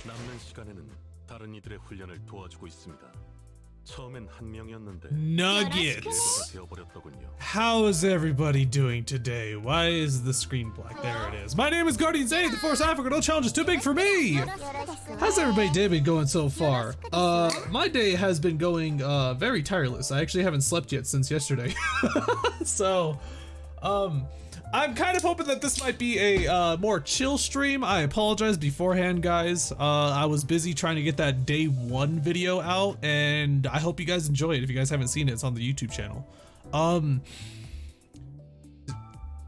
남는 시간에는 다른 이들의 훈련을 도와주고 있습니다. 처음엔 한 명이었는데 Nuggets. 되어버렸더군요. How is everybody doing today? Why is the screen black? There it is. My name is Guardian Zay, the Force Africa. No challenge is too big for me. How's everybody's day been going so far? My day has been going very tireless. I actually haven't slept yet since yesterday. So, I'm kind of hoping that this might be a more chill stream. I apologize beforehand, guys. I was busy trying to get that day one video out, and I hope you guys enjoy it. If you guys haven't seen it, it's on the YouTube channel.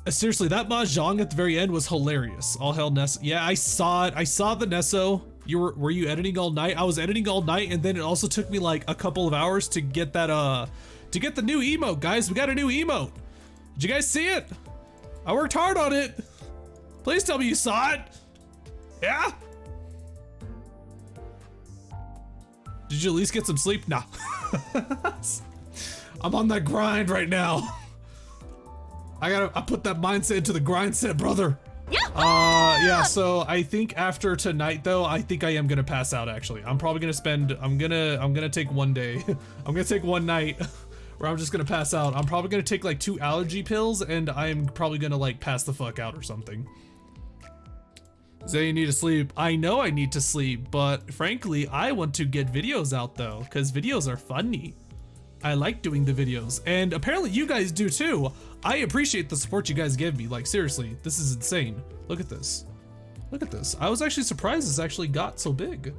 Seriously, that Mahjong at the very end was hilarious. All hell Ness. Yeah, I saw it. I saw the Nesso. Were you editing all night? I was editing all night, and then it also took me like a couple of hours to get that to get the new emote, guys. We got a new emote. Did you guys see it? I worked hard on it. Please tell me you saw it. Yeah? Did you at least get some sleep? Nah. I'm on that grind right now. I put that mindset into the grind set, brother. Yeah, so I think after tonight though, I think I am gonna pass out actually. I'm probably gonna spend, I'm gonna take one day. I'm gonna take one night where I'm just gonna pass out. I'm probably gonna take like 2 allergy pills, and I'm probably gonna like pass the fuck out or something. Say you need to sleep. I know I need to sleep, but frankly, I want to get videos out though, because videos are funny. I like doing the videos, and apparently you guys do too. I appreciate the support you guys give me. Like seriously, this is insane. Look at this. Look at this. I was actually surprised this actually got so big.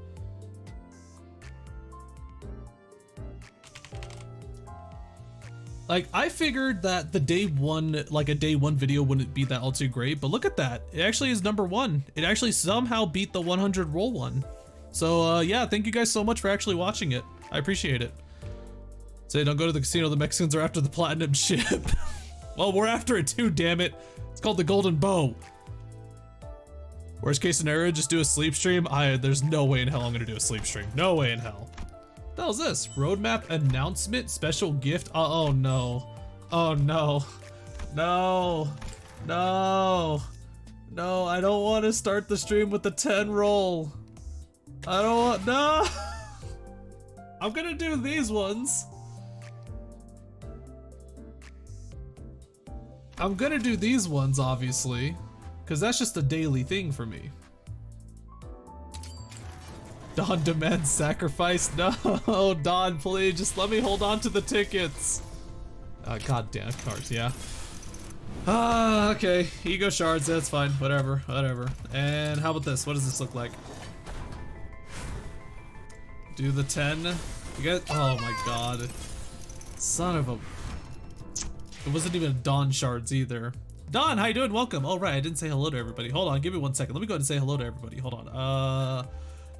Like, I figured that the day one, like a day one video wouldn't be that all too great, but look at that. It actually is #1. It actually somehow beat the 100 roll one. So yeah, thank you guys so much for actually watching it. I appreciate it. Say, don't go to the casino, the Mexicans are after the platinum ship. Well, we're after it too, damn it. It's called the Golden Bow. Worst case scenario, just do a sleep stream. There's no way in hell I'm gonna do a sleep stream. No way in hell. What the hell is this? Roadmap announcement, special gift. Oh no. Oh no. No. No. No, I don't want to start the stream with the 10 roll. I don't want, no. I'm gonna do these ones. I'm gonna do these ones, obviously, because that's just a daily thing for me. Don demands sacrifice. No, Don, please, just let me hold on to the tickets. Goddamn cards, yeah. Okay, ego shards, that's fine, whatever, whatever. And how about this? What does this look like? Do the 10. You guys, oh my god. Son of a... It wasn't even Dawn shards either. Don, how you doing? Welcome. Oh right, I didn't say hello to everybody. Hold on, give me 1 second. Let me go ahead and say hello to everybody. Hold on.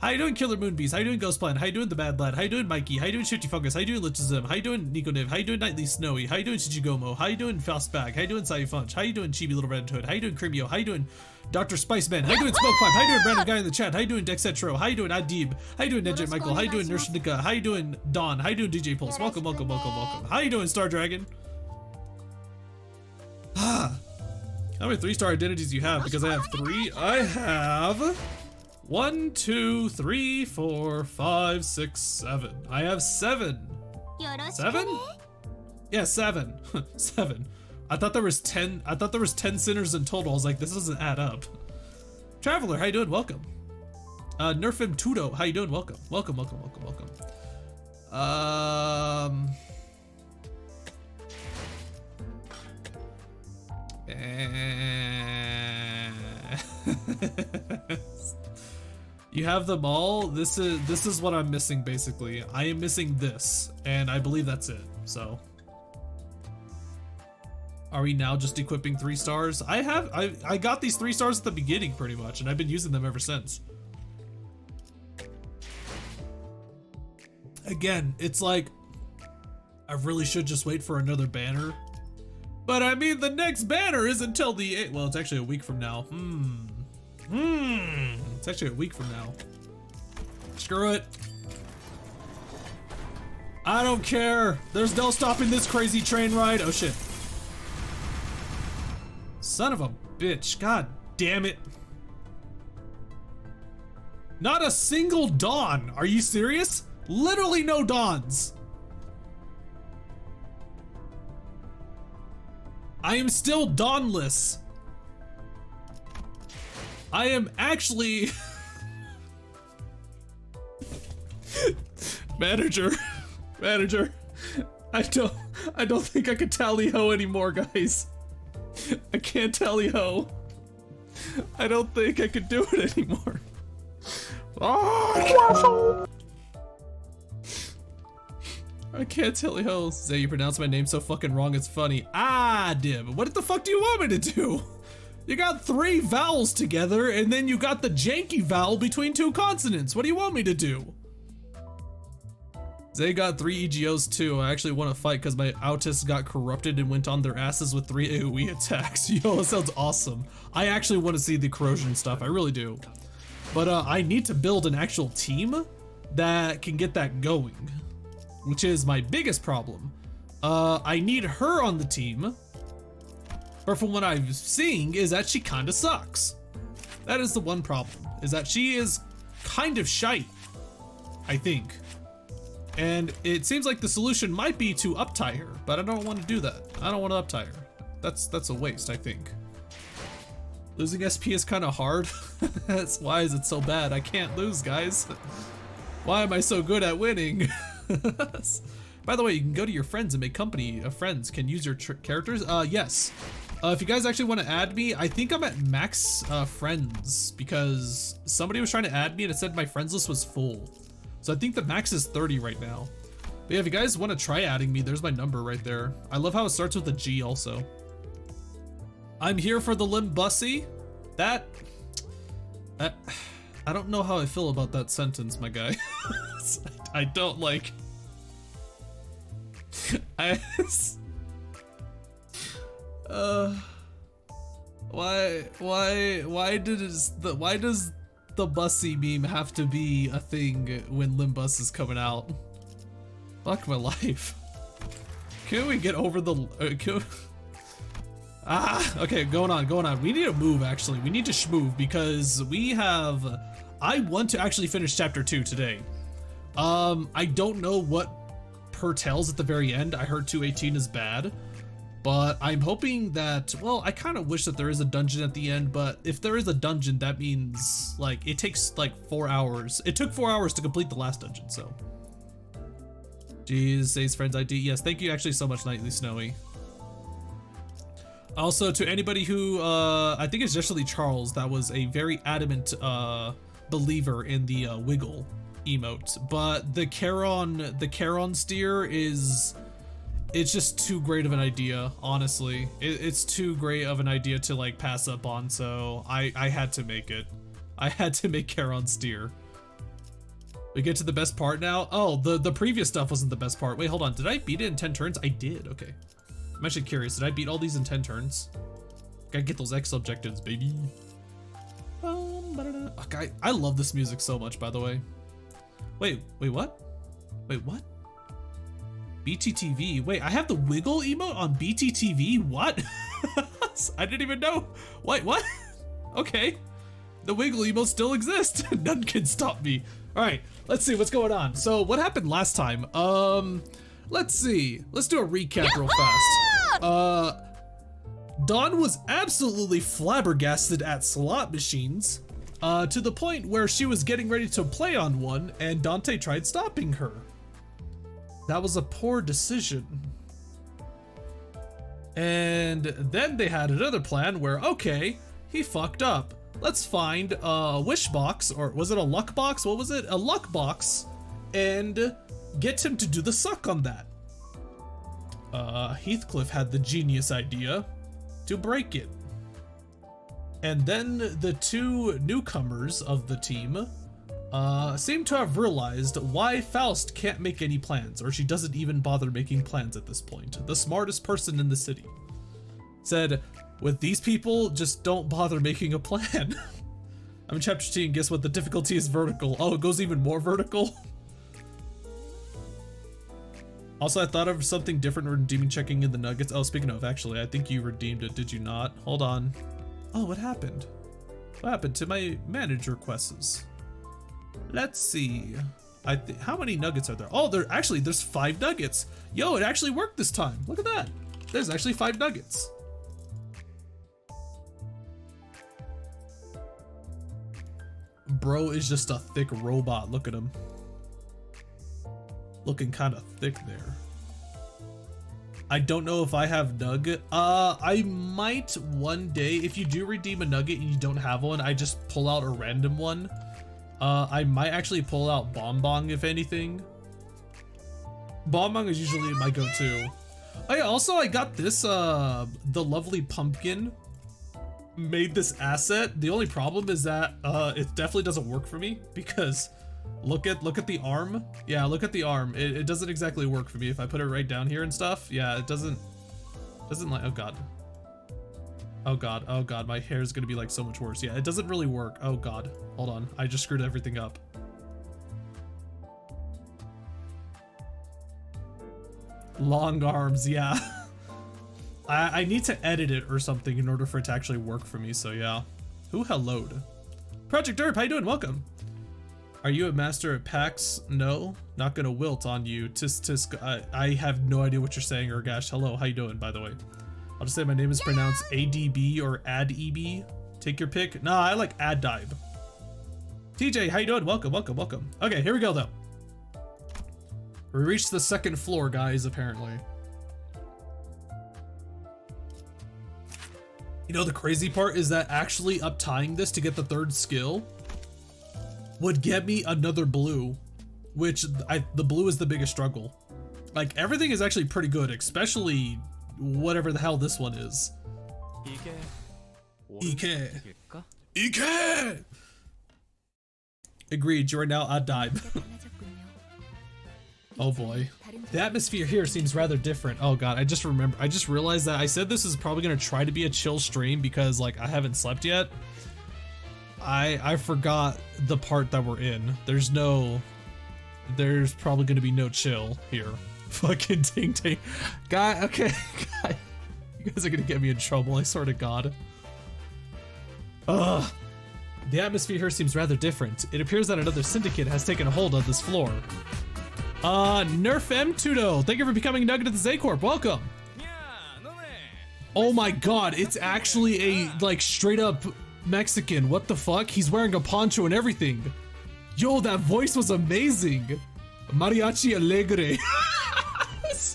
How you doing, Killer Moonbeast? How you doing, Ghost Plan? How you doing, The Bad Lad? How you doing, Mikey? How you doing, Shifty Fungus? How you doing, Lichizim? How you doing, Nico Niv? How you doing, Nightly Snowy? How you doing, Chichigomo? How you doing, Faustbag? How you doing, Sai Funch? How you doing, Chibi Little Red Hood? How you doing, Crimeo? How you doing, Dr. Spiceman? How you doing, Smokepipe? How you doing, Brandon Guy in the chat? How you doing, Dexetro? How you doing, Adib? How you doing, Nedjet Michael? How you doing, Nurshinika? How you doing, Don? How you doing, DJ Pulse? Welcome, welcome, welcome, welcome. How you doing, Star Dragon? How many 3-star identities do you have? Because I have 3. I have 1, 2, 3, 4, 5, 6, 7. I have 7. 7? Yeah, 7. 7. I thought there was 10. I thought there was 10 sinners in total. I was like, this doesn't add up. Traveler, how you doing? Welcome. Nerfim Tudo, how you doing? Welcome. Welcome, welcome, welcome, welcome. You have them all. This is what I'm missing basically. I am missing this, and I believe that's it. So, are we now just equipping 3 stars? I got these 3 stars at the beginning pretty much, and I've been using them ever since. Again, it's like I really should just wait for another banner. But I mean, the next banner is until the 8th. Well, it's actually a week from now. It's actually a week from now. Screw it. I don't care. There's no stopping this crazy train ride. Oh shit. Son of a bitch. God damn it. Not a single dawn. Are you serious? Literally no dawns. I am still dawnless. I am actually manager. I don't think I can tally ho anymore, guys. I can't tally ho. I don't think I could do it anymore. Oh! I can't tally ho. Zay, you pronounce my name so fucking wrong, it's funny. Ah, Dib, what the fuck do you want me to do? You got 3 vowels together, and then you got the janky vowel between 2 consonants. What do you want me to do? Zay got 3 EGOs too. I actually want to fight because my autists got corrupted and went on their asses with 3 AoE attacks. Yo, that sounds awesome. I actually want to see the corrosion stuff. I really do. But I need to build an actual team that can get that going, which is my biggest problem. I need her on the team. But from what I'm seeing is that she kind of sucks. That is the one problem, is that she is kind of shite, I think. And it seems like the solution might be to uptie her, but I don't want to do that. I don't want to uptie her. That's a waste, I think. Losing SP is kind of hard. Why is it so bad? I can't lose, guys. Why am I so good at winning? By the way, you can go to your friends and make company of friends. Can use your characters? Yes. If you guys actually want to add me, I think I'm at max friends because somebody was trying to add me and it said my friends list was full. So I think the max is 30 right now. But yeah, if you guys want to try adding me, there's my number right there. I love how it starts with a G also. I'm here for the Limbusy. That I don't know how I feel about that sentence, my guy. I don't like. Why does the Bussy meme have to be a thing when Limbus is coming out? Fuck my life. Can we get over the okay, going on. We need to move, actually. We need to schmove because I want to actually finish chapter 2 today. I don't know what pertails at the very end. I heard 218 is bad, but I'm hoping that, well, I kind of wish that there is a dungeon at the end, but if there is a dungeon, that means like it takes like 4 hours. It took 4 hours to complete the last dungeon, so. Jeez, Zay's friends ID. Yes, thank you actually so much, Nightly Snowy. Also, to anybody who, I think it's Jeshley Charles, that was a very adamant believer in the wiggle emote, but the Charon steer is, it's just too great of an idea, honestly. It's too great of an idea to like pass up on, so I had to make it. I had to make Charon steer. We get to the best part now. Oh, the previous stuff wasn't the best part. Wait, hold on. Did I beat it in 10 turns? I did. Okay. I'm actually curious. Did I beat all these in 10 turns? Gotta get those X objectives, baby. Okay, I love this music so much, by the way. Wait, what? Wait, what? BTTV. Wait, I have the wiggle emote on BTTV? What? I didn't even know. Wait, what? Okay. The wiggle emote still exists. None can stop me. All right, let's see what's going on. So what happened last time? Let's see. Let's do a recap real fast. Dawn was absolutely flabbergasted at slot machines, to the point where she was getting ready to play on one and Dante tried stopping her. That was a poor decision. And then they had another plan where, okay, he fucked up. Let's find a wish box, or was it a luck box? What was it? A luck box, and get him to do the suck on that. Heathcliff had the genius idea to break it. And then the 2 newcomers of the team seem to have realized why Faust can't make any plans, or she doesn't even bother making plans at this point. The smartest person in the city said, with these people, just don't bother making a plan. I'm in chapter 2 and guess what? The difficulty is vertical. Oh, it goes even more vertical? Also, I thought of something different when redeeming checking in the nuggets. Oh, speaking of, actually, I think you redeemed it, did you not? Hold on. Oh, what happened? What happened to my manager quests? Let's see. How many nuggets are there? Oh, there's 5 nuggets. Yo, it actually worked this time. Look at that. There's actually 5 nuggets. Bro is just a thick robot. Look at him. Looking kind of thick there. I don't know if I have nugget. I might one day. If you do redeem a nugget and you don't have one, I just pull out a random one. I might actually pull out Bonbon if anything. Bonbon is usually my go-to. Oh yeah, also I got this, the lovely pumpkin made this asset. The only problem is that it definitely doesn't work for me because look at the arm. Yeah, look at the arm. It doesn't exactly work for me if I put it right down here and stuff. Yeah, it doesn't like, oh god. Oh god, oh god, my hair is gonna be like so much worse. Yeah, it doesn't really work. Oh god, hold on, I just screwed everything up. Long arms, yeah. I need to edit it or something in order for it to actually work for me, so yeah. Who helloed? Project Derp, how you doing? Welcome. Are you a master at PAX? No, not gonna wilt on you. Tisk tisk, I have no idea what you're saying, Urgash. Hello, how you doing, by the way? I'll just say my name is pronounced ADB or ADEB. Take your pick. Nah, I like AdDive. TJ, how you doing? Welcome, welcome, welcome. Okay, here we go though. We reached the 2nd floor, guys, apparently. You know, the crazy part is that actually uptying this to get the 3rd skill would get me another blue, which the blue is the biggest struggle. Like, everything is actually pretty good, especially whatever the hell this one is. Ike. Ike! Agreed, you are now AdDive. Oh boy. The atmosphere here seems rather different. Oh god, I just realized that I said this is probably gonna try to be a chill stream because like I haven't slept yet. I forgot the part that we're in. There's probably gonna be no chill here. Fucking ding ding. Guy, okay. Guy, you guys are gonna get me in trouble, I swear to god. Ugh. The atmosphere here seems rather different. It appears that another syndicate has taken a hold of this floor. Nerf M Tudo, thank you for becoming Nugget of the Z-Corp, welcome! Oh my god, it's actually a, like, straight up Mexican, what the fuck? He's wearing a poncho and everything. Yo, that voice was amazing! Mariachi Alegre.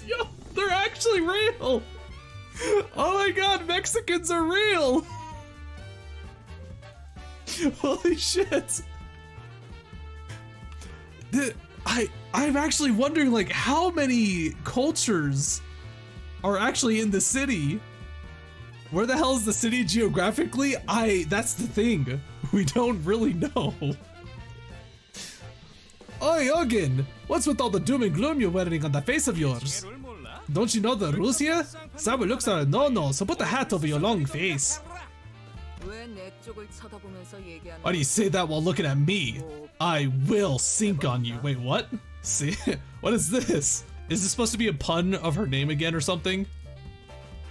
Yo, they're actually real! Oh my god, Mexicans are real! Holy shit! I'm actually wondering, like, how many cultures are actually in the city? Where the hell is the city geographically? That's the thing. We don't really know. Oi, Ogin! What's with all the doom and gloom you're wearing on the face of yours? Don't you know the rules here? Sour looks are a no-no, so put the hat over your long face. Why do you say that while looking at me? I will sink on you. Wait, what? See? What is this? Is this supposed to be a pun of her name again or something?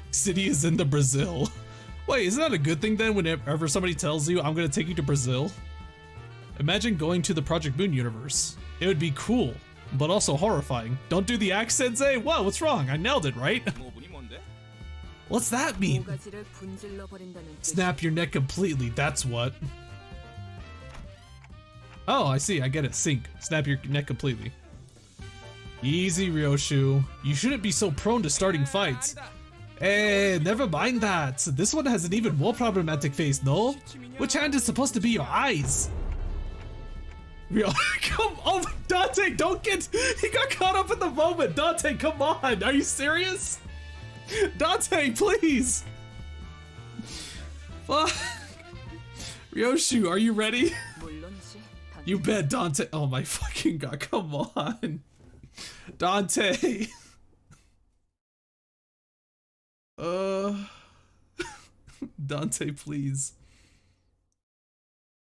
City is in the Brazil. Wait, isn't that a good thing then whenever somebody tells you I'm gonna take you to Brazil? Imagine going to the Project Moon universe. It would be cool, but also horrifying. Don't do the accent, Zay. Whoa, what's wrong? I nailed it, right? What's that mean? Snap your neck completely, that's what. Oh, I see, I get it. Sink. Snap your neck completely. Easy, Ryoshu. You shouldn't be so prone to starting fights. Hey, never mind that. This one has an even more problematic face, no? Which hand is supposed to be your eyes? Come on, Dante, don't get... He got caught up in the moment. Dante, come on. Are you serious? Dante, please! Fuck! Ryoshu, are you ready? You bet, Dante. Oh my fucking god, come on! Dante! Dante, please.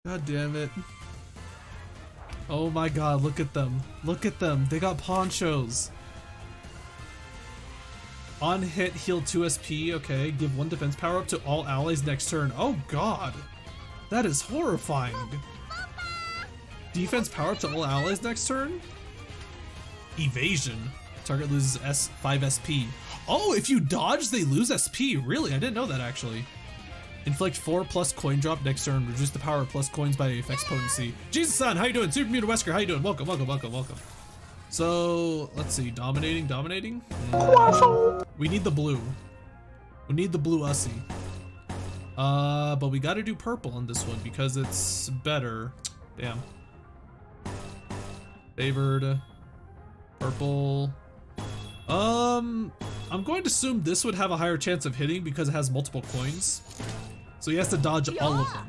God damn it. Oh my god, look at them. Look at them. They got ponchos. On hit, heal 2 SP, okay. Give 1 defense power up to all allies next turn. Oh god. That is horrifying. Defense power up to all allies next turn. Evasion. Target loses 5 SP. Oh, if you dodge, they lose SP. Really? I didn't know that actually. Inflict 4+ coin drop next turn. Reduce the power of plus coins by effects potency. Jesus-san, how you doing? Super Mutant Wesker, how you doing? Welcome, welcome, welcome, welcome. So, let's see. Dominating. We need the blue. We need the blue Ussie. But we gotta do purple on this one because it's better. Damn. Favored. Purple. I'm going to assume this would have a higher chance of hitting because it has multiple coins. So he has to dodge all of them.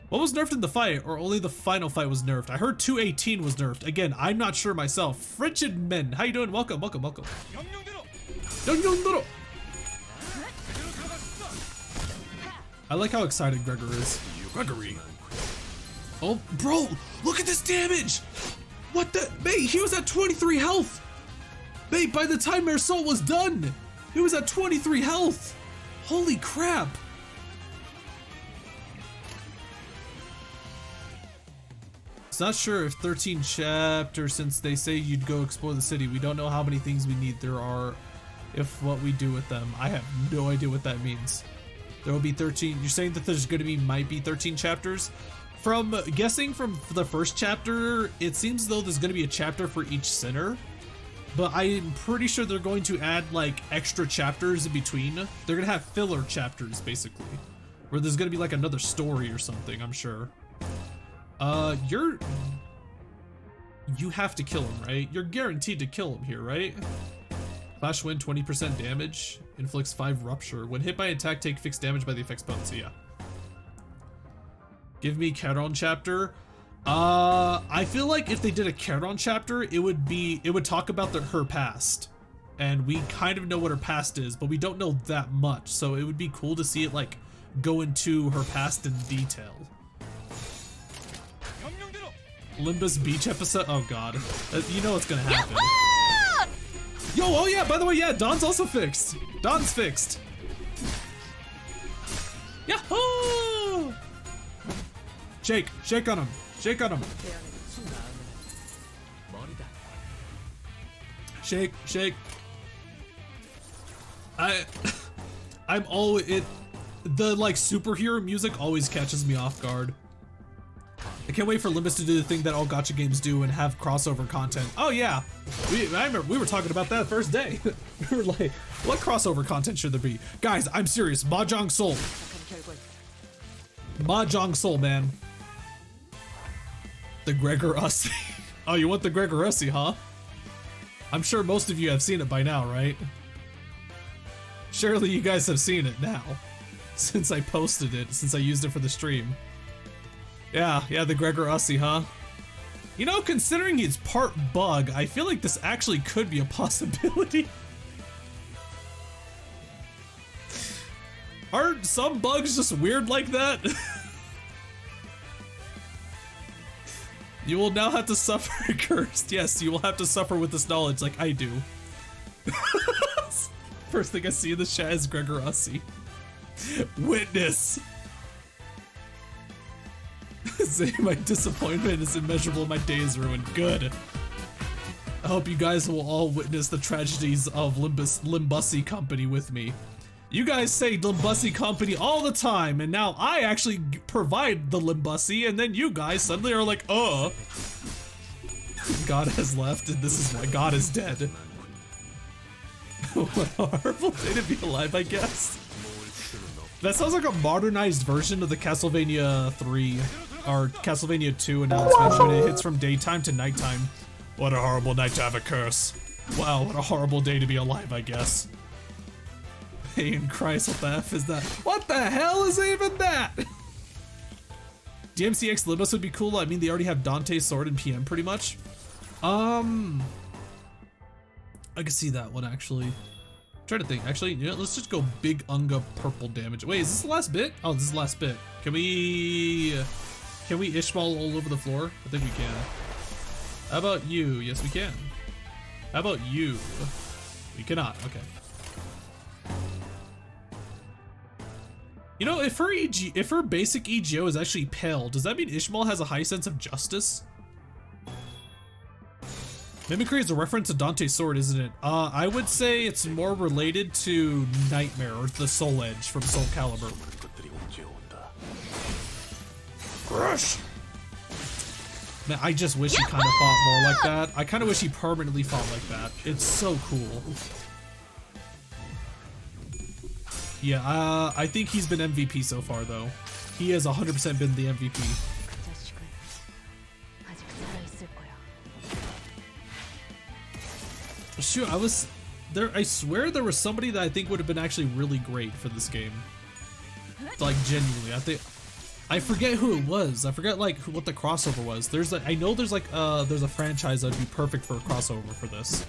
What was nerfed in the fight, or only the final fight was nerfed? I heard 218 was nerfed. Again, I'm not sure myself. Frigid Men, how you doing? Welcome, welcome, welcome. I like how excited Gregor is. Gregory. Oh, bro, look at this damage. What the? Mate, he was at 23 health. Mate, by the time Marisol was done, he was at 23 health. Holy crap. It's not sure if 13 chapters since they say you'd go explore the city. We don't know how many things we need there are, if what we do with them. I have no idea what that means. There will be 13. You're saying that there's going to be, might be 13 chapters? From guessing from the first chapter, it seems though there's going to be a chapter for each sinner. But I'm pretty sure they're going to add like extra chapters in between. They're going to have filler chapters basically, where there's going to be like another story or something, I'm sure. You have to kill him, right? You're guaranteed to kill him here, right? Clash win 20% damage, inflicts 5 rupture. When hit by attack, take fixed damage by the effects potency, yeah. Give me Charon chapter. I feel like if they did a Charon chapter, it would talk about her past. And we kind of know what her past is, but we don't know that much. So it would be cool to see it like go into her past in detail. Limbus beach episode, oh god. You know what's gonna happen. Yo, oh yeah, by the way, yeah, Dawn's also fixed. Dawn's fixed. Yahoo! Shake on him. Shake on him. Shake. I'm always, the like superhero music always catches me off guard. I can't wait for Limbus to do the thing that all gacha games do and have crossover content. Oh yeah, I remember we were talking about that first day. We were like, what crossover content should there be? Guys, I'm serious, Mahjong Soul. Mahjong Soul, man. The Gregor Ussie. Oh, you want the Gregor Ussie, huh? I'm sure most of you have seen it by now, right? Surely you guys have seen it now. Since I posted it, since I used it for the stream. Yeah, the Gregor Ussie, huh? You know, considering he's part bug, I feel like this actually could be a possibility. Aren't some bugs just weird like that? You will now have to suffer cursed. Yes, you will have to suffer with this knowledge like I do. First thing I see in the chat is Gregor Ussie. Witness. Say my disappointment is immeasurable, my day is ruined. Good. I hope you guys will all witness the tragedies of Limbusy Company with me. You guys say Limbusy Company all the time, and now I actually provide the Limbusy, and then you guys suddenly are like, God has left, and this is why God is dead. What a horrible day to be alive, I guess. That sounds like a modernized version of the Castlevania 3 or Castlevania 2 announcement when it hits from daytime to nighttime. What a horrible night to have a curse. Wow, what a horrible day to be alive, I guess. Pain Christ, what the F is that? What the hell is even that? DMCX Limbus would be cool. I mean, they already have Dante's Sword and PM pretty much. I can see that one actually. Trying to think. Actually, you know, let's just go big Unga purple damage. Wait, is this the last bit? Oh, this is the last bit. Can we Ishmael all over the floor? I think we can. How about you? Yes, we can. How about you? We cannot. Okay. You know, if her basic EGO is actually pale, does that mean Ishmael has a high sense of justice? Mimicry is a reference to Dante's sword, isn't it? I would say it's more related to Nightmare or the Soul Edge from Soul Calibur. Crush! Man, I just wish he kind of fought more like that. I kind of wish he permanently fought like that. It's so cool. Yeah, I think he's been MVP so far, though. He has 100% been the MVP. Shoot, I was there. I swear there was somebody that I think would have been actually really great for this game. Like genuinely, I forget who it was. I forget like what the crossover was. I know there's a franchise that'd be perfect for a crossover for this.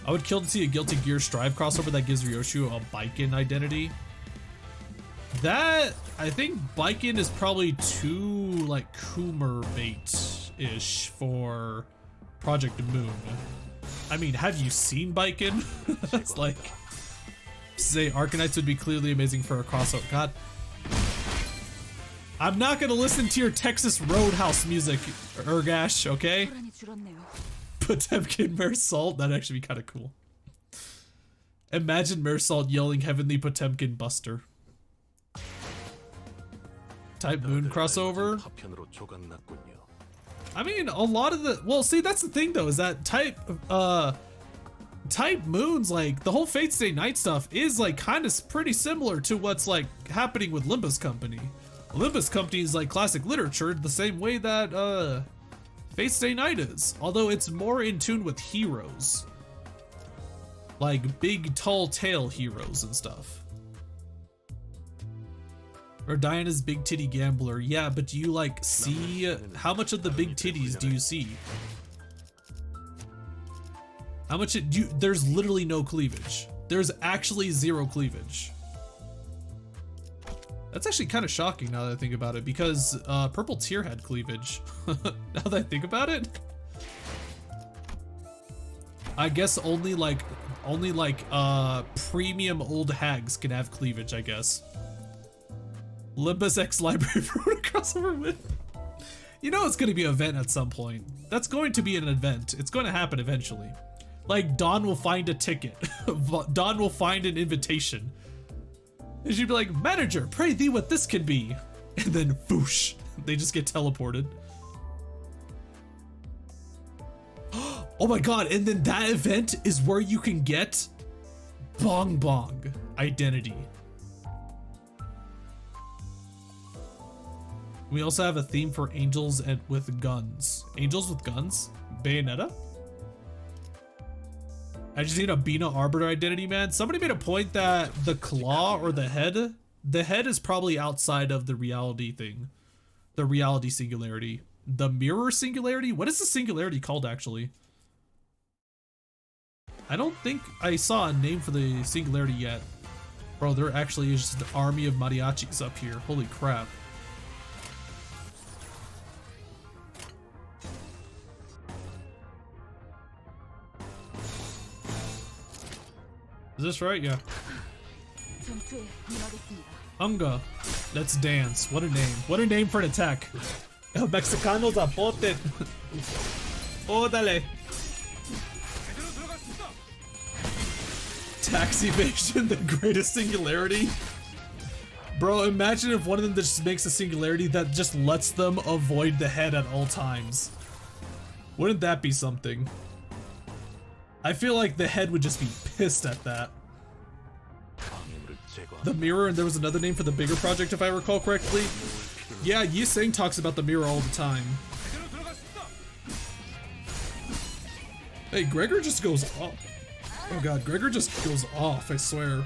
I would kill to see a Guilty Gear Strive crossover that gives Ryoshu a Baiken identity. That, I think Baiken is probably too like Coomer bait-ish for Project Moon. I mean, have you seen Baiken? It's like, say Arcanites would be clearly amazing for a crossover. God. I'm not gonna listen to your Texas Roadhouse music, Urgash, okay? Potemkin Mersalt, that'd actually be kind of cool. Imagine Mersalt yelling Heavenly Potemkin Buster. Type Moon crossover? I mean, a lot of the, well, see, that's the thing though, is that Type Moons, like, the whole Fate Stay Night stuff is like kind of pretty similar to what's like happening with Limbus Company. Limbus Company is like classic literature the same way that Fate Stay Night is, although it's more in tune with heroes. Like big tall tale heroes and stuff. Or Diana's Big Titty Gambler. Yeah, but do you like see, how much of the big titties do you see? How much there's literally no cleavage. There's actually zero cleavage. That's actually kind of shocking now that I think about it, because Purple Tear had cleavage. Now that I think about it, I guess only like premium old hags can have cleavage, I guess. Limbus X Library for crossover with. You know it's gonna be an event at some point. That's going to be an event. It's going to happen eventually. Like Dawn will find a ticket. Dawn will find an invitation. And she'd be like, manager, pray thee what this can be. And then whoosh, they just get teleported. Oh my god, and then that event is where you can get Bong Bong identity. We also have a theme for angels and with guns. Angels with guns? Bayonetta? I just need a Bina Arbiter identity, man. Somebody made a point that the claw or the head is probably outside of the reality thing. The reality singularity. The mirror singularity? What is the singularity called, actually? I don't think I saw a name for the singularity yet. Bro, there actually is just an army of mariachis up here. Holy crap. Is this right? Yeah. Unga. Let's dance. What a name. What a name for an attack. El Mexicano zapote. Oh, dale. Tax evasion, the greatest singularity. Bro, imagine if one of them just makes a singularity that just lets them avoid the head at all times. Wouldn't that be something? I feel like the head would just be pissed at that. The mirror, and there was another name for the bigger project if I recall correctly. Yeah, Yi Sang talks about the mirror all the time. Hey, Gregor just goes off. Oh god, Gregor just goes off, I swear.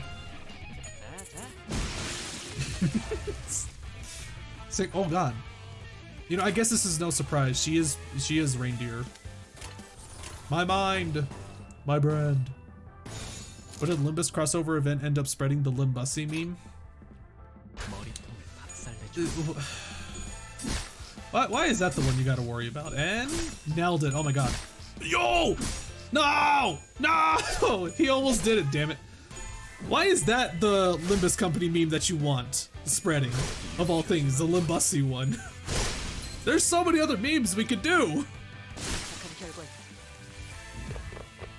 It's like, oh god. You know, I guess this is no surprise. She is reindeer. My mind. My brand. What did Limbus crossover event end up spreading the Limbussy meme? Why is that the one you gotta worry about? And nailed it. Oh my god. Yo! No! No! He almost did it, damn it. Why is that the Limbus company meme that you want spreading? Of all things, the Limbusy one. There's so many other memes we could do.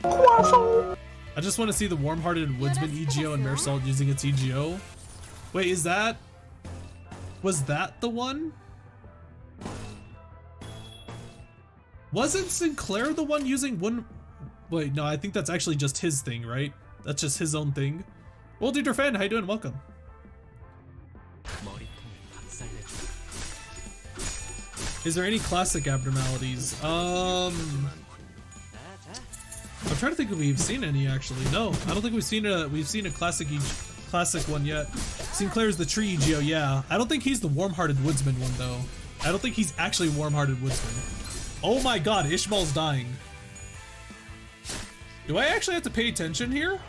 I just want to see the warm-hearted woodsman EGO and Marisol using its EGO. Wait, was that the one? Wasn't Sinclair the one using one? Wait, no, I think that's actually just his thing, right? That's just his own thing. Well, dude, your fan, how you doing? Welcome. Is there any classic abnormalities? I'm trying to think if we've seen any actually. No, I don't think we've seen a classic one yet. Sinclair's the tree EGO, yeah. I don't think he's the warm-hearted woodsman one though. I don't think he's actually warm-hearted woodsman. Oh my god, Ishmael's dying. Do I actually have to pay attention here?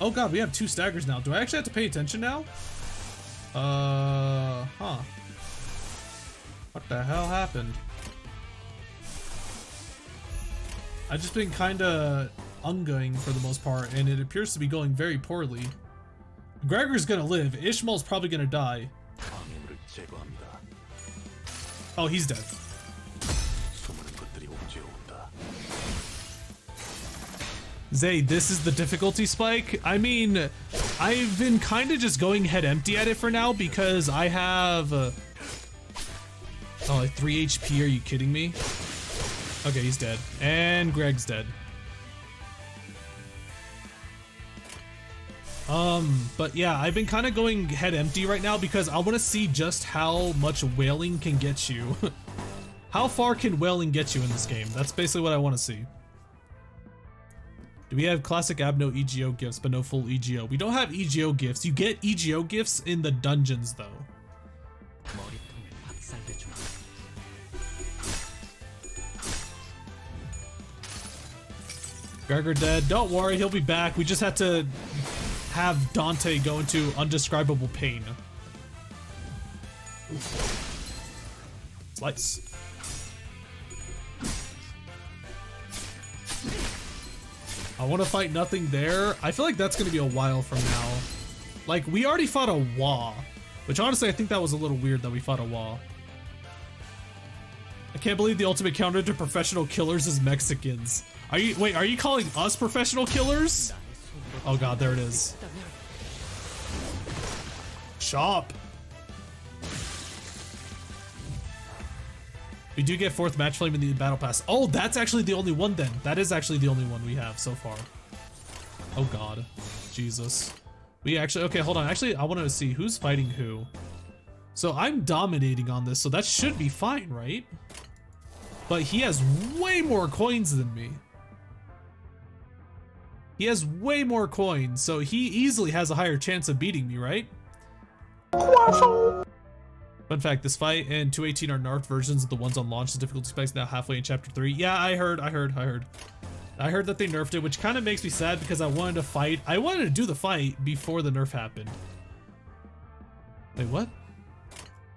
Oh god, we have 2 staggers now. Do I actually have to pay attention now? Huh. What the hell happened? I've just been kinda ungoing for the most part, and it appears to be going very poorly. Gregor's gonna live. Ishmael's probably gonna die. Oh, he's dead. Zay, this is the difficulty spike. I mean, I've been kind of just going head empty at it for now because I have like 3 HP. Are you kidding me? Okay, he's dead. And Greg's dead. But yeah, I've been kind of going head empty right now because I want to see just how much whaling can get you. How far can whaling get you in this game? That's basically what I want to see. Do we have classic Abno EGO gifts, but no full EGO? We don't have EGO gifts. You get EGO gifts in the dungeons, though. Gregor dead. Don't worry, he'll be back. We just had to have Dante go into undescribable pain. Slice. I want to fight nothing there. I feel like that's going to be a while from now. Like, we already fought a Wa, which honestly, I think that was a little weird that we fought a Wa. I can't believe the ultimate counter to professional killers is Mexicans. Are you calling us professional killers? Oh god, there it is. Chop. We do get 4th match flame in the battle pass. Oh, that's actually the only one then. That is actually the only one we have so far. Oh god. Jesus. We actually, okay, hold on. Actually, I want to see who's fighting who. So I'm dominating on this, so that should be fine, right? But he has way more coins than me. He has way more coins, so he easily has a higher chance of beating me, right? Fun fact, this fight and 218 are nerfed versions of the ones on launch. The difficulty spikes now halfway in chapter 3. Yeah, I heard that they nerfed it, which kind of makes me sad because I wanted to fight. I wanted to do the fight before the nerf happened. Wait, what?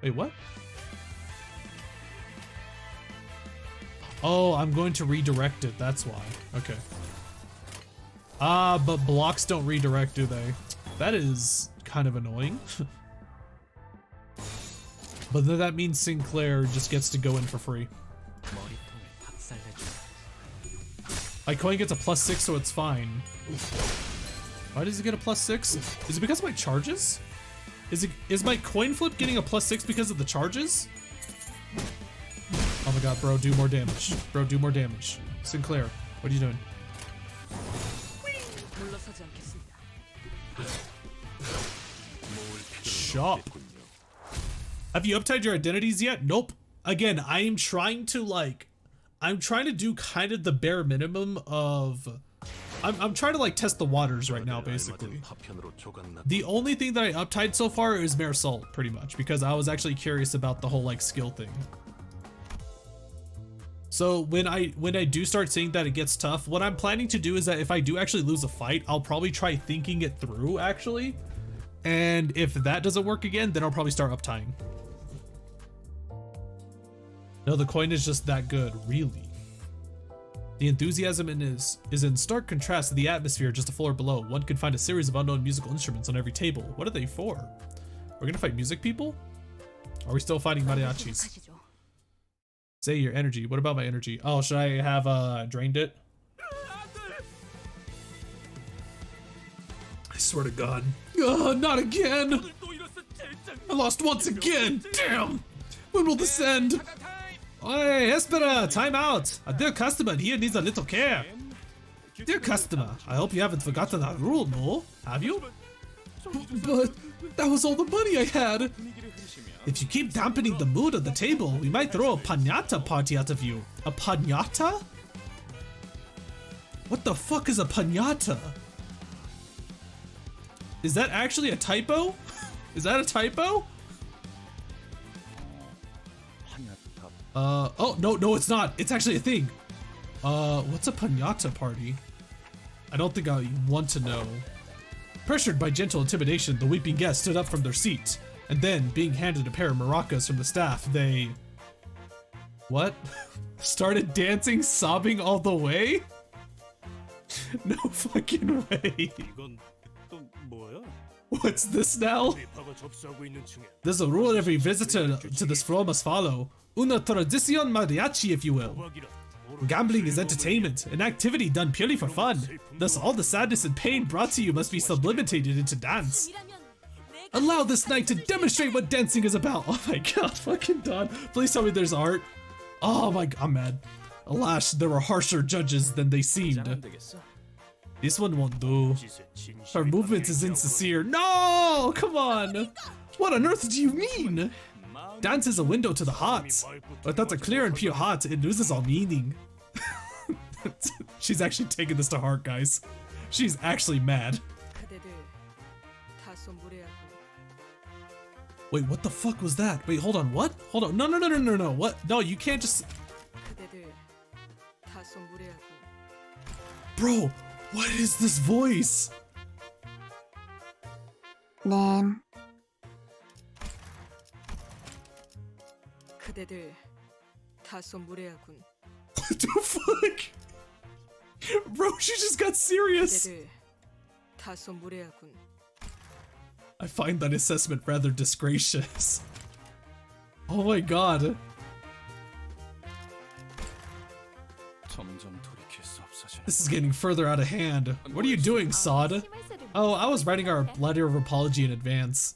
Wait, what? Oh, I'm going to redirect it. That's why. Okay. But blocks don't redirect, do they? That is kind of annoying. But then that means Sinclair just gets to go in for free. My coin gets a +6, so it's fine. Why does it get a +6? Is it because of my charges? Is my coin flip getting a +6 because of the charges? Oh my god, bro, do more damage. Bro, do more damage. Sinclair, what are you doing? Shop. Have you uptied your identities yet? Nope. Again, I am trying to do kind of the bare minimum of I'm trying to like test the waters right now, basically. The only thing that I uptied so far is Marisol, pretty much, because I was actually curious about the whole like skill thing. So when I do start seeing that it gets tough, what I'm planning to do is that if I do actually lose a fight, I'll probably try thinking it through actually. And if that doesn't work again, then I'll probably start uptying. No, the coin is just that good, really. The enthusiasm is in stark contrast to the atmosphere just a floor below. One could find a series of unknown musical instruments on every table. What are they for? We're gonna fight music people? Are we still fighting mariachis? Say your energy. What about my energy? Oh, should I have drained it? I swear to God. Not again! I lost once again! Damn! When will this end? Oi, Espera, time out! A dear customer here needs a little care. Dear customer, I hope you haven't forgotten our rule, no? Have you? But that was all the money I had! If you keep dampening the mood of the table, we might throw a piñata party out of you. A piñata? What the fuck is a piñata? Is that actually a typo? Is that a typo? Oh, no, it's not. It's actually a thing. What's a piñata party? I don't think I want to know. Pressured by gentle intimidation, the weeping guests stood up from their seat, and then, being handed a pair of maracas from the staff, they... What? Started dancing, sobbing all the way? No fucking way. What's this now? There's a rule every visitor to this floor must follow. Una tradición mariachi, if you will. Gambling is entertainment, an activity done purely for fun. Thus, all the sadness and pain brought to you must be sublimated into dance. Allow this night to demonstrate what dancing is about. Oh my god, fucking Don. Please tell me there's art. Oh my god, I'm mad. Alas, there were harsher judges than they seemed. This one won't do. Her movement is insincere. No! Come on! What on earth do you mean? Dance is a window to the heart. But that's a clear and pure heart, it loses all meaning. She's actually taking this to heart, guys. She's actually mad. Wait, what the fuck was that? Wait, hold on, what? Hold on, no, what? No, you can't just... Bro, what is this voice? 네. What the fuck? Bro, she just got serious. I find that assessment rather disgracious. Oh my god. This is getting further out of hand. What are you doing, Sod? Oh, I was writing our letter of apology in advance.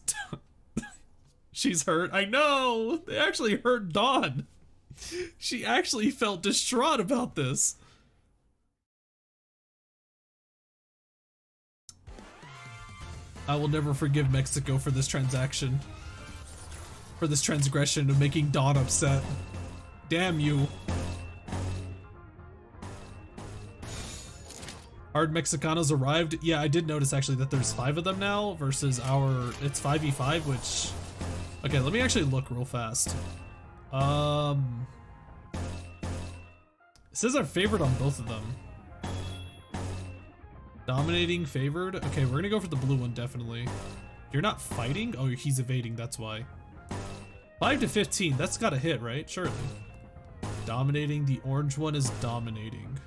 She's hurt. I know! They actually hurt Dawn. She actually felt distraught about this. I will never forgive Mexico for this transaction. For this transgression of making Dawn upset. Damn you. Hard Mexicanos arrived. Yeah, I did notice actually that there's 5 of them now versus our, it's 5v5, which, okay, let me actually look real fast. It says our favorite on both of them. Dominating, favored. Okay, we're gonna go for the blue one, definitely. You're not fighting? Oh, he's evading, that's why. 5 to 15, that's gotta hit, right? Surely. Dominating, the orange one is dominating.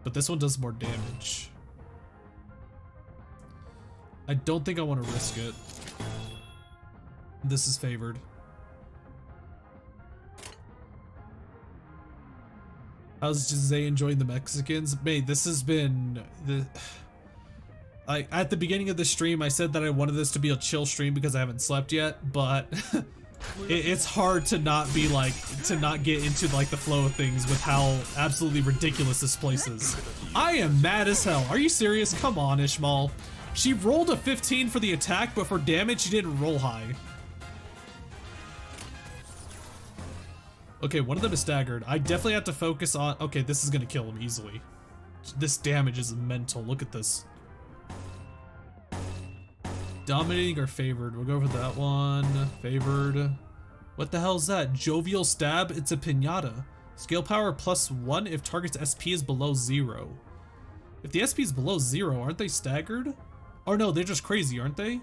But this one does more damage. I don't think I want to risk it. This is favored. How's Jose enjoying the Mexicans? Mate, this has been at the beginning of the stream, I said that I wanted this to be a chill stream because I haven't slept yet, but it's hard to not be like, to not get into like the flow of things with how absolutely ridiculous this place is. I am mad as hell. Are you serious? Come on, Ishmael. She rolled a 15 for the attack, but for damage, she didn't roll high. Okay, one of them is staggered. I definitely have to focus on... Okay, this is gonna kill him easily. This damage is mental. Look at this. Dominating or favored? We'll go for that one. Favored. What the hell is that? Jovial stab? It's a piñata. Scale power +1 if target's SP is below 0. If the SP is below 0, aren't they staggered? Or no, they're just crazy, aren't they?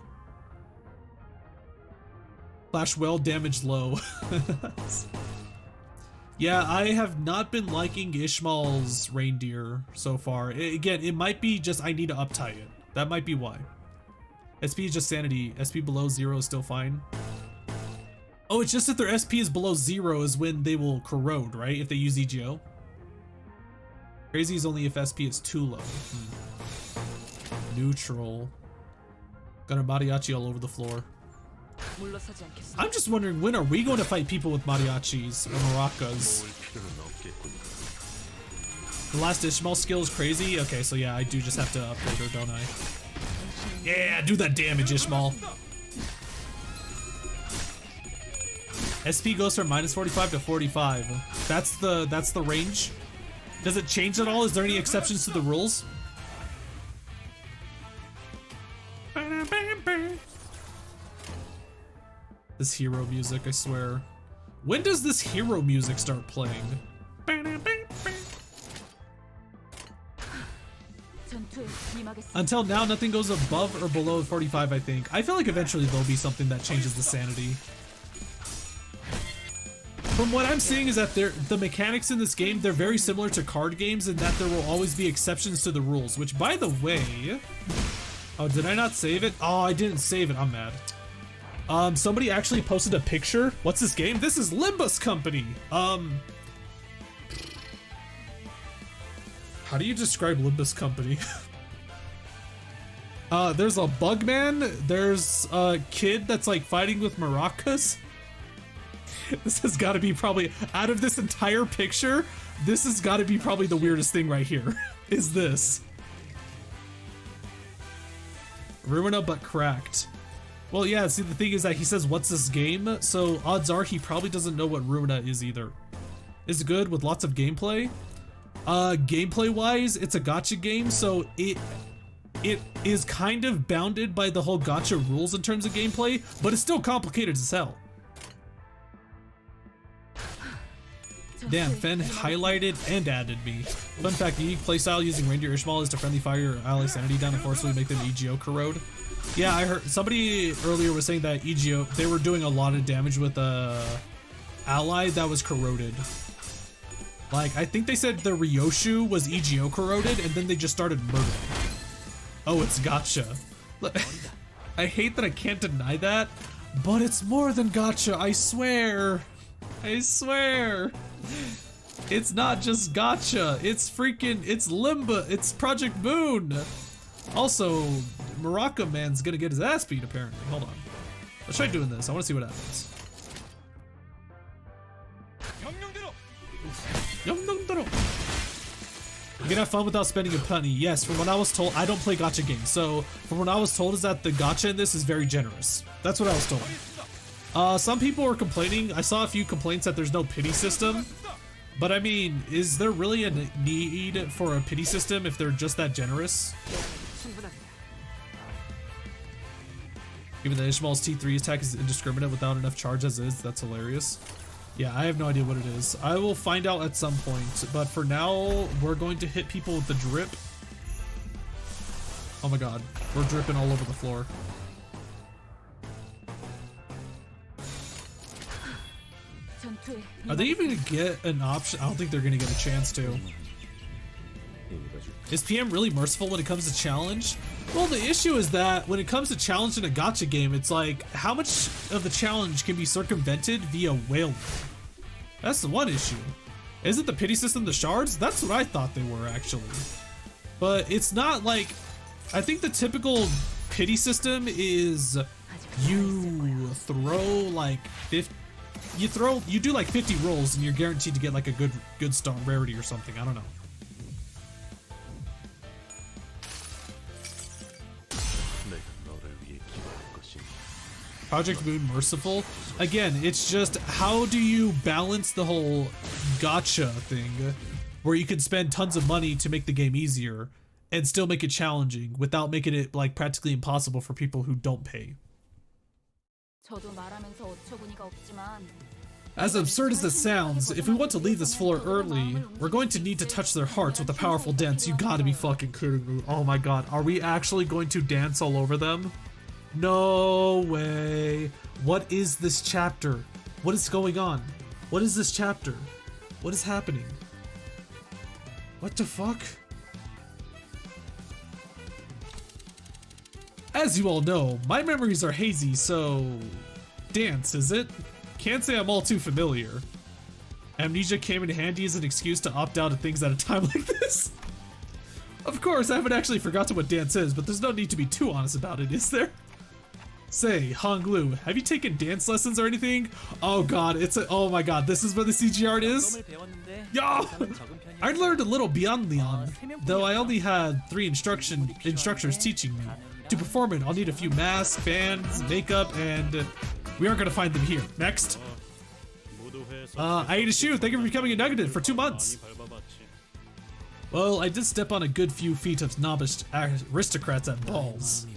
Flash well, damage low. Yeah, I have not been liking Ishmael's reindeer so far. Again, it might be just I need to uptie it. That might be why. SP is just sanity. SP below 0 is still fine. Oh, it's just if their SP is below 0 is when they will corrode, right? If they use EGO. Crazy is only if SP is too low. Neutral. Got a mariachi all over the floor. I'm just wondering, when are we going to fight people with mariachis or maracas? The last Ishmael skill is crazy? Okay, so yeah, I do just have to upgrade her, don't I? Yeah, do that damage, Ishmael. SP goes from -45 to 45. That's the range. Does it change at all? Is there any exceptions to the rules? This hero music, I swear. When does this hero music start playing? Until now, nothing goes above or below 45, I think. I feel like eventually there'll be something that changes the sanity. From what I'm seeing is that the mechanics in this game, they're very similar to card games in that there will always be exceptions to the rules, which, by the way... Oh, did I not save it? Oh, I didn't save it. I'm mad. Somebody actually posted a picture. What's this game? This is Limbus Company. How do you describe Limbus Company? There's a bug man. There's a kid that's like fighting with maracas. This has got to be probably, out of this entire picture, this has got to be probably the weirdest thing right here. Is this. Ruina but cracked. Well, yeah, see, the thing is that he says, what's this game? So odds are he probably doesn't know what Ruina is either. It's good with lots of gameplay. Gameplay-wise, it's a gacha game, so it is kind of bounded by the whole gacha rules in terms of gameplay, but it's still complicated as hell. Damn, Fen highlighted and added me. Fun fact, the unique playstyle using Reindeer Ishmael is to friendly fire your ally sanity down and forcibly make them EGO corrode. Yeah, I heard somebody earlier was saying that EGO, they were doing a lot of damage with a ally that was corroded. Like, I think they said the Ryoshu was EGO corroded and then they just started murdering. Oh, it's Gacha. I hate that I can't deny that, but it's more than Gacha, I swear. I swear. It's not just Gacha, it's freaking, it's Limba, it's Project Moon. Also, Maraca Man's gonna get his ass beat apparently. Hold on. Let's try doing this. I wanna see what happens. You can have fun without spending a penny. Yes, from what I was told, I don't play gacha games. So, from what I was told is that the gacha in this is very generous. That's what I was told. Some people were complaining. I saw a few complaints that there's no pity system. But I mean, is there really a need for a pity system if they're just that generous? Given that Ishmael's T3 attack is indiscriminate without enough charge as is, that's hilarious. Yeah, I have no idea what it is. I will find out at some point, but for now, we're going to hit people with the drip. Oh my god, we're dripping all over the floor. Are they even gonna get an option? I don't think they're gonna get a chance to. Is PM really merciful when it comes to challenge? Well, the issue is that when it comes to challenge in a gacha game, it's like, how much of the challenge can be circumvented via whale? That's the one issue. Isn't the pity system the shards? That's what I thought they were, actually. But it's not like, I think the typical pity system is you throw like 50, you do like 50 rolls and you're guaranteed to get like a good star rarity or something. I don't know. Project Moon merciful? Again, it's just how do you balance the whole gacha thing where you can spend tons of money to make the game easier and still make it challenging without making it like practically impossible for people who don't pay. As absurd as this sounds, if we want to leave this floor early, we're going to need to touch their hearts with a powerful dance. You gotta be fucking kidding me. Oh my god, are we actually going to dance all over them? No way. What is this chapter? What is going on? What is this chapter? What is happening? What the fuck? As you all know, my memories are hazy, so... Dance, is it? Can't say I'm all too familiar. Amnesia came in handy as an excuse to opt out of things at a time like this. Of course, I haven't actually forgotten what dance is, but there's no need to be too honest about it, is there? Say, Honglu, have you taken dance lessons or anything? Oh god, oh my god, this is where the CG art is? Yo! I learned a little beyond Leon, though I only had 3 instructors teaching me. To perform it, I'll need a few masks, fans, makeup, and we aren't gonna find them here. Next. I ate a shoe, thank you for becoming a nugget for 2 months. Well, I did step on a good few feet of snobbish aristocrats at balls.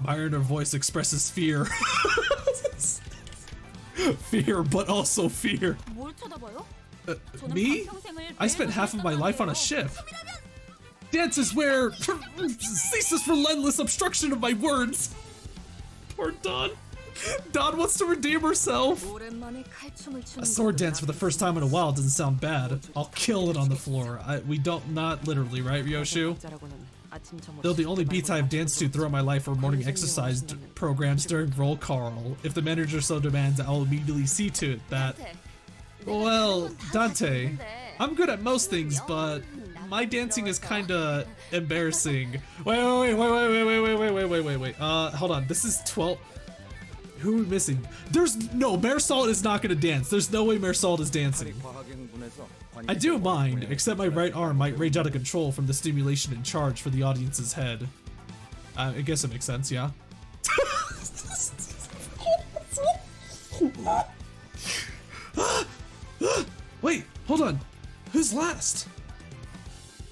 My inner voice expresses fear. Fear, but also fear. Me? I spent half of my life on a ship. Dance is where... Cease this relentless obstruction of my words. Poor Dawn. Dawn wants to redeem herself. A sword dance for the first time in a while doesn't sound bad. I'll kill it on the floor. Not literally, right, Ryoshu? Though the only beats I have danced to throughout my life are morning exercise programs during roll call. If the manager so demands, I'll immediately see to it that... Well, Dante, I'm good at most things, but my dancing is kinda embarrassing. Wait. Hold on, this is 12... Who are we missing? No, Marisol is not gonna dance. There's no way Marisol is dancing. I do mind, except my right arm might rage out of control from the stimulation in charge for the audience's head. I guess it makes sense, yeah? Wait, hold on. Who's last?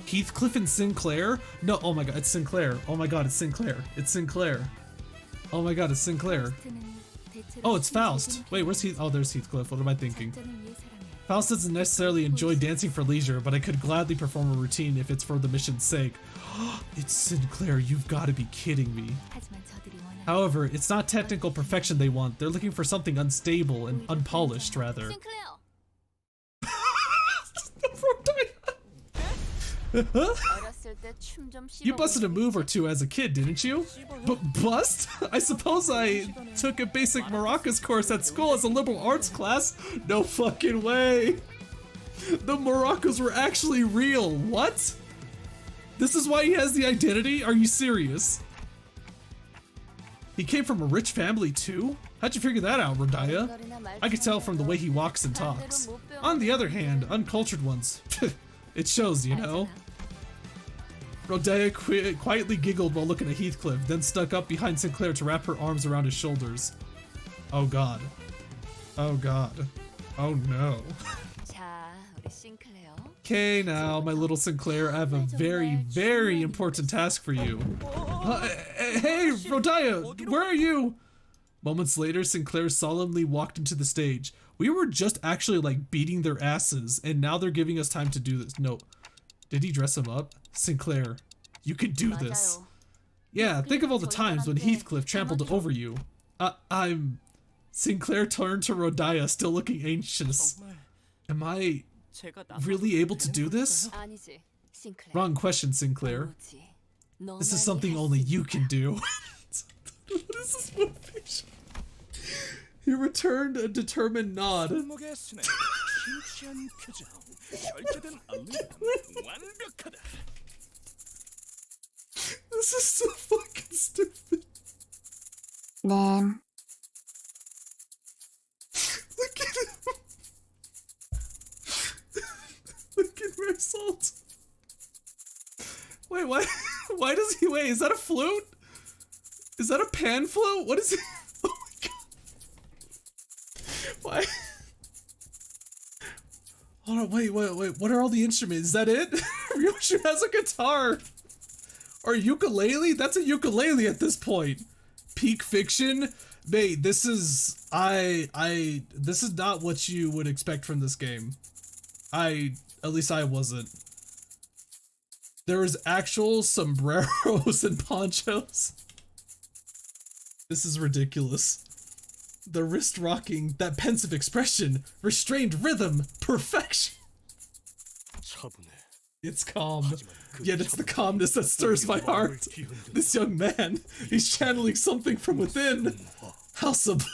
Heathcliff and Sinclair? No, oh my god, it's Sinclair. Oh my god, it's Sinclair. It's Sinclair. Oh my god, it's Sinclair. Oh, it's Faust. Wait, where's Heath? Oh, there's Heathcliff. What am I thinking? Faust doesn't necessarily enjoy dancing for leisure, but I could gladly perform a routine if it's for the mission's sake. It's Sinclair, you've got to be kidding me. However, it's not technical perfection they want. They're looking for something unstable and unpolished, rather. You busted a move or two as a kid, didn't you? Bust? I suppose I took a basic maracas course at school as a liberal arts class. No fucking way. The maracas were actually real. What? This is why he has the identity? Are you serious? He came from a rich family too? How'd you figure that out, Rodaya? I could tell from the way he walks and talks. On the other hand, uncultured ones. It shows, you know? Rodaya quietly giggled while looking at Heathcliff, then stuck up behind Sinclair to wrap her arms around his shoulders. Oh god. Oh god. Oh no. Okay, now, my little Sinclair, I have a very, very important task for you. Hey, Rodaya, where are you? Moments later, Sinclair solemnly walked into the stage. We were just actually like beating their asses, and now they're giving us time to do this. No. Did he dress him up? Sinclair, you can do this. Yeah, think of all the times when Heathcliff trampled over you. Sinclair turned to Rodaya, still looking anxious. Am I really able to do this? Wrong question, Sinclair. This is something only you can do. What is this motivation? He returned a determined nod. This is so fucking stupid. Damn. Look at him. Look at Marisol. Wait, why does he wait? Is that a flute? Is that a pan flute? What is it? Oh my god. Why? Hold on, wait. What are all the instruments? Is that it? Ryoshu has a guitar. Or a ukulele? That's a ukulele at this point. Peak fiction? Mate, this is... this is not what you would expect from this game. At least I wasn't. There was actual sombreros and ponchos. This is ridiculous. The wrist rocking, that pensive expression, restrained rhythm, perfection. It's calm. Yet it's the calmness that stirs my heart. This young man, he's channeling something from within. How sublime.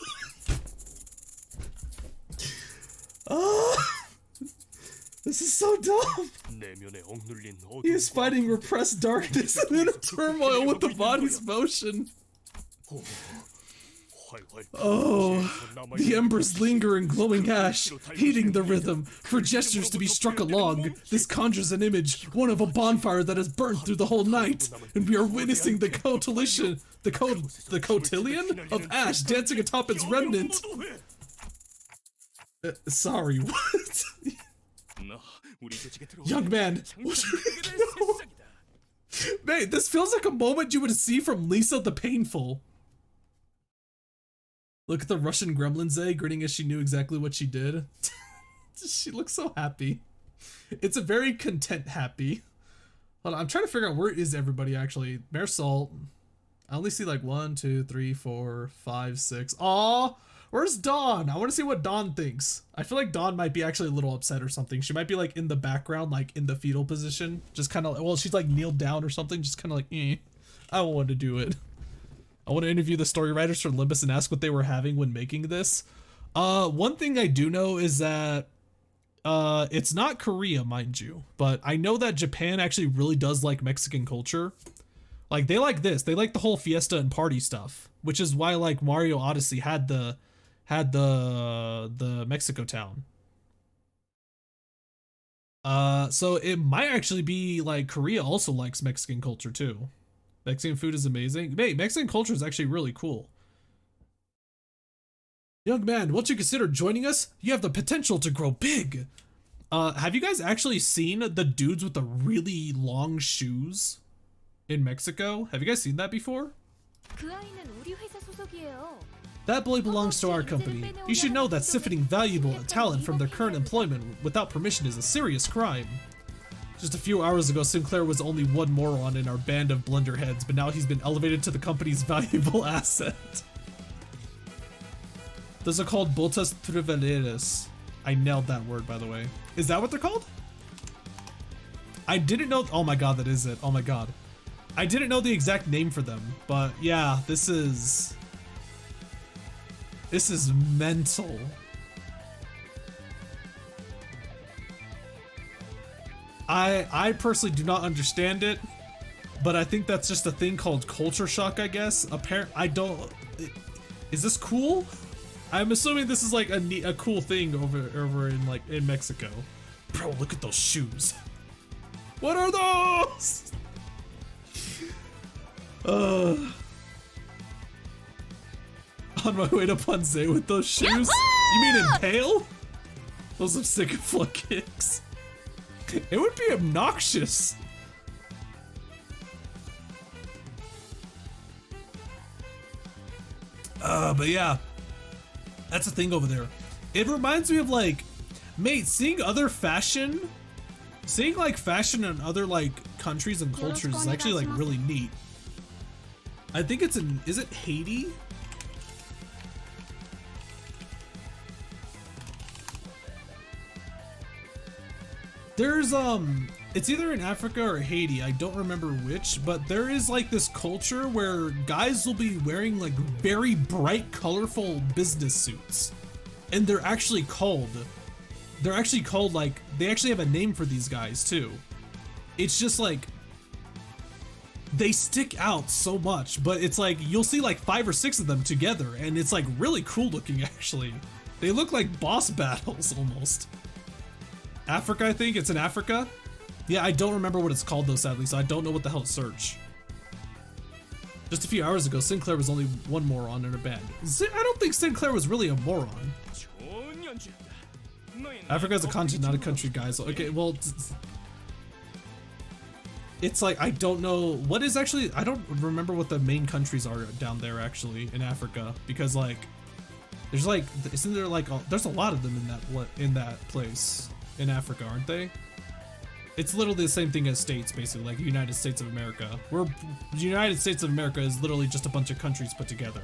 Oh, this is so dumb. He is fighting repressed darkness and inner turmoil with the body's motion. Oh, the embers linger in glowing ash, heating the rhythm. For gestures to be struck along, this conjures an image, one of a bonfire that has burnt through the whole night, and we are witnessing the cotillion of ash dancing atop its remnant. Sorry, what? Young man, what no. Mate, this feels like a moment you would see from Lisa the Painful. Look at the Russian gremlins, grinning as she knew exactly what she did. She looks so happy. It's a very content happy. Hold on, I'm trying to figure out where is everybody actually. Marisol. I only see like 1, 2, 3, 4, 5, 6. Aw, where's Dawn? I want to see what Dawn thinks. I feel like Dawn might be actually a little upset or something. She might be like in the background, like in the fetal position. Just kind of, well, she's like kneeled down or something. Just kind of like, I don't want to do it. I want to interview the story writers from Limbus and ask what they were having when making this. One thing I do know is that it's not Korea, mind you, but I know that Japan actually really does like Mexican culture. Like they like this. They like the whole fiesta and party stuff, which is why like Mario Odyssey had the Mexico town. So it might actually be like Korea also likes Mexican culture too. Mexican food is amazing. Hey, Mexican culture is actually really cool. Young man, won't you consider joining us? You have the potential to grow big. Have you guys actually seen the dudes with the really long shoes in Mexico? Have you guys seen that before? That boy belongs to our company. You should know that siphoning valuable talent from their current employment without permission is a serious crime. Just a few hours ago, Sinclair was only one moron in our band of blunderheads, but now he's been elevated to the company's valuable asset. Those are called botas privilegiadas. I nailed that word, by the way. Is that what they're called? I didn't know. Oh my god, that is it. Oh my god. I didn't know the exact name for them, but yeah, this is mental. I personally do not understand it, but I think that's just a thing called culture shock, I guess. Is this cool? I'm assuming this is like a cool thing over in Mexico. Bro, look at those shoes. What are those? On my way to Ponce with those shoes? You mean impale? Those are sick full kicks. It would be obnoxious. But yeah, that's a thing over there. It reminds me of like, mate, seeing like fashion in other like countries and cultures is actually like really neat. I think it's is it Haiti? There's it's either in Africa or Haiti, I don't remember which, but there is like this culture where guys will be wearing like very bright, colorful business suits. And they're actually called like, they actually have a name for these guys too. It's just like, they stick out so much, but it's like, you'll see like 5 or 6 of them together and it's like really cool looking actually. They look like boss battles almost. Africa, I think it's in Africa. Yeah, I don't remember what it's called though, sadly, so I don't know what the hell to search. Just a few hours ago, Sinclair was only one moron in her band. I don't think Sinclair was really a moron. Africa is a continent, not a country, guys. Okay, well, it's like, I don't know what is actually, I don't remember what the main countries are down there actually in Africa, because like, there's like, isn't there like, there's a lot of them in that place. In Africa, aren't they? It's literally the same thing as states, basically, like United States of America. The United States of America is literally just a bunch of countries put together.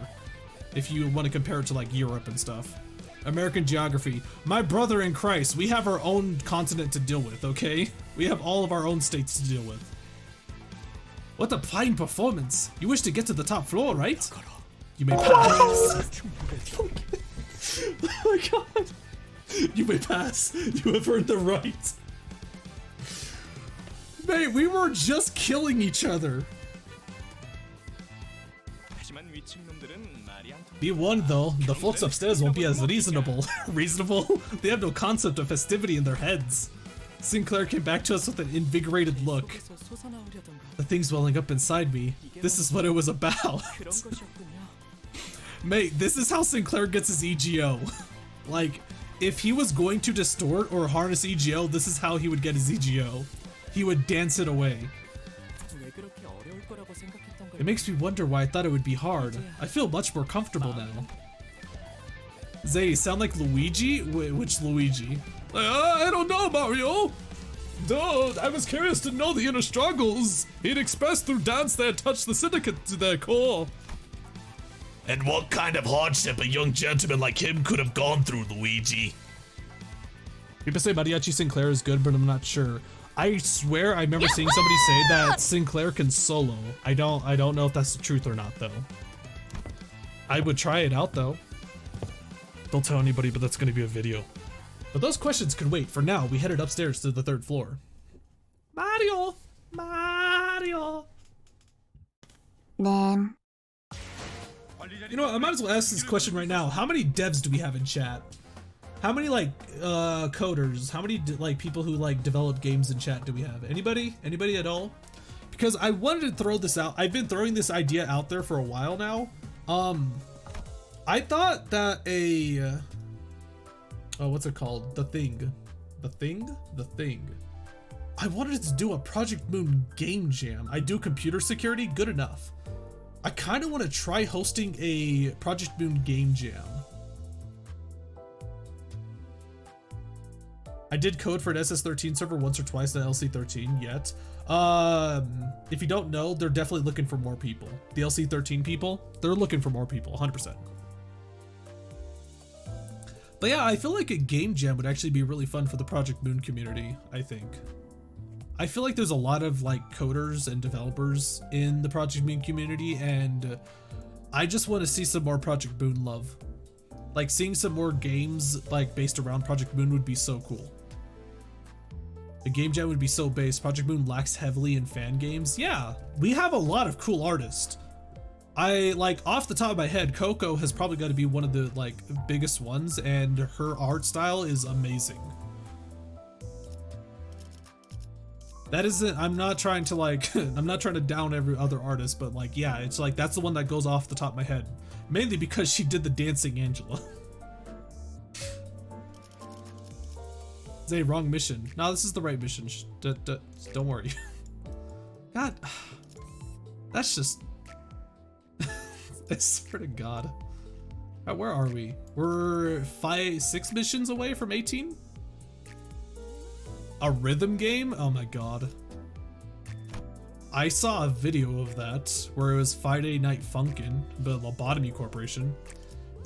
If you want to compare it to like Europe and stuff. American geography. My brother in Christ, we have our own continent to deal with, okay? We have all of our own states to deal with. What a fine performance. You wish to get to the top floor, right? You may pass. Oh my god. You may pass. You have earned the right. Mate, we were just killing each other. Be warned though, the folks upstairs won't be as reasonable. Reasonable? They have no concept of festivity in their heads. Sinclair came back to us with an invigorated look. The thing's welling up inside me. This is what it was about. Mate, this is how Sinclair gets his EGO. Like, if he was going to distort or harness EGO, this is how he would get his EGO. He would dance it away. It makes me wonder why I thought it would be hard. I feel much more comfortable now. Zay, sound like Luigi? Which Luigi? I don't know, Mario! Dude, I was curious to know the inner struggles he'd expressed through dance that touched the Syndicate to their core. And what kind of hardship a young gentleman like him could have gone through, Luigi? People say Mariachi Sinclair is good, but I'm not sure. I swear I remember seeing somebody say that Sinclair can solo. I don't know if that's the truth or not though. I would try it out though. Don't tell anybody, but that's gonna be a video. But those questions could wait. For now, we headed upstairs to the 3rd floor. Mario! Mario! 네. You know what, I might as well ask this question right now. How many devs do we have in chat? How many like coders? How many like people who like develop games in chat do we have? Anybody? Anybody at all? Because I wanted to throw this out. I've been throwing this idea out there for a while now. I thought that what's it called? The Thing. I wanted to do a Project Moon game jam. I do computer security, good enough. I kind of want to try hosting a Project Moon game jam. I did code for an SS13 server once or twice at LC13 yet. If you don't know, they're definitely looking for more people. The LC13 people, they're looking for more people, 100%. But yeah, I feel like a game jam would actually be really fun for the Project Moon community, I think. I feel like there's a lot of like coders and developers in the Project Moon community, and I just want to see some more Project Moon love. Like seeing some more games like based around Project Moon would be so cool. The game jam would be so based. Project Moon lacks heavily in fan games. Yeah, we have a lot of cool artists. I like off the top of my head, Coco has probably got to be one of the like biggest ones, and her art style is amazing. That isn't, I'm not trying to like, I'm not trying to down every other artist, but like, yeah, it's like, that's the one that goes off the top of my head. Mainly because she did the dancing Angela. It's a wrong mission. No, this is the right mission. Don't worry. God, that's just, I swear to God. Where are we? We're 6 missions away from 18? A rhythm game? Oh my God. I saw a video of that where it was Friday Night Funkin', but Lobotomy Corporation.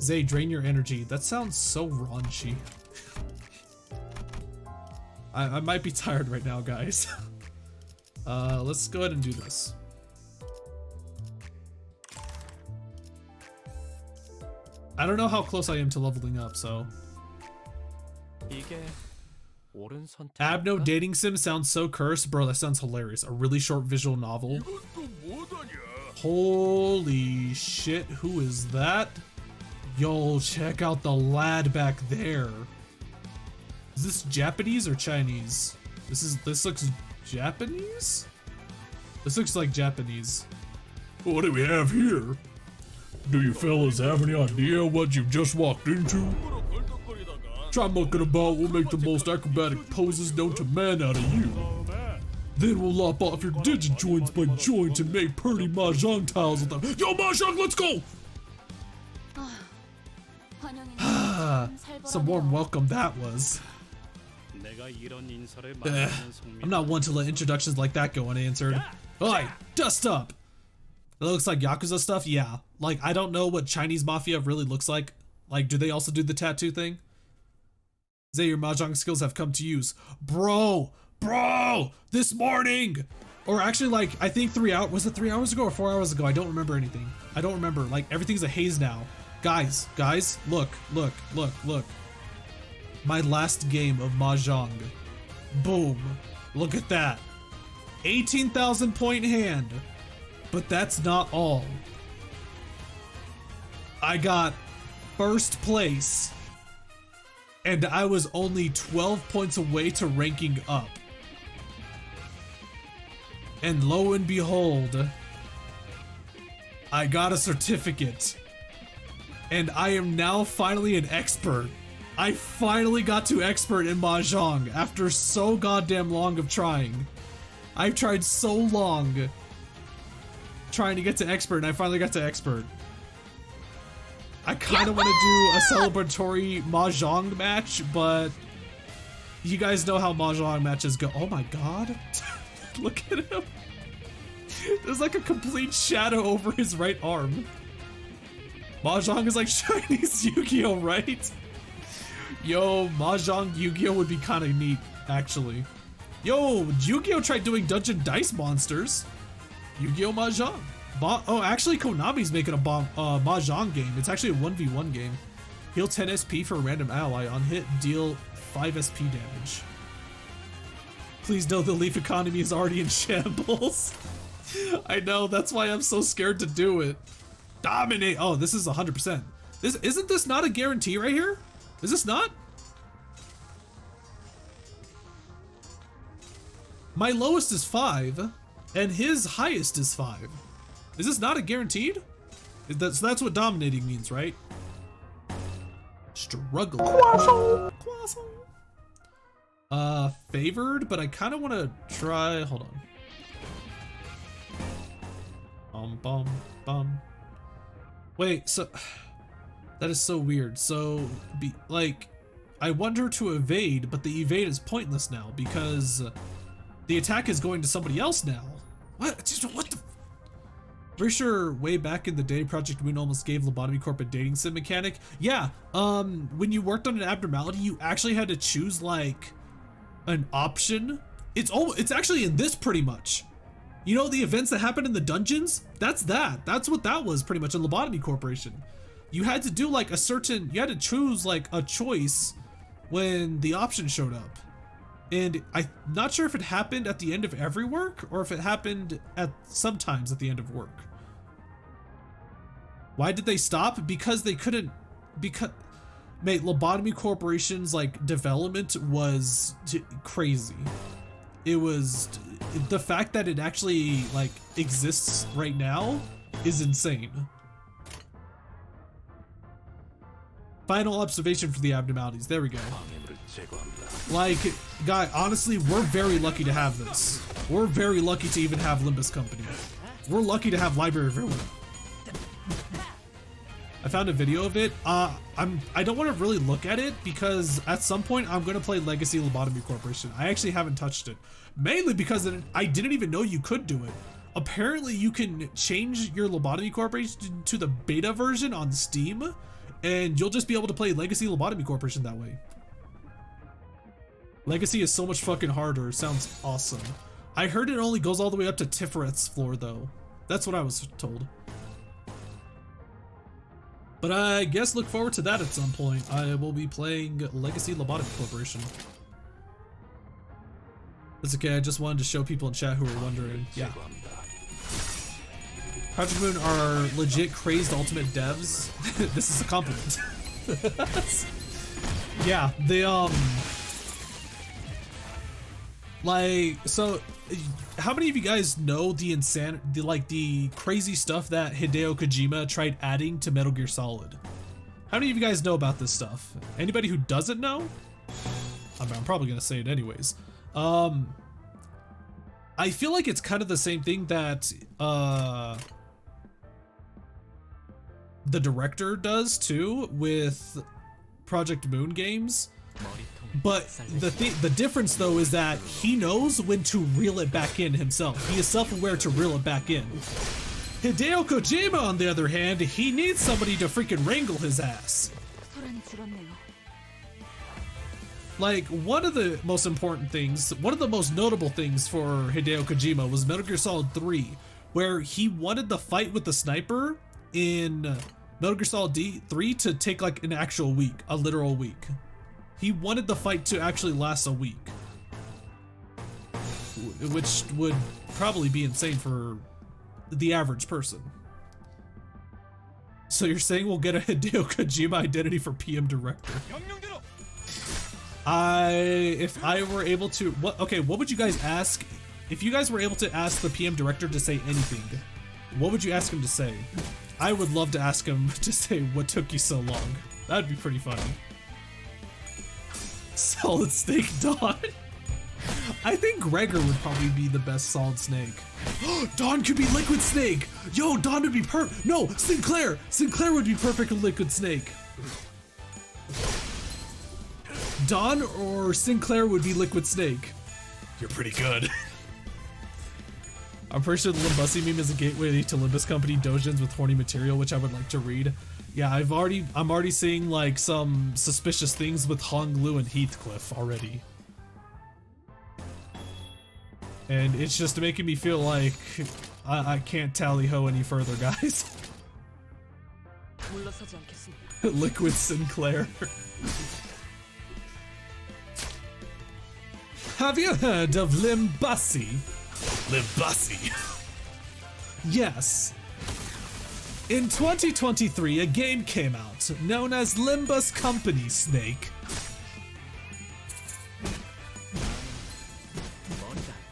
Zay, drain your energy. That sounds so raunchy. I might be tired right now, guys. Let's go ahead and do this. I don't know how close I am to leveling up, so. Abno dating sim sounds so cursed. Bro, that sounds hilarious. A really short visual novel. Holy shit, who is that? Yo, check out the lad back there. Is this Japanese or Chinese? This looks Japanese? This looks like Japanese. What do we have here? Do you fellas have any idea what you've just walked into? Try mucking about, we'll make the most acrobatic poses known to man out of you. Then we'll lop off your digit joints by joint and make pretty Mahjong tiles with them. Yo, Mahjong, let's go! Some warm welcome that was. I'm not one to let introductions like that go unanswered. Oi, dust up! It looks like Yakuza stuff, yeah. Like, I don't know what Chinese Mafia really looks like. Like, do they also do the tattoo thing? Zay, your Mahjong skills have come to use. Bro, this morning! Or actually, like, I think 3 hours, was it 3 hours ago or 4 hours ago? I don't remember anything. I don't remember, like, everything's a haze now. Guys, look. My last game of Mahjong. Boom, look at that. 18,000 point hand. But that's not all. I got first place. And I was only 12 points away to ranking up. And lo and behold, I got a certificate. And I am now finally an expert. I finally got to expert in Mahjong after so goddamn long of trying. I've tried so long trying to get to expert, and I finally got to expert. I kind of want to do a celebratory Mahjong match, but you guys know how Mahjong matches go. Oh my god. Look at him. There's like a complete shadow over his right arm. Mahjong is like Chinese Yu-Gi-Oh, right? Yo, Mahjong Yu-Gi-Oh would be kind of neat, actually. Yo, Yu-Gi-Oh tried doing Dungeon Dice Monsters. Yu-Gi-Oh Mahjong. Oh, actually, Konami's making a Mahjong game. It's actually a 1v1 game. Heal 10 SP for a random ally. On hit, deal 5 SP damage. Please know the Leaf economy is already in shambles. I know, that's why I'm so scared to do it. Dominate. Oh, this is 100%. Isn't this not a guarantee right here? Is this not? My lowest is 5, and his highest is 5. Is this not a guaranteed? That's what dominating means, right? Struggling. Croissant. Favored, but I kind of want to try. Hold on. Bum. Wait, so that is so weird. So, I want her to evade, but the evade is pointless now because the attack is going to somebody else now. What the? Pretty sure way back in the day, Project Moon almost gave Lobotomy Corp a dating sim mechanic. Yeah, when you worked on an abnormality, you actually had to choose like an option. It's actually in this pretty much. You know the events that happen in the dungeons? That's what that was pretty much in Lobotomy Corporation. You had to do like you had to choose like a choice when the option showed up. And I'm not sure if it happened at the end of every work or if it happened sometimes at the end of work. Why did they stop? Because they couldn't, mate, Lobotomy Corporation's like development was crazy. It was, the fact that it actually like exists right now is insane. Final observation for the abnormalities. There we go. Like, guy, honestly, we're very lucky to have this. We're very lucky to even have Limbus Company. We're lucky to have Library of Everyone. I found a video of it. I don't want to really look at it because at some point I'm going to play Legacy Lobotomy Corporation. I actually haven't touched it. Mainly because I didn't even know you could do it. Apparently you can change your Lobotomy Corporation to the beta version on Steam and you'll just be able to play Legacy Lobotomy Corporation that way. Legacy is so much fucking harder. It sounds awesome. I heard it only goes all the way up to Tiferet floor though. That's what I was told. But I guess look forward to that at some point. I will be playing Legacy Lobotomy Corporation. That's okay, I just wanted to show people in chat who were wondering. Yeah. Project Moon are legit crazed ultimate devs. This is a compliment. Yeah, they like, so how many of you guys know the crazy stuff that Hideo Kojima tried adding to Metal Gear Solid? How many of you guys know about this stuff? Anybody who doesn't know? I'm probably gonna say it anyways. I feel like it's kind of the same thing that the director does too with Project Moon games. But the difference though is that he knows when to reel it back in himself. He is self-aware to reel it back in. Hideo Kojima, on the other hand, he needs somebody to freaking wrangle his ass. Like, one of the most important things, one of the most notable things for Hideo Kojima was Metal Gear Solid 3, where he wanted the fight with the sniper in Metal Gear Solid 3 to take like an actual week, a literal week. He wanted the fight to actually last a week, which would probably be insane for the average person. So you're saying we'll get a Hideo Kojima identity for PM Director? If I were able to, what would you guys ask? If you guys were able to ask the PM Director to say anything, what would you ask him to say? I would love to ask him to say, what took you so long? That'd be pretty funny. Solid Snake Dawn. I think Gregor would probably be the best Solid Snake. Dawn could be Liquid Snake. Yo, Dawn would be no, Sinclair. Sinclair would be perfect with Liquid Snake. Dawn or Sinclair would be Liquid Snake. You're pretty good. I'm pretty sure the Limbusy meme is a gateway to Limbus Company dojins with horny material, which I would like to read. Yeah, I'm already seeing like some suspicious things with Hong Lu and Heathcliff already. And it's just making me feel like I can't tally ho any further, guys. Liquid Sinclair. Have you heard of Limbusy? Limbusy. Yes. In 2023, a game came out known as Limbus Company Snake.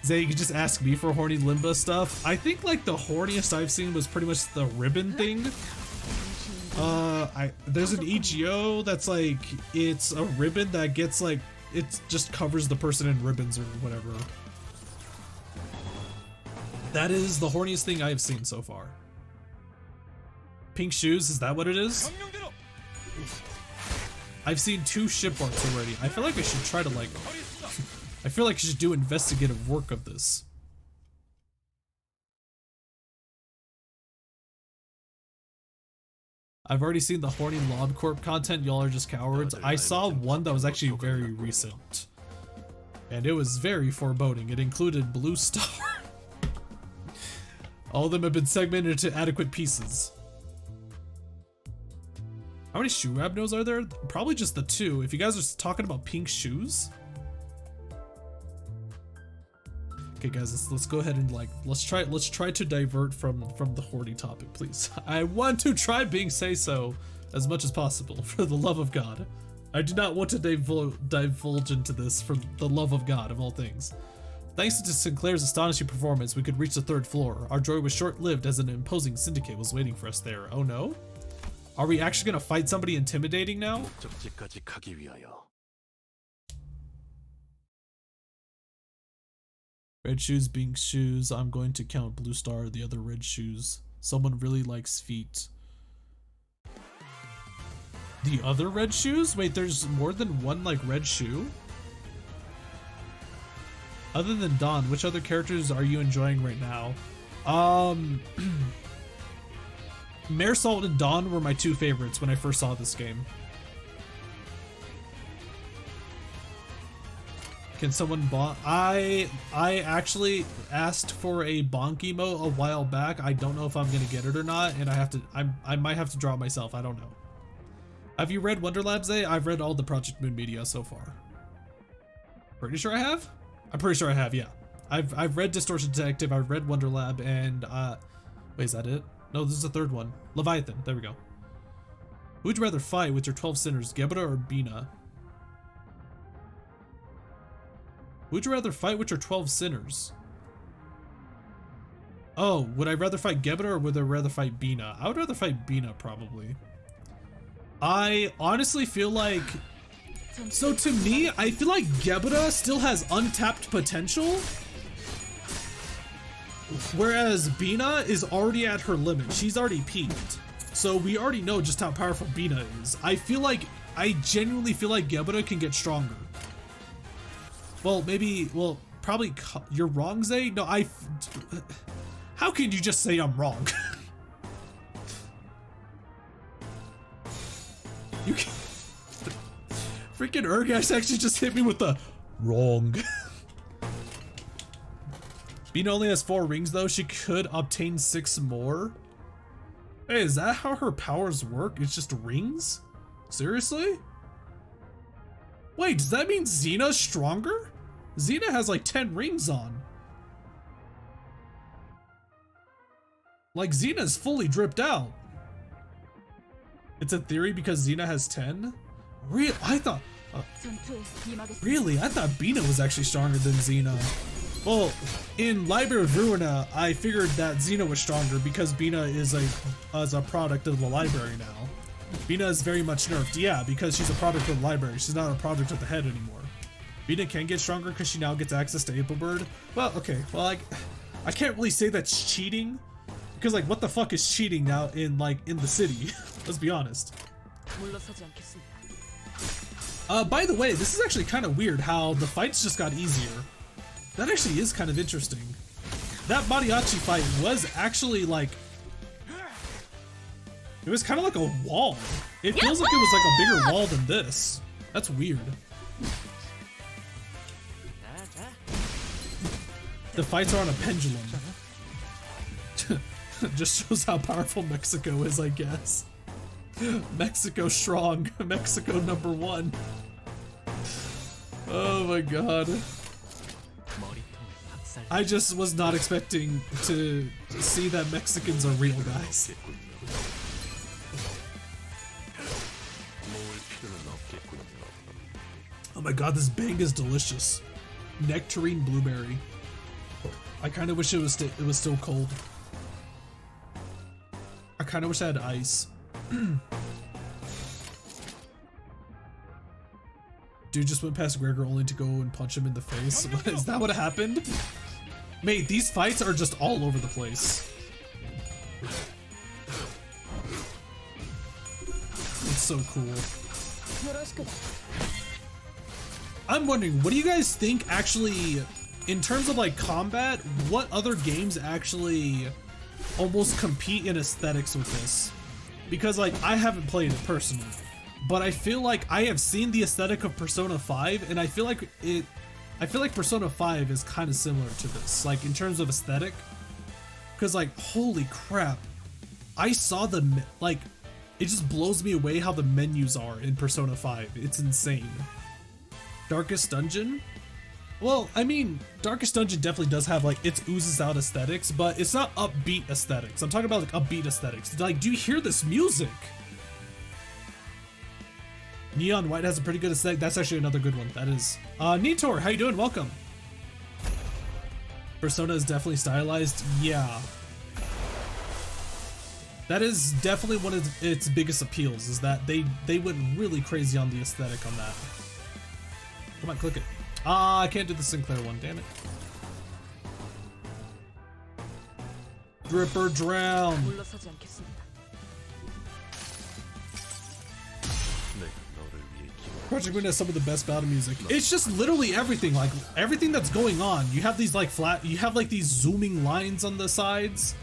Zay, you could just ask me for horny Limbus stuff. I think like the horniest I've seen was pretty much the ribbon thing. There's an EGO that's like, it's a ribbon that gets like, it just covers the person in ribbons or whatever. That is the horniest thing I have seen so far. Pink shoes, is that what it is? I've seen 2 ship arts already. I feel like I should try to like, I feel like I should do investigative work of this. I've already seen the horny LobCorp content, y'all are just cowards. I saw one that was actually very recent. And it was very foreboding. It included Blue Star. All of them have been segmented into adequate pieces. How many shoe abnos are there? Probably just the 2. If you guys are talking about pink shoes. Okay guys, let's go ahead and like, let's try to divert from the horny topic, please. I want to try being say-so as much as possible, for the love of God. I do not want to divulge into this for the love of God, of all things. Thanks to Sinclair's astonishing performance, we could reach the 3rd floor. Our joy was short-lived as an imposing syndicate was waiting for us there. Oh no? Are we actually gonna fight somebody intimidating now? Red shoes being shoes. I'm going to count Blue Star, the other red shoes. Someone really likes feet. The other red shoes? Wait, there's more than one like red shoe? Other than Dawn, which other characters are you enjoying right now? Mare Salt and Dawn were my 2 favorites when I first saw this game. Can someone bonk? I actually asked for a bonk emote a while back. I don't know if I'm gonna get it or not, and I might have to draw it myself. I don't know. Have you read Wonder Labs? I've read all the Project Moon media so far. Pretty sure I have? I'm pretty sure I have, yeah. I've read Distortion Detective, I've read Wonder Lab, and wait, is that it? No, this is the 3rd one. Leviathan, there we go. Who would you rather fight with your 12 sinners, Gebra or Bina? Would you rather fight with your 12 sinners? Oh, would I rather fight Gebra or would I rather fight Bina? I would rather fight Bina, probably. I honestly feel like... So to me, I feel like Gebra still has untapped potential. Whereas Bina is already at her limit. She's already peaked. So we already know just how powerful Bina is. I genuinely feel like Gebra can get stronger. Well, maybe, well, probably, you're wrong, Zay? No, how can you just say I'm wrong? Freaking Urgash actually just hit me with the wrong. Bina only has 4 rings though. She could obtain 6 more. Hey, is that how her powers work? It's just rings? Seriously? Wait, does that mean Xena's stronger? Xena has like 10 rings on. Like Xena's fully dripped out. It's a theory because Xena has 10? Really? I thought Bina was actually stronger than Xena. Well, in Library of Ruina, I figured that Xena was stronger because Bina is a product of the library now. Bina is very much nerfed, yeah, because she's a product of the library. She's not a product of the head anymore. Bina can get stronger because she now gets access to April Bird. Well, okay, well, I can't really say that's cheating because, like, what the fuck is cheating now in the city? Let's be honest. By the way, this is actually kind of weird how the fights just got easier. That actually is kind of interesting. That Mariachi fight was actually like... It was kind of like a wall. It feels like it was like a bigger wall than this. That's weird. The fights are on a pendulum. Just shows how powerful Mexico is, I guess. Mexico strong. Mexico #1. Oh my god. I just was not expecting to see that Mexicans are real, guys. Oh my god, this bang is delicious. Nectarine blueberry. I kind of wish it was still cold. I kind of wish I had ice. Dude just went past Gregor only to go and punch him in the face. Is that what happened? Mate, these fights are just all over the place. It's so cool. I'm wondering, what do you guys think actually, in terms of like combat, what other games actually almost compete in aesthetics with this? Because like, I haven't played it personally, but I feel like I have seen the aesthetic of Persona 5, and I feel like Persona 5 is kind of similar to this, like in terms of aesthetic. Because like, holy crap, I saw like, it just blows me away how the menus are in Persona 5. It's insane. Darkest Dungeon? Well, I mean, Darkest Dungeon definitely does have like its oozes out aesthetics, but it's not upbeat aesthetics. I'm talking about like upbeat aesthetics. Like, do you hear this music? Neon White has a pretty good aesthetic. That's actually another good one. That is. Nitor, how you doing? Welcome. Persona is definitely stylized. Yeah. That is definitely one of its biggest appeals, is that they went really crazy on the aesthetic on that. Come on, click it. Ah, I can't do the Sinclair one, damn it. Dripper drown. Project Moon has some of the best battle music. It's just literally everything, like everything that's going on. You have these like you have like these zooming lines on the sides.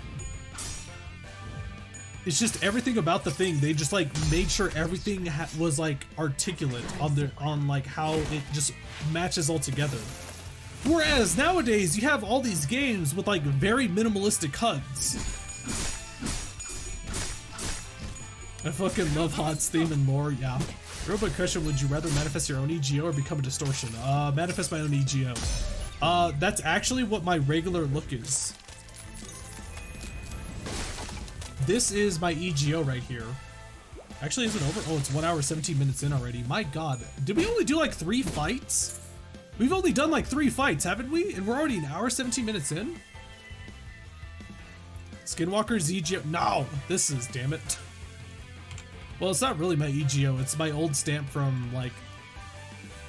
It's just everything about the thing. They just like made sure everything was like articulate on like how it just matches all together. Whereas nowadays you have all these games with like very minimalistic HUDs. I fucking love HOTS theme and lore, yeah. Robot question, would you rather manifest your own EGO or become a distortion? Manifest my own EGO. That's actually what my regular look is. This is my EGO right here. Actually, is it over? Oh, it's 1 hour, 17 minutes in already. My god. Did we only do like 3 fights? We've only done like 3 fights, haven't we? And we're already an hour, 17 minutes in? Skinwalker's EGO. No! This is, damn it. Well, it's not really my EGO. It's my old stamp from like...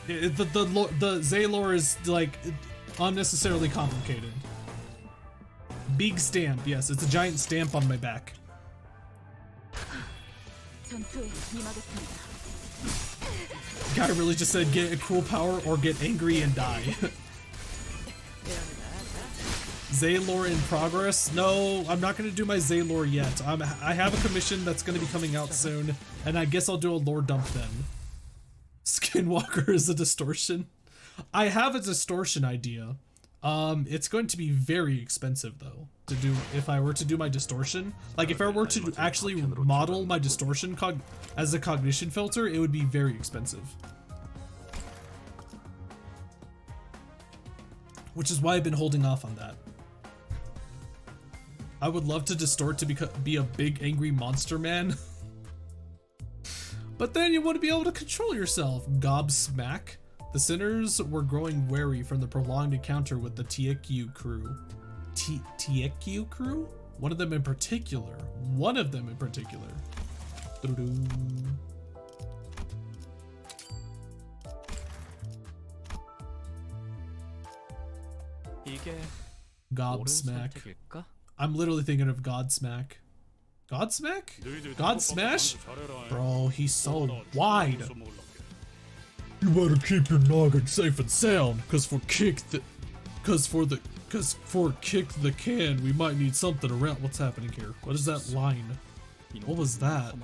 The Zay lore is like unnecessarily complicated. Big stamp, yes. It's a giant stamp on my back. Guy really just said get a cool power or get angry and die. Zaylor in progress? No, I'm not gonna do my Zaylor yet. I have a commission that's gonna be coming out soon, and I guess I'll do a lore dump then. Skinwalker is a distortion. I have a distortion idea. It's going to be very expensive though to do if I were to do my distortion. Like if I were to actually model my distortion as a cognition filter, it would be very expensive. Which is why I've been holding off on that. I would love to distort to be a big angry monster man. But then you want to be able to control yourself. Gobsmack. The sinners were growing wary from the prolonged encounter with the Tieku crew. Tieku crew? One of them in particular. One of them in particular. Gobsmack. I'm literally thinking of Godsmack. Godsmack? Godsmash? Bro, he's so wide. You better keep your noggin safe and sound, cause for kick the can, we might need something around. What's happening here? What is that line? What was that?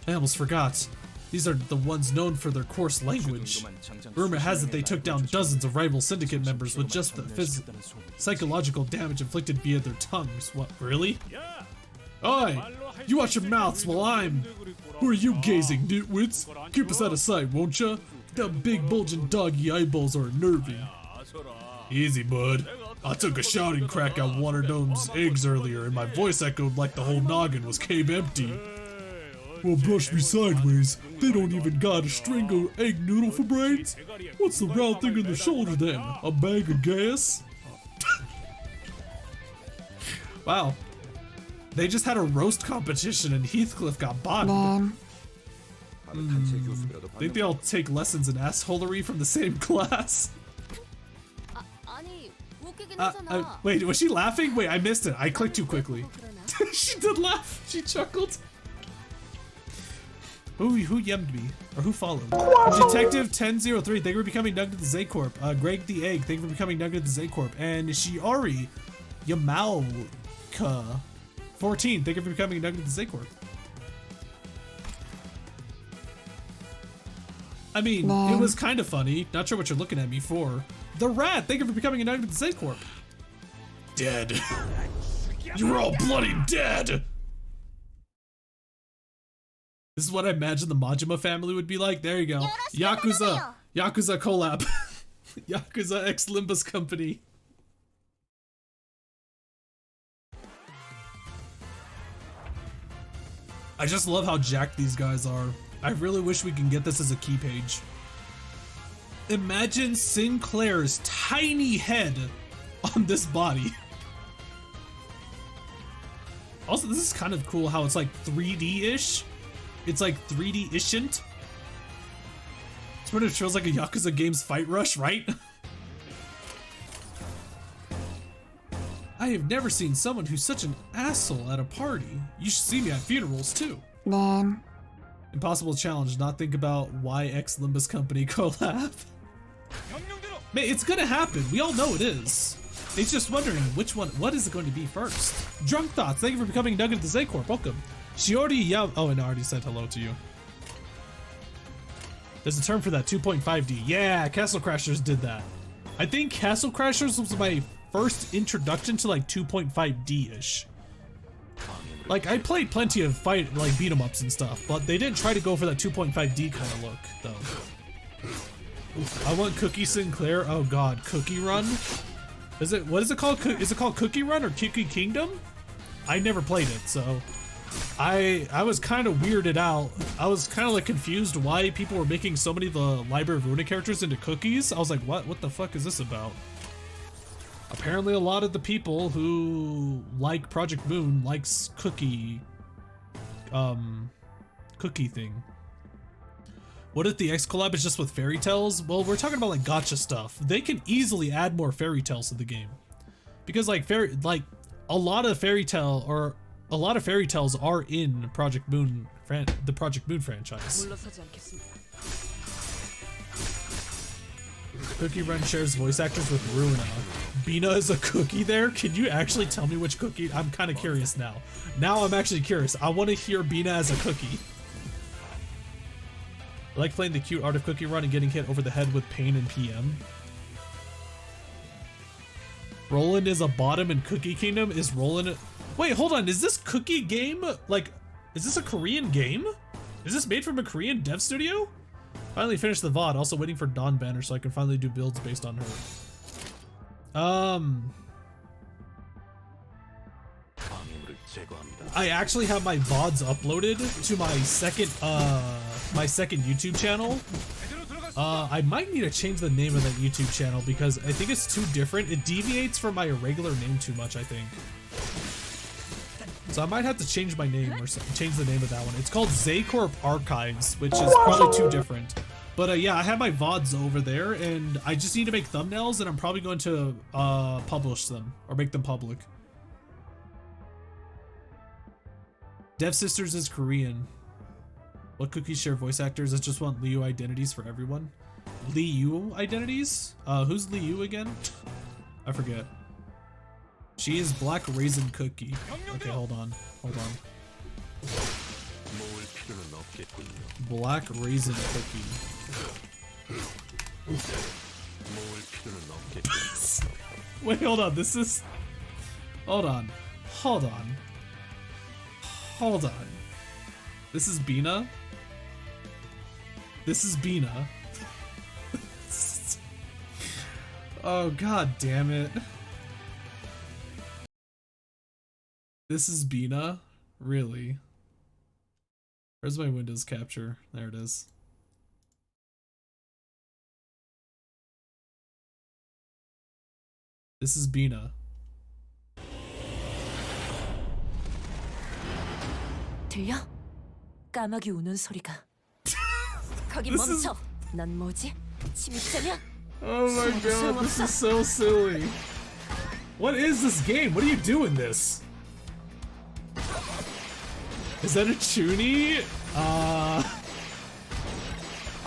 I almost forgot. These are the ones known for their coarse language. Rumor has it they took down dozens of rival syndicate members with just the psychological damage inflicted via their tongues. What, really? Oi! You watch your mouths while I'm... Who are you gazing, nitwits? Keep us out of sight, won't ya? Them big bulging doggy eyeballs are unnerving. Easy, bud. I took a shouting crack at one of those eggs earlier and my voice echoed like the whole noggin was cave empty. Well, brush me sideways. They don't even got a string of egg noodle for brains? What's the round thing in the shoulder then? A bag of gas? Wow. They just had a roast competition and Heathcliff got bodied. Think they all take lessons in assholery from the same class? Wait, was she laughing? Wait, I missed it. I clicked too quickly. She did laugh. She chuckled. Who yemmed me? Or who followed? Detective 1003, thank you for becoming Nugget the Z-Corp. Greg the Egg, thank you for becoming Nugget the Z-Corp. And Shiori Yamauka 14, thank you for becoming Nugget the Z-Corp. I mean, it was kind of funny. Not sure what you're looking at me for. The Rat, thank you for becoming a Nugget the Z-Corp. Dead. You're all bloody dead! This is what I imagine the Majima family would be like. There you go. Yakuza. Yakuza collab. Yakuza X Limbus company. I just love how jacked these guys are. I really wish we can get this as a key page. Imagine Sinclair's tiny head on this body. Also, this is kind of cool how it's like 3D-ish. It's like 3D-ishant. It's what it feels like a Yakuza game's fight rush, right? I have never seen someone who's such an asshole at a party. You should see me at funerals too. Impossible challenge, not think about why X Limbus company collab. Man, it's gonna happen. We all know it is. It's just wondering which one, what is it going to be first? Drunk Thoughts, thank you for becoming Nugget of the Z-Corp. Welcome. Shiori Yam. Oh, and I already said hello to you. There's a term for that, 2.5D. Yeah, Castle Crashers did that. I think Castle Crashers was my first introduction to like 2.5D-ish. Like, I played plenty of like beat 'em ups and stuff, but they didn't try to go for that 2.5D kind of look, though. Oof, I want Cookie Sinclair. Oh god, Cookie Run? Is it, what is it called? Is it called Cookie Run or Cookie Kingdom? I never played it, so I was kind of weirded out. I was kind of like confused why people were making so many of the Library of Ruina characters into cookies. I was like, what the fuck is this about? Apparently a lot of the people who like Project Moon likes cookie thing. What if the X collab is just with fairy tales? Well, we're talking about like gacha stuff. They can easily add more fairy tales to the game. Because like a lot of fairy tales are in Project Moon, the Project Moon franchise. Cookie Run shares voice actors with Ruina. Bina is a cookie there? Can you actually tell me which cookie? I'm kind of curious now. Now I'm actually curious. I want to hear Bina as a cookie. I like playing the cute art of Cookie Run and getting hit over the head with pain and PM. Roland is a bottom in Cookie Kingdom. Is Roland... Wait, hold on. Is this Cookie game, like, is this a Korean game? Is this made from a Korean dev studio? Finally finished the VOD. Also waiting for Dawn Banner so I can finally do builds based on her. I actually have my VODs uploaded to my second YouTube channel. I might need to change the name of that YouTube channel because I think it's too different. It deviates from my regular name too much, I think. So I might have to change my name or something, change the name of that one. It's called Zaycorp Archives, which is probably too different. But yeah, I have my VODs over there and I just need to make thumbnails and I'm probably going to publish them or make them public. Dev Sisters is Korean. What cookies share voice actors? I just want Liu identities for everyone. Liu identities? Who's Liu again? I forget. She is Black Raisin Cookie. Okay, hold on. Hold on. Black Raisin Cookie. Wait, hold on. This is... Hold on. Hold on. Hold on. This is Bina? This is Bina. Oh, god damn it. This is Bina? Really? Where's my Windows capture? There it is. This is Bina. 들려? 까마귀 우는 소리가. 거기 멈춰. 넌 뭐지? 침입자냐? Oh my god, this is so silly. What is this game? What do you do in this? Is that a Chuny?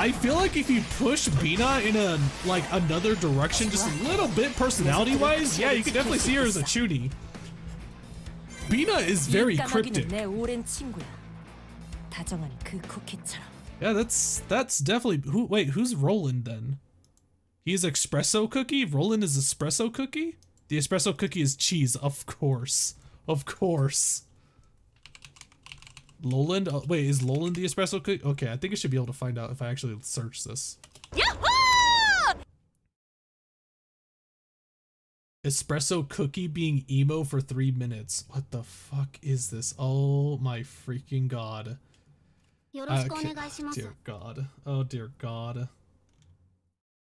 I feel like if you push Bina in a another direction just a little bit personality-wise, yeah, you can definitely see her as a Chuny. Bina is very cryptic. Yeah, that's definitely who's Roland then? He's Espresso Cookie? Roland is Espresso Cookie? The Espresso Cookie is cheese, of course. Of course. Loland? Wait, is Loland the Espresso Cookie? Okay, I think I should be able to find out if I actually search this. Espresso Cookie being emo for 3 minutes. What the fuck is this? Oh my freaking god. Okay. Dear god. Oh dear god.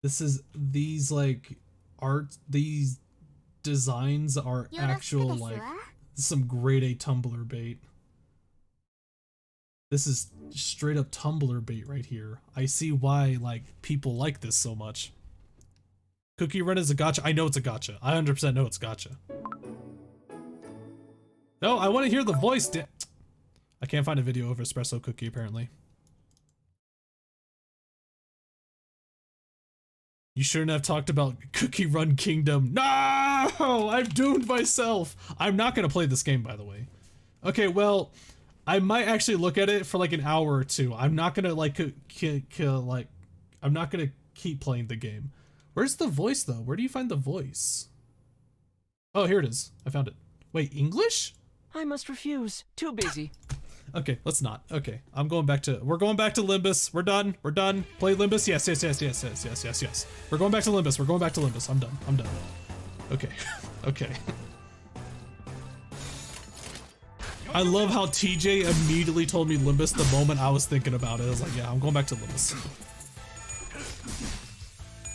This is, these these designs are actual some grade A Tumblr bait. This is straight up Tumblr bait right here. I see why people like this so much. Cookie Run is a gacha. I know it's a gacha. I 100% know it's gacha. No, I want to hear the voice. I can't find a video of Espresso Cookie apparently. You shouldn't have talked about Cookie Run Kingdom. No! I've doomed myself. I'm not going to play this game, by the way. Okay, well, I might actually look at it for an hour or two. I'm not going to I'm not going to keep playing the game. Where's the voice though? Where do you find the voice? Oh, here it is. I found it. Wait, English? I must refuse. Too busy. Okay, let's not. Okay, we're going back to Limbus. We're done. We're done. Play Limbus. Yes. We're going back to Limbus. I'm done. Okay. Okay. I love how TJ immediately told me Limbus the moment I was thinking about it. I was like, yeah, I'm going back to Limbus.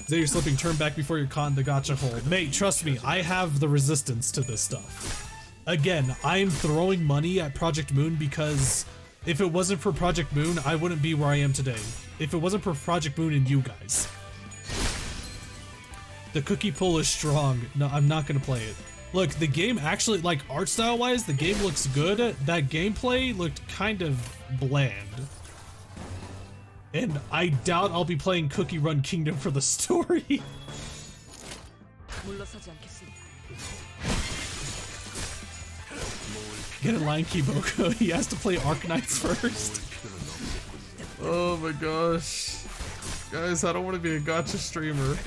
Zay, you're slipping. Turn back before you're caught in the gacha hole. Mate, trust me, I have the resistance to this stuff. Again, I'm throwing money at Project Moon because if it wasn't for Project Moon, I wouldn't be where I am today. If it wasn't for Project Moon and you guys. The cookie pull is strong. No, I'm not gonna play it. Look, the game actually, art style wise, the game looks good. That gameplay looked kind of bland. And I doubt I'll be playing Cookie Run Kingdom for the story. Get in line, Kiboko. He has to play Arknights first. Oh my gosh. Guys, I don't want to be a gacha streamer.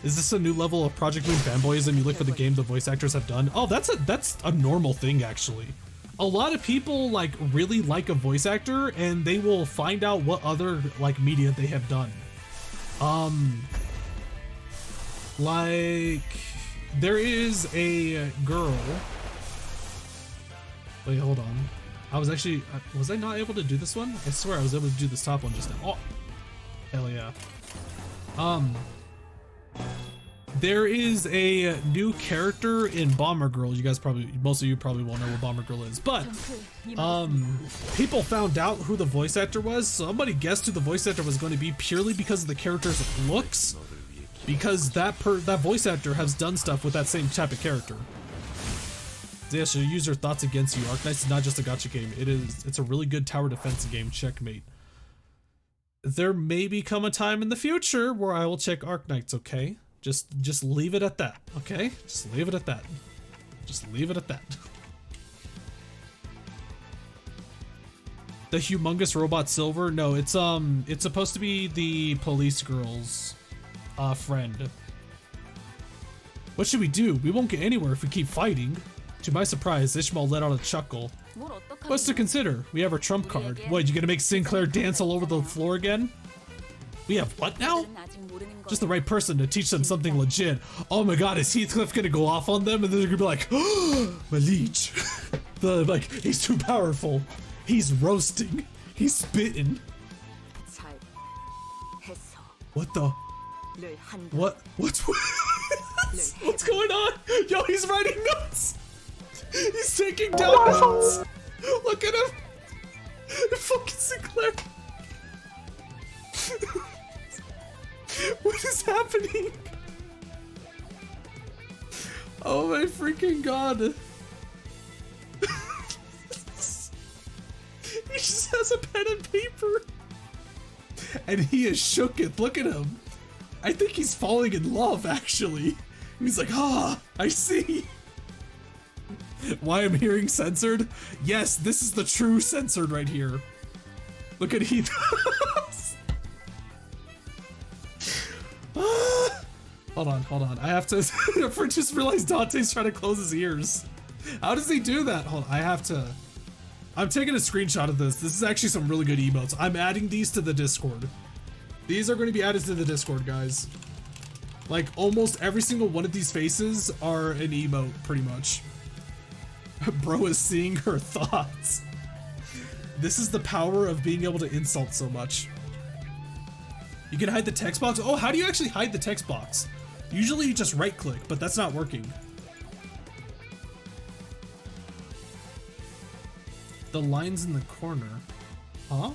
Is this a new level of Project Moon fanboyism you look for the game the voice actors have done? Oh, that's a normal thing actually. A lot of people like really like a voice actor and they will find out what other like media they have done. Like there is a girl. Wait, hold on. I was actually, was I not able to do this one? I swear I was able to do this top one just now. Oh, hell yeah. There is a new character in Bomber Girl. You guys probably, most of you probably won't know what Bomber Girl is, but people found out who the voice actor was. Somebody guessed who the voice actor was going to be purely because of the character's looks, because that voice actor has done stuff with that same type of character. Yeah, so use your thoughts against you. Arknights is not just a gacha game. It's a really good tower defense game. Checkmate. There may become a time in the future where I will check Arknights, okay? Just leave it at that, okay? Just leave it at that. Just leave it at that. The humongous robot Silver? No, it's supposed to be the police girl's friend. What should we do? We won't get anywhere if we keep fighting. To my surprise, Ishmael let out a chuckle. What's to consider? We have our trump card. What, you gonna make Sinclair dance all over the floor again? We have what now? Just the right person to teach them something legit. Oh my god, is Heathcliff gonna go off on them and they're gonna be like, oh, my liege. Like, he's too powerful. He's roasting. He's spitting. What the? What's going on? Yo, he's writing notes. He's taking down notes. Look at him. Fucking Sinclair. What is happening? Oh my freaking god. He just has a pen and paper. And he is shooketh. Look at him. I think he's falling in love, actually. He's like, ah, I see. Why I'm hearing censored? Yes, this is the true censored right here. Look at Heath. Hold on. I have to. I just realized Dante's trying to close his ears. How does he do that? Hold on, I have to. I'm taking a screenshot of this. This is actually some really good emotes. I'm adding these to the Discord. These are going to be added to the Discord, guys. Like, almost every single one of these faces are an emote, pretty much. Bro is seeing her thoughts. This is the power of being able to insult so much. You can hide the text box. Oh, how do you actually hide the text box? Usually you just right click, but that's not working. The lines in the corner. Huh?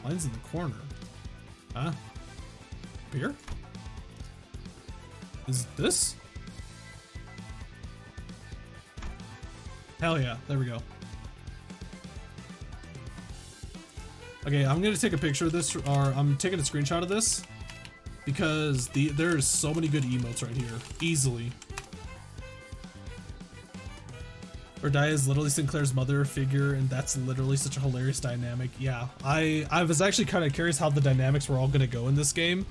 Lines in the corner. Huh? Beer? Is this? Hell yeah, there we go. Okay, I'm gonna take a picture of this, or I'm taking a screenshot of this, because there's so many good emotes right here, easily. Ordaya is literally Sinclair's mother figure, and that's literally such a hilarious dynamic. Yeah, I was actually kind of curious how the dynamics were all gonna go in this game.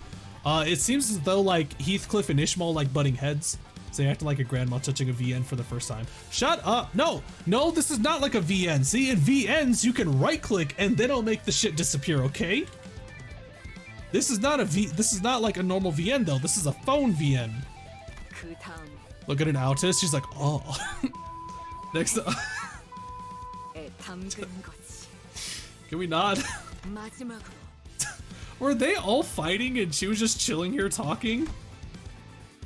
It seems as though like Heathcliff and Ishmael like butting heads. So they acting like a grandma touching a VN for the first time. Shut up! No, this is not like a VN. See, in VNs you can right click and then it'll make the shit disappear. Okay. This is not like a normal VN though. This is a phone VN. Look at an autist. She's like, oh. Next up. Can we not? Were they all fighting and she was just chilling here talking?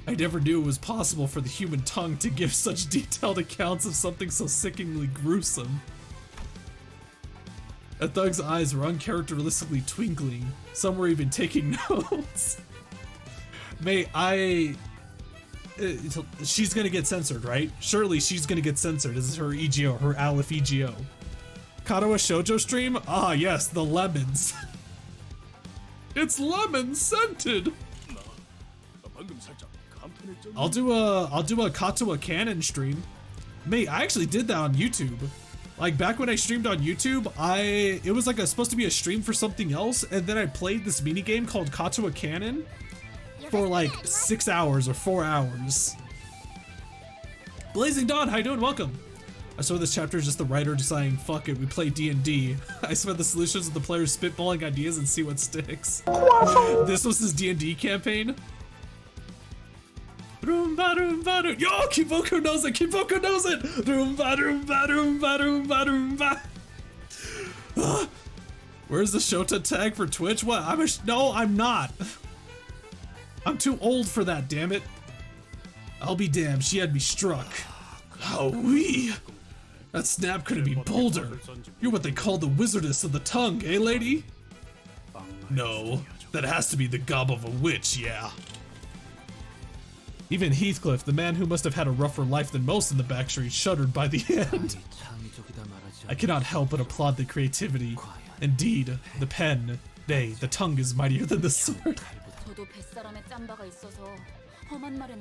I never knew it was possible for the human tongue to give such detailed accounts of something so sickeningly gruesome. A thug's eyes were uncharacteristically twinkling. Some were even taking notes. Mate, she's gonna get censored, right? Surely she's gonna get censored. This is her EGO, her Aleph EGO. Katawa Shoujo stream? Ah yes, the lemons. It's lemon scented. I'll do a Katawa canon stream. Mate, I actually did that on YouTube. Like back when I streamed on YouTube, it was like supposed to be a stream for something else, and then I played this mini game called Katua Cannon for like 6 hours or 4 hours. Blazing Dawn, how you doing? Welcome. I swear this chapter is just the writer deciding, fuck it, we play D&D. I swear the solutions of the players spitballing ideas and see what sticks. This was his D&D campaign. Roomba roomba room. Yo, Kiboko knows it. Kiboko knows it. Roomba roomba roomba roomba roomba. Where's the Shota tag for Twitch? What? No, I'm not. I'm too old for that. Damn it. I'll be damned. She had me struck. Howee. That snap couldn't be bolder. You're what they call the wizardess of the tongue, eh, lady? No, that has to be the gob of a witch, yeah. Even Heathcliff, the man who must have had a rougher life than most in the backstreet, shuddered by the end. I cannot help but applaud the creativity. Indeed, the pen, nay, the tongue is mightier than the sword.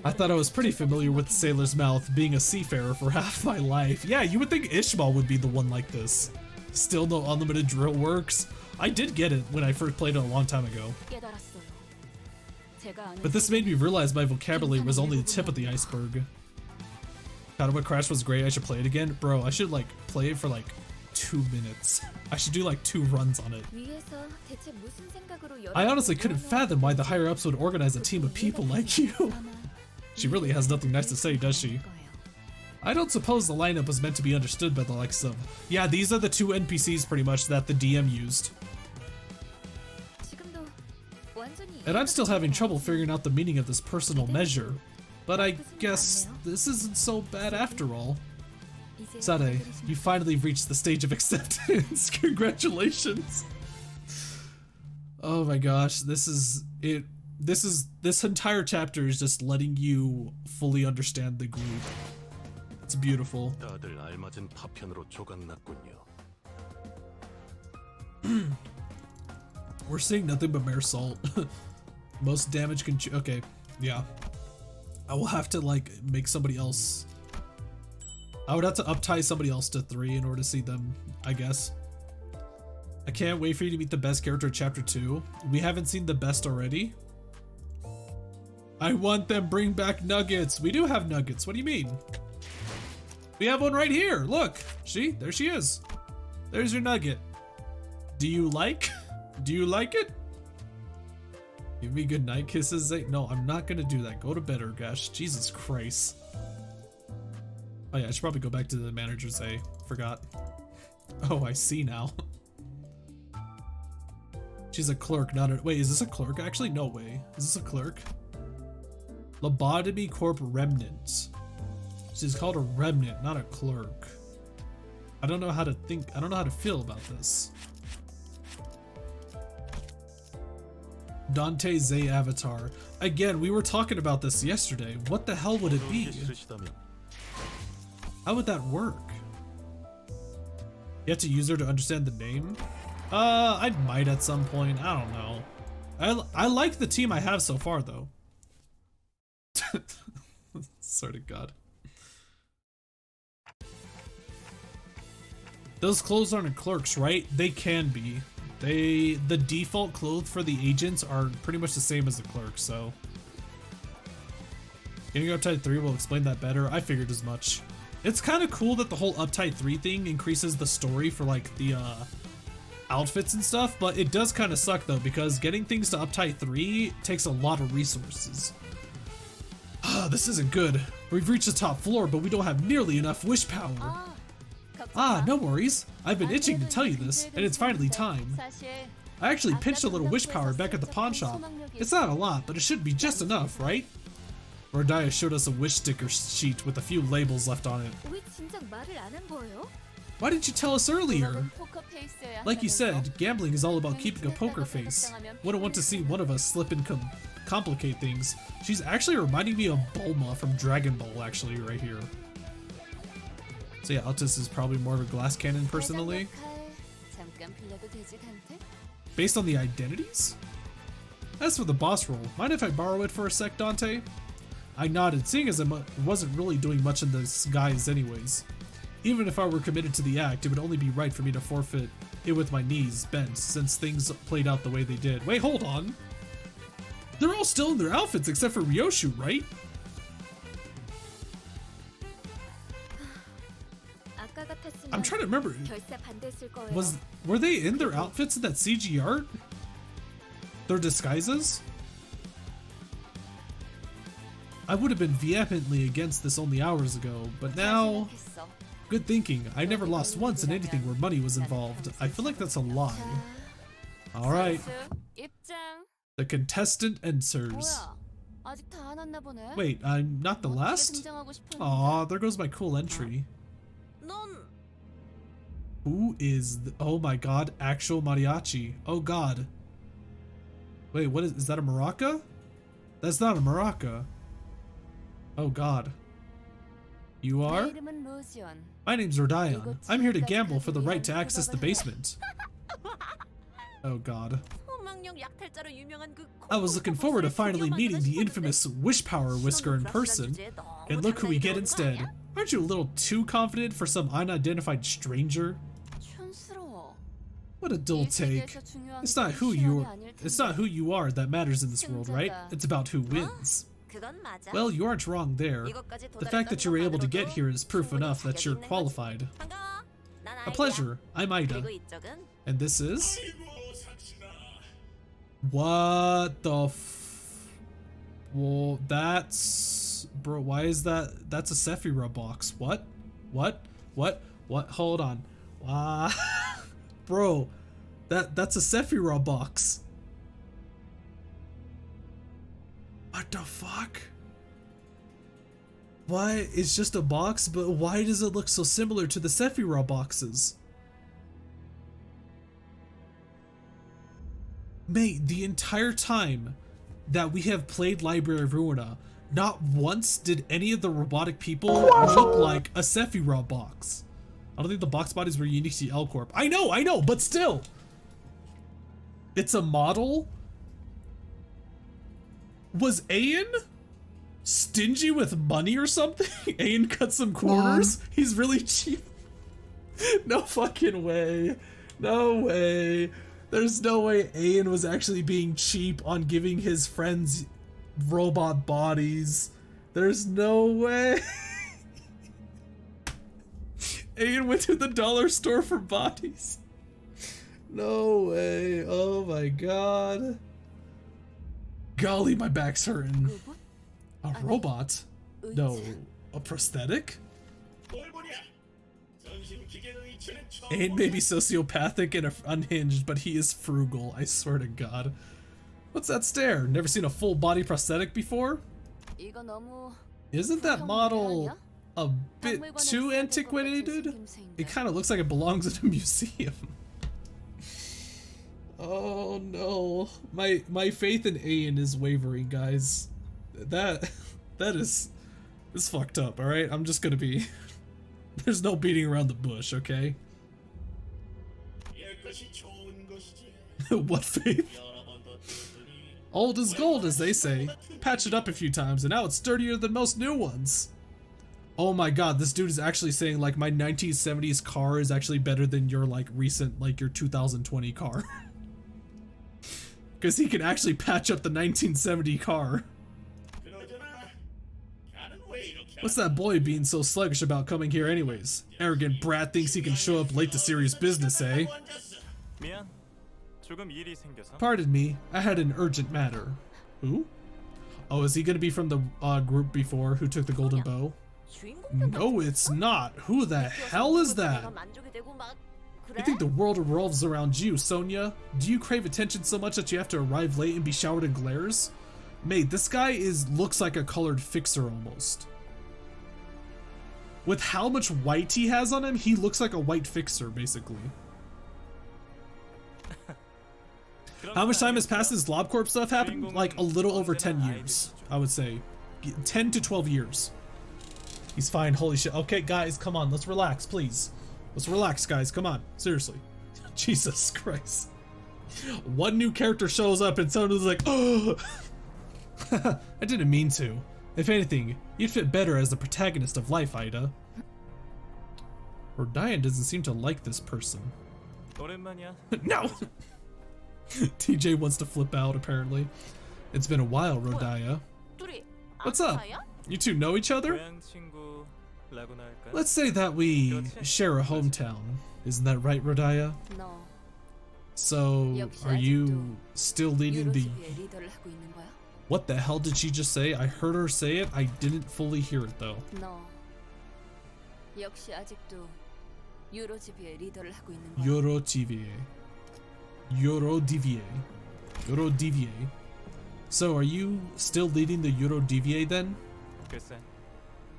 I thought I was pretty familiar with Sailor's Mouth, being a seafarer for half my life. Yeah, you would think Ishmael would be the one like this. Still no unlimited drill works? I did get it when I first played it a long time ago. But this made me realize my vocabulary was only the tip of the iceberg. God, what Crash was great, I should play it again. Bro, I should like play it for like 2 minutes. I should do like 2 runs on it. I honestly couldn't fathom why the higher ups would organize a team of people like you. She really has nothing nice to say, does she? I don't suppose the lineup was meant to be understood by the likes of... Yeah, these are the 2 NPCs pretty much that the DM used. And I'm still having trouble figuring out the meaning of this personal measure. But I guess this isn't so bad after all. Sade, you finally reached the stage of acceptance. Congratulations. Oh my gosh, this is it. This entire chapter is just letting you fully understand the group. It's beautiful. We're seeing nothing but mere salt. Most damage can okay, yeah. I will have to like make somebody else. I would have to uptie somebody else to 3 in order to see them, I guess. I can't wait for you to meet the best character in chapter 2. We haven't seen the best already. I want them bring back nuggets. We do have nuggets. What do you mean? We have one right here. Look, there she is. There's your nugget. Do you like it? Give me good night kisses. No, I'm not gonna do that. Go to bed, Urgash. Jesus Christ. Oh yeah, I should probably go back to the manager's A. Forgot. Oh, I see now. She's a clerk, not a... Wait, is this a clerk? Actually, no way. Is this a clerk? Lobotomy Corp Remnant. She's called a remnant, not a clerk. I don't know how to think. I don't know how to feel about this. Dante Zay Avatar. Again, we were talking about this yesterday. What the hell would it be? How would that work? You have to use her to understand the name? I might at some point. I don't know. I like the team I have so far, though. Swear to God. Those clothes aren't clerks, right? They can be. The default clothes for the agents are pretty much the same as the clerks, so. Getting Uptight 3 will explain that better. I figured as much. It's kind of cool that the whole Uptight 3 thing increases the story for like the outfits and stuff, but it does kind of suck though, because getting things to Uptight 3 takes a lot of resources. This isn't good. We've reached the top floor, but we don't have nearly enough wish power. No worries. I've been itching to tell you this, and it's finally time. I actually pinched a little wish power back at the pawn shop. It's not a lot, but it should be just enough, right? Rodaya showed us a wish sticker sheet with a few labels left on it. Why didn't you tell us earlier? Like you said, gambling is all about keeping a poker face. Wouldn't want to see one of us slip and complicate things. She's actually reminding me of Bulma from Dragon Ball, actually, right here. So yeah, Altus is probably more of a glass cannon personally. Based on the identities? As for the boss roll, mind if I borrow it for a sec, Dante? I nodded, seeing as I wasn't really doing much in this guise anyways. Even if I were committed to the act, it would only be right for me to forfeit it with my knees bent, since things played out the way they did. Wait, hold on. They're all still in their outfits except for Ryoshu, right? I'm trying to remember. Were they in their outfits in that CG art? Their disguises? I would have been vehemently against this only hours ago, but now... Good thinking. I never lost once in anything where money was involved. I feel like that's a lie. Alright. The contestant enters. Wait, I'm not the last? Aw, there goes my cool entry. Who is oh my god, actual mariachi. Oh god. Wait, what is that a maraca? That's not a maraca. Oh god. You are? My name's Rodion. I'm here to gamble for the right to access the basement. Oh god. I was looking forward to finally meeting the infamous Wish Power Whisker in person. And look who we get instead. Aren't you a little too confident for some unidentified stranger? What a dull take. It's not who you are that matters in this world, right? It's about who wins. Well, you aren't wrong there. The fact that you were able to get here is proof enough that you're qualified. A pleasure. I'm Ida. And this is? What the well, that's... Bro, why is that? That's a Sephiroth box. What? What? Hold on. Bro, that's a Sephiroth box. What the fuck? Why? It's just a box, but why does it look so similar to the Sephiroth boxes? Mate, the entire time that we have played Library of Ruina, not once did any of the robotic people look like a Sephiroth box. I don't think the box bodies were unique to L Corp. I know, but still! It's a model? Was Ayan stingy with money or something? Ayan cut some corners? Yeah. He's really cheap. No fucking way. No way. There's no way Ayan was actually being cheap on giving his friends robot bodies. There's no way. Ayan went to the dollar store for bodies. No way. Oh my god. Golly, my back's hurting. A robot? No, a prosthetic? Ayan may be sociopathic and unhinged, but he is frugal, I swear to god. What's that stare? Never seen a full body prosthetic before? Isn't that model a bit too antiquated? It kind of looks like it belongs in a museum. Oh no, my faith in Ayan is wavering, guys. That is fucked up. All right, I'm just gonna be. There's no beating around the bush, okay? What faith? Old is gold, as they say. Patch it up a few times, and now it's sturdier than most new ones. Oh my god, this dude is actually saying like my 1970s car is actually better than your like recent, like your 2020 car. Because he can actually patch up the 1970 car. What's that boy being so sluggish about coming here anyways? Arrogant brat thinks he can show up late to serious business, eh? Pardon me, I had an urgent matter. Who? Oh, is he gonna be from the group before who took the golden bow? No, it's not. Who the hell is that? You think the world revolves around you, Sonia? Do you crave attention so much that you have to arrive late and be showered in glares? Mate, this guy looks like a colored fixer almost. With how much white he has on him, he looks like a white fixer, basically. How much time has passed since LobCorp stuff happened? Like a little over 10 years, I would say. 10 to 12 years. He's fine, holy shit. Okay, guys, come on, let's relax, please. Let's relax, guys, come on, seriously. Jesus Christ. One new character shows up and someone's like, oh! I didn't mean to. If anything, you'd fit better as the protagonist of life, Ida. Rodaya doesn't seem to like this person. 오랜만이야. No! TJ wants to flip out, apparently. It's been a while, Rodaya. 둘이 What's up? 아빠야? You two know each other? 고향 친구라고나 할까? Let's say that we share a hometown. Isn't that right, Rodaya? 너 So, 역시 are you 아직도 still leading the... 유로집의 리더를 하고 있는 거야? What the hell did she just say? I heard her say it. I didn't fully hear it, though. 너 역시 아직도 유로집의 리더를 하고 있는 거야? Eurodivier. So, are you still leading the Eurodivier then? 글쎄.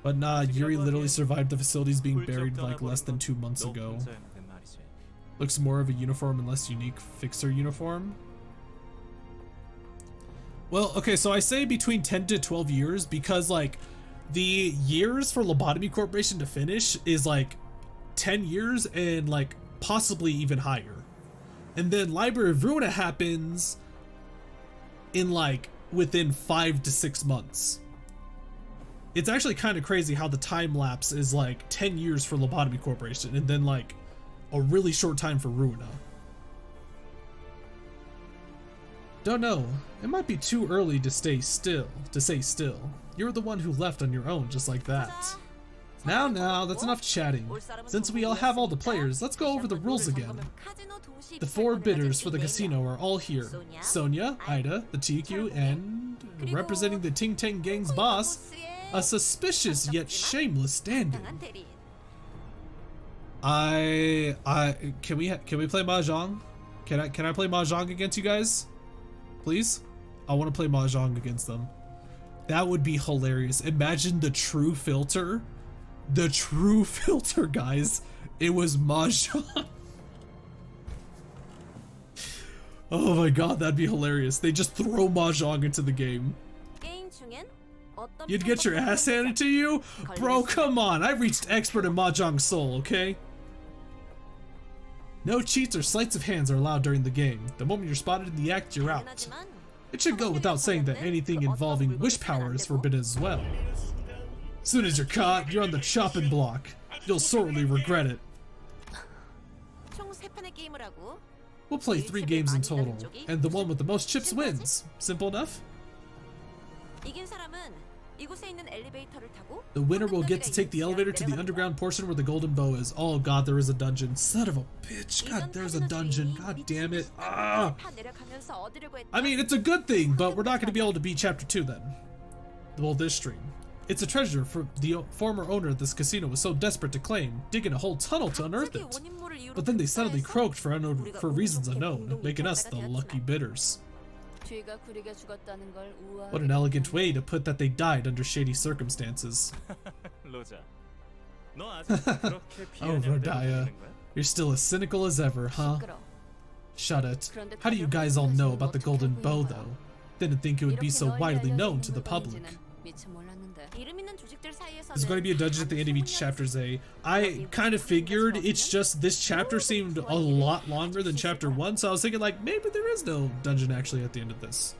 But nah, Yuri literally survived the facilities being buried like less than 2 months 너 ago. 혼자였는데 말이지. Looks more of a uniform and less unique fixer uniform. Well, okay, so I say between 10 to 12 years because like the years for Lobotomy Corporation to finish is like 10 years and like possibly even higher. And then Library of Ruina happens in like within 5 to 6 months. It's actually kind of crazy how the time lapse is like 10 years for Lobotomy Corporation and then like a really short time for Ruina. Don't know. It might be too early to stay still. You're the one who left on your own just like that. Now, that's enough chatting. Since we all have all the players, let's go over the rules again. The 4 bidders for the casino are all here. Sonia, Ida, the TQ, and representing the Ting Tang Gang's boss, a suspicious yet shameless stand-in. Can we play Mahjong? Can I play Mahjong against you guys? Please? I want to play Mahjong against them. That would be hilarious. Imagine the true filter. The true filter, guys. It was Mahjong. Oh my god, that'd be hilarious. They just throw Mahjong into the game. You'd get your ass handed to you? Bro, come on. I reached expert in Mahjong Soul, okay? No cheats or sleights of hands are allowed during the game. The moment you're spotted in the act, you're out. It should go without saying that anything involving wish power is forbidden as well. Soon as you're caught, you're on the chopping block. You'll sorely regret it. We'll play 3 games in total, and the one with the most chips wins. Simple enough? The winner will get to take the elevator to the underground portion where the golden bow is. Oh god, there is a dungeon. Son of a bitch. God, there's a dungeon. God damn it. Ah. I mean, it's a good thing, but we're not going to be able to beat Chapter 2 then. Well, this stream. It's a treasure for the former owner of this casino was so desperate to claim, digging a whole tunnel to unearth it. But then they suddenly croaked for reasons unknown, making us the lucky bidders. What an elegant way to put that they died under shady circumstances. Oh, Rodaya, you're still as cynical as ever, huh? Shut it. How do you guys all know about the golden bow, though? Didn't think it would be so widely known to the public. There's going to be a dungeon at the end of each chapter, Zay. I kind of figured, it's just this chapter seemed a lot longer than chapter 1, so I was thinking like, maybe there is no dungeon actually at the end of this.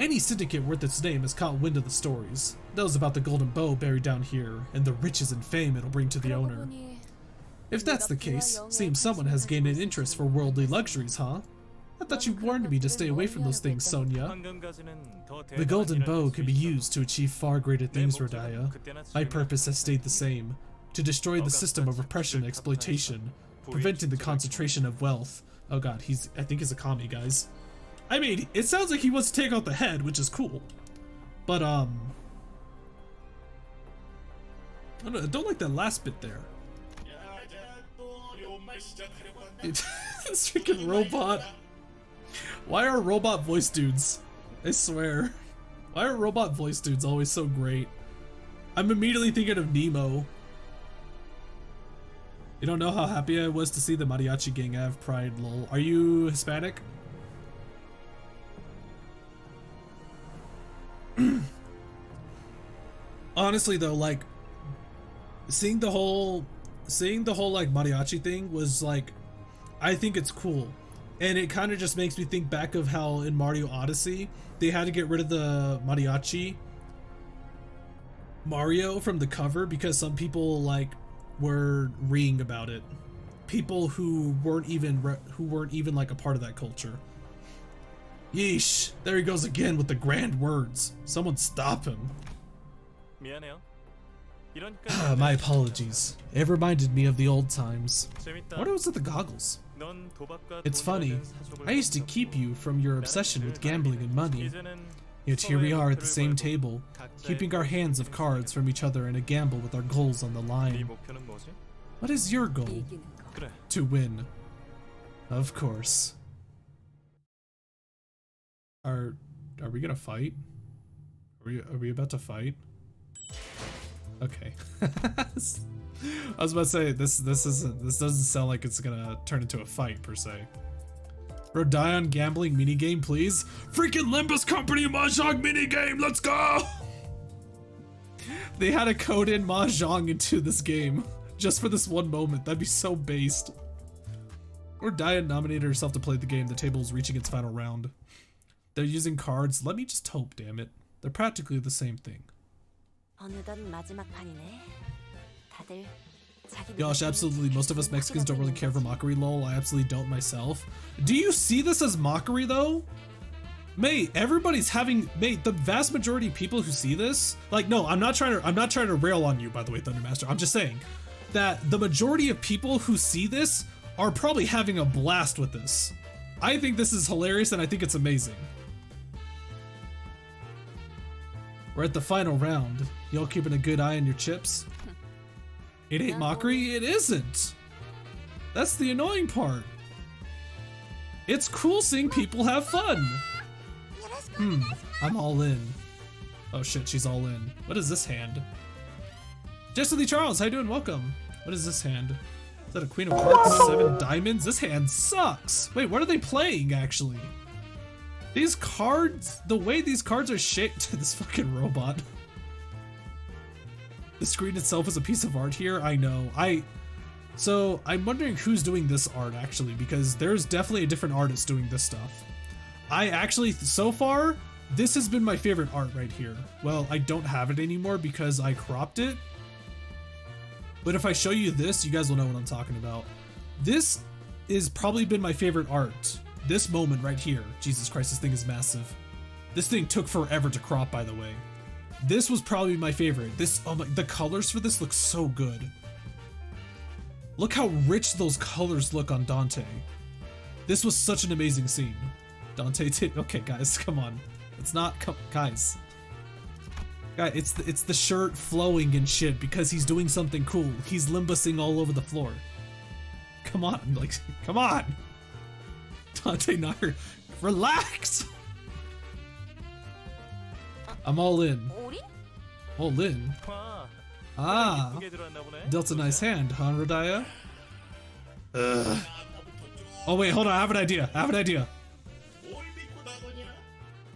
Any syndicate worth its name has caught wind of the stories. Knows about the golden bow buried down here, and the riches and fame it'll bring to the owner. If that's the case, seems someone has gained an interest for worldly luxuries, huh? I thought you warned me to stay away from those things, Sonia. The golden bow can be used to achieve far greater things, Rodaya. My purpose has stayed the same, to destroy the system of oppression and exploitation, preventing the concentration of wealth. Oh god, I think he's a commie, guys. I mean, it sounds like he wants to take out the head, which is cool. But, I don't like that last bit there. This freaking robot. Why are robot voice dudes? I swear. Why are robot voice dudes always so great? I'm immediately thinking of Nemo. You don't know how happy I was to see the Mariachi gang have pride, lol. Are you Hispanic? Honestly though, like seeing the whole like mariachi thing was like, I think it's cool. And it kind of just makes me think back of how in Mario Odyssey, they had to get rid of the mariachi Mario from the cover because some people like were reeing about it. People who weren't even like a part of that culture. Yeesh, there he goes again with the grand words. Someone stop him. 미안해요. My apologies. It reminded me of the old times. What was with the goggles? It's funny. I used to keep you from your obsession with gambling and money. Yet here we are at the same table, keeping our hands of cards from each other in a gamble with our goals on the line. What is your goal? To win. Of course. Are we gonna fight? Are we about to fight? Okay. I was about to say this doesn't sound like it's gonna turn into a fight per se. Rodion gambling minigame, please. Freaking Limbus Company Mahjong minigame, let's go! They had a code in Mahjong into this game just for this one moment. That'd be so based. Rodion nominated herself to play the game. The table is reaching its final round. They're using cards. Let me just hope, damn it. They're practically the same thing. Gosh, absolutely. Most of us Mexicans don't really care for mockery, lol. I absolutely don't myself. Do you see this as mockery though? Mate, everybody's having, mate, the vast majority of people who see this, like, no, I'm not trying to rail on you, by the way, Thundermaster. I'm just saying that the majority of people who see this are probably having a blast with this. I think this is hilarious and I think it's amazing. We're at the final round. Y'all keeping a good eye on your chips? It ain't mockery, it isn't. That's the annoying part. It's cool seeing people have fun. I'm all in. Oh shit, she's all in. What is this hand? Jesse Charles, how you doing? Welcome. What is this hand? Is that a Queen of Hearts? 7 diamonds? This hand sucks. Wait, what are they playing actually? These cards, the way these cards are shaped, this fucking robot. The screen itself is a piece of art here, I know. So I'm wondering who's doing this art actually, because there's definitely a different artist doing this stuff. I actually, so far, this has been my favorite art right here. Well, I don't have it anymore because I cropped it. But if I show you this, you guys will know what I'm talking about. This has probably been my favorite art. This moment right here. Jesus Christ, this thing is massive. This thing took forever to crop, by the way. This was probably my favorite. This, oh my, the colors for this look so good. Look how rich those colors look on Dante. This was such an amazing scene. Dante did, okay guys, come on. It's not, guys. Guys, it's the shirt flowing and shit because he's doing something cool. He's limbusing all over the floor. Come on, like, come on. Dante, not her. Relax. I'm all in. All in? Ah, dealt a nice hand, huh, Rodiah? Oh wait, hold on, I have an idea.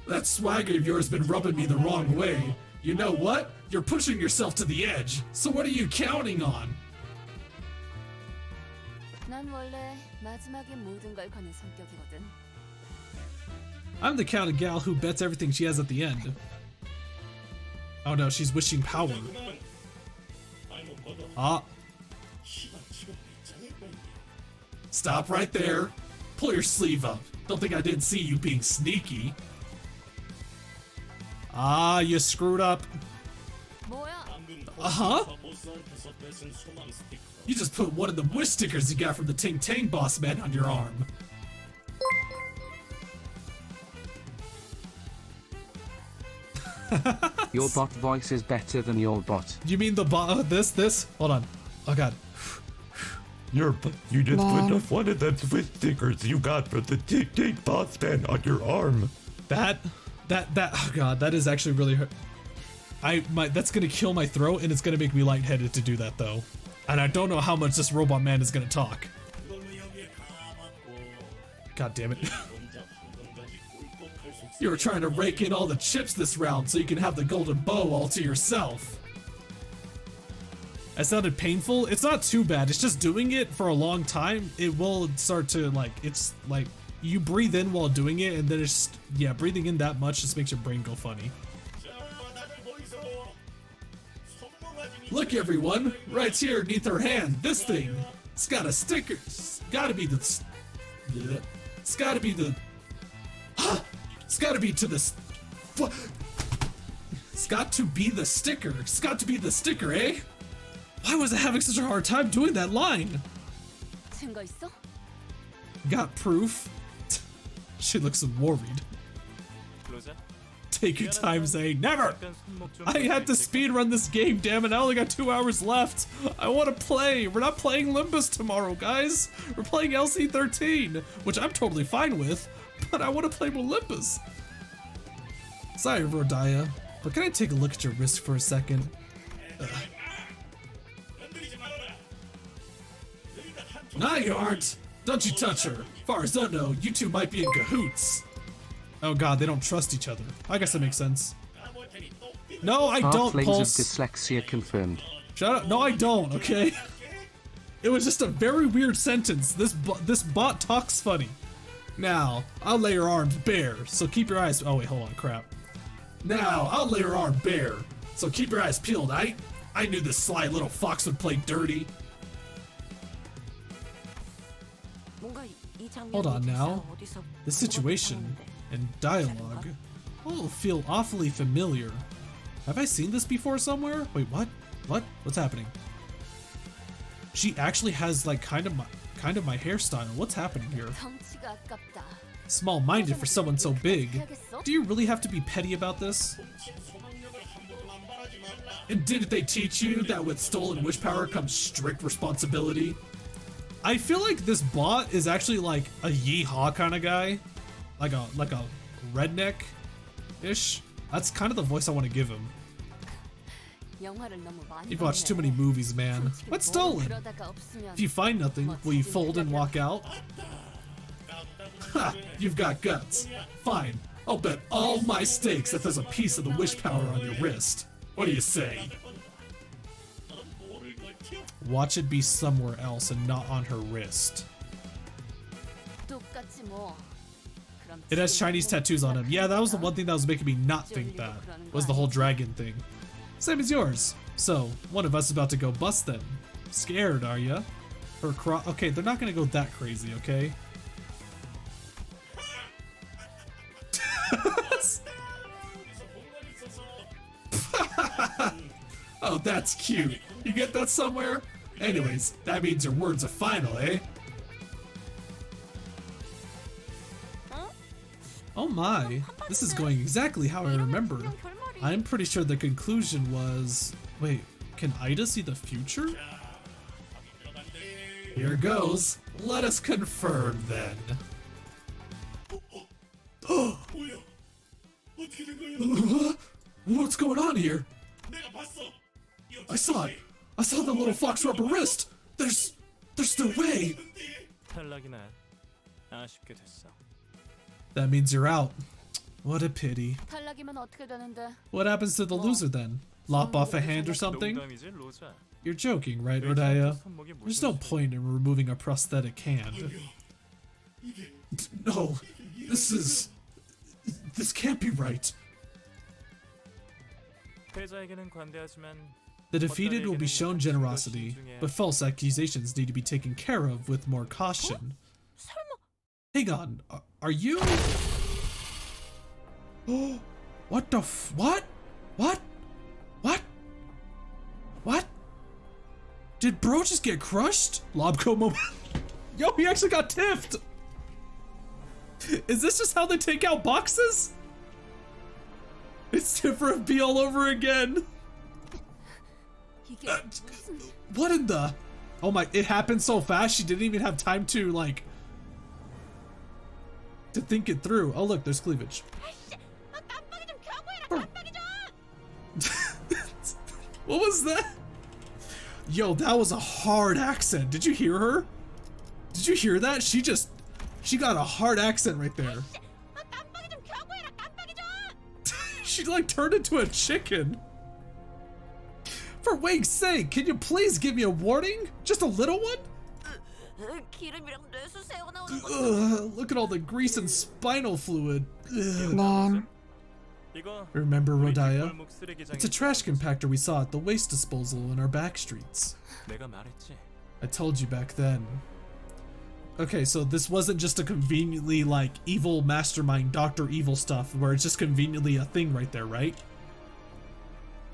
That swagger of yours has been rubbing me the wrong way. You know what? You're pushing yourself to the edge. So what are you counting on? 난 원래 마지막에 모든 걸 거는 성격이거든. I'm the kind of gal who bets everything she has at the end. Oh no, she's wishing power. Ah. Stop right there. Pull your sleeve up. Don't think I didn't see you being sneaky. Ah, you screwed up. 뭐야? Uh-huh. You just put one of the wish stickers you got from the Ting Tang boss man on your arm. Your bot voice is better than your bot. You mean the bot? This? Hold on. Oh god. You just put one of the Swiss stickers you got from the Ting Tang boss man on your arm. That, oh god, that is actually really hurt. That's gonna kill my throat and it's gonna make me lightheaded to do that though. And I don't know how much this robot man is gonna talk. God damn it. You were trying to rake in all the chips this round so you can have the golden bow all to yourself. That sounded painful. It's not too bad. It's just doing it for a long time. It will start to like, it's like you breathe in while doing it and then it's, yeah, breathing in that much just makes your brain go funny. Look, everyone, right here beneath her hand, this thing. It's got a sticker. It's gotta be the. It's gotta be the. It's gotta be to the. It's got to be the sticker. It's got to be the sticker, eh? Why was I having such a hard time doing that line? 증거 있어? Got proof? She looks worried. Take your time, Zay. Never! I had to speedrun this game, damn it. I only got 2 hours left. I want to play. We're not playing Limbus tomorrow, guys. We're playing LC13, which I'm totally fine with, but I want to play more Limbus. Sorry, Rodaya, but can I take a look at your wrist for a second? Nah, you aren't. Don't you touch her. Far as I know, you two might be in cahoots. Oh god, they don't trust each other. I guess that makes sense. No, I don't, Halflings Pulse. of dyslexia confirmed. Shut up. No, I don't, okay? It was just a very weird sentence. This bot talks funny. Now, I'll lay your arms bare, so keep your eyes... Oh, wait, hold on, crap. Now, I'll lay your arm bare, so keep your eyes peeled. I knew this sly little fox would play dirty. Hold on now. The situation and dialogue all feel awfully familiar. Have I seen this before somewhere? Wait, what? What? What's happening? She actually has like kind of my hairstyle. What's happening here? 덩치가 아깝다. Small-minded for someone so big. Do you really have to be petty about this? And didn't they teach you that with stolen wish power comes strict responsibility? I feel like this bot is actually like a yeehaw kind of guy. Like a redneck-ish. That's kind of the voice I want to give him. 영화를 너무 많이 You've watched too many movies, man. What's stolen? If you find nothing, will you fold and walk out? Ha! You've got guts. Fine. I'll bet all my stakes that there's a piece of the wish power on your wrist. What do you say? Watch it be somewhere else and not on her wrist. 똑같지 뭐. 그럼 It has Chinese tattoos on him. Yeah, that was the one thing that was making me not think that. Was the whole dragon thing. Same as yours. So, one of us is about to go bust then. Scared, are ya? Her okay, they're not gonna go that crazy, okay? Oh, that's cute. You get that somewhere? Anyways, that means your words are final, eh? Oh my, this is going exactly how I remember. I'm pretty sure the conclusion was... Wait, can Ida see the future? Here goes. Let us confirm then. What's going on here? I saw it. I saw the little fox rubber wrist. There's no way. 탈락이네. 아쉽게 됐어. That means you're out. What a pity. 탈락이면 어떻게 되는데? What happens to the loser then? Lop off a hand or something? 농담이지, 로자. You're joking, right, Rodaya? There's no point in removing a prosthetic hand. No, this can't be right. 패자에게는 관대하지만 The defeated will be shown generosity, but false accusations need to be taken care of with more caution. Hang on, are you? Oh, what the what? What? What? What? Did bro just get crushed? Lobco moment. Yo, he actually got tiffed. Is this just how they take out boxes? It's Tiffer of B all over again. What in the? Oh my, it happened so fast she didn't even have time to like to think it through. Oh look, there's cleavage. What was that? Yo, that was a hard accent. Did you hear her? Did you hear that? She got a hard accent right there. She like turned into a chicken. For Wake's sake, can you please give me a warning? Just a little one? Ugh, look at all the grease and spinal fluid. Ugh. 네. Remember Rodaya? It's a trash compactor we saw at the waste disposal in our back streets. I told you back then. Okay, so this wasn't just a conveniently like evil mastermind Dr. Evil stuff where it's just conveniently a thing right there, right?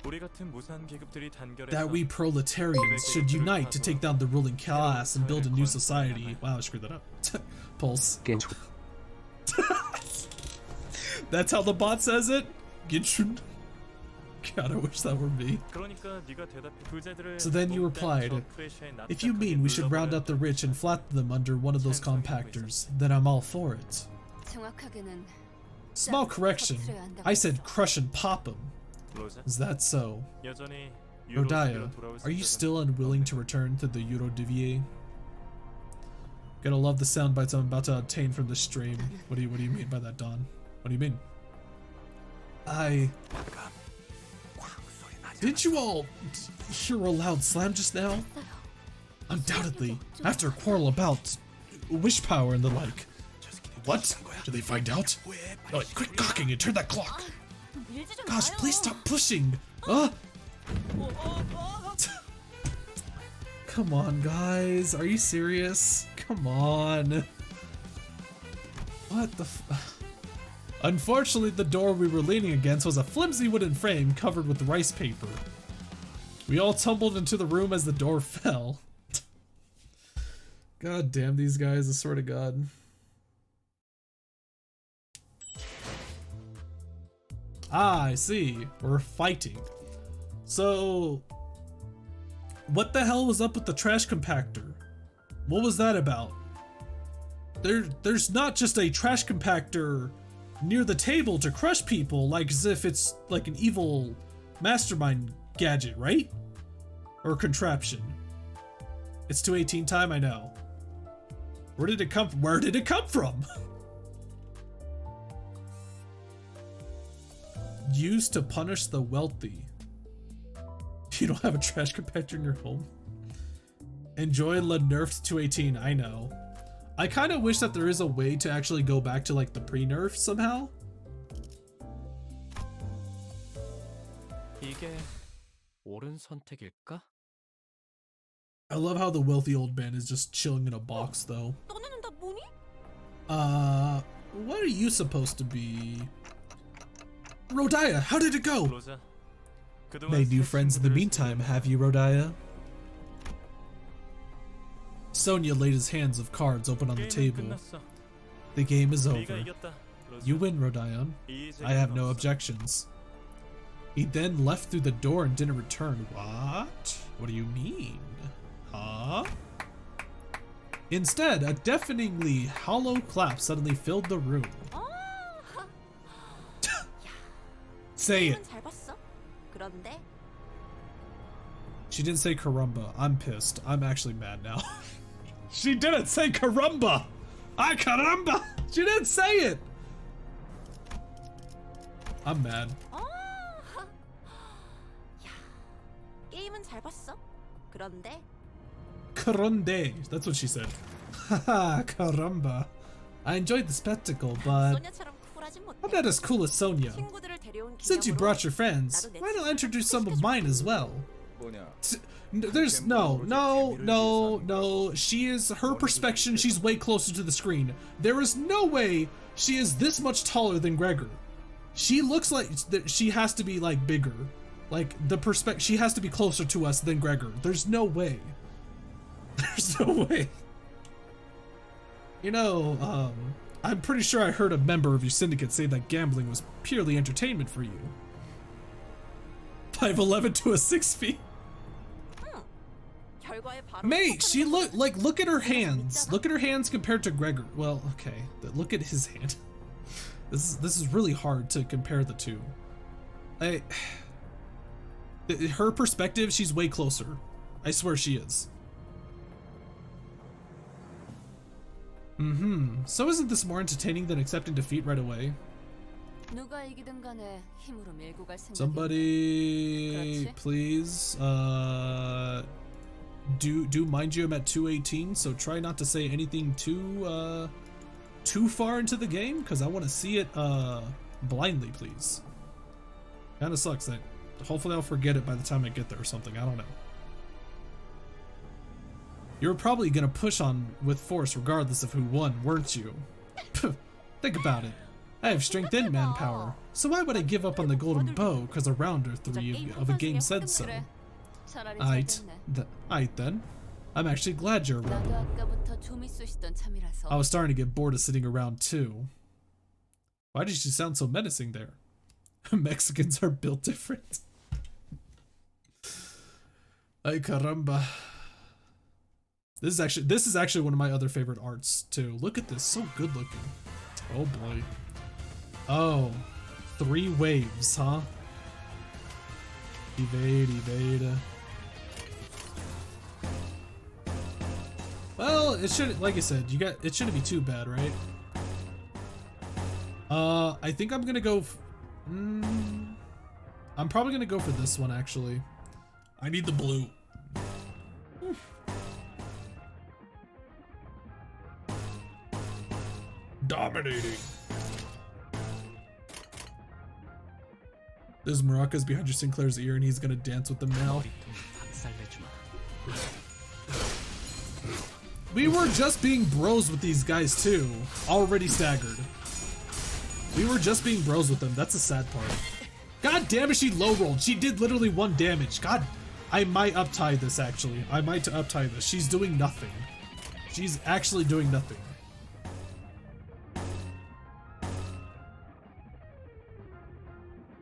That we proletarians should unite to take down the ruling class and build a new society. Wow, I screwed that up. Pulse. That's how the bot says it? Gitchun. God, I wish that were me. So then you replied, if you mean we should round up the rich and flatten them under one of those compactors, then I'm all for it. Small correction, I said crush and pop them. Is that so? Rodaya, are you still unwilling to return to the Eurodivier? Gonna love the sound bites I'm about to obtain from this stream. What do you mean by that, Don? What do you mean? Didn't you all hear a loud slam just now? Undoubtedly, after a quarrel about wish power and the like. What? Did they find out? Oh, quit gawking and turn that clock! Gosh, please stop pushing! Come on, guys. Are you serious? Come on. What the Unfortunately, the door we were leaning against was a flimsy wooden frame covered with rice paper. We all tumbled into the room as the door fell. God damn these guys, I swear to God. Ah, I see. We're fighting. So, what the hell was up with the trash compactor? What was that about? There's not just a trash compactor near the table to crush people, like as if it's like an evil mastermind gadget, right? Or contraption. It's 2:18 time, I know. Where did it come from? Used to punish the wealthy. You don't have a trash compactor in your home? Enjoy Le Nerfed 2:18, I know. I kind of wish that there is a way to actually go back to like the pre-nerf somehow. I love how the wealthy old man is just chilling in a box though. What are you supposed to be? Rodaya, how did it go? Made new friends in the meantime, have you, Rodaya? Sonia laid his hands of cards open on the table. The game is over. You win, Rodaya. I have no objections. He then left through the door and didn't return. What? What do you mean? Huh? Instead, a deafeningly hollow clap suddenly filled the room. Say it. She didn't say caramba. I'm pissed. I'm actually mad now. She didn't say caramba! Ay caramba! She didn't say it! I'm mad. Kronde. That's what she said. Haha, caramba. I enjoyed the spectacle, but I'm not as cool as Sonia. Since you brought your friends, why not introduce some of mine as well? There's no. She is, her perspection, she's way closer to the screen. There is no way she is this much taller than Gregor. She looks like she has to be like bigger. Like the she has to be closer to us than Gregor. There's no way. There's no way. You know, I'm pretty sure I heard a member of your syndicate say that gambling was purely entertainment for you. 5'11" to a 6 feet. Mate, she look at her hands. Look at her hands compared to Gregor. Well, okay, look at his hand. This is really hard to compare the two. Her perspective, she's way closer. I swear she is. So isn't this more entertaining than accepting defeat right away? Somebody, please, do mind you, I'm at 2:18, so try not to say anything too far into the game, because I want to see it blindly, please. Kinda sucks that. Hopefully I'll forget it by the time I get there or something. I don't know. You were probably gonna push on with force regardless of who won, weren't you? Think about it. I have strength and manpower, so why would I give up on the golden bow because a round or three of a game said so? Aight then. I'm actually glad you're around. 나도 아까부터 좀이 쑤시던 참이라서. I was starting to get bored of sitting around too. Why did you sound so menacing there? Mexicans are built different. Ay caramba. This is actually one of my other favorite arts too. Look at this, so good looking. Oh boy. Oh, 3 waves, huh? Evade. Well, it should, like I said, it shouldn't be too bad, right? I think I'm gonna go. I'm probably gonna go for this one actually. I need the blue. Dominating. There's maracas behind your Sinclair's ear and he's gonna dance with them now. We were just being bros with these guys too. Already staggered. We were just being bros with them. That's the sad part. God damn it, she low rolled. She did literally 1 damage. God, I might uptie this actually. I might uptie this. She's doing nothing. She's actually doing nothing.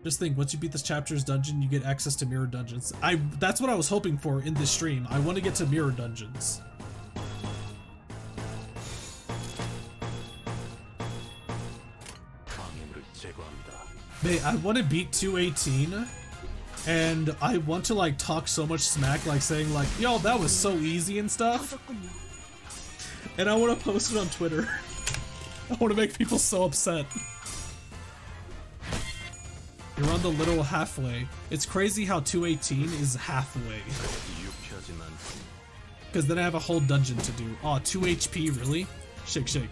Just think, once you beat this chapter's dungeon, you get access to mirror dungeons. That's what I was hoping for in this stream. I want to get to mirror dungeons. Mate, I want to beat 218, and I want to like talk so much smack, like saying like, yo, that was so easy and stuff. And I want to post it on Twitter. I want to make people so upset. You're on the little halfway. It's crazy how 218 is halfway. Because then I have a whole dungeon to do. Aw, 2 HP, really? Shake, shake.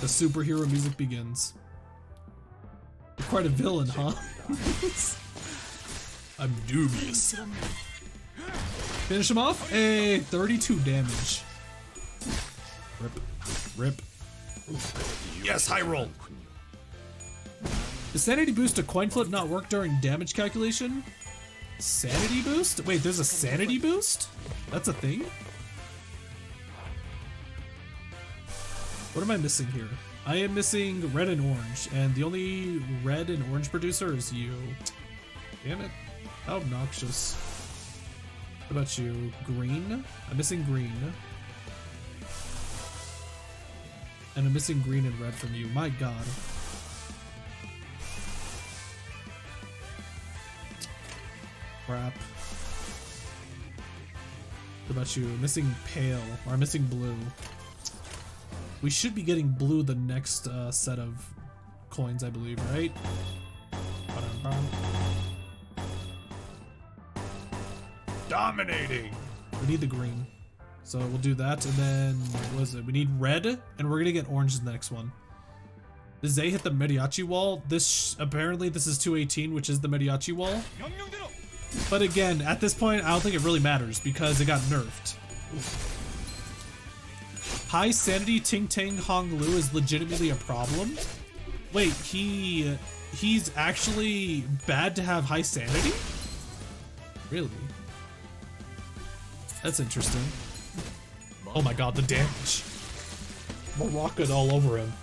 The superhero music begins. You're quite a villain, huh? I'm dubious. Finish him off? Hey, 32 damage. Rip. Yes, high roll. Does sanity boost a coin flip not work during damage calculation? Sanity boost? Wait, there's a sanity boost? That's a thing? What am I missing here? I am missing red and orange, and the only red and orange producer is you. Damn it. How obnoxious. What about you? Green? I'm missing green. And I'm missing green and red from you. My god. Crap. What about you? I'm missing pale, or I'm missing blue. We should be getting blue the next set of coins, I believe, right? Dominating! We need the green. So we'll do that, and then, what is it? We need red, and we're gonna get orange in the next one. Does Zay hit the Mariachi wall? Apparently this is 218, which is the Mariachi wall. But again, at this point, I don't think it really matters, because it got nerfed. High sanity Ting Tang Hong Lu is legitimately a problem? Wait, he's actually bad to have high sanity? Really? That's interesting. Oh my god, the damage. Maraca all over him.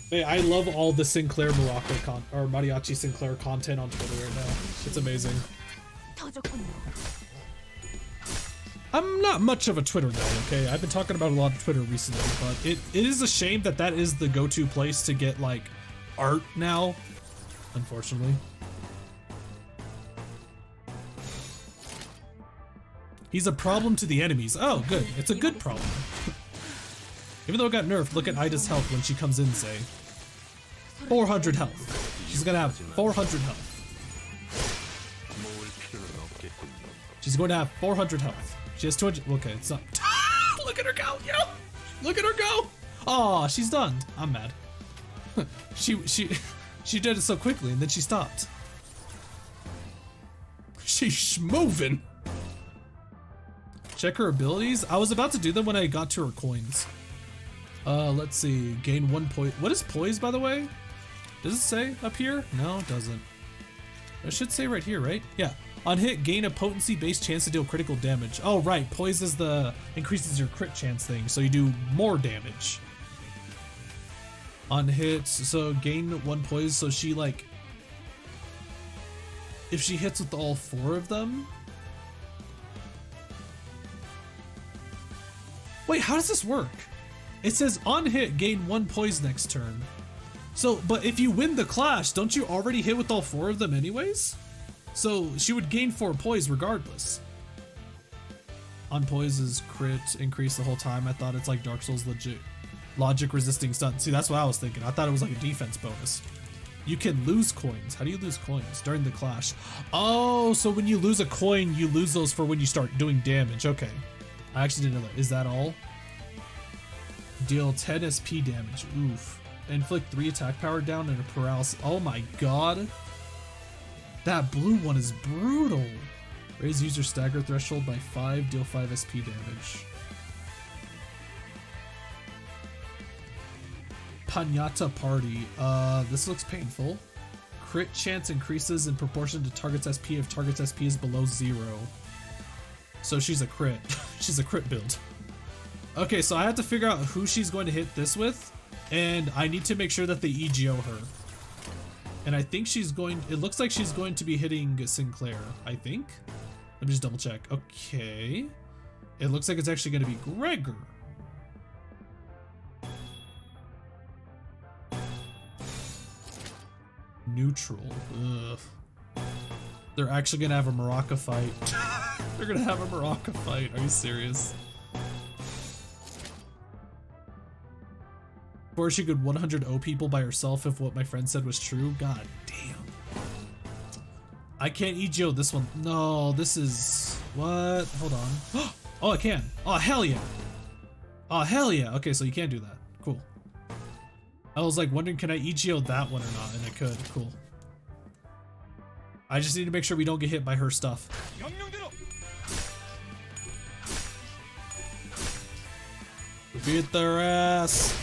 Hey, I love all the Sinclair Maraca or Mariachi Sinclair content on Twitter right now. It's amazing. I'm not much of a Twitter guy, okay? I've been talking about a lot of Twitter recently, but it is a shame that that is the go-to place to get, like, art now, unfortunately. He's a problem to the enemies. Oh, good. It's a good problem. Even though it got nerfed, look at Ida's health when she comes in, say. 400 health. She's gonna have 400 health. She's going to have 400 health. She has 200. Okay, it's not. Look at her go, yo! Look at her go! Oh, she's done. I'm mad. she did it so quickly and then she stopped. She's moving. Check her abilities. I was about to do them when I got to her coins. Let's see. Gain 1 point. What is poise, by the way? Does it say up here? No, it doesn't. It should say right here, right? Yeah. On hit, gain a potency-based chance to deal critical damage. Oh, right. Poise is increases your crit chance thing, so you do more damage. On hits, so gain 1 poise, so she like... If she hits with all 4 of them... Wait, how does this work? It says on hit, gain 1 poise next turn. So, but if you win the clash, don't you already hit with all 4 of them anyways? So she would gain 4 poise regardless. On poise is crit increase the whole time. I thought it's like Dark Souls legit. Logic resisting stun. See, that's what I was thinking. I thought it was like a defense bonus. You can lose coins. How do you lose coins? During the clash. Oh, so when you lose a coin, you lose those for when you start doing damage. Okay. I actually didn't know that. Is that all? Deal 10 SP damage. Oof. Inflict 3 attack power down and a paralysis. Oh my god. That blue one is brutal. Raise user stagger threshold by 5. Deal 5 SP damage. Pinata Party. This looks painful. Crit chance increases in proportion to target's SP if target's SP is below 0. So she's a crit. She's a crit build. Okay, so I have to figure out who she's going to hit this with, and I need to make sure that they EGO her. And I think she's going, it looks like she's going to be hitting Sinclair, I think. Let me just double check. Okay. It looks like it's actually going to be Gregor. Neutral. Ugh. They're actually going to have a Maraca fight. They're going to have a Maraca fight. Are you serious? Or she could 100 people by herself if what my friend said was true. God damn. I can't EGO this one. No, this is... What? Hold on. Oh, I can. Oh, hell yeah. Oh, hell yeah. Okay, so you can't do that. Cool. I was like wondering, can I EGO that one or not? And I could. Cool. I just need to make sure we don't get hit by her stuff. Beat their ass.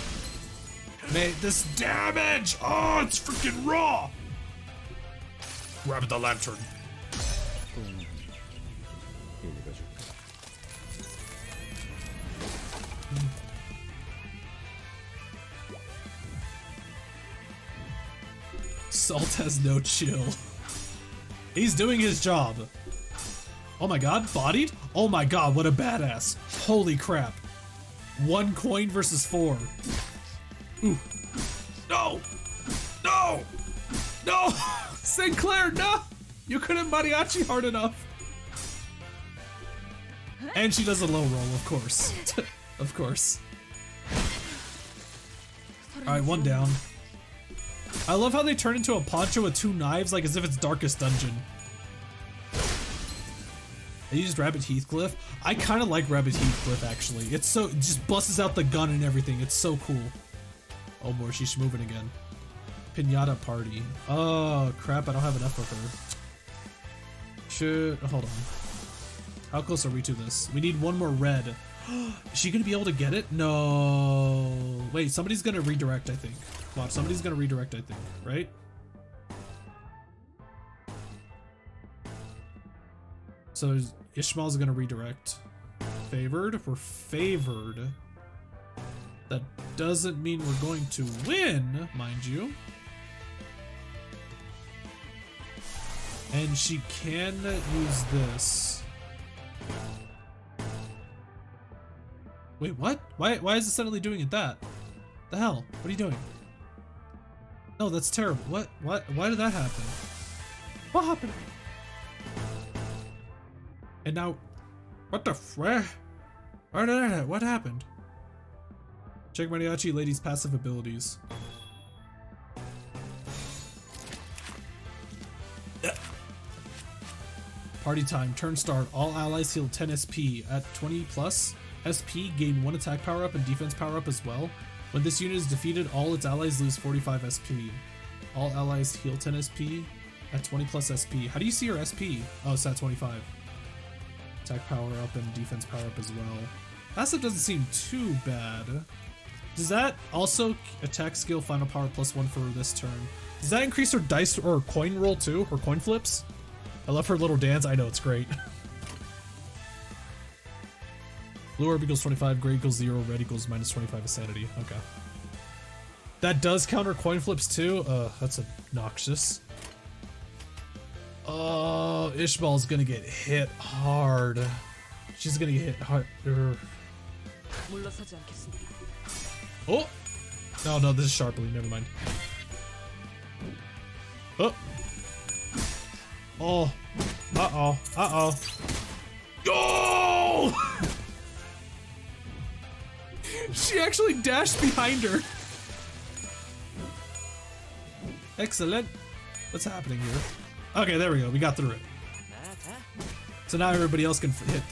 Made this damage. Oh, it's freaking raw. Grab the lantern. Salt has no chill. He's doing his job. Oh my god, bodied? Oh my god, what a badass. Holy crap. 1 coin versus 4. Ooh. No! No! No! Sinclair, no! You couldn't mariachi hard enough. And she does a low roll, of course. Of course. Alright, 1 down. I love how they turn into a poncho with 2 knives, like as if it's Darkest Dungeon. I used Rabbit Heathcliff. I kind of like Rabbit Heathcliff, actually. It's so, it just busts out the gun and everything. It's so cool. Oh boy, she's moving again. Pinata Party. Oh crap, I don't have enough of her. Should, hold on. How close are we to this? We need 1 more red. Is she gonna be able to get it? No. Wait, somebody's gonna redirect, I think. Watch, somebody's gonna redirect, I think, right? So Ishmael's gonna redirect. Favored? We're favored. That doesn't mean we're going to win, mind you. And she can use this. Wait, what? Why is it suddenly doing it that? The hell? What are you doing? No, that's terrible. What? Why did that happen? What happened? And now, what the where did that? What happened? Check Mariachi Lady's passive abilities. Party time. Turn start. All allies heal 10 SP at 20 plus. SP, gain 1 attack power up and defense power up as well. When this unit is defeated, all its allies lose 45 SP. All allies heal 10 SP at 20 plus SP. How do you see your SP? Oh, it's at 25. Attack power up and defense power up as well. That stuff doesn't seem too bad. Does that also attack skill final power +1 for this turn? Does that increase her dice or coin roll too? Or coin flips? I love her little dance. I know, it's great. Blue orb equals 25, gray equals 0, red equals -25 of sanity. Okay. That does counter coin flips too? That's obnoxious. Oh, Ishbal's gonna get hit hard. She's gonna get hit hard. Oh! No, this is sharply. Never mind. Oh! Oh! Uh-oh. Uh-oh. Oh! She actually dashed behind her. Excellent. What's happening here? Okay, there we go. We got through it. So now everybody else can get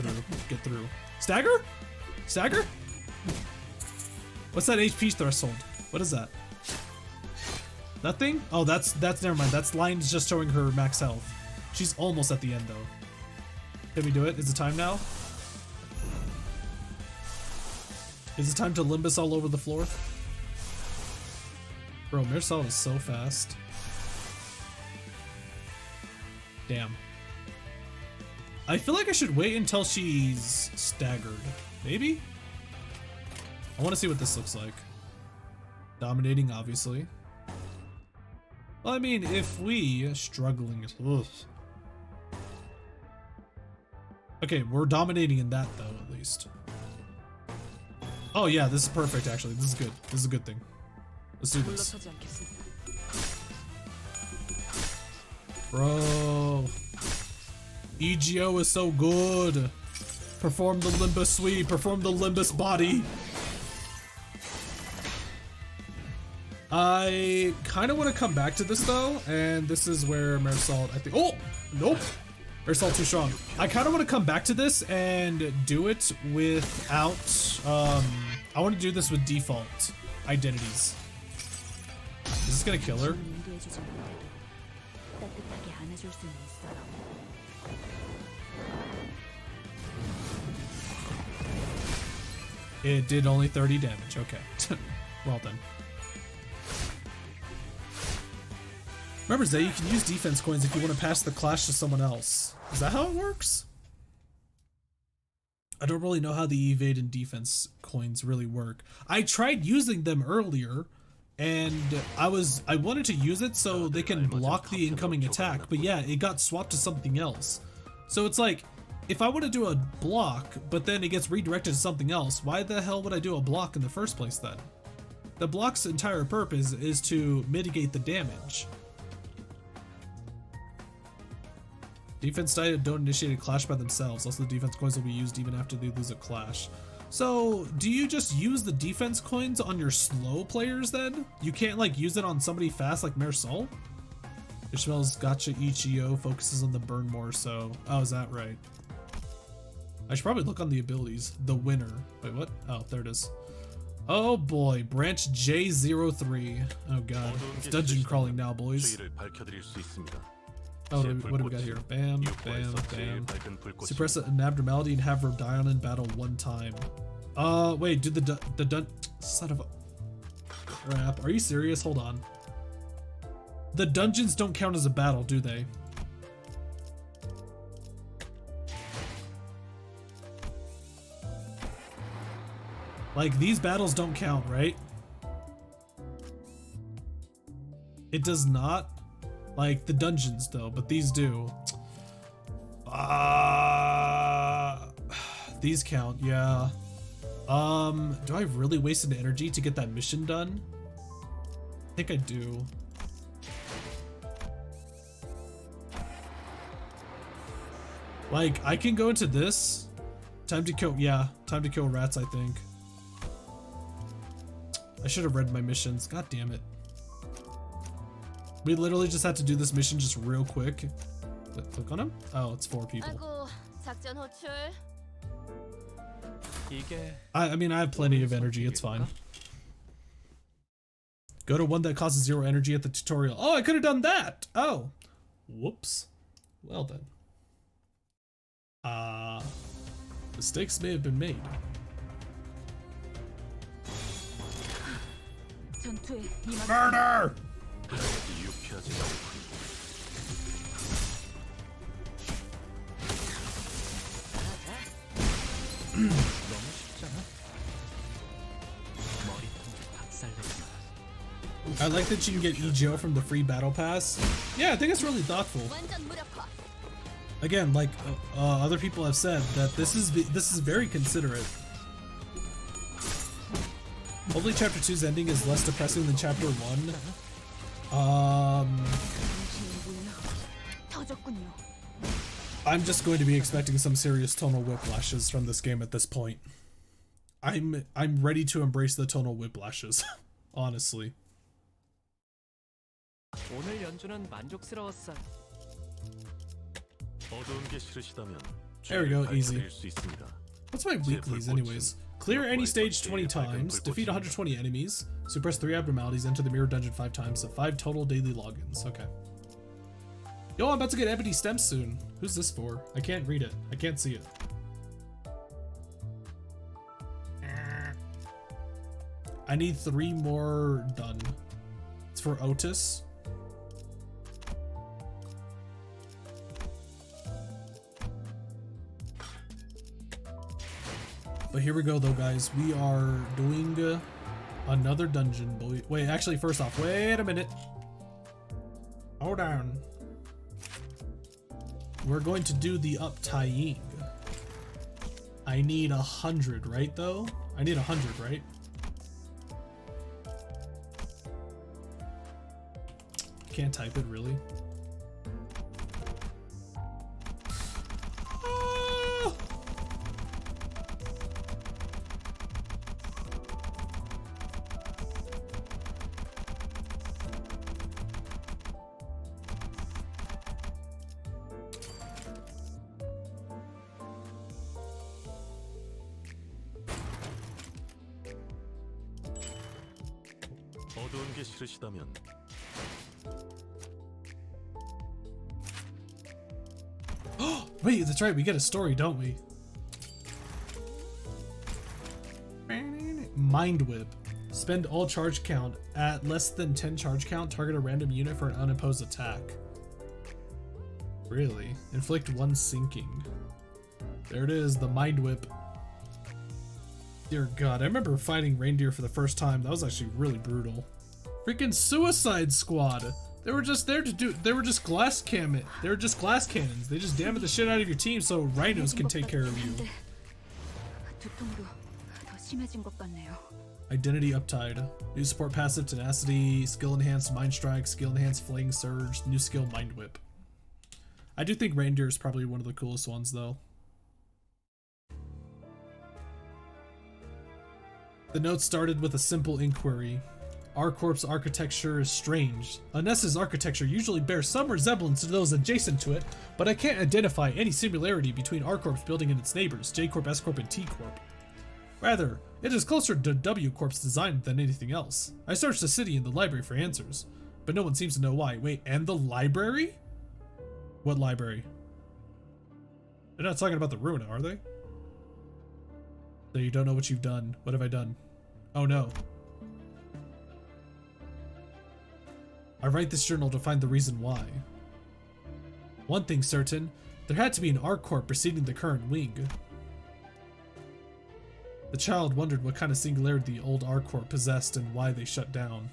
through. Stagger? Stagger? What's that HP threshold? What is that? Nothing? Oh, that's never mind. That's Lion's just showing her max health. She's almost at the end though. Can we do it? Is it time now? Is it time to Limbus all over the floor? Bro, Mirsal is so fast. Damn. I feel like I should wait until she's staggered. Maybe? I want to see what this looks like. Dominating, obviously. Well, I mean, if we struggling. Ugh. Okay, we're dominating in that though, at least. Oh yeah, this is perfect actually. This is good. This is a good thing. Let's do this. Bro. EGO is so good. Perform the Limbus sweep. Perform the Limbus body. I kind of want to come back to this though, and this is where Marisol, I think. Oh! Nope! Marisol too strong. I kind of want to come back to this and do it without. I want to do this with default identities. Is this gonna kill her? It did only 30 damage. Okay. Well done. Remember, Zay, you can use defense coins if you want to pass the clash to someone else. Is that how it works? I don't really know how the evade and defense coins really work. I tried using them earlier, and I wanted to use it so they can block the incoming attack, but yeah, it got swapped to something else. So it's like, if I want to do a block, but then it gets redirected to something else, why the hell would I do a block in the first place then? The block's entire purpose is to mitigate the damage. Defense die don't initiate a clash by themselves. Also, the defense coins will be used even after they lose a clash. So, do you just use the defense coins on your slow players then? You can't like use it on somebody fast like Marisol? Ishmael's Gacha EGO focuses on the burn more, so... Oh, is that right? I should probably look on the abilities. The winner. Wait, what? Oh, there it is. Oh boy, branch J03. Oh god. It's dungeon crawling now, boys. Oh, what do we got here? Bam, bam, bam. Suppress an abnormality and have her die on in battle 1 time. Wait, do the son of a crap. Are you serious? Hold on. The dungeons don't count as a battle, do they? Like, these battles don't count, right? It does not? Like, the dungeons, though, but these do. These count, yeah. Do I really wasted energy to get that mission done? I think I do. Like, I can go into this. Time to kill, yeah. Time to kill rats, I think. I should have read my missions. God damn it. We literally just had to do this mission just real quick. Click on him? Oh, it's 4 people. I mean, I have plenty of energy. It's fine. Go to one that causes 0 energy at the tutorial. Oh, I could have done that. Oh, whoops. Well then. Mistakes may have been made. Murder! 유쾌하지 않군. I like that you can get EGO from the free battle pass. Yeah, I think it's really thoughtful. Again, like other people have said, that this is very considerate. Hopefully chapter 2's ending is less depressing than chapter 1. I'm just going to be expecting some serious tonal whiplashes from this game at this point. I'm ready to embrace the tonal whiplashes, honestly. 오늘 연주는 만족스러웠어요. 어두운 게 싫으시다면 There we go, easy. 밝혀드릴 수 있습니다. What's my weeklies anyways? Clear any stage 20 times, defeat 120 enemies, suppress 3 abnormalities, enter the mirror dungeon 5 times, so 5 total daily logins. Okay. Yo, I'm about to get ebony stems soon. Who's this for? I can't read it. I can't see it. I need 3 more done. It's for Otis. But here we go though, guys. We are doing another dungeon. Wait, actually, first off, wait a minute. Hold on. We're going to do the up-tying. I need 100, right though? I need 100, right? Can't type it, really? 어두운 게 싫으시다면 Wait, that's right, we get a story, don't we? Mind Whip. Spend all charge count. At less than 10 charge count, target a random unit for an unopposed attack. Really? Inflict 1 sinking. There it is, the Mind Whip. Dear God, I remember fighting reindeer for the first time. That was actually really brutal. Freaking Suicide Squad. They were just there to do. They were just glass cannons. They were just glass cannons. They just damage the shit out of your team so rhinos can take care of you. Identity Uptide. New support passive Tenacity. Skill enhanced Mind Strike. Skill enhanced Flaying Surge. New skill Mind Whip. I do think reindeer is probably one of the coolest ones though. The note started with a simple inquiry. R-Corp's architecture is strange. Anessa's architecture usually bears some resemblance to those adjacent to it, but I can't identify any similarity between R-Corp's building and its neighbors, J-Corp, S-Corp, and T-Corp. Rather, it is closer to W-Corp's design than anything else. I searched the city and the library for answers, but no one seems to know why. Wait, and the library? What library? They're not talking about the ruin, are they? So you don't know what you've done. What have I done? Oh no. I write this journal to find the reason why. One thing's certain, there had to be an R-Corp preceding the current wing. The child wondered what kind of singularity the old R-Corp possessed and why they shut down.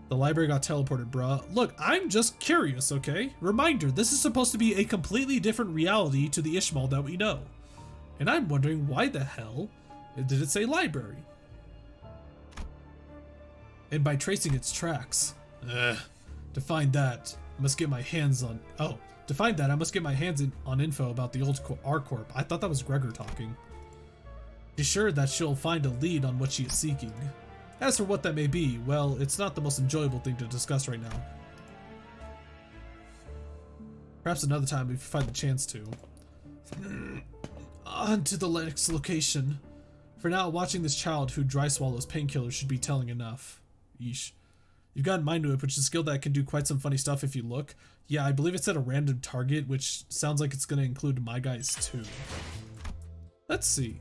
The library got teleported, bruh. Look, I'm just curious, okay? Reminder, this is supposed to be a completely different reality to the Ishmael that we know. And I'm wondering why the hell did it say library? And by tracing its tracks. To find that, I must get my hands on... Oh, to find that, I must get my hands on info about the old R-Corp. I thought that was Gregor talking. She's sure that she'll find a lead on what she is seeking. As for what that may be, well, it's not the most enjoyable thing to discuss right now. Perhaps another time if you find the chance to. On to the next location. For now, watching this child who dry swallows painkillers should be telling enough. Yeesh. You've got Mind Whip, which is a skill that can do quite some funny stuff if you look. Yeah, I believe it's at a random target, which sounds like it's going to include my guys too. Let's see.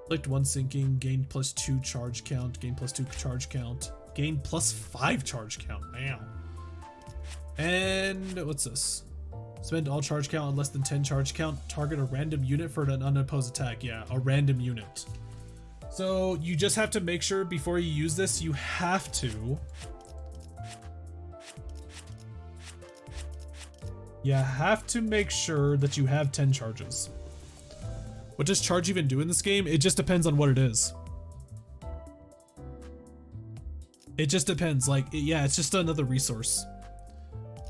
Clicked 1 sinking, gained +2 charge count, gained +2 charge count, gained +5 charge count. Wow. And what's this? Spend all charge count on less than 10 charge count. Target a random unit for an unopposed attack. Yeah, a random unit. So you just have to make sure before you use this, you have to. You have to make sure that you have 10 charges. What does charge even do in this game? It just depends on what it is. It just depends. Like, yeah, it's just another resource.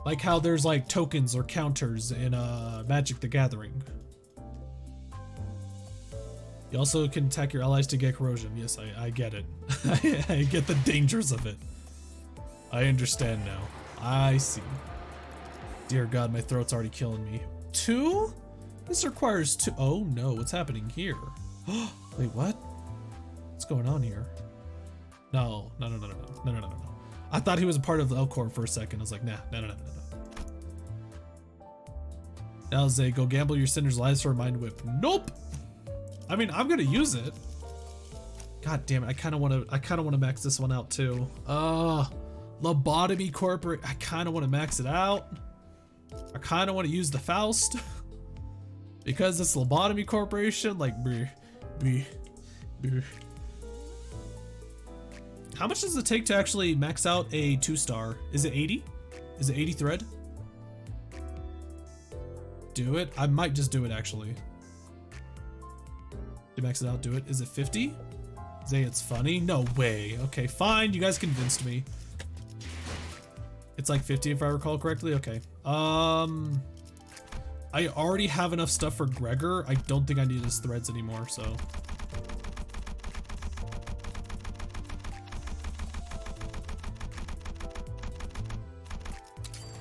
Like how there's like tokens or counters in Magic the Gathering. You also can attack your allies to get corrosion. Yes, I get it. I get the dangers of it. I understand now. I see. Dear God, my throat's already killing me. 2? This requires 2. Oh no, what's happening here? Wait, what? What's going on here? No. I thought he was a part of the Elcor for a second. I was like, nah, no. Now Zay, go gamble your sinners' lives for a Mind Whip. Nope. I mean, I'm gonna use it. God damn it! I kind of want to max this one out too. Lobotomy Corporate. I kind of want to max it out. I kind of want to use the Faust because it's Lobotomy Corporation. Like, bleh. How much does it take to actually max out a 2-star? Is it 80? Is it 80 thread? Do it. I might just do it actually. To max it out, do it. Is it 50? Say it's funny? No way. Okay, fine. You guys convinced me. It's like 50 if I recall correctly. Okay. I already have enough stuff for Gregor. I don't think I need his threads anymore, so.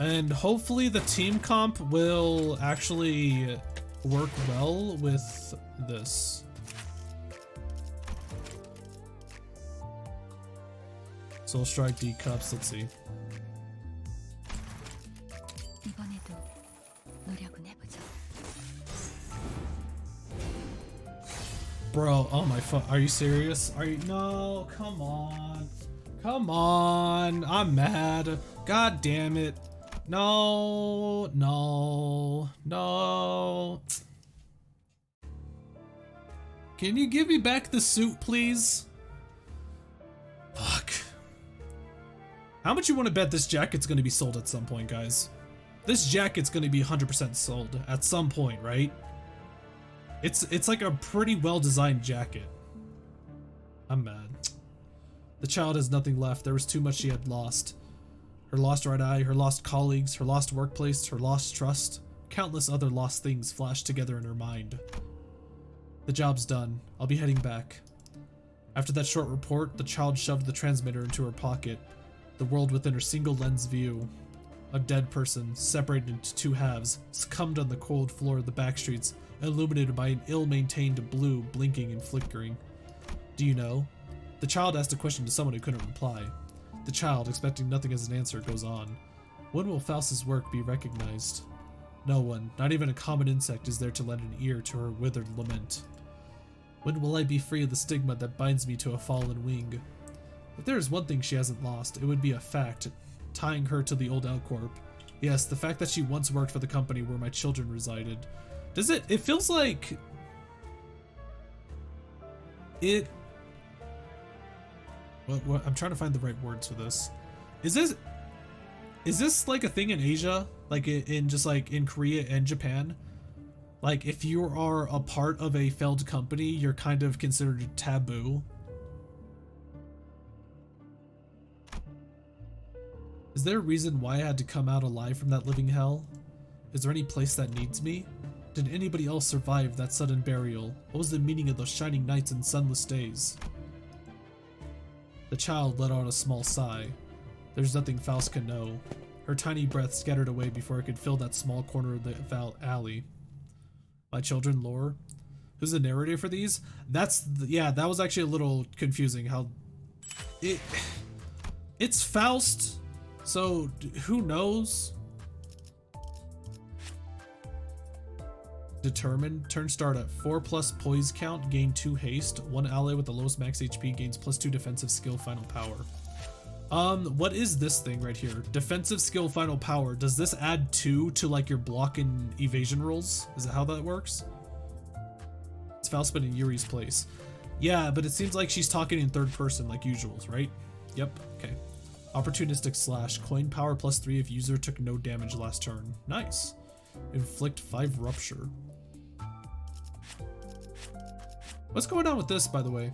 And hopefully the team comp will actually work well with this. Soul Strike, D cups, let's see. 이번에도 노력은 해보자. Bro, oh my fuck, are you serious? Are you, no, come on. Come on, I'm mad. God damn it. No. Can you give me back the suit, please? Fuck. How much you want to bet this jacket's going to be sold at some point, guys? This jacket's going to be 100% sold at some point, right? It's like a pretty well-designed jacket. I'm mad. The child has nothing left. There was too much she had lost. Her lost right eye, her lost colleagues, her lost workplace, her lost trust. Countless other lost things flashed together in her mind. The job's done. I'll be heading back. After that short report, the child shoved the transmitter into her pocket. The world within her single lens view. A dead person, separated into 2 halves, succumbed on the cold floor of the back streets, illuminated by an ill-maintained blue blinking and flickering. Do you know? The child asked a question to someone who couldn't reply. The child, expecting nothing as an answer, goes on. When will Faust's work be recognized? No one, not even a common insect, is there to lend an ear to her withered lament. When will I be free of the stigma that binds me to a fallen wing? If there is one thing she hasn't lost, it would be a fact, tying her to the old L-Corp. Yes, the fact that she once worked for the company where my children resided. It feels like... What, I'm trying to find the right words for this. Is this like a thing in Asia? Like in just like in Korea and Japan? Like if you are a part of a failed company, you're kind of considered taboo. Is there a reason why I had to come out alive from that living hell? Is there any place that needs me? Did anybody else survive that sudden burial? What was the meaning of those shining nights and sunless days? The child let out a small sigh. There's nothing Faust can know. Her tiny breath scattered away before it could fill that small corner of the alley. My children, Lore? Who's the narrator for these? Yeah, that was actually a little confusing. How it's Faust, so who knows? Determined. Turn start at 4+ poise count, gain 2 haste. One ally with the lowest max HP gains +2 defensive skill final power. What is this thing right here? Defensive skill final power. Does this add 2 to like your block and evasion rolls? Is that how that works? It's Faustbin in Yuri's place. Yeah, but it seems like she's talking in third person like usuals, right? Yep, okay. Opportunistic slash. Coin power +3 if user took no damage last turn. Nice. Inflict 5 rupture. What's going on with this, by the way?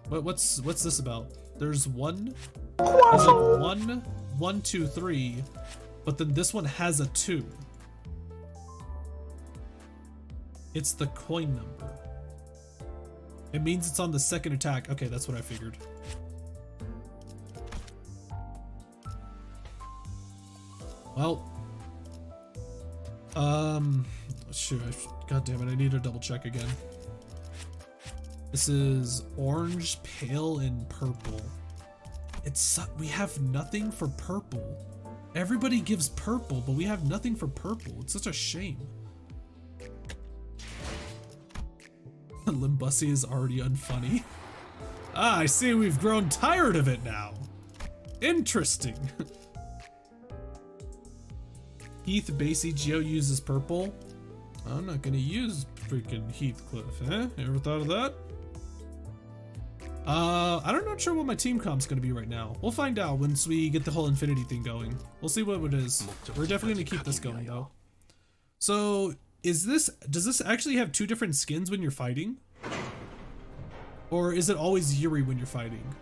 What's this about? There's like 1, 1, 2, 3, but then this one has a 2. It's the coin number. It means it's on the second attack. Okay, that's what I figured. Well, shoot, god damn it, I need to double check again. This is orange, pale, and purple. We have nothing for purple. Everybody gives purple, but we have nothing for purple. It's such a shame. Limbus is already unfunny. Ah, I see we've grown tired of it now. Interesting. Heath base EGO uses purple. I'm not gonna use freaking Heathcliff, eh? You ever thought of that? I'm not sure what my team comp's gonna be right now. We'll find out once we get the whole infinity thing going. We'll see what it is. We're definitely gonna keep this going though. So, does this actually have 2 different skins when you're fighting? Or is it always Yuri when you're fighting?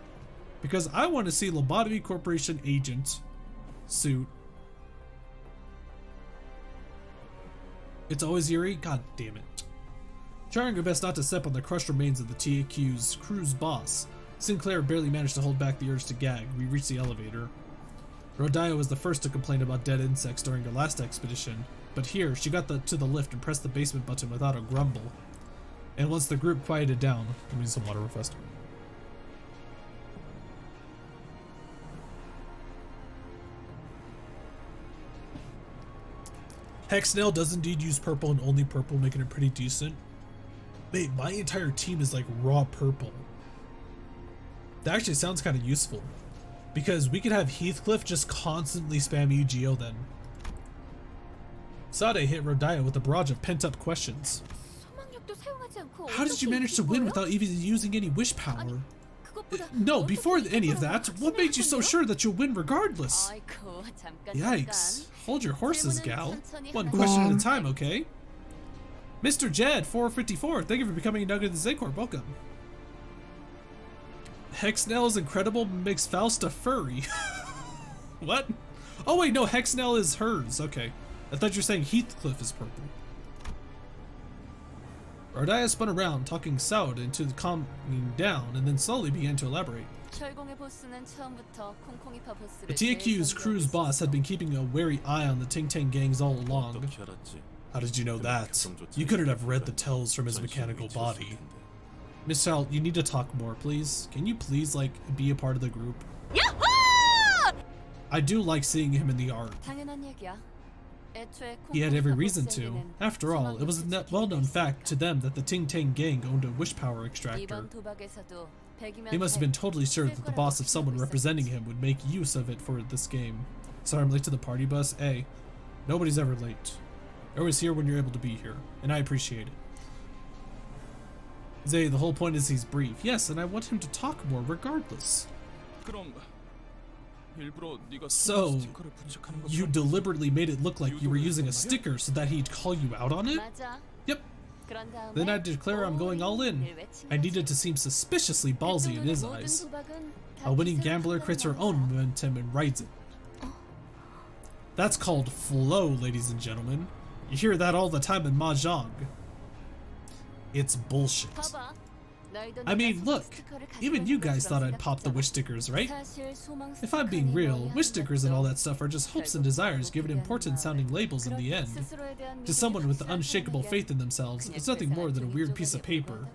Because I want to see Lobotomy Corporation agent suit. It's always Yuri? God damn it. Trying her best not to step on the crushed remains of the TAQ's crew's boss, Sinclair barely managed to hold back the urge to gag. We reached the elevator. Rodaya was the first to complain about dead insects during her last expedition, but here she got to the lift and pressed the basement button without a grumble. And once the group quieted down, give me some water real fast. Hexnail does indeed use purple and only purple, making it pretty decent. Mate, my entire team is like raw purple. That actually sounds kind of useful. Because we could have Heathcliff just constantly spam EGO then. Sade hit Rodaya with a barrage of pent-up questions. How did you manage to win without even using any wish power? No, before any of that, what made you so sure that you'll win regardless? Yikes. Hold your horses, gal. One question at a time, okay? Mr. Jed, 454, thank you for becoming a nugget of the Zcorp. Welcome. Hexnail is incredible, makes Faust a furry. What? Oh wait, no, Hexnail is hers. Okay. I thought you were saying Heathcliff is purple. Rodaya spun around, talking Saud into the calming down, and then slowly began to elaborate. The TAQ's crew's boss had been keeping a wary eye on the Ting Tang gangs all along. How did you know that? You couldn't have read the tells from his mechanical body. Miss Hal, you need to talk more, please. Can you please, like, be a part of the group? I do like seeing him in the art. He had every reason to. After all, it was a well-known fact to them that the Ting Tang gang owned a wish power extractor. He must have been totally sure that the boss of someone representing him would make use of it for this game. Sorry I'm late to the party bus. Hey, nobody's ever late. You're always here when you're able to be here, and I appreciate it. Zay, the whole point is he's brief. Yes, and I want him to talk more regardless. So, you deliberately made it look like you were using a sticker so that he'd call you out on it? Yep. Then I declare I'm going all in. I needed to seem suspiciously ballsy in his eyes. A winning gambler creates her own momentum and rides it. That's called flow, ladies and gentlemen. You hear that all the time in Mahjong. It's bullshit. I mean, look, even you guys thought I'd pop the wish stickers, right? If I'm being real, wish stickers and all that stuff are just hopes and desires given important sounding labels in the end. To someone with unshakable faith in themselves, it's nothing more than a weird piece of paper.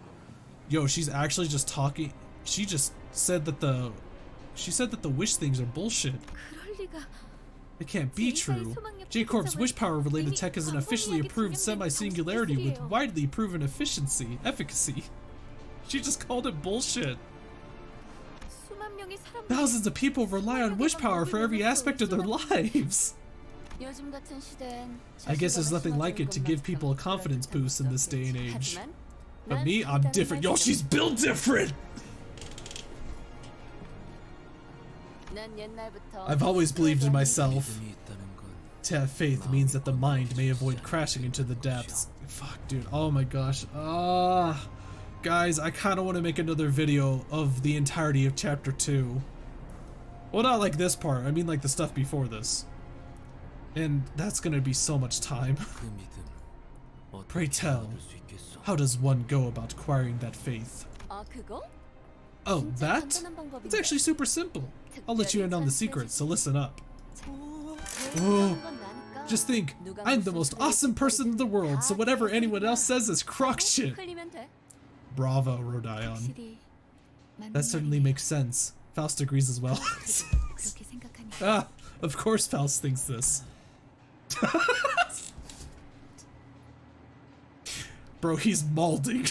Yo, she's actually just talking. She just said that the wish things are bullshit. It can't be true. J-Corp's wish power related tech is an officially approved semi-singularity with widely proven efficacy. She just called it bullshit. Thousands of people rely on wish power for every aspect of their lives. I guess there's nothing like it to give people a confidence boost in this day and age. But me, I'm different. Yo, she's built different! I've always believed in myself. To have faith means that the mind may avoid crashing into the depths. Fuck, dude. Oh my gosh. Guys, I kind of want to make another video of the entirety of chapter 2. Well, not like this part. I mean like the stuff before this. And that's gonna be so much time. Pray tell, how does one go about acquiring that faith? Oh, that? It's actually super simple. I'll let you in on the secret, so listen up. Oh, just think, I'm the most awesome person in the world, so whatever anyone else says is crock shit. Bravo, Rodion. That certainly makes sense. Faust agrees as well. Of course Faust thinks this. Bro, he's mauling.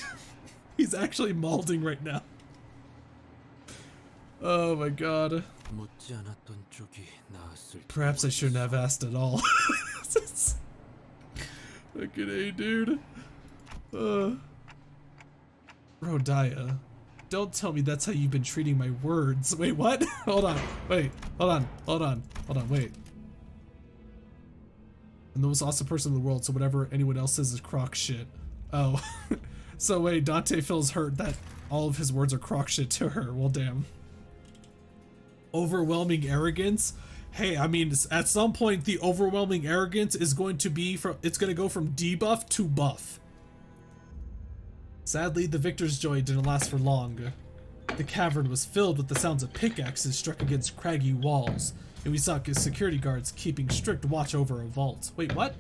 He's actually mauling right now. Oh my god. Perhaps I shouldn't have asked at all. Fucking A, dude. Rodia, don't tell me that's how you've been treating my words. Wait, what? Hold on. Wait, hold on, wait. I'm the most awesome person in the world, so whatever anyone else says is crock shit. Oh. So wait, Dante feels hurt that all of his words are crock shit to her. Well, damn. Overwhelming arrogance? Hey, I mean, at some point, the overwhelming arrogance is going to be it's going to go from debuff to buff. Sadly, the victor's joy didn't last for long. The cavern was filled with the sounds of pickaxes struck against craggy walls, and we saw security guards keeping strict watch over a vault. Wait, what?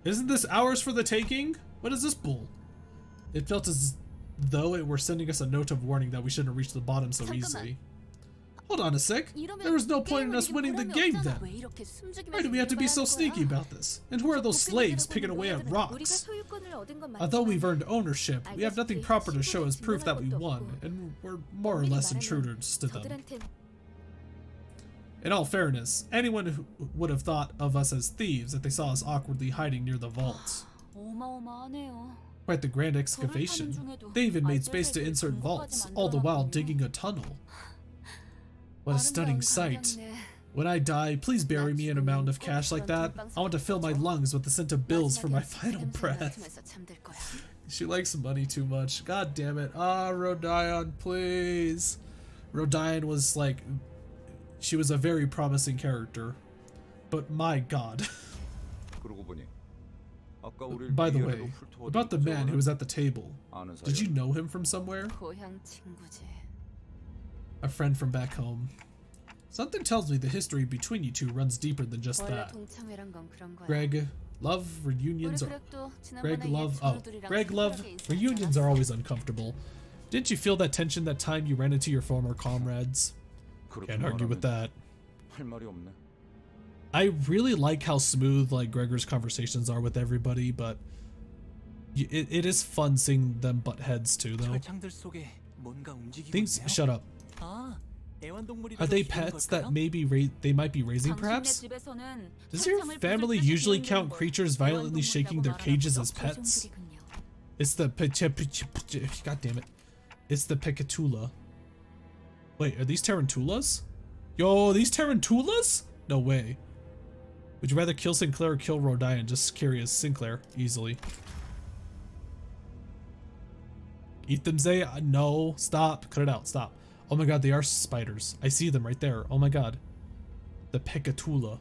Isn't this ours for the taking? What is this bull? It felt as though it were sending us a note of warning that we shouldn't reach the bottom so easily. Hold on a sec. There was no point in us winning the game then. Why do we have to be so sneaky about this? And who are those slaves picking away at rocks? Although we've earned ownership, we have nothing proper to show as proof that we won, and we're more or less intruders to them. In all fairness, anyone who would have thought of us as thieves if they saw us awkwardly hiding near the vaults. Quite the grand excavation. They even made space to insert vaults, all the while digging a tunnel. What a stunning sight. When I die, please bury me in a mountain of cash like that. I want to fill my lungs with the scent of bills for my final breath. She likes money too much. God damn it. Rodion, please. Rodion was like... She was a very promising character. But my god. By the way, about the man who was at the table. Did you know him from somewhere? A friend from back home. Something tells me the history between you two runs deeper than just that. Greg, love reunions are... Greg, love reunions are always uncomfortable. Didn't you feel that tension that time you ran into your former comrades? Can't argue with that. I really like how smooth like Gregor's conversations are with everybody, but it is fun seeing them butt heads too, though. Things... Shut up. Are they pets that maybe they might be raising, perhaps? Does your family usually count creatures violently shaking their cages as pets? It's the god damn it. It's the Pekatula. Wait, are these Tarantulas? Yo, these Tarantulas? No way. Would you rather kill Sinclair or kill Rodion? Just curious. Sinclair, easily. Eat them, Zay? No, stop. Cut it out, stop. Oh my god, they are spiders. I see them right there. Oh my god. The Pekatula.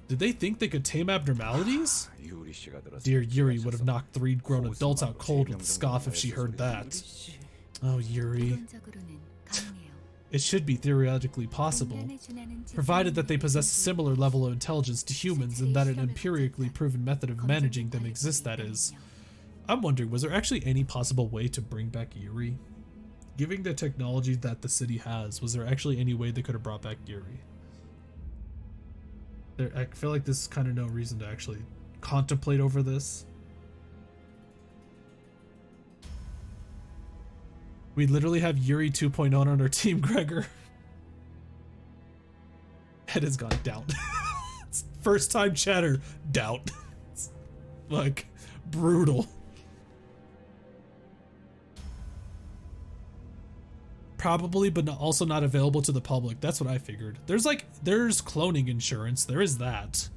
Did they think they could tame abnormalities? Dear Yuri would have knocked 3 grown adults out cold with a scoff if she heard that. Oh, Yuri. 이론적으로는 가능해요. It should be theoretically possible, 인간에 준하는 provided that they possess a similar level of intelligence to humans and that an empirically proven method of managing them exists, that is. I'm wondering, was there actually any possible way to bring back Yuri? Given the technology that the city has, was there actually any way they could have brought back Yuri? I feel like there's kind of no reason to actually contemplate over this. We literally have Yuri 2.0 on our team, Gregor. Head has gone down. First time chatter, doubt. Like, brutal. Probably, but also not available to the public. That's what I figured. There's cloning insurance. There is that.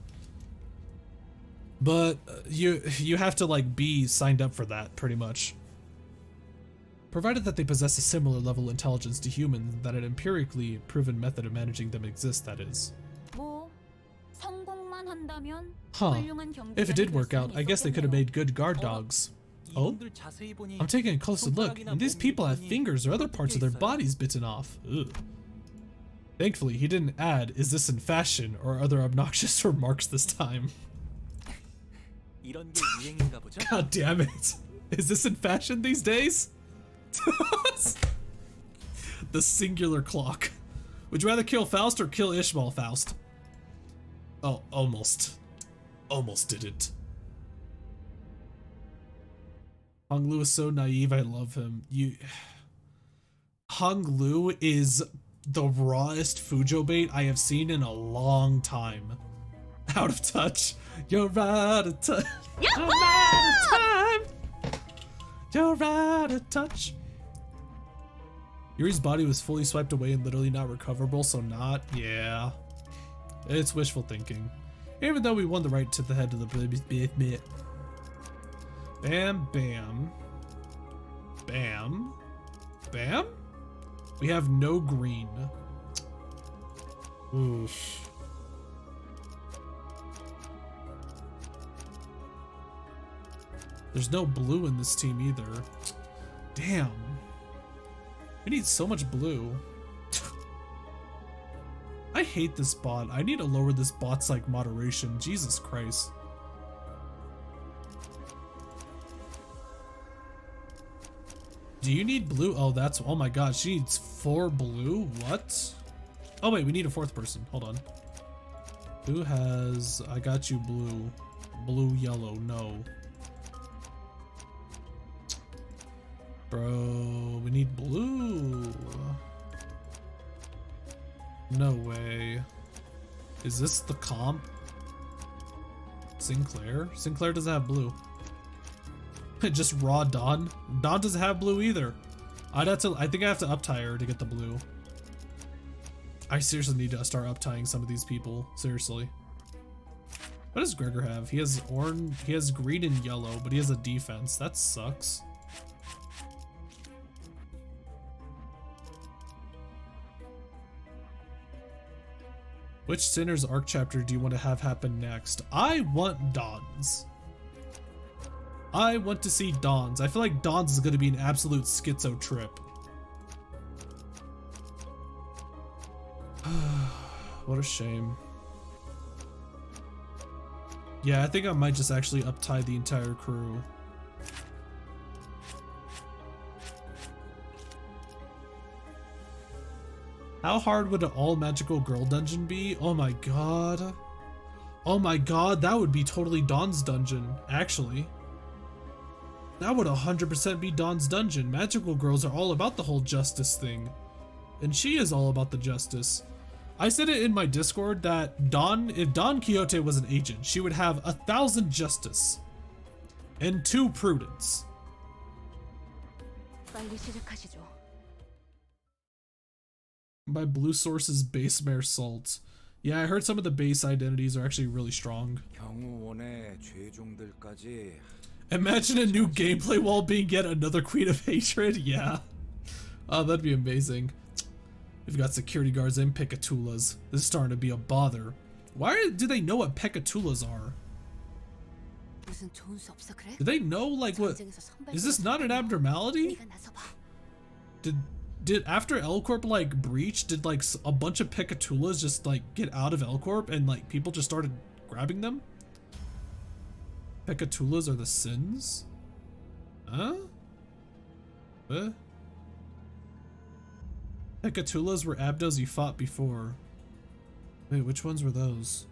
But you have to like be signed up for that pretty much. Provided that they possess a similar level of intelligence to humans, that an empirically proven method of managing them exists, that is. 뭐 성공만 한다면 Huh. 훌륭한 경비관이 If it did work 될 out, 수는 I guess they could have 있었겠네요. made good guard dogs. Oh? 이분들 자세히 보니 I'm taking a closer look, and these people have 손가락이나 fingers or other 몸이 parts of their 있어요. bodies bitten off. Ugh. Thankfully, he didn't add, "Is this in fashion?" or other obnoxious remarks this time. 이런 게 유행인가 보죠? God damn it. Is this in fashion these days? The singular clock. Would you rather kill Faust or kill Ishmael, Faust? Oh, almost. Almost did it. Hong Lu is so naive, I love him. Hong Lu is the rawest Fujo bait I have seen in a long time. Out of touch. You're out of touch. I'm out of time. You're out of touch. Yuri's body was fully swiped away and literally not recoverable, so not. Yeah. It's wishful thinking. Even though we won the right to the head of the baby. Bam, bam. Bam. Bam? We have no green. Oof. There's no blue in this team either. Damn. We need so much blue. I hate this bot. I need to lower this bot's like moderation. Jesus Christ. Do you need blue? Oh, that's, oh my god, she needs 4 blue? What? Oh wait, we need a 4th person. Hold on. Who has, I got you blue. Blue, yellow, no. Bro, we need blue. No way. Is this the comp? Sinclair? Sinclair doesn't have blue. Just raw Dawn? Dawn doesn't have blue either. I think I have to up-tie her to get the blue. I seriously need to start up-tying some of these people. Seriously. What does Gregor have? He has orange, he has green and yellow, but he has a defense. That sucks. Which Sinner's arc chapter do you want to have happen next? I want Dawn's. I want to see Dawn's. I feel like Dawn's is going to be an absolute schizo trip. What a shame. Yeah, I think I might just actually up-tie the entire crew. How hard would an all-magical girl dungeon be? Oh my god. Oh my god, that would be totally Dawn's dungeon, actually. That would 100% be Dawn's dungeon. Magical girls are all about the whole justice thing. And she is all about the justice. I said it in my Discord that Dawn, if Dawn Quixote was an agent, she would have 1,000 justice and 2 prudence. 빨리 시작하시죠. By Blue Source's base mare salt. Yeah, I heard some of the base identities are actually really strong. 경호원의 죄종들까지. Imagine a new gameplay wall being yet another Queen of Hatred. Yeah. Oh, that'd be amazing. We've got security guards and Pekatulas. This is starting to be a bother. Why do they know what Pekatulas are? 무슨 좋은 수 없어 그래? Do they know like what? 전쟁에서 선발 Is this not an abnormality? 네가 나서봐. Did after L Corp like breach, did like a bunch of Picatulas just like get out of L Corp and like people just started grabbing them? Picatulas are the sins? Huh? What? Picatulas were abdos you fought before. Wait, which ones were those?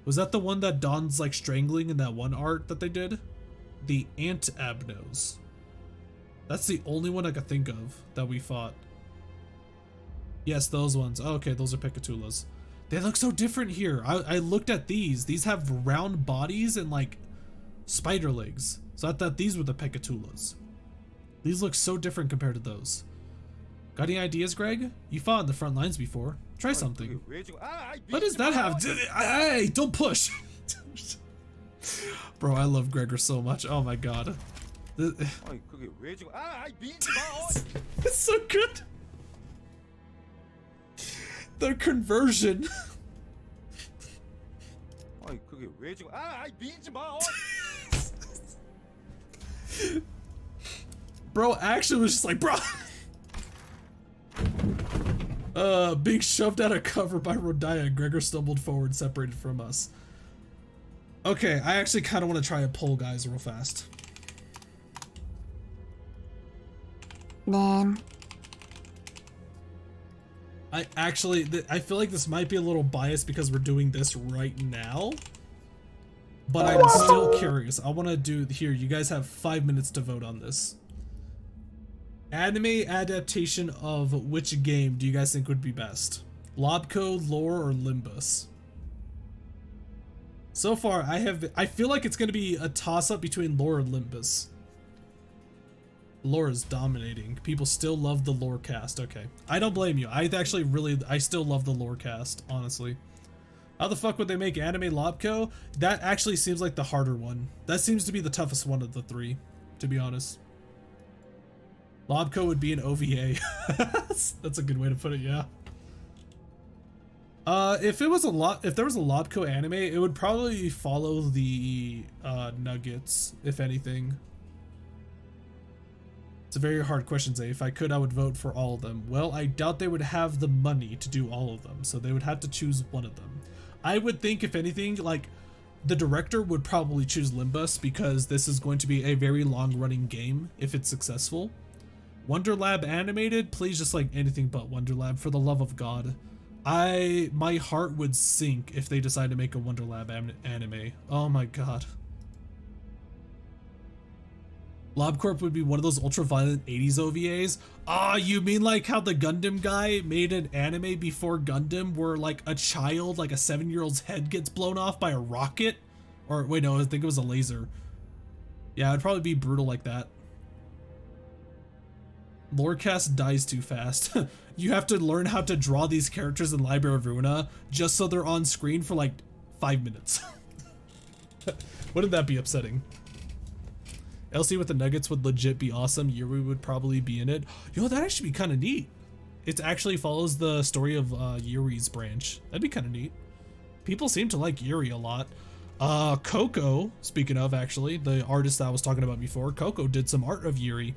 Was that the one that Don's like strangling in that one art that they did? The ant abnos. That's the only one I could think of that we fought. Yes, those ones. Oh, okay, those are Picatulas. They look so different here. I looked at these. These have round bodies and like spider legs. So I thought these were the Picatulas. These look so different compared to those. Got any ideas, Greg? You fought on the front lines before. Try something. What does that have? Hey, don't push. Bro, I love Gregor so much. Oh my god. It's so good. The conversion. Bro actually was just like, bro. Being shoved out of cover by Rodaya, Gregor stumbled forward, separated from us. Okay, I actually kind of want to try a poll, guys, real fast. 네. I feel like this might be a little biased because we're doing this right now. But I'm still curious. I want to do here. You guys have 5 minutes to vote on this. Anime adaptation of which game do you guys think would be best? Lobco, Lore, or Limbus? So far, I feel like it's going to be a toss-up between Lore and Limbus. Lore is dominating. People still love the Lore cast. Okay. I don't blame you. I still love the Lore cast, honestly. How the fuck would they make anime Lobco? That actually seems like the harder one. That seems to be the toughest one of the three, to be honest. Lobco would be an OVA. That's a good way to put it, yeah. If there was a Lobco anime, it would probably follow the Nuggets, if anything. It's a very hard question, Zay. If I could, I would vote for all of them. Well, I doubt they would have the money to do all of them, so they would have to choose one of them. I would think, if anything, like, the director would probably choose Limbus because this is going to be a very long-running game if it's successful. Wonderlab animated, please, just like anything but Wonderlab, for the love of God. My heart would sink if they decide to make a Wonderlab anime. Oh my god. LobCorp would be one of those ultra-violent 80s OVAs. Ah, you mean like how the Gundam guy made an anime before Gundam where like a child, like a 7-year-old's head gets blown off by a rocket? Or wait, no, I think it was a laser. Yeah, it'd probably be brutal like that. Lorecast dies too fast. You have to learn how to draw these characters in Library of Ruina just so they're on screen for like 5 minutes. Wouldn't that be upsetting? LC with the Nuggets would legit be awesome. Yuri would probably be in it. Yo, that'd actually be kind of neat. It actually follows the story of Yuri's branch. That'd be kind of neat. People seem to like Yuri a lot. Coco, speaking of, actually, the artist that I was talking about before, Coco did some art of Yuri.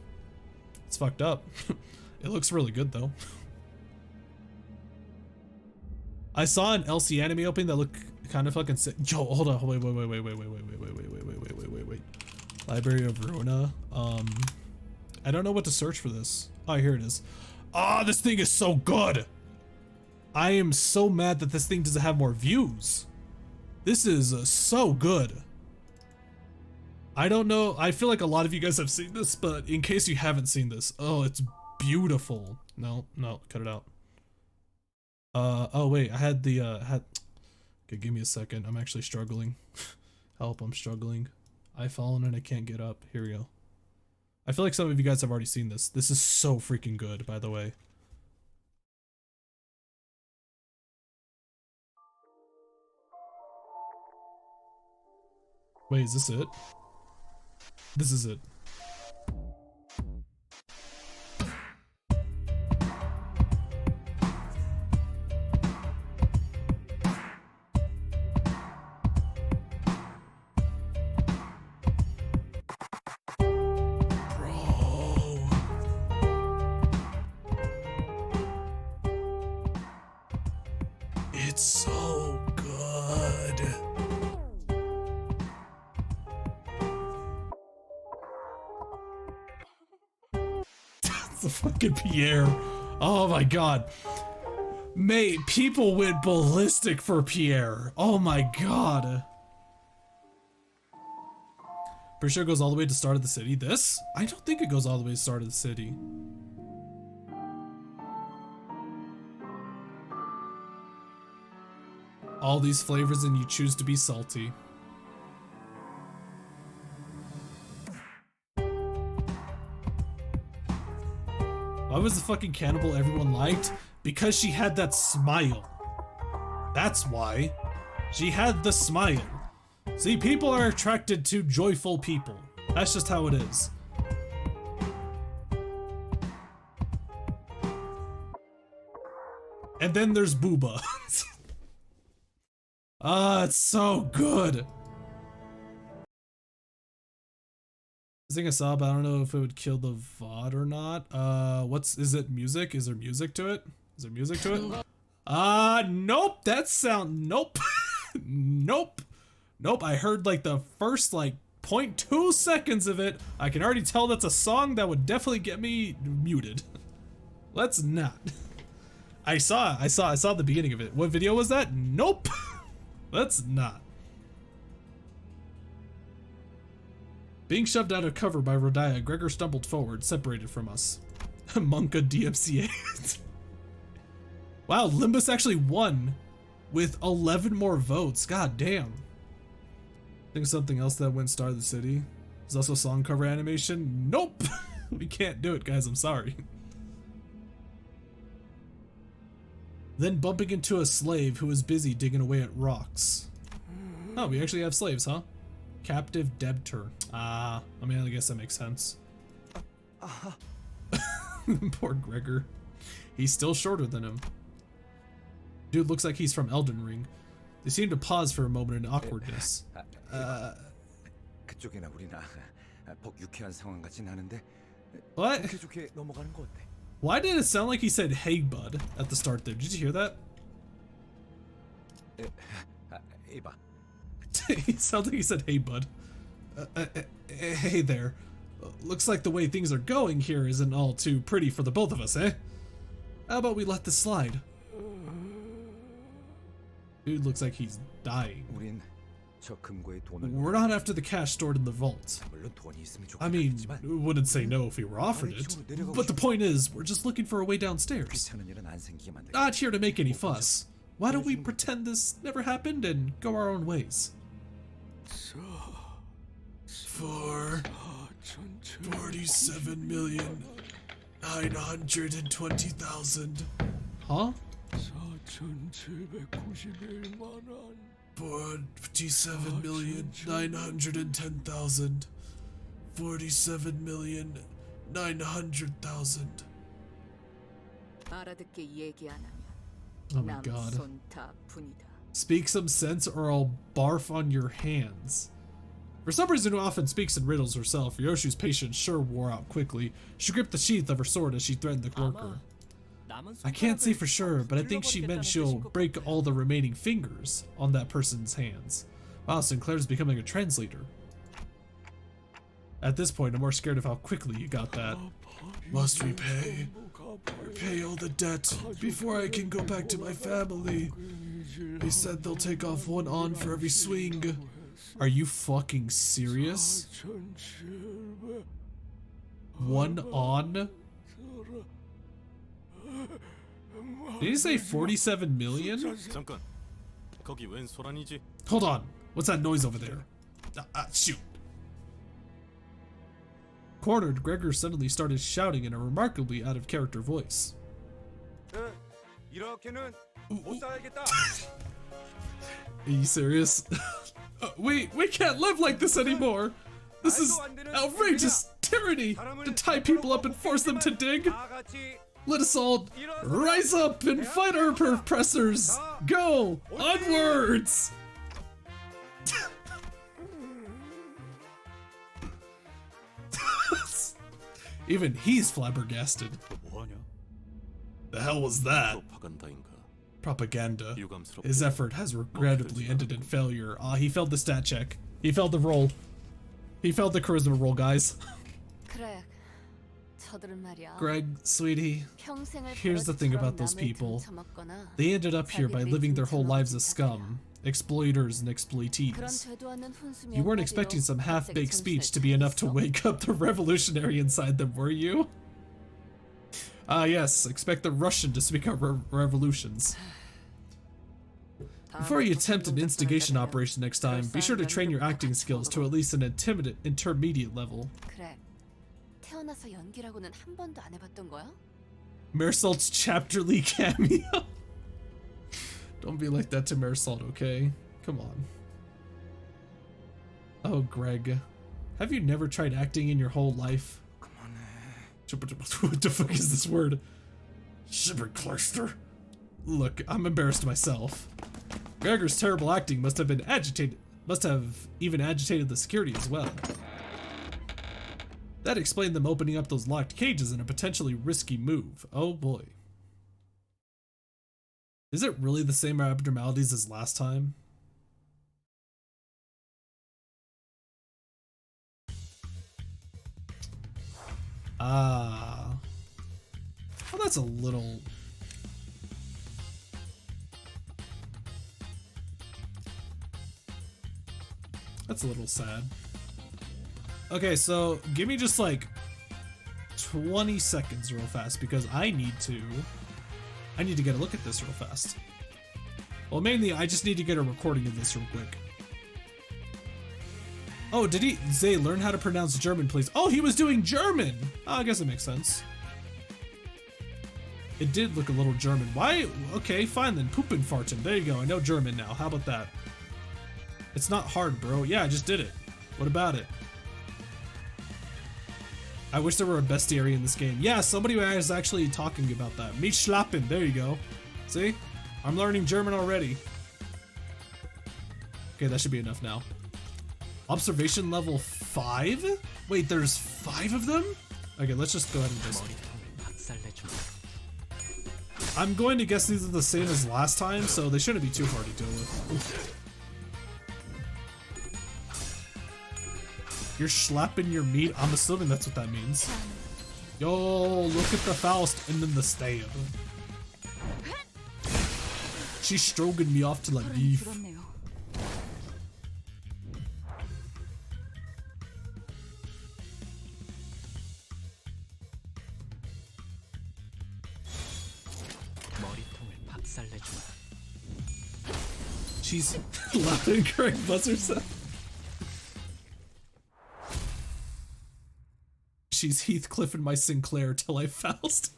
It's fucked up. It looks really good, though. I saw an LC anime opening that looked kind of fucking sick. Yo, hold on. Wait. Library of Ruina. I don't know what to search for this. Oh, here it is. Ah, this thing is so good. I am so mad that this thing doesn't have more views. This is so good. I don't know. I feel like a lot of you guys have seen this, but in case you haven't seen this, oh, it's beautiful. No, cut it out. Oh wait, I had the okay, give me a second. I'm actually struggling. Help, I'm struggling. I've fallen and I can't get up. Here we go. I feel like some of you guys have already seen this. This is so freaking good, by the way. Wait, is this it? This is it. It's a fucking Pierre. Oh my god. Mate, people went ballistic for Pierre. Oh my god. Pretty sure it goes all the way to the start of the city. This? I don't think it goes all the way to the start of the city. All these flavors and you choose to be salty. Why was the fucking cannibal everyone liked? Because she had that smile. That's why. She had the smile. See, people are attracted to joyful people. That's just how it is. And then there's Booba. Ah, it's so good. This thing I saw, but I don't know if it would kill the VOD or not. Is it music? Is there music to it? Is there music to it? Nope, that sound, nope. Nope. Nope, I heard like the first like 0.2 seconds of it. I can already tell that's a song that would definitely get me muted. Let's not. I saw the beginning of it. What video was that? Nope. Let's not. Being shoved out of cover by Rodaya, Gregor stumbled forward, separated from us. Monka DMCA. Wow, Limbus actually won with 11 more votes. God damn. I think something else that went star of the city. There's also song cover animation. Nope. We can't do it, guys. I'm sorry. Then bumping into a slave who was busy digging away at rocks. Oh, we actually have slaves, huh? Captive debtor. I mean, I guess that makes sense. Poor Gregor. He's still shorter than him. Dude looks like he's from Elden Ring. They seem to pause for a moment in awkwardness. 그쪽이나 우리나 복 유쾌한 상황 같진 않은데. What? 좋게 좋게 넘어가는 거 어때? Why did it sound like he said "Hey, bud" at the start there? Did you hear that? 이봐. It sounds like he said "Hey, bud." Hey there. Looks like the way things are going here isn't all too pretty for the both of us, eh? How about we let this slide? Dude looks like he's dying. 우린 저 금고에 돈을. We're not after the cash stored in the vault. 물론 돈이 있으면 I mean, 좋겠지만. we wouldn't say no if we were offered it. But the point is, we're just looking for a way downstairs. 귀찮은 일은 안 생기게 만들겠지. Not here to make any fuss. Why don't we pretend this never happened and go our own ways? For 47,920,000. Huh? 47,910,000. 47,900,000. 알아듣게 얘기 안 하면 Oh my 남 god. 손 다 분이다. Speak some sense or I'll barf on your hands. For some reason, who often speaks in riddles herself, Ryoshu's patience sure wore out quickly. She gripped the sheath of her sword as she threatened the worker. I can't say for sure, but I think she meant she'll break all the remaining fingers on that person's hands. Wow, Sinclair's becoming a translator. At this point, I'm more scared of how quickly you got that. Must repay. Repay all the debt before I can go back to my family. They said they'll take off one on for every swing. Are you fucking serious? One on? Did he say 47 million? 잠깐. 거기 웬 소란이지? Hold on. What's that noise over there? Shoot. Cornered, Gregor suddenly started shouting in a remarkably out-of-character voice. 이렇게는 못 살겠다. Are you serious? We can't live like this anymore. This is outrageous tyranny to tie people up and force them to dig. Let us all rise up and fight our oppressors. Go onwards. Even he's flabbergasted. The hell was that? 프로파간다인가. Propaganda. 유감스럽고. His effort has regrettably ended in failure. He failed the stat check. He failed the roll. He failed the charisma roll, guys. 그래, 저들은 말이야. Greg, sweetie, 평생을 here's the thing about those 남을 people. 등쳐먹거나 They ended up here by living their whole lives as scum, exploiters and 그런 exploitees. 되도 않는 훈수명 You weren't 따위로 expecting some half-baked 갑자기 speech 정신을 to be enough to 차렸어? wake up the revolutionary inside them, were you? Ah, yes, expect the Russian to speak out revolutions. Before you attempt an instigation operation next time, be sure to train your acting skills to at least an intermediate level. 그래. 태어나서 연기라고는 한 번도 안 해봤던 거야? Marisol's chapterly cameo. Don't be like that to Marisol, okay? Come on. Oh, Greg. Have you never tried acting in your whole life? What the fuck is this word? Schibberkleister. Look, I'm embarrassed myself. Gregor's terrible acting must have even agitated the security as well. That explained them opening up those locked cages in a potentially risky move. Oh boy. Is it really the same abnormalities as last time? Ah. Oh, that's a little... That's a little sad. Okay, so give me just like 20 seconds real fast because I need to get a look at this real fast. Well, mainly I just need to get a recording of this real quick. Oh, did he Zay learn how to pronounce German, please? Oh, he was doing German. Oh, I guess it makes sense. It did look a little German. Why? Okay, fine then. Poopin' fartin'. There you go. I know German now. How about that? It's not hard, bro. Yeah, I just did it. What about it? I wish there were a bestiary in this game. Yeah, somebody was actually talking about that. Mich schlappen. There you go. See? I'm learning German already. Okay, that should be enough now. Observation level 5? Wait, there's 5 of them? Okay, let's just go ahead and just... I'm going to guess these are the same as last time, so they shouldn't be too hard to deal with. You're slapping your meat? I'm assuming that's what that means. Yo, look at the Faust and then the stab. She's stroking me off till I leave. She's loud and correct buzzer sound. She's Heathcliff and my Sinclair till I Faust.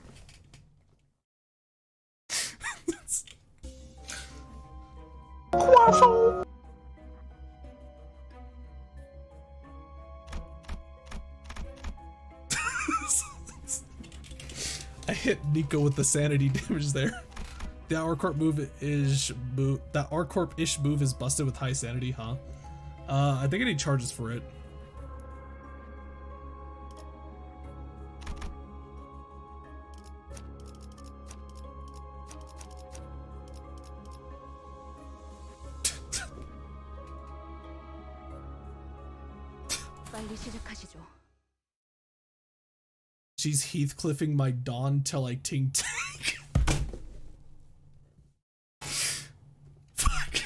I hit Nico with the sanity damage there. The R-Corp that R-Corp-ish move is busted with high sanity, huh? I think I need charges for it. 빨리 시작하시죠. She's Heathcliffing my Dawn till I ting ting. Fuck.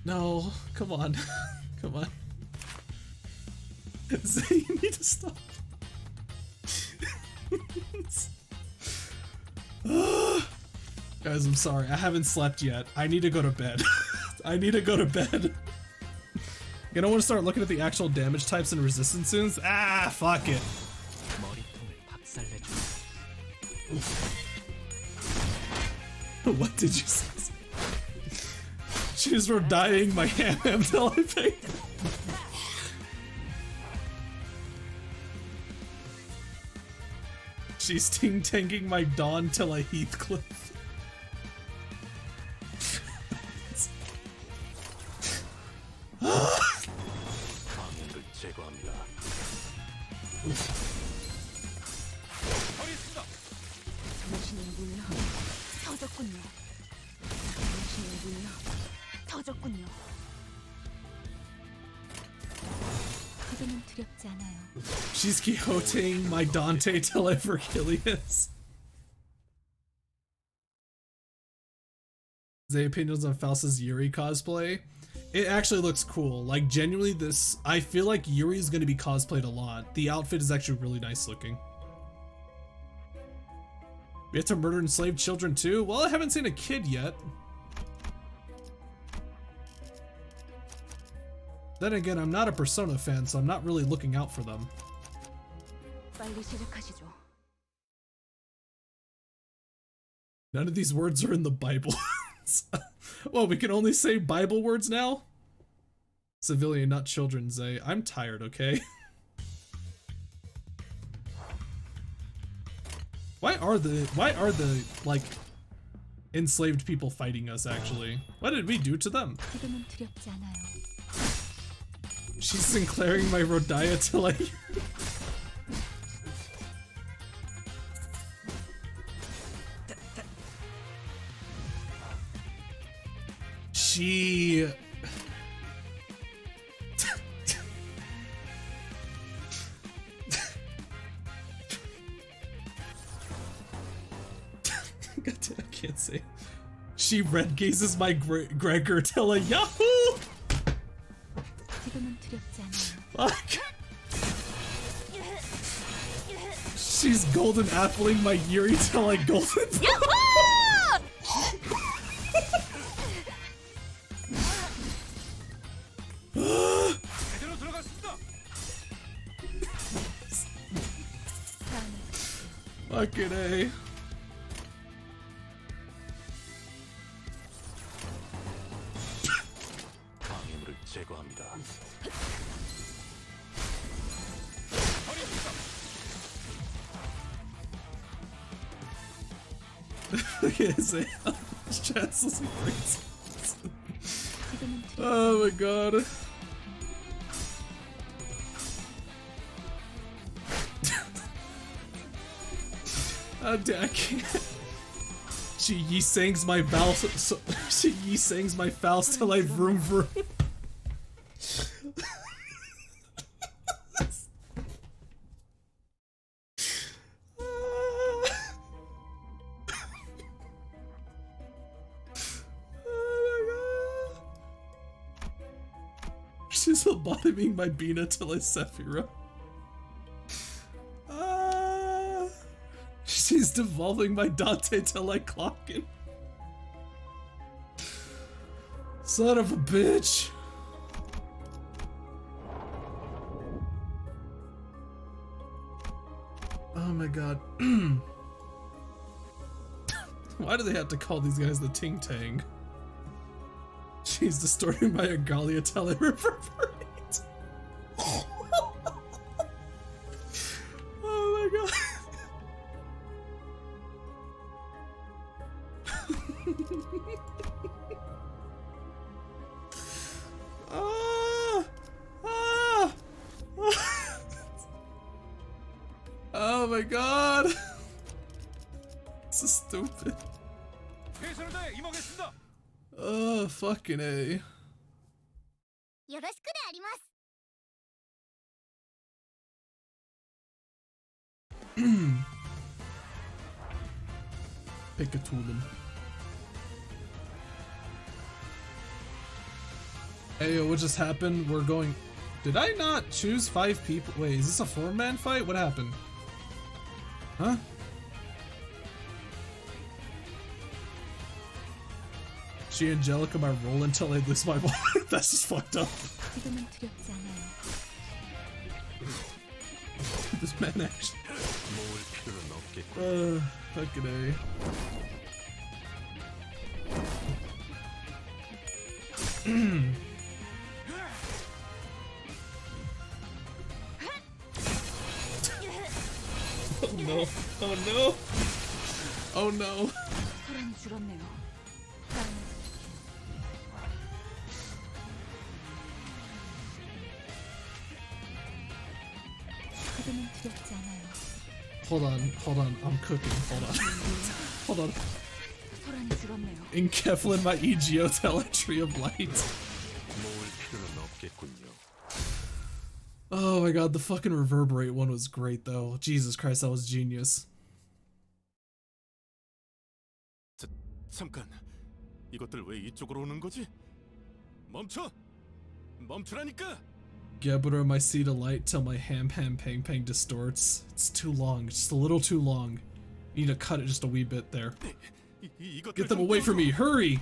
No, come on. Come on. Zay, you need to stop. Guys, I'm sorry. I haven't slept yet. I need to go to bed. I need to go to bed. You don't want to start looking at the actual damage types and resistances? Ah, fuck it. What did you say? She's for dying my ham till I pay. She's ting-tanging my Dawn till I Heathcliff. 당신의 물론 터졌군요. 당신의 물론 터졌군요. 지금은 두렵지 않아요. She's Quixoteing my Dante till I Virgilius. The opinions on Faust's Yuri cosplay. It actually looks cool. Like, genuinely, this, I feel like Yuri is going to be cosplayed a lot. The outfit is actually really nice looking. We have to murder enslaved children too? Well, I haven't seen a kid yet. Then again, I'm not a Persona fan, so I'm not really looking out for them. 빨리 시작하시죠. None of these words are in the Bible. Well, we can only say Bible words now? Civilian, not children, Zay. I'm tired, okay? Why are the like enslaved people fighting us actually? What did we do to them? 지금은 두렵지 않아요. She's Sinclairing my Rodaya till I She God damn, I can't say. She red gazes my Gregor till a Yahoo! 지금은 두렵지 않아요. Fuck. She's golden appling my Yuri till I golden. 제대로 들어갔습니다. Fucking A. 방해물을 제거합니다. Look at his chest looking crazy. 지금은 두렵지 Oh my god. I can't. She yi-sangs my Faust. So, she yi-sangs my Faust till I vroom vroom. She's lobotoming my Bina till I Sephira. She's devolving my Dante till I clock in. Son of a bitch. Oh my god. Why do they have to call these guys the Ting Tang? She's distorting my Agalia till I reverberate. Oh my god. Oh my god. This is stupid. 최선을 다해 임하겠습니다. Oh, fucking A. よろしくであります Pick a tool. Hey, yo, what just happened? We're going. Did I not choose 5 people? Wait, is this a 4-man fight? What happened? Huh? She Angelica my roll until I lose my ball. That's just fucked up. 지금은 두렵지 않아요. This man actually. 모을 필요는 없겠고. Fucking A. Oh no. Oh no. Oh no. 소란이 줄었네요. 지금은 두렵지 않아요. Hold on. I'm cooking. Hold on. Hold on. 소란이 줄었네요. In Keflin, my EGO telemetry of light. 모을 필요는 없겠군요. Oh my god, the fucking reverberate one was great though. Jesus Christ, that was genius. 잠깐, 이것들 왜 이쪽으로 오는 거지? 멈춰! 멈추라니까! Gebra my seat alight till my ham pang pang distorts. It's too long, just a little too long. You need to cut it just a wee bit there. Get them away from me, hurry!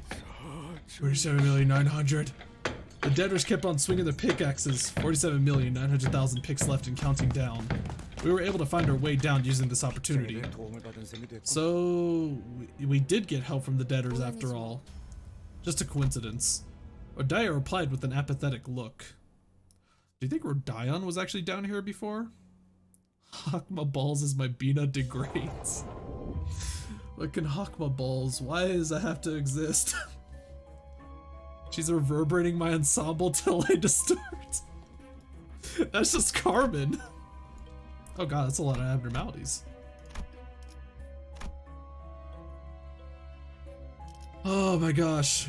47,900,000. The debtors kept on swinging their pickaxes. 47,900,000 picks left and counting down. We were able to find our way down using this opportunity. So, we did get help from the debtors after all. Just a coincidence. Odaya replied with an apathetic look. Do you think Rodion was actually down here before? Hakma balls as my Bina degrades. Fucking Hakma balls, why does that have to exist? She's reverberating my ensemble till I distort. That's just Carmen. Oh god, that's a lot of abnormalities. Oh my gosh.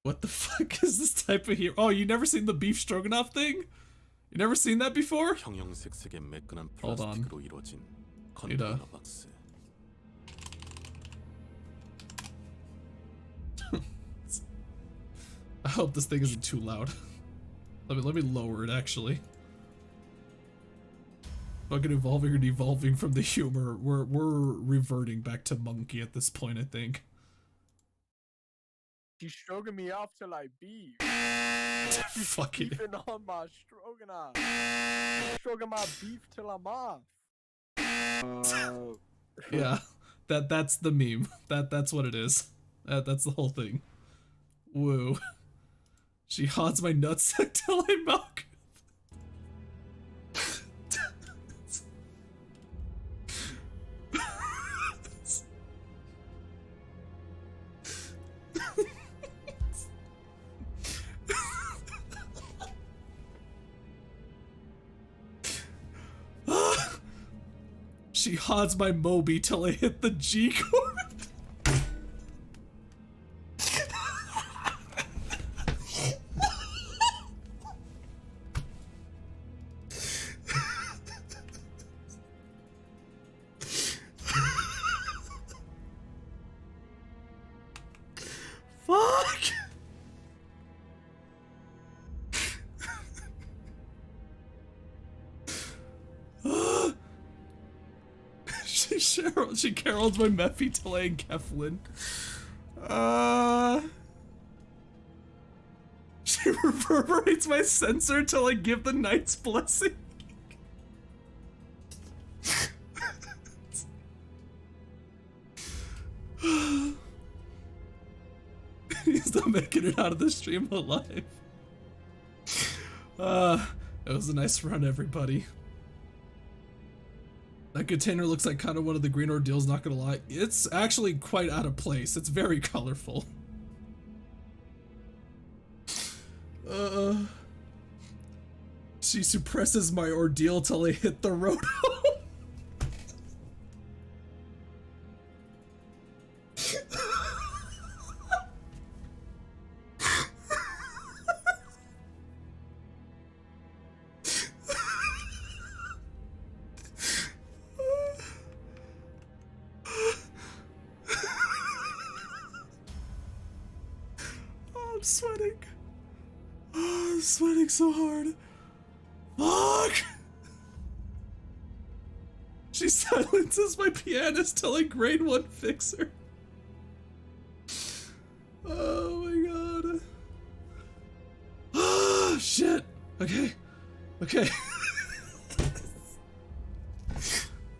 What the fuck is this type of hero? Oh, you never seen the beef stroganoff thing? You never seen that before? 형형색색의 매끈한 Hold on. 플라스틱으로 이루어진 Need a- 컨테이너 박스. I hope this thing isn't too loud. Let me lower it actually. Fucking evolving or devolving from the humor. We're reverting back to monkey at this point, I think. She's stroking me off till I beef. Fucking Beefing on my stroganoff. Stroking my beef till I'm off. yeah. That's the meme. That's what it is. That's the whole thing. Woo. She haunts my nutsack till I milk. She haunts my Moby till I hit the G chord. Fuck. She carols my Mephi till I Keflin. She reverberates my sensor till I give the knight's blessing. He's not making it out of the stream alive. It was a nice run, everybody. That container looks like kind of one of the green ordeals, not gonna lie. It's actually quite out of place. It's very colorful. She suppresses my ordeal till I hit the road. I'm sweating. Oh, I'm sweating so hard. Fuck! She silences my pianist till I grade 1 fixer. Oh my god. Oh shit. Okay. Okay.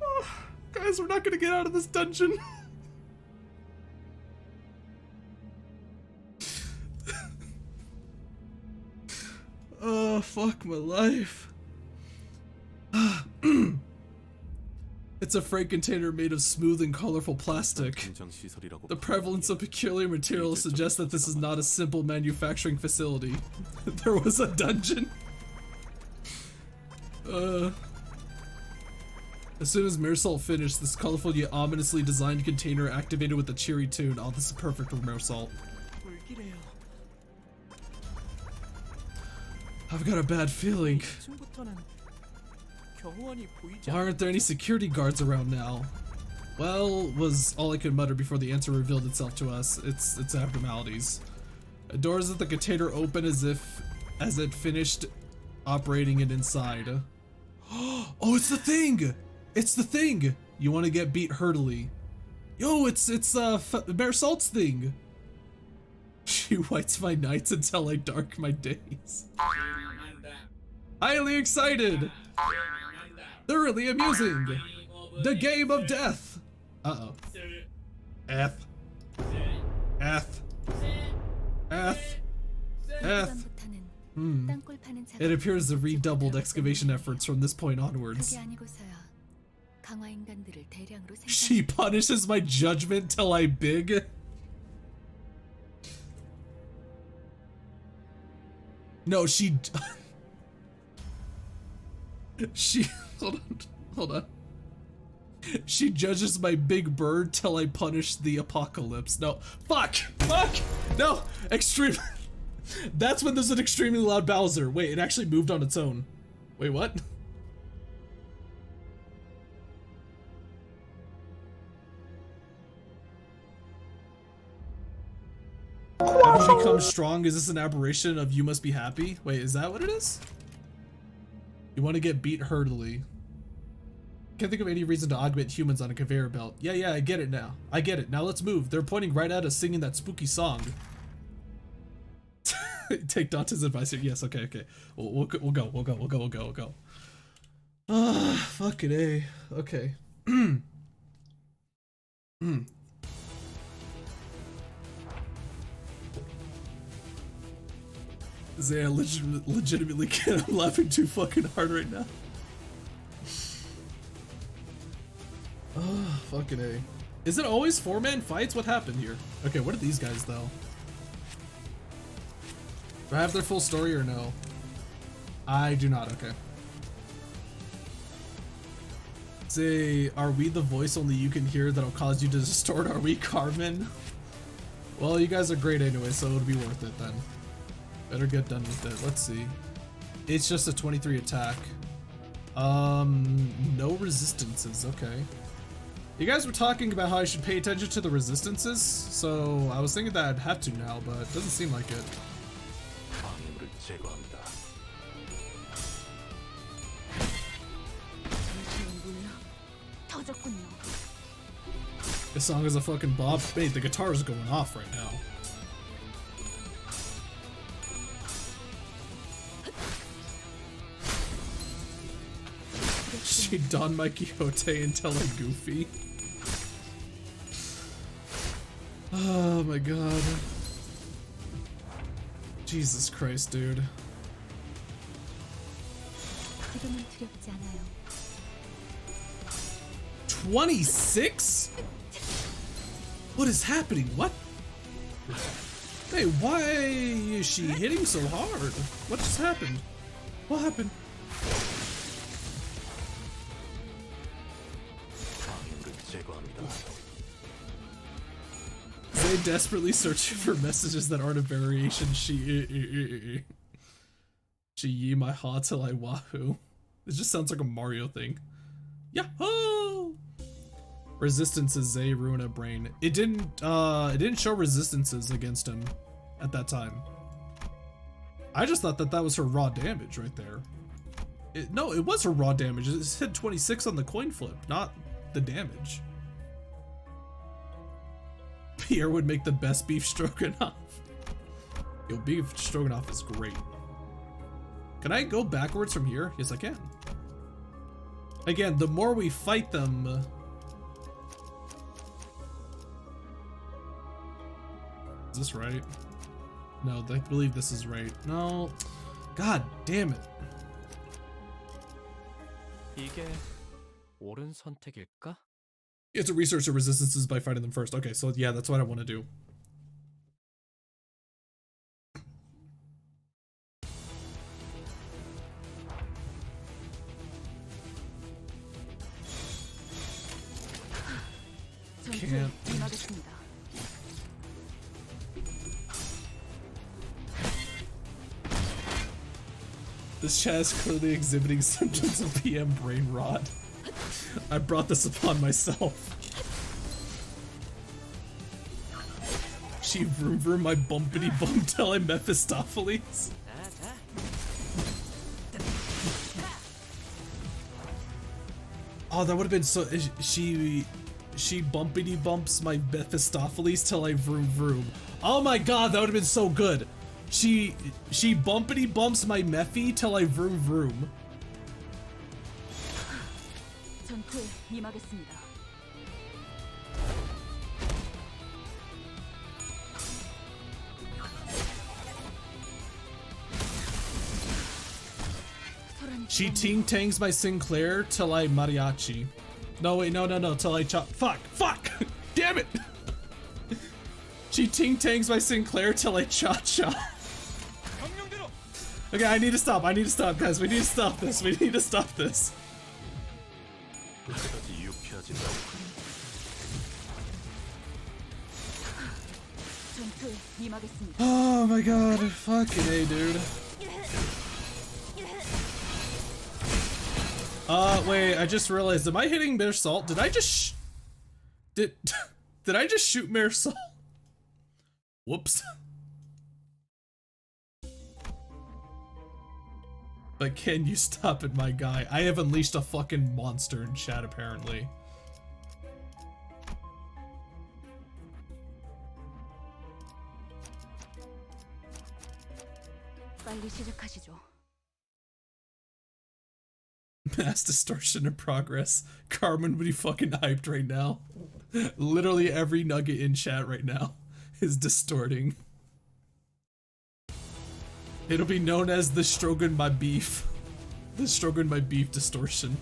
Oh, guys, we're not gonna get out of this dungeon. Oh, fuck my life. It's a freight container made of smooth and colorful plastic. The prevalence of peculiar materials suggests that this is not a simple manufacturing facility. There was a dungeon. As soon as Marisol finished, this colorful yet ominously designed container activated with a cheery tune. Oh, this is perfect for Marisol. 불길해요. I've got a bad feeling. 지금부터는 경호원이 보이지 Why aren't there any security guards around now? Well, was all I could mutter before the answer revealed itself to us. It's abnormalities. Doors of the container open as it finished operating it inside. Oh, it's the thing! It's the thing! You want to get beat hurtily. Yo, it's Marisol's thing. She whites my nights until I dark my days. Highly excited! Thoroughly amusing! The game of death! Uh-oh. F. F. F. F. Hmm. It appears the redoubled excavation efforts from this point onwards. She punishes my judgment till I big. No, she hold on. She judges my big bird till I punish the apocalypse. No, fuck, no, extreme. That's when there's an extremely loud Bowser. Wait, it actually moved on its own. Wait, what? Have you become strong? Is this an aberration of you must be happy? Wait, is that what it is? You want to get beat hurtily. Can't think of any reason to augment humans on a conveyor belt. Yeah, I get it now. I get it. Now let's move. They're pointing right at us singing that spooky song. Take Dante's advice here. Yes, okay. We'll go. Ah, fucking A. Okay. Zaya, legitimately can't. I'm laughing too fucking hard right now. Oh, fucking A. Is it always 4-man fights? What happened here? Okay, what are these guys though? Do I have their full story or no? I do not, okay. Say, are we the voice only you can hear that'll cause you to distort? Are we Carmen? Well, you guys are great anyway, so it'll be worth it then. Better get done with it. Let's see. It's just a 23 attack. No resistances, okay. You guys were talking about how I should pay attention to the resistances, so I was thinking that I'd have to now, but it doesn't seem like it. This song is a fucking bob. Mate, the guitar is going off right now. She donned my Quixote until I'm goofy. Oh my god. Jesus Christ, dude. 26? What is happening? What? Hey, why is she hitting so hard? What just happened? What happened? They desperately searching for messages that aren't a variation. She ye my heart till I wahoo. It just sounds like a Mario thing. Yahoo! Resistance is Zay Ruina Brain. It didn't show resistances against him at that time. I just thought that that was her raw damage right there. No, it was her raw damage. It hit 26 on the coin flip, not the damage. Pierre would make the best beef stroganoff. Yo, beef stroganoff is great. Can I go backwards from here? Yes, I can. Again, the more we fight them... Is this right? No, I believe this is right. No. God damn it. 이게 옳은 선택일까? You have to research the resistances by fighting them first. Okay, so yeah, that's what I want to do. can't. 임하겠습니다. This chat is clearly exhibiting symptoms of PM brain rot. I brought this upon myself. She vroom my bumpity bump till I Mephistopheles. Oh, that would have been so. She bumpity bumps my Mephistopheles till I vroom vroom. Oh my god, that would have been so good. She bumpity bumps my Mephi till I vroom vroom. 전투에 임하겠습니다. She ting tangs my Sinclair till I mariachi. No wait, no, till I chop. Fuck, damn it. She ting tangs my Sinclair till I cha cha. Okay, I need to stop, guys. We need to stop this. 그때까지 유쾌하진 않고. 전투에 임하겠습니다. Oh my god, fucking A, dude. Wait, I just realized, am I hitting Mare Salt? Did I just did I just shoot Mare Salt? Whoops. But can you stop it, my guy? I have unleashed a fucking monster in chat, apparently. 빨리 시작하시죠. Mass distortion in progress. Carmen would be fucking hyped right now. Literally every nugget in chat right now is distorting. It'll be known as the Strogan my beef. The Strogan my beef distortion.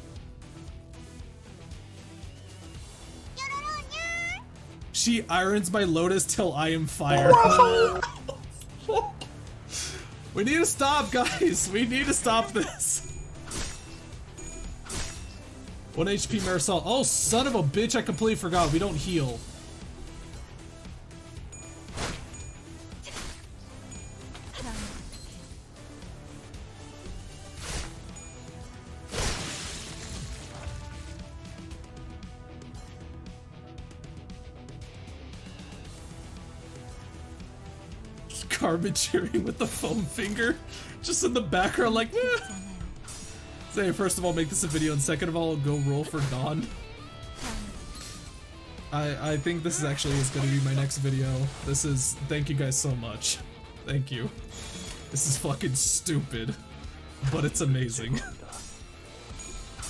She irons my lotus till I am fire. We need to stop, guys. We need to stop this. 1 HP Marisol. Oh, son of a bitch, I completely forgot. We don't heal. Carmen cheering with the foam finger. Just in the background like, eh. Say, first of all, make this a video, and second of all, go roll for Dawn. I think this is actually is going to be my next video. This is, thank you guys so much. Thank you. This is fucking stupid, but it's amazing.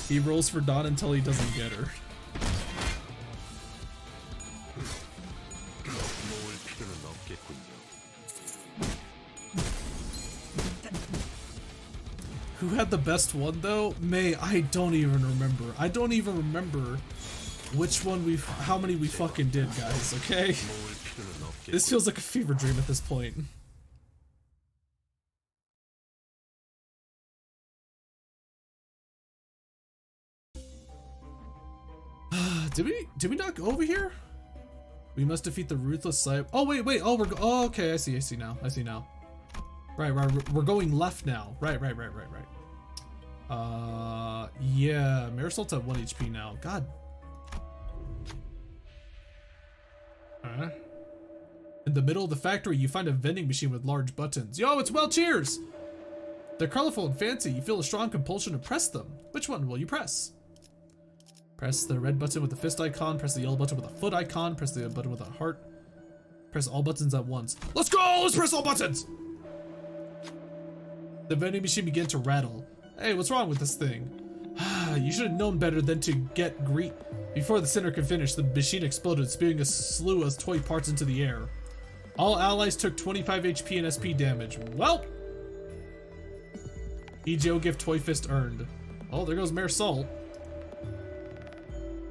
He rolls for Dawn until he doesn't get her. 모을 필요는 없겠군요. Who had the best one though? May, I don't even remember. I don't even remember which one how many we fucking did, guys, okay? 모을 필요는 없겠군요. This feels like a fever dream at this point. Did we not go over here? We must defeat the ruthless side. Oh wait, oh oh okay, I see now. Right, we're going left now. Right. Yeah, Marisol's at 1 HP now. God. In the middle of the factory, you find a vending machine with large buttons. Yo, it's Well Cheers! They're colorful and fancy. You feel a strong compulsion to press them. Which one will you press? Press the red button with the fist icon, press the yellow button with a foot icon, press the button with a heart. Press all buttons at once. Let's go! Let's press all buttons! The vending machine began to rattle. Hey, what's wrong with this thing? You should have known better than to get greet. Before the center could finish, the machine exploded, spewing a slew of toy parts into the air. All allies took 25 HP and SP damage. Well! EGO gift Toy Fist earned. Oh, there goes Mare Salt.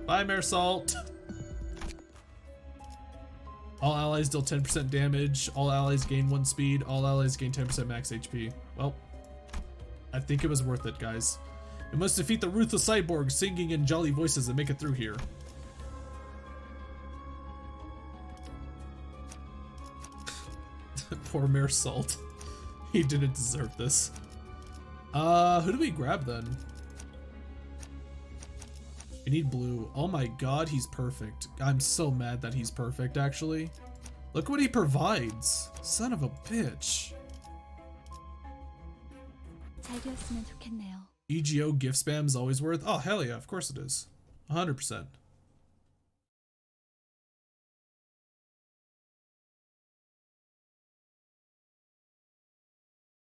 Bye, Mare Salt. All allies deal 10% damage. All allies gain 1 speed. All allies gain 10% max HP. Well, I think it was worth it, guys. We must defeat the ruthless cyborgs, singing in jolly voices and make it through here. Poor Mayor Salt. He didn't deserve this. Who do we grab then? We need blue. Oh my god, he's perfect. I'm so mad that he's perfect, actually. Look what he provides. Son of a bitch. 잘 되었으면 좋겠네요. EGO gift spam is always worth. Oh, hell yeah, of course it is. 100%.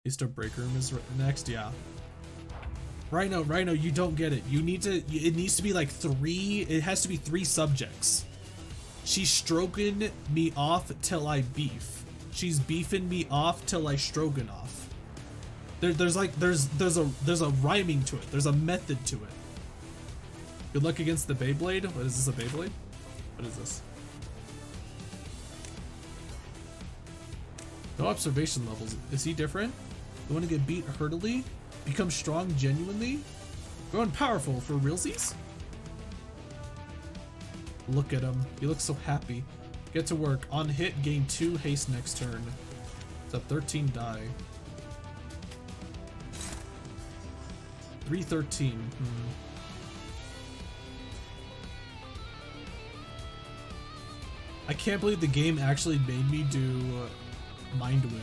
Easter Break Room is next, yeah. Rhino, you don't get it. You need to, it needs to be like it has to be 3 subjects. She's stroking me off till I beef. She's beefing me off till I stroganoff. There's a rhyming to it. There's a method to it. Good luck against the Beyblade. What is this, a Beyblade? What is this? No observation levels. Is he different? You want to get beat heartily? Become strong genuinely? Growing powerful for realsies? Look at him. He looks so happy. Get to work. On hit, gain 2 haste next turn. It's a 13 die. 313. I can't believe the game actually made me do Mind Whip.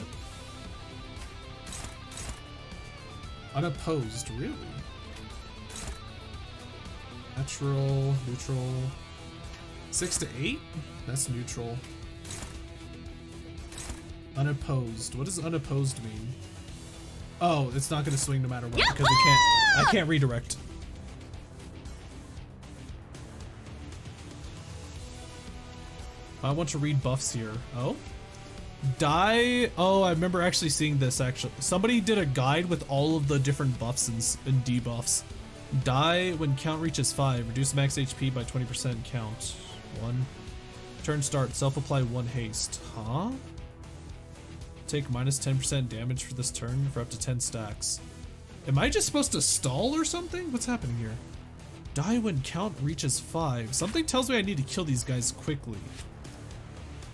Unopposed, really? Natural, neutral. 6 to 8? That's neutral. Unopposed. What does unopposed mean? Oh, it's not gonna swing no matter what because I can't redirect. I want to read buffs here. Oh? Die. Oh, I remember actually seeing this actually. Somebody did a guide with all of the different buffs and debuffs. Die when count reaches 5. Reduce max HP by 20% count. 1. Turn start. Self-apply 1 haste. Huh? Take minus 10% damage for this turn for up to 10 stacks. Am I just supposed to stall or something? What's happening here? Die when count reaches 5. Something tells me I need to kill these guys quickly.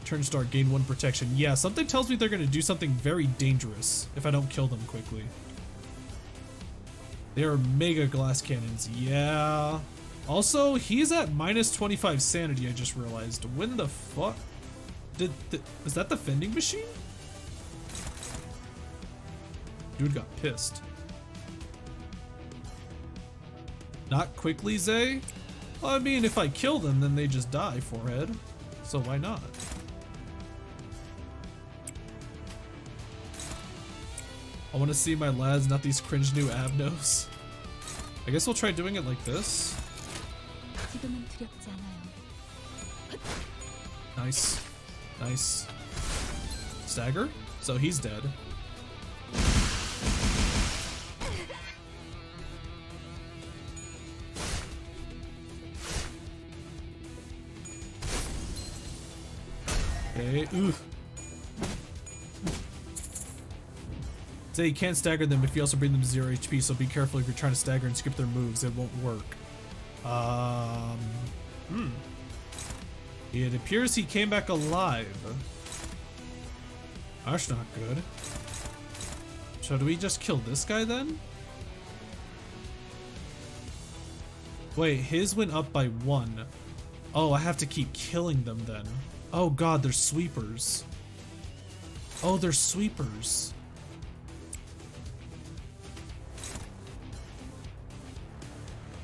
Turn start, gain 1 protection. Yeah, something tells me they're gonna do something very dangerous if I don't kill them quickly. They are mega glass cannons. Yeah. Also, he's at minus 25 sanity, I just realized. When the fuck? Is that the vending machine? Dude got pissed. Not quickly, Zay? Well, I mean, if I kill them, then they just die, forehead. So why not? I want to see my lads, not these cringe new abnos. I guess we'll try doing it like this. 지금은 두렵지 않아요. Nice. Nice. Stagger? So he's dead. Okay, oof. So you can't stagger them if you also bring them to 0 HP, so be careful if you're trying to stagger and skip their moves, it won't work. It appears he came back alive. That's not good. So do we just kill this guy then? Wait, his went up by 1. Oh, I have to keep killing them then. Oh god, they're sweepers. Oh, they're sweepers.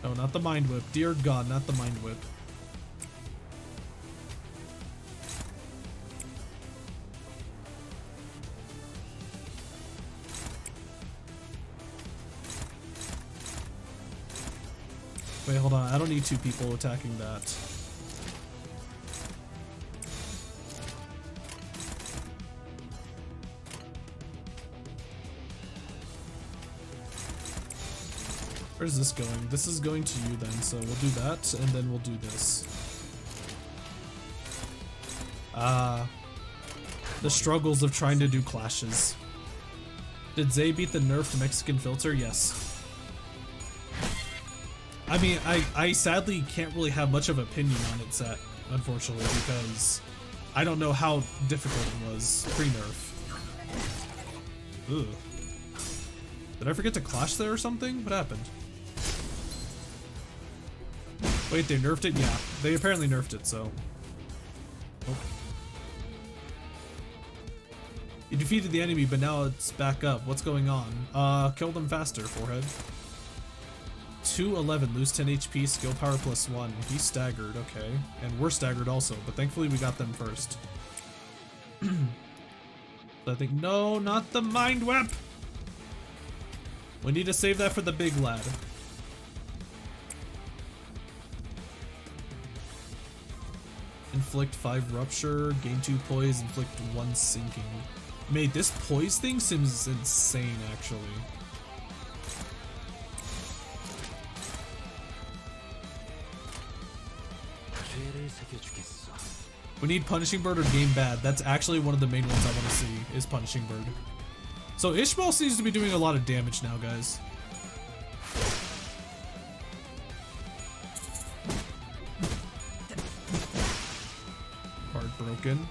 No, not the Mind Whip. Dear God, not the Mind Whip. Wait, hold on. I don't need 2 people attacking that. Where's this going? This is going to you then, so we'll do that, and then we'll do this. The struggles of trying to do clashes. Did Zay beat the nerfed Mexican filter? Yes. I mean, I sadly can't really have much of an opinion on it, unfortunately, because I don't know how difficult it was pre-nerf. Ugh. Did I forget to clash there or something? What happened? Wait, they nerfed it? Yeah, they apparently nerfed it, so. Oh. You defeated the enemy, but now it's back up. What's going on? Kill them faster, forehead. 211, lose 10 HP, skill power +1. He's staggered, okay. And we're staggered also, but thankfully we got them first. So I think, no, not the mind whip! We need to save that for the big lad. Inflict 5 rupture, gain 2 poise, inflict 1 sinking. Mate, this poise thing seems insane, actually. We need Punishing Bird or Game Bad. That's actually one of the main ones I want to see, is Punishing Bird. So Ishmael seems to be doing a lot of damage now, guys. Heartbroken.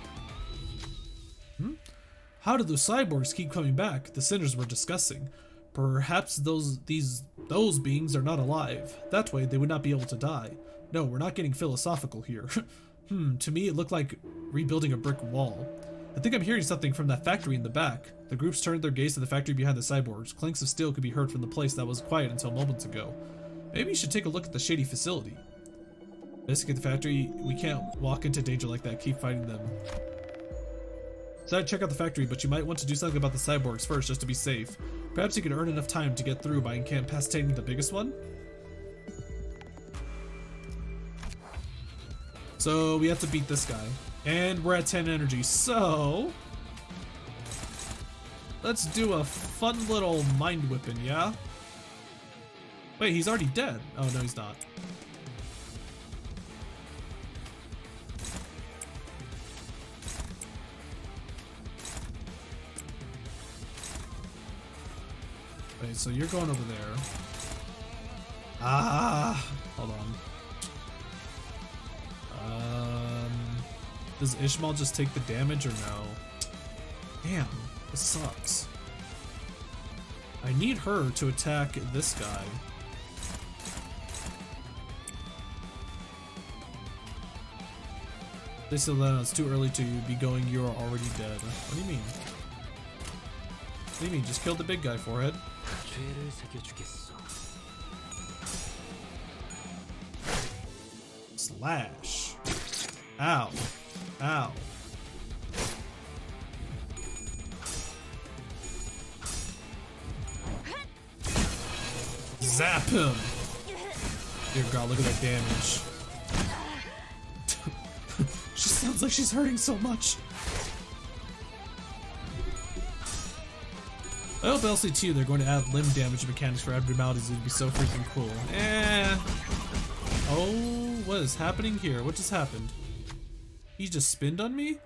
How did those cyborgs keep coming back? The sinners were discussing. Perhaps those beings are not alive. That way they would not be able to die. No, we're not getting philosophical here. To me it looked like rebuilding a brick wall. I think I'm hearing something from that factory in the back. The groups turned their gaze to the factory behind the cyborgs. Clanks of steel could be heard from the place that was quiet until moments ago. Maybe you should take a look at the shady facility. Investigate the factory. We can't walk into danger like that. Keep fighting them. So I'd check out the factory, but you might want to do something about the cyborgs first just to be safe. Perhaps you could earn enough time to get through by incapacitating the biggest one? So we have to beat this guy. And we're at 10 energy, so let's do a fun little mind whipping, yeah? Wait, he's already dead. Oh, no, he's not. Wait, so you're going over there. Ah, hold on. Does Ishmael just take the damage or no? Damn, this sucks. I need her to attack this guy. They said that it's too early to be going, you are already dead. What do you mean? What do you mean? Just kill the big guy, forehead. Slash. Ow. Ow. Zap him! Dear God, look at that damage. She sounds like she's hurting so much. I hope LC2 they're going to add limb damage mechanics for abnormalities. It'd be so freaking cool. Oh, what is happening here? What just happened? He just spinned on me?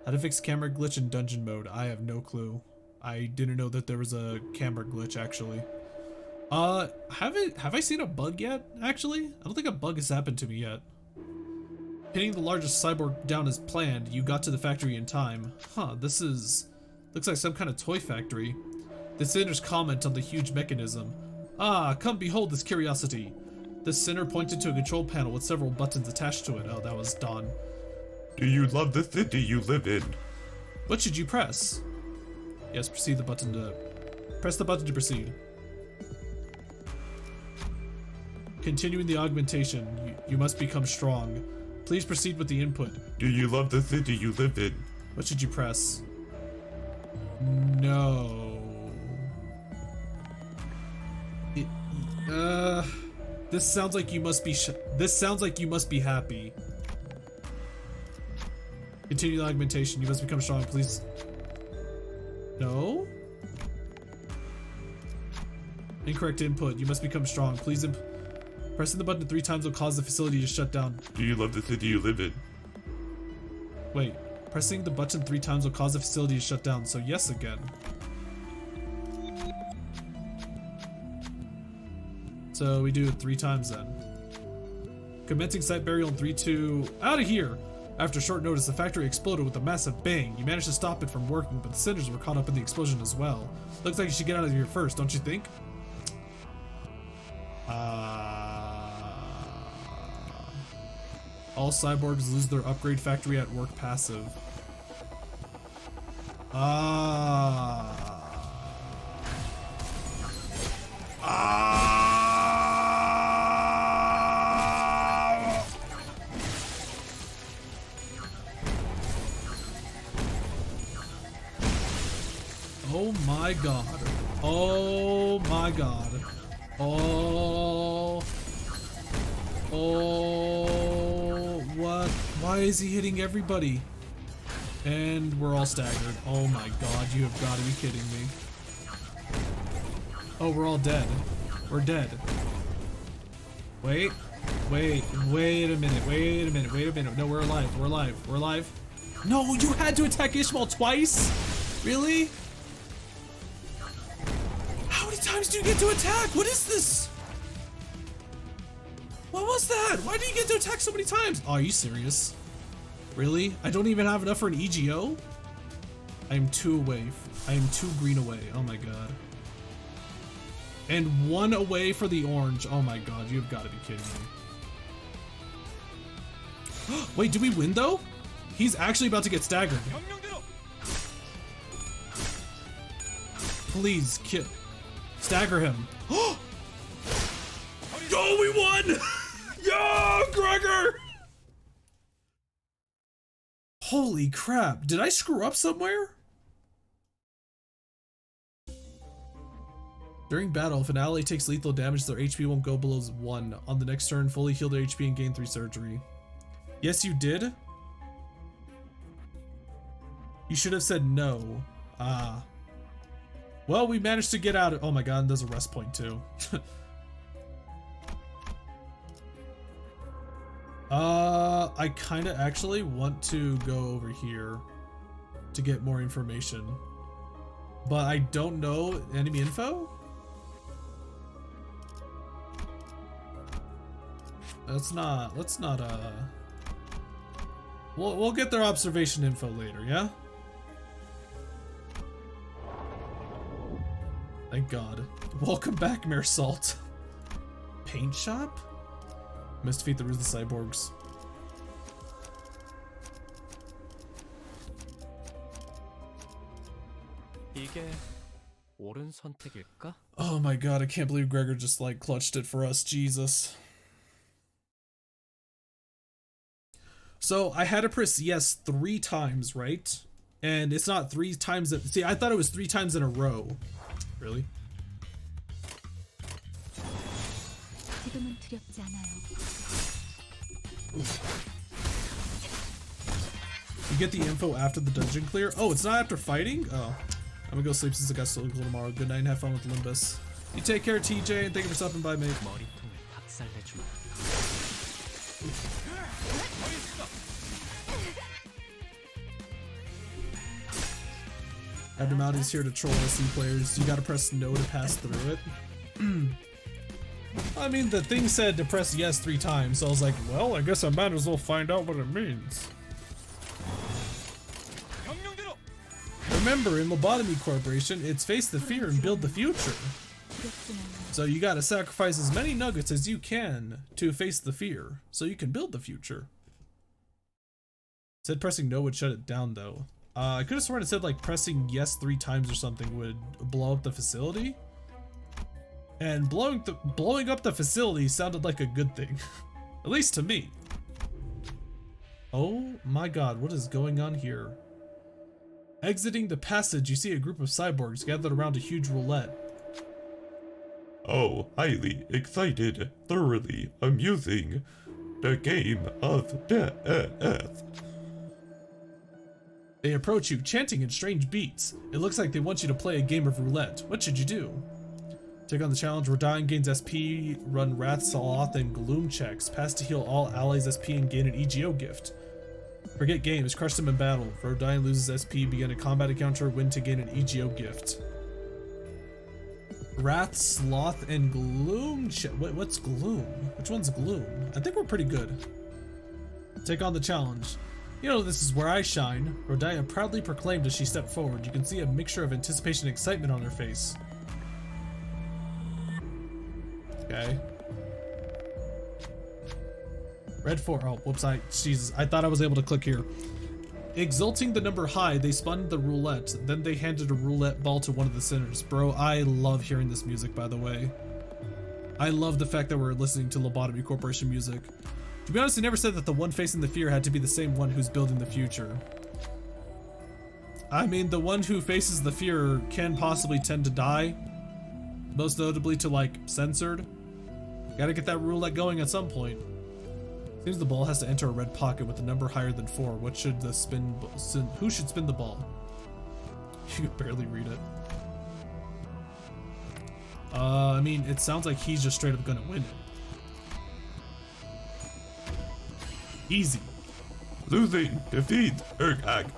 How to fix camera glitch in dungeon mode? I have no clue. I didn't know that there was a camera glitch actually. Have I seen a bug yet? Actually, I don't think a bug has happened to me yet. Hitting the largest cyborg down as planned, you got to the factory in time. Huh, this looks like some kind of toy factory. The sinner's comment on the huge mechanism. Ah, come behold this curiosity. The sinner pointed to a control panel with several buttons attached to it. Oh, that was Dawn. Do you love the city you live in? What should you press? Yes, press the button to proceed. Continuing the augmentation, you must become strong. Please proceed with the input. Do you love the city you live in? What should you press? No. This sounds like you must be happy. Continue the augmentation. You must become strong. Please. No. Incorrect input. You must become strong. Please. Pressing the button 3 times will cause the facility to shut down. Do you love the city you live in? Wait. Pressing the button 3 times will cause the facility to shut down. So yes again. So we do it 3 times then. Commencing site burial in 3, 2. Out of here! After short notice, the factory exploded with a massive bang. You managed to stop it from working, but the cinders were caught up in the explosion as well. Looks like you should get out of here first, don't you think? All cyborgs lose their upgrade factory at work passive. Oh my god. Oh my god. Oh. Oh. What? Why is he hitting everybody? And we're all staggered. Oh my god, you have got to be kidding me. Oh, we're all dead. We're dead. Wait. Wait a minute. Wait a minute. No, we're alive. We're alive. We're alive. No, you had to attack Ishmael twice? Really? How many times do you get to attack? What is this? What was that? Why do you get to attack so many times? Oh, are you serious? Really? I don't even have enough for an EGO? I am 2 away. I am 2 green away. Oh my god. And 1 away for the orange. Oh my god, you've got to be kidding me. Wait, did we win though? He's actually about to get staggered. Please, kill. Stagger him. Yo, we won! Yo, Gregor! Holy crap, did I screw up somewhere? During battle, if an ally takes lethal damage, their HP won't go below 1. On the next turn, fully heal their HP and gain 3 surgery. Yes, you did? You should have said no. Ah. Well, we managed to get out of— oh my god, and there's a rest point too. I kinda actually want to go over here to get more information. But I don't know enemy info? Let's not, we'll get their observation info later, yeah? Thank God. Welcome back, Mayor Salt. Paint shop? Must defeat the ruthless cyborgs. 이게 옳은 선택일까? Oh my god, I can't believe Gregor just like clutched it for us. Jesus. So I had to press yes 3 times, right? And it's not 3 times. See, I thought it was 3 times in a row. Really? 지금은 두렵지 않아요. You get the info after the dungeon clear? Oh, it's not after fighting? Oh. I'm gonna go sleep since I got so little tomorrow. Good night and have fun with Limbus. You take care, TJ, and thank you for stopping by, mate. 머리통을 박살내주마. Abnormality's here to troll SC players. You gotta press no to pass through it. I mean, the thing said to press yes 3 times, so I was like, well, I guess I might as well find out what it means. Remember, in Lobotomy Corporation, it's face the fear and build the future. So you gotta sacrifice as many nuggets as you can to face the fear, so you can build the future. It said pressing no would shut it down, though. I could have sworn it said like pressing yes 3 times or something would blow up the facility. And blowing up the facility sounded like a good thing. At least to me. Oh my god, what is going on here? Exiting the passage, you see a group of cyborgs gathered around a huge roulette. Oh, highly excited, thoroughly amusing. The game of death. They approach you, chanting in strange beats. It looks like they want you to play a game of roulette. What should you do? Take on the challenge. Rodine gains SP, run Wrath, Sloth, and Gloom checks. Pass to heal all allies SP and gain an EGO gift. Forget games, crush them in battle. Rodine loses SP, begin a combat encounter, win to gain an EGO gift. Wrath, Sloth, and Gloom check. What's Gloom? Which one's Gloom? I think we're pretty good. Take on the challenge. You know, this is where I shine. Rodaya proudly proclaimed as she stepped forward. You can see a mixture of anticipation and excitement on her face. Okay. Red 4. Oh, whoops. Jesus. I thought I was able to click here. Exulting the number high, they spun the roulette. Then they handed a roulette ball to one of the sinners. Bro, I love hearing this music, by the way. I love the fact that we're listening to Lobotomy Corporation music. To be honest, he never said that the one facing the fear had to be the same one who's building the future. I mean, the one who faces the fear can possibly tend to die. Most notably to, like, censored. Gotta get that roulette going at some point. Seems the ball has to enter a red pocket with a number higher than 4. What should the who should spin the ball? You can barely read it. I mean, it sounds like he's just straight up gonna win it. Easy. Losing. Defeat. Ergag.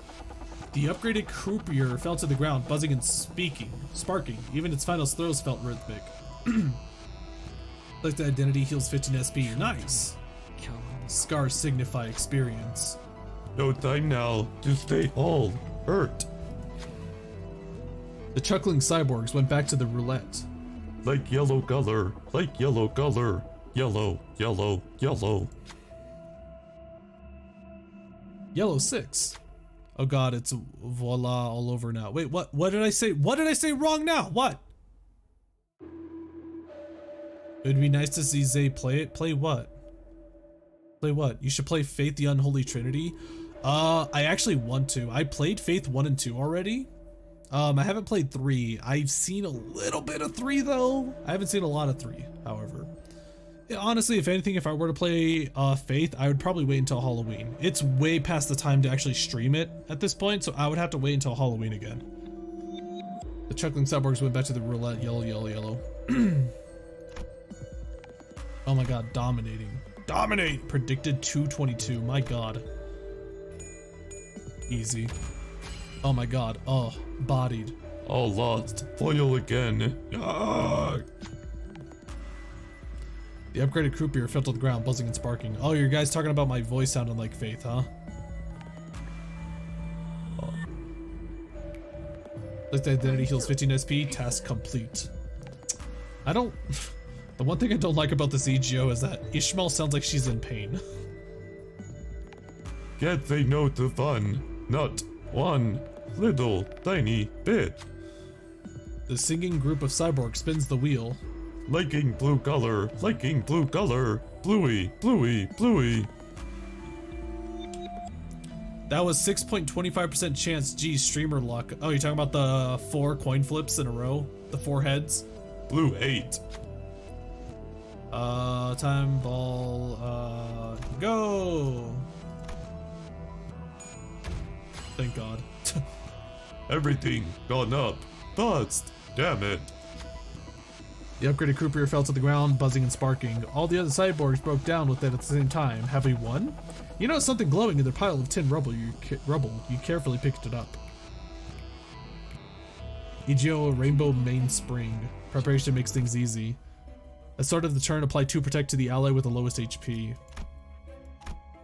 The upgraded croupier fell to the ground, buzzing and sparking. Even its final throws felt rhythmic. Like the identity heals 15 SP. Nice. Scars signify experience. No time now to stay all hurt. The chuckling cyborgs went back to the roulette. Like yellow color. Like yellow color. Yellow, yellow, yellow. Yellow 6. Oh god, it's voila all over now. Wait, what? What did I say? What did I say wrong now? What? It would be nice to see Zay play it. Play what? Play what? You should play Faith the Unholy Trinity. I actually want to. I played Faith 1 and 2 already. I haven't played 3. I've seen a little bit of 3 though. I haven't seen a lot of 3, however. Yeah, honestly, if anything, if I were to play Faith, I would probably wait until Halloween. It's way past the time to actually stream it at this point, so I would have to wait until Halloween again. The chuckling cyborgs went back to the roulette. Yellow, yellow, yellow. Oh my god, dominating. Dominate! Predicted 222, my god. Easy. Oh my god, oh, bodied. All lost. Foil again. Ah! The upgraded croupier fell to the ground, buzzing and sparking. Oh, you guys talking about my voice sounding like Faith, huh? Oh. Like the identity heals 15 SP, task complete. I don't... The one thing I don't like about this EGO is that Ishmael sounds like she's in pain. Can't say no to fun. Not one little tiny bit. The singing group of cyborgs spins the wheel. Liking blue color. Liking blue color. Bluey, bluey, bluey. That was 6.25% chance. Geez, streamer luck. Oh, you're talking about the 4 coin flips in a row? The 4 heads? Blue 8. Time ball, go! Thank God. Everything gone up. Bust. Damn it. The upgraded croupier fell to the ground, buzzing and sparking. All the other cyborgs broke down with it at the same time. Have we won? You notice something glowing in their pile of tin rubble. You carefully picked it up. EGO Rainbow Mainspring. Preparation makes things easy. At the start of the turn, apply 2 protect to the ally with the lowest HP.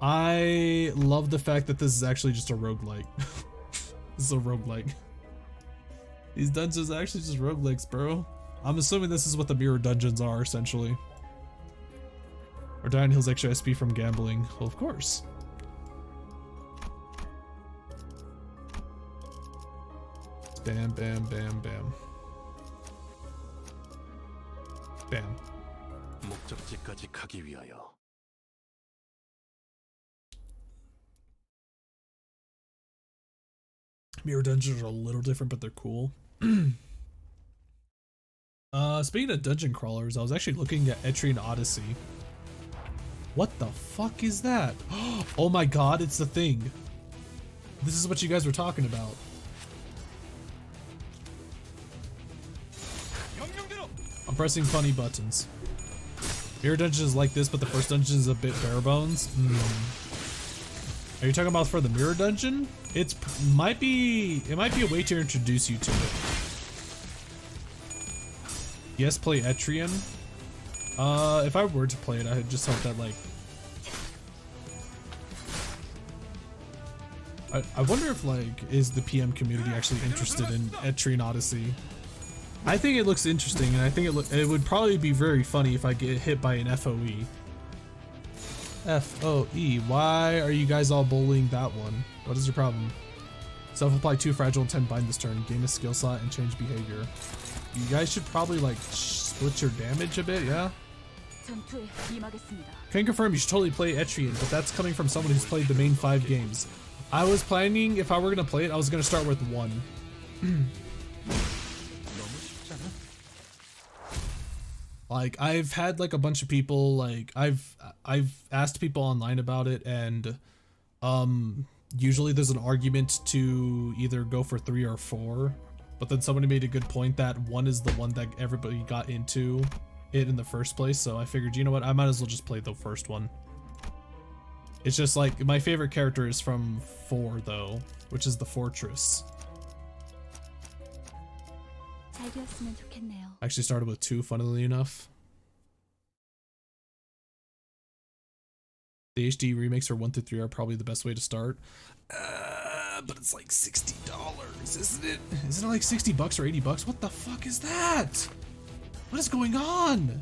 I love the fact that this is actually just a roguelike. This is a roguelike. These dungeons are actually just roguelikes, bro. I'm assuming this is what the mirror dungeons are, essentially. Or Diane heals extra SP from gambling. Well, of course. Bam, bam, bam, bam. Bam. 목적지까지 가기 위하여. Mirror dungeons are a little different, but they're cool. Speaking of dungeon crawlers, I was actually looking at Etrian Odyssey. What the fuck is that? Oh my god, it's the thing. This is what you guys were talking about. I'm pressing funny buttons. Mirror dungeon is like this, but the first dungeon is a bit bare bones. Are you talking about for the mirror dungeon? It might be a way to introduce you to it. Yes, play Etrian. If I were to play it, I'd just hope that like I wonder if like, is the PM community actually interested in Etrian Odyssey? I think it looks interesting, and I think it would probably be very funny if I get hit by an FOE. FOE, why are you guys all bullying that one? What is your problem? Self-apply 2 fragile and 10 bind this turn, gain a skill slot and change behavior. You guys should probably like split your damage a bit, yeah? Can confirm you should totally play Etrian, but that's coming from someone who's played the main 5 games. I was planning, if I were gonna play it, I was gonna start with 1. Like, I've had like a bunch of people, like I've asked people online about it, and usually there's an argument to either go for 3 or 4, but then somebody made a good point that 1 is the one that everybody got into it in the first place, so I figured, you know what, I might as well just play the first one. It's just like, my favorite character is from 4 though, which is the Fortress. I actually started with 2, funnily enough. The HD remakes for 1 through 3 are probably the best way to start. But it's like $60, isn't it? Isn't it like 60 bucks or 80 bucks? What the fuck is that? What is going on?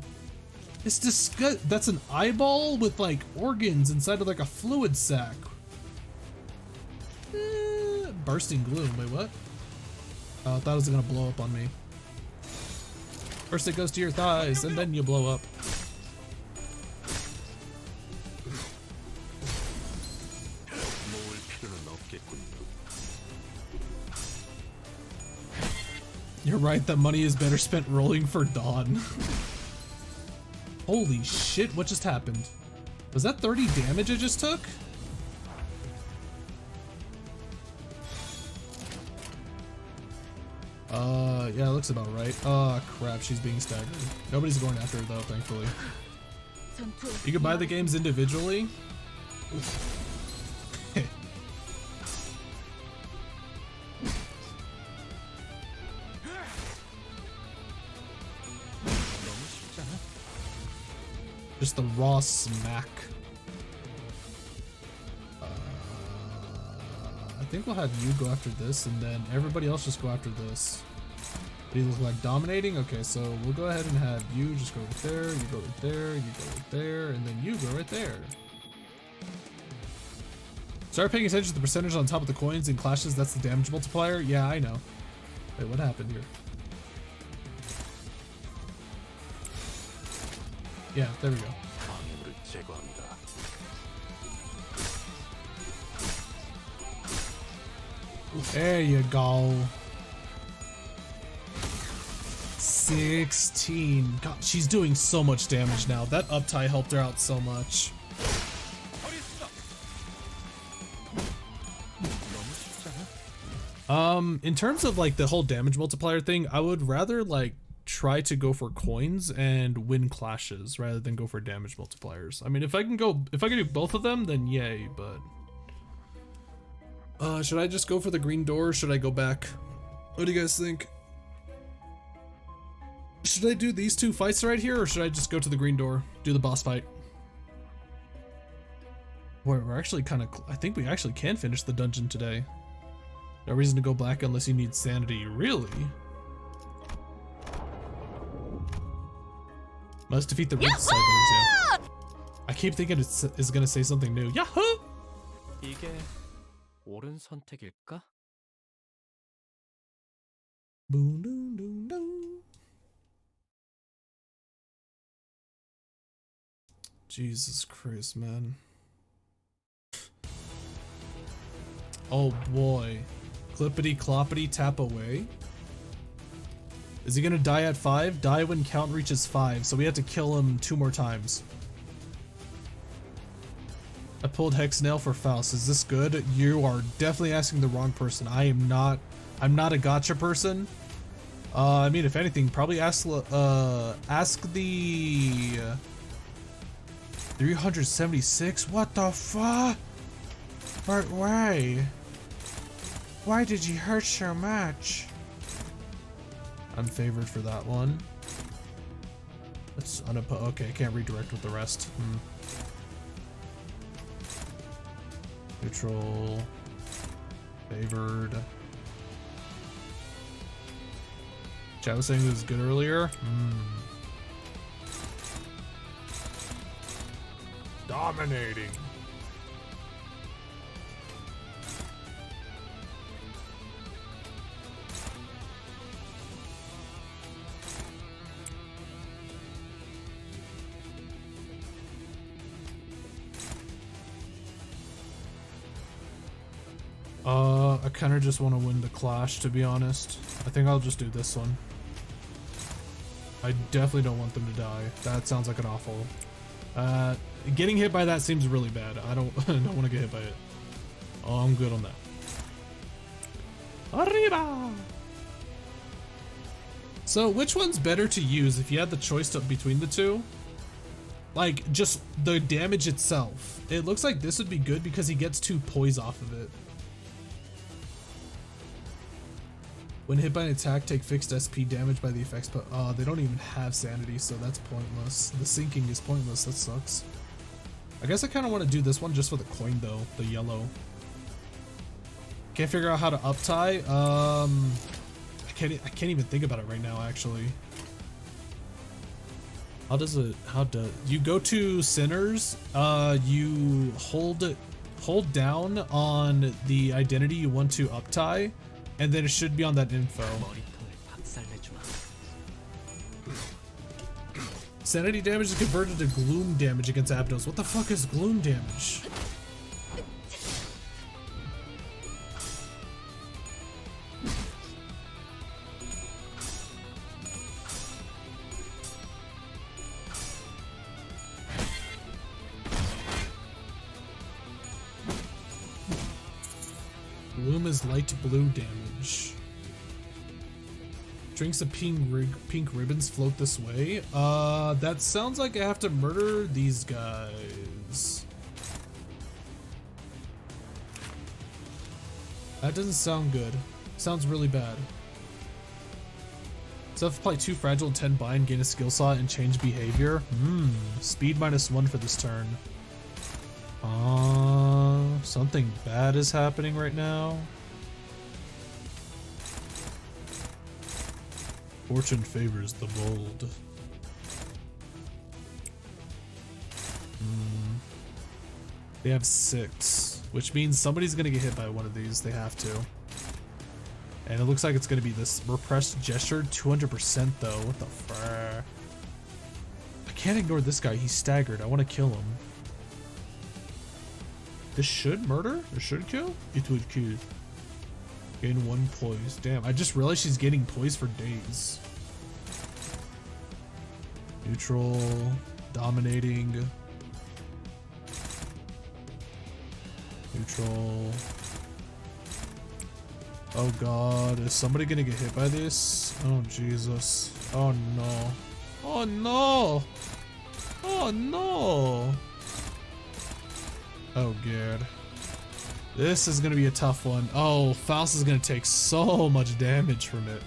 It's disgust. That's an eyeball with like organs inside of like a fluid sac. Bursting gloom. Wait, what? Oh, I thought it was gonna blow up on me. First it goes to your thighs, and then you blow up. You're right, that money is better spent rolling for Dawn. Holy shit, what just happened? Was that 30 damage I just took? Yeah, it looks about right. Oh crap, she's being staggered. Nobody's going after her though, thankfully. You can buy the games individually. Just the raw smack. I think we'll have you go after this, and then everybody else just go after this. Do you look like dominating? Okay, so we'll go ahead and have you just go right there, you go right there, you go right there, and then you go right there. Start paying attention to the percentage on top of the coins and clashes. That's the damage multiplier. Yeah, I know. Wait, what happened here? Yeah, there we go. There you go. 16. God, she's doing so much damage now. That up tie helped her out so much. In terms of like the whole damage multiplier thing, I would rather like try to go for coins and win clashes rather than go for damage multipliers. I mean, if I can do both of them, then yay, but should I just go for the green door or should I go back? What do you guys think? Should I do these 2 fights right here or should I just go to the green door, do the boss fight? Boy, we're actually kind of, I think we actually can finish the dungeon today. No reason to go black unless you need sanity, really? Must defeat the red cyborgs, yeah. I keep thinking it's gonna say something new. Yahoo! 이게 옳은 선택일까? Boom, boom, boom, boom. Jesus Christ, man. Oh boy. Clippity cloppity tap away. Is he gonna die at 5? Die when count reaches 5, so we have to kill him 2 more times. I pulled Hex Nail for Faust. Is this good? You are definitely asking the wrong person. I'm not a gacha person. I mean, if anything, probably ask the 376. What the fuck? But why? Why did you hurt so much? I'm favored for that one. Let's okay, I can't redirect with the rest. Neutral. Favored. Chat was saying it was good earlier. Dominating. I kind of just want to win the clash, to be honest. I think I'll just do this one. I definitely don't want them to die. That sounds like an awful. Getting hit by that seems really bad. I don't want to get hit by it. Oh, I'm good on that. Arriba! So, which one's better to use if you had the choice between the two? Like, just the damage itself. It looks like this would be good because he gets 2 poise off of it. When hit by an attack, take fixed SP damage by the effects, but they don't even have sanity, so that's pointless. The sinking is pointless, that sucks. I guess I kind of want to do this one just for the coin though, the yellow. Can't figure out how to up-tie. I can't even think about it right now, actually. How does you go to Sinners, you hold down on the identity you want to up-tie, and then it should be on that info. Sanity damage is converted to gloom damage against Abdos. What the fuck is gloom damage? Gloom is light blue damage. Drinks of pink ribbons float this way. That sounds like I have to murder these guys. That doesn't sound good. Sounds really bad. Self-apply 2 fragile and 10 bind, gain a skill slot, and change behavior. Speed -1 for this turn. Something bad is happening right now. Fortune favors the bold. They have 6, which means somebody's gonna get hit by one of these. They have to. And it looks like it's gonna be this repressed gesture, 200% though. What the fuck? I can't ignore this guy. He's staggered. I want to kill him. This should murder? Or should kill? It would kill. Gain 1 poise. Damn, I just realized she's getting poise for days. Neutral. Dominating. Neutral. Oh god, is somebody gonna get hit by this? Oh Jesus. Oh no. Oh no! Oh no! Oh god. This is gonna be a tough one. Oh, Faust is gonna take so much damage from it.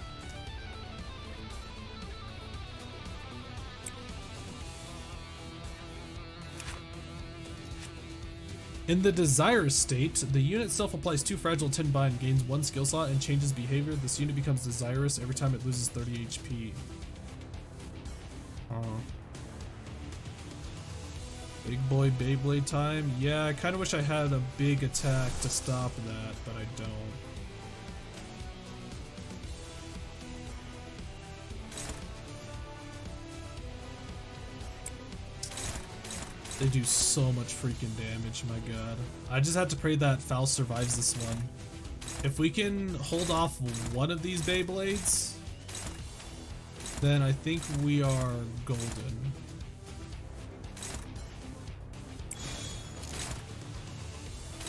In the Desire state, the unit self-applies 2 fragile 10 bind, gains 1 skill slot, and changes behavior. This unit becomes desirous every time it loses 30 HP. Oh. Big boy Beyblade time? Yeah, I kind of wish I had a big attack to stop that, but I don't. They do so much freaking damage, my god. I just have to pray that Faust survives this one. If we can hold off one of these Beyblades, then I think we are golden.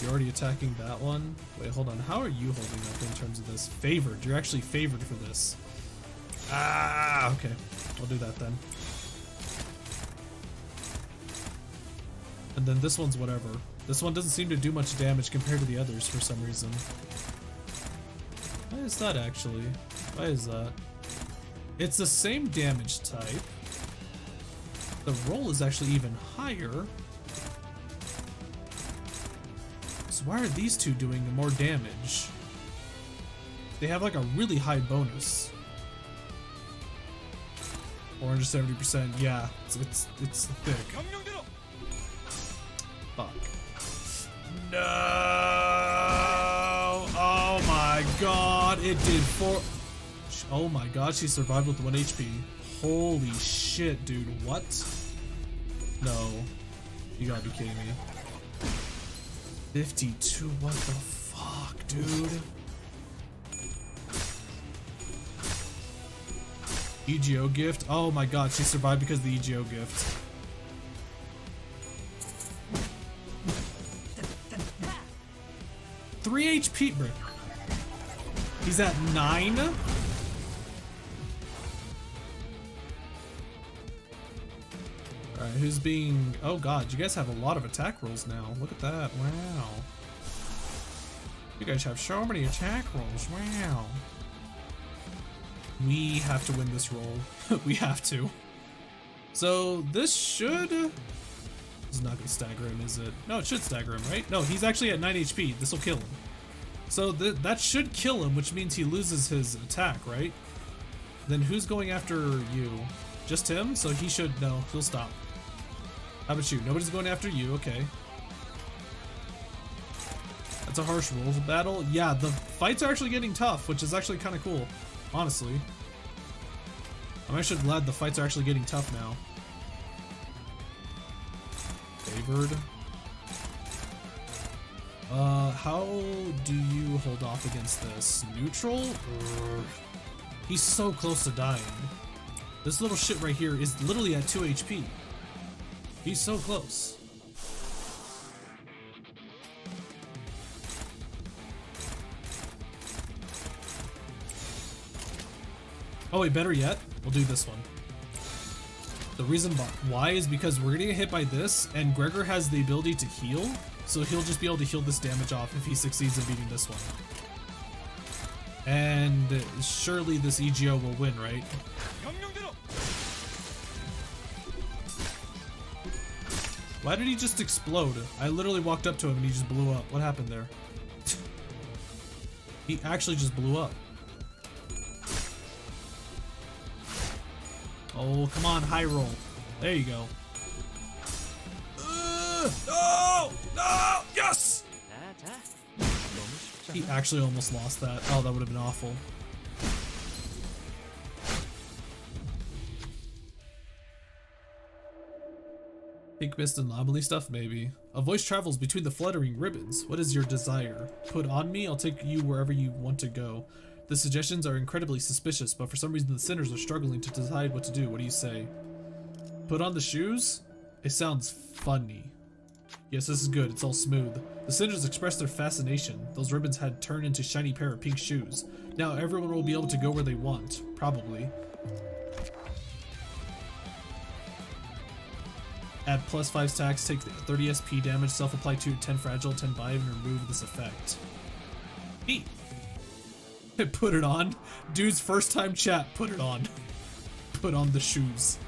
You're already attacking that one? Wait, hold on. How are you holding up in terms of this? Favored. You're actually favored for this. Ah, okay. I'll do that then. And then this one's whatever. This one doesn't seem to do much damage compared to the others for some reason. Why is that actually? Why is that? It's the same damage type. The roll is actually even higher. So why are these two doing more damage? they have like a really high bonus. 470%. Yeah, it's thick. 명령대로. Fuck. No! Oh my god, it did 4. Oh my god, she survived with 1 HP. Holy shit, dude. What? No. You gotta be kidding me. 52, what the fuck, dude? EGO gift? Oh my god, she survived because of the EGO gift. Three HP, bro. He's at 9? Alright, who's being... Oh god, you guys have a lot of attack rolls now. Look at that, wow. You guys have so many attack rolls, wow. We have to win this roll. We have to. So, this should... It's not gonna stagger him, is it? No, it should stagger him, right? No, he's actually at 9 HP. This will kill him. So, that should kill him, which means he loses his attack, right? Then who's going after you? Just him? So he should... No, he'll stop. How about you? Nobody's going after you, okay. That's a harsh rules battle. Yeah, the fights are actually getting tough, which is actually kind of cool, honestly. I'm actually glad the fights are actually getting tough now. Favored. How do you hold off against this? Neutral? He's so close to dying. This little shit right here is literally at 2 HP. He's so close. Oh wait, better yet, we'll do this one. The reason why is because we're gonna get hit by this, and Gregor has the ability to heal, so he'll just be able to heal this damage off if he succeeds in beating this one. And surely this EGO will win, right? 명령대로. Why did he just explode? I literally walked up to him and he just blew up. What happened there? He actually just blew up. Oh, come on, high roll. There you go. No! No! Yes! 자, 너무 쉽지 He 않아? actually almost lost that. Oh, that would have been awful. Pink mist and anomaly stuff, maybe. A voice travels between the fluttering ribbons. What is your desire? Put on me, I'll take you wherever you want to go. The suggestions are incredibly suspicious, but for some reason the sinners are struggling to decide what to do. What do you say? Put on the shoes? It sounds funny. Yes, this is good. It's all smooth. The sinners expressed their fascination. Those ribbons had turned into shiny pair of pink shoes. Now everyone will be able to go where they want. Probably. Add +5 stacks, take 30 SP damage, self-apply 2, 10 fragile, 10 vibe, and remove this effect. Neat. Put it on. Dude's first time chat, put it on. Put on the shoes.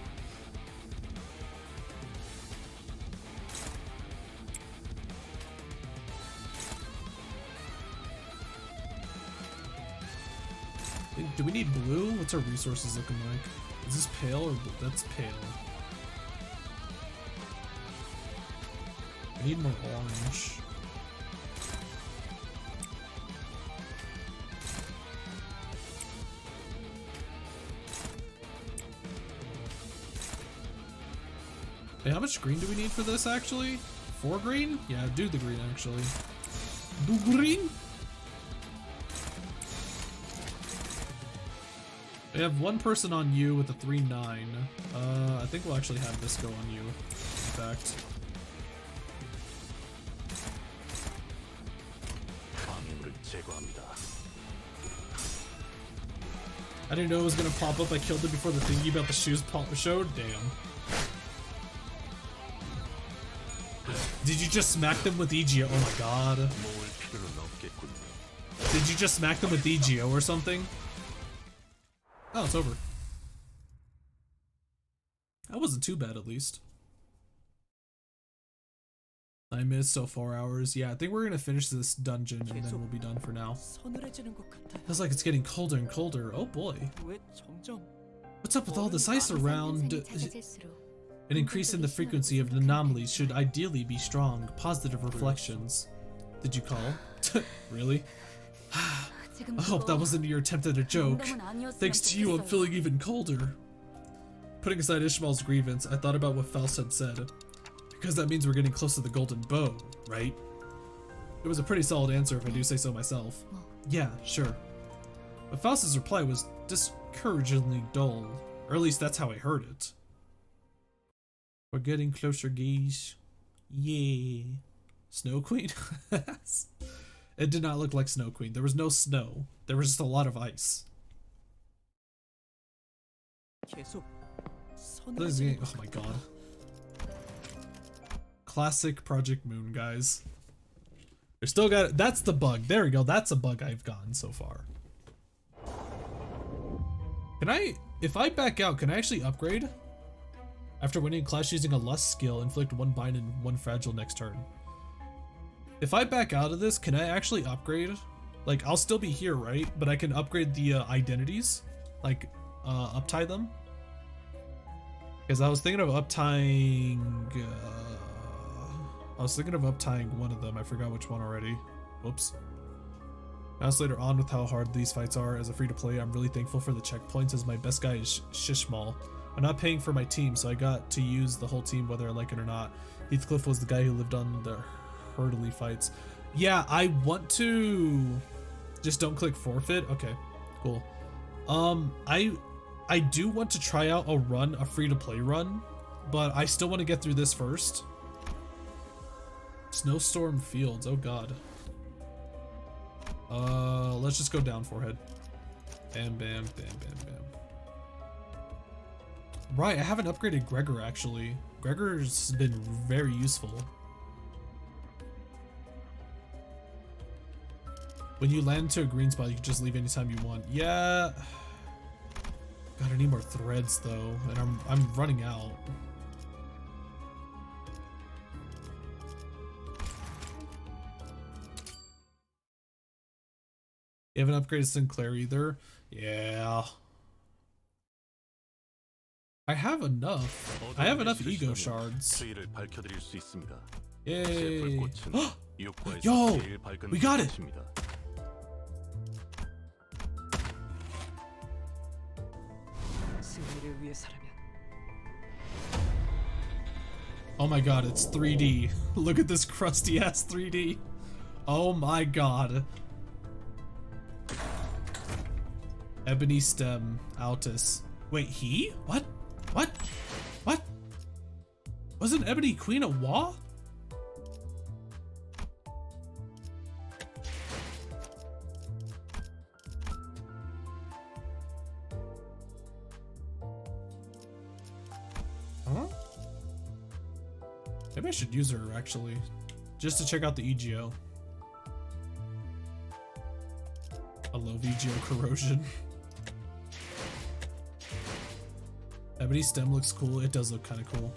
Do we need blue? What's our resources looking like? Is this pale or that's pale? I need more orange. Hey, how much green do we need for this actually? 4 green? Yeah, do the green actually. Do green? We have one person on you with a 3-9. I think we'll actually have this go on you, in fact. 방해물을 제거합니다. I didn't know it was gonna pop up. I killed it before the thingy about the shoes showed. Damn. Did you just smack them with EGO? Oh my god. 모을 필요는 없겠군요. Did you just smack them with EGO or something? Oh, it's over. That wasn't too bad, at least. I missed so 4 hours. Yeah, I think we're gonna finish this dungeon and then we'll be done for now. 서늘해지는 것 같아. Feels like it's getting colder and colder. Oh boy. 왜 점점 What's up with all this ice around? An increase in the frequency of the anomalies should ideally be strong. Positive reflections. Did you call? Really? I hope that wasn't your attempt at a joke. Thanks to you, I'm feeling even colder. Putting aside Ishmael's grievance, I thought about what Faust had said. Because that means we're getting close to the golden bow, right? It was a pretty solid answer if I do say so myself. Yeah, sure. But Faust's reply was discouragingly dull. Or at least that's how I heard it. We're getting closer, geese. Yeah. Snow Queen? It did not look like Snow Queen. There was no snow. There was just a lot of ice. 계속 This game, 서늘해지는 oh my god. Classic Project Moon, guys. We still got, that's the bug. There we go. That's a bug I've gotten so far. Can I, if I back out, can I actually upgrade? After winning Clash using a Lust skill, inflict 1 bind and 1 fragile next turn. If I back out of this, can I actually upgrade? Like, I'll still be here, right? But I can upgrade the identities? Like, uptie them? Because I was thinking of uptying... I was thinking of uptying one of them. I forgot which one already. Whoops. As later on with how hard these fights are as a free-to-play, I'm really thankful for the checkpoints as my best guy is Shishmal. I'm not paying for my team, so I got to use the whole team whether I like it or not. Heathcliff was the guy who lived on the hurdly fights. Yeah, I want to... Just don't click forfeit? Okay, cool. I do want to try out a run, a free-to-play run, but I still want to get through this first. Snowstorm Fields, oh god. Let's just go down forehead. Bam, bam, bam, bam, bam. Right, I haven't upgraded Gregor actually. Gregor's been very useful. When you land into a green spot, you can just leave anytime you want. Yeah. God, I need more threads though, and I'm running out. You haven't upgraded Sinclair either? Yeah. I have enough. I have enough ego shards. 추이를 밝혀드릴 수 있습니다. 제 Yay. 불꽃은 육과에서 Yo, 제일 밝은 we got it. 빛입니다. 승리를 위해서라면 Oh my god, it's 3D. Look at this crusty ass 3D. Oh my god. Ebony Stem, Altus. Wait, he? What? What? What? Wasn't Ebony Queen a Wa? Huh? Maybe I should use her actually, just to check out the EGO. I love EGO corrosion. Ebony Stem looks cool. It does look kind of cool.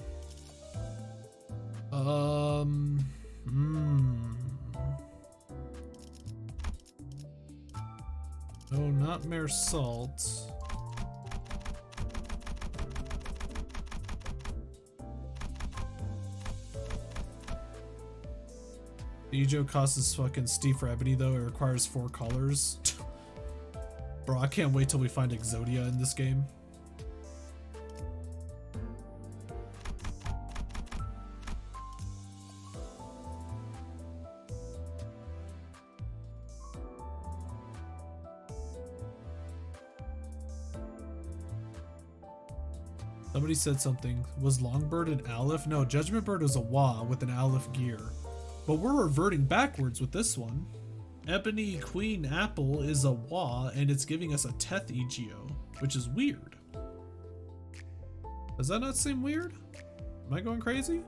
No, not Mare Salt. The EGO cost is fucking steep for Ebony though. It requires 4 colors. Bro, I can't wait till we find Exodia in this game. Somebody said something. Was Longbird an Aleph? No, Judgment Bird was a Wa with an Aleph gear. But we're reverting backwards with this one. Ebony Queen Apple is a Wa and it's giving us a Teth EGO, which is weird. Does that not seem weird? Am I going crazy?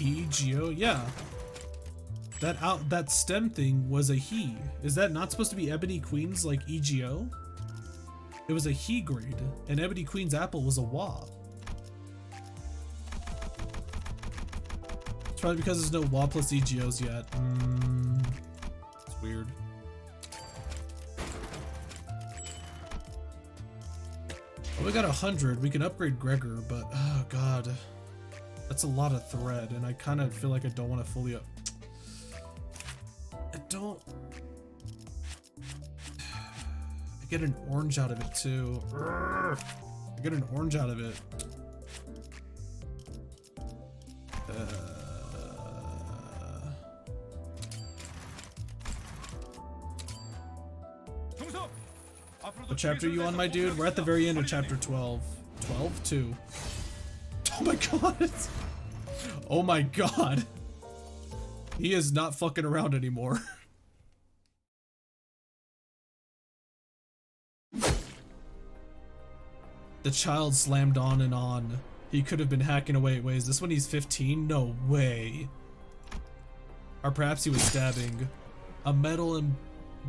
EGO, yeah. That stem thing was a he. Is that not supposed to be Ebony Queen's like EGO? It was a he grade, and Ebony Queen's apple was a WA. It's probably because there's no WA plus EGOs yet. It's weird. Well, we got 100. We can upgrade Gregor, but oh god, that's a lot of thread, and I kind of feel like I don't want to fully up. I get an orange out of it too. I get an orange out of it. What chapter are you on, my dude? We're at the very end of chapter 12. 12? 2. Oh my god! Oh my god! He is not fucking around anymore. The child slammed on and on. He could have been hacking away. Wait, is this when he's 15? No way. Or perhaps he was stabbing. A metal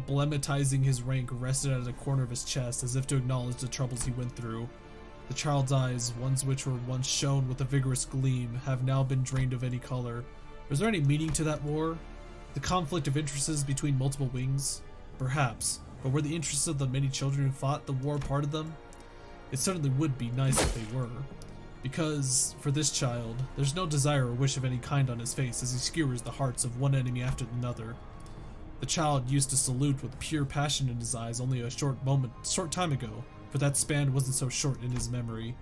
emblematizing his rank rested at the corner of his chest as if to acknowledge the troubles he went through. The child's eyes, ones which were once shone with a vigorous gleam, have now been drained of any color. Was there any meaning to that war? The conflict of interests between multiple wings? Perhaps, but were the interests of the many children who fought the war part of them? It certainly would be nice if they were. Because, for this child, there's no desire or wish of any kind on his face as he skewers the hearts of one enemy after another. The child used to salute with pure passion in his eyes only a short time ago, but that span wasn't so short in his memory.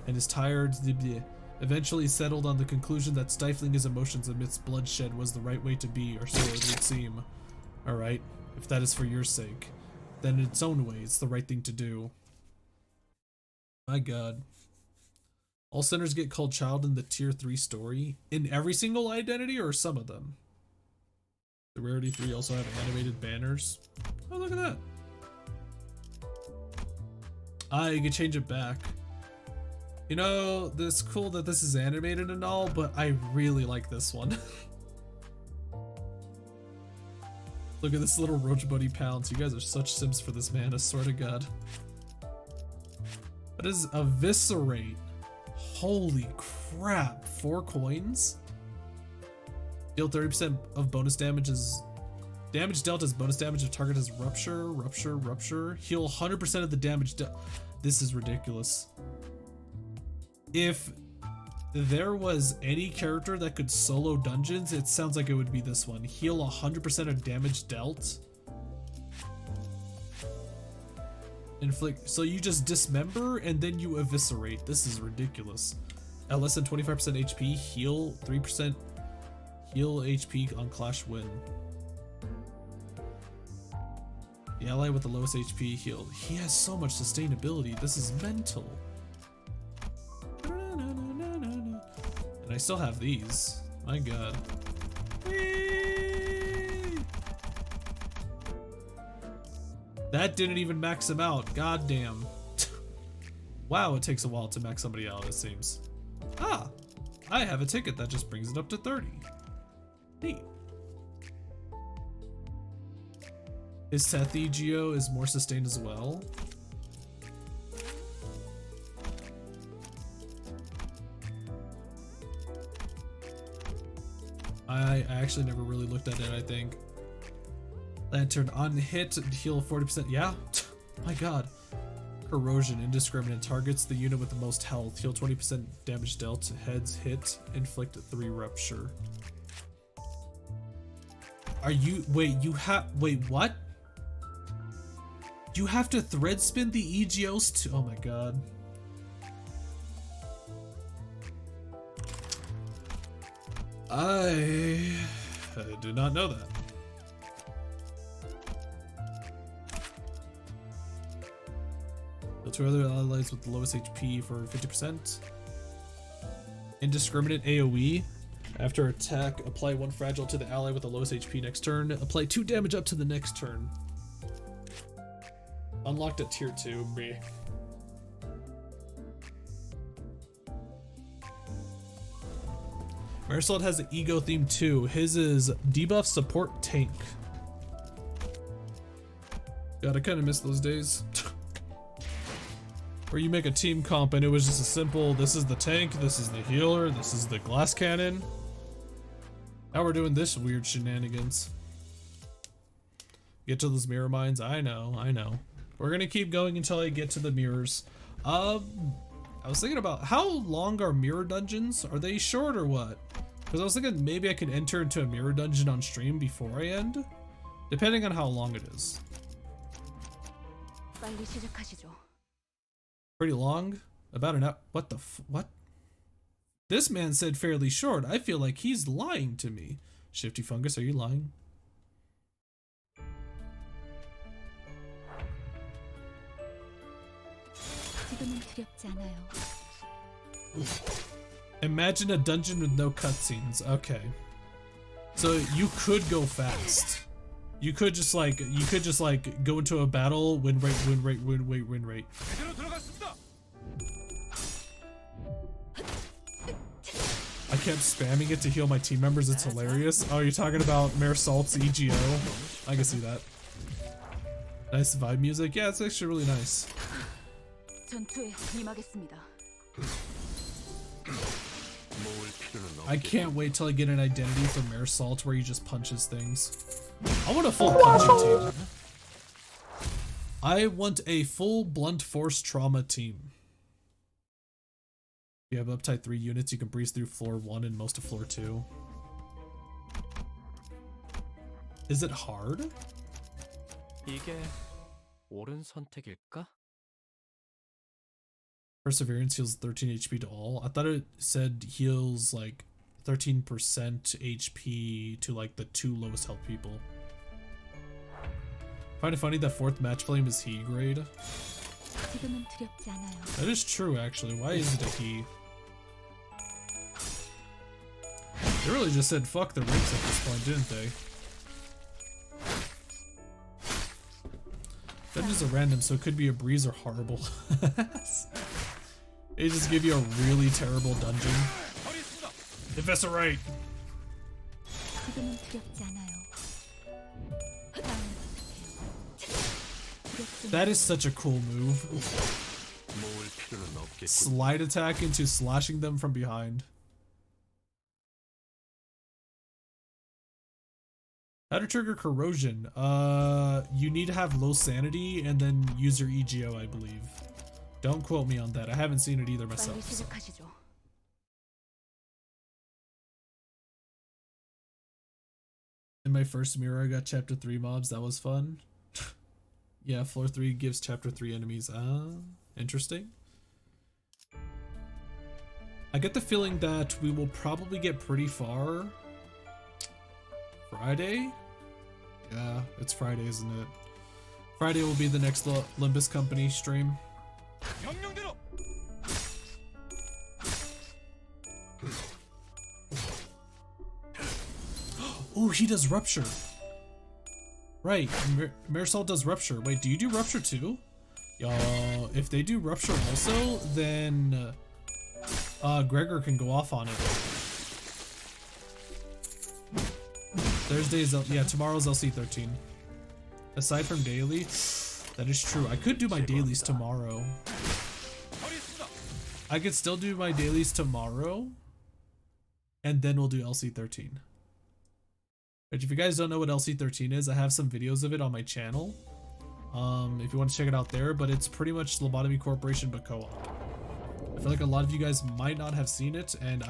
And his tired eventually settled on the conclusion that stifling his emotions amidst bloodshed was the right way to be, or so it would seem. Alright, if that is for your sake, then in its own way it's the right thing to do. My god. All sinners get called child in the tier 3 story? In every single identity or some of them? The Rarity 3 also have animated banners. Oh, look at that. You can change it back. You know, it's cool that this is animated and all, but I really like this one. Look at this little roach buddy pounce. You guys are such sims for this man, I swear to god. What is eviscerate? Holy crap, 4 coins? Deal 30% of bonus damage as damage dealt as bonus damage if target has rupture. Heal 100% of the damage dealt. This is ridiculous. If there was any character that could solo dungeons, it sounds like it would be this one. Heal 100% of damage dealt. Inflict. So you just dismember and then you eviscerate. This is ridiculous. At less than 25% HP, heal 3%. Heal HP on Clash win. The ally with the lowest HP healed. He has so much sustainability. This is mental. And I still have these. My god. Whee! That didn't even max him out. God damn. Wow, it takes a while to max somebody out, it seems. Ah! I have a ticket that just brings it up to 30. Neat. His Seth EGO is more sustained as well. I actually never really looked at it, I think. Lantern on hit, heal 40%. Yeah? My god. Corrosion, indiscriminate. Targets the unit with the most health. Heal 20% damage dealt. Heads hit. Inflict 3 rupture. Are you, wait, what? You have to thread spin the EGOs too? Oh my god. I did not know that. Kill 2 other allies with the lowest HP for 50%. Indiscriminate AoE. After attack, apply 1 fragile to the ally with the lowest HP next turn. Apply 2 damage up to the next turn. Unlocked at tier 2. B. Marisol has an ego theme too. His is debuff support tank. God, I kind of miss those days. Where you make a team comp and it was just a simple, this is the tank, this is the healer, this is the glass cannon. Now we're doing this weird shenanigans. Get to those mirror mines. I know. We're gonna keep going until I get to the mirrors. I was thinking about how long are mirror dungeons? Are they short or what? Because I was thinking maybe I could enter into a mirror dungeon on stream before I end, depending on how long it is. 빨리 시작하시죠. Pretty long? About an hour? What the what? This man said fairly short. I feel like he's lying to me. Shifty Fungus, are you lying? 지금은 두렵지 않아요. Imagine a dungeon with no cutscenes. Okay. So you could go fast. You could just like go into a battle, win rate. 제대로 들어갔습니다. I kept spamming it to heal my team members. It's hilarious. Oh, you're talking about Marisol's EGO? I can see that. Nice vibe music. Yeah, it's actually really nice. 전투에 임하겠습니다. I can't wait till I get an identity for Marisol where he just punches things. I want a full punching team. I want a full blunt force trauma team. You have uptight 3 units, you can breeze through floor 1 and most of floor 2. Is it hard? 이게 옳은 선택일까? Perseverance heals 13 HP to all. I thought it said heals like 13% HP to like the 2 lowest health people. Find it funny that 4th match flame is he grade. 지금은 두렵지 않아요. That is true actually. Why is it a he? They really just said fuck the ranks at this point, didn't they? Dungeons are random, so it could be a breeze or horrible. They just give you a really terrible dungeon. If that's right. 지금은 두렵지 않아요. That is such a cool move. Slide attack into slashing them from behind. How to trigger corrosion? You need to have low sanity and then use your EGO, I believe. Don't quote me on that. I haven't seen it either myself. 빨리 시작하시죠. In my first mirror, I got chapter 3 mobs. That was fun. Yeah, floor 3 gives chapter 3 enemies. Interesting. I get the feeling that we will probably get pretty far Friday? Yeah, it's Friday, isn't it? Friday will be the next Limbus company stream. 명령대로. Oh, he does Rupture. Right, Marisol does Rupture. Wait, do you do Rupture too? If they do Rupture also, then Gregor can go off on it. Thursday's, yeah, tomorrow's LC13. Aside from daily, that is true. I could do my dailies tomorrow. I could still do my dailies tomorrow, and then we'll do LC13. But if you guys don't know what LC13 is, I have some videos of it on my channel. If you want to check it out there, but it's pretty much Lobotomy Corporation but co-op. I feel like a lot of you guys might not have seen it, and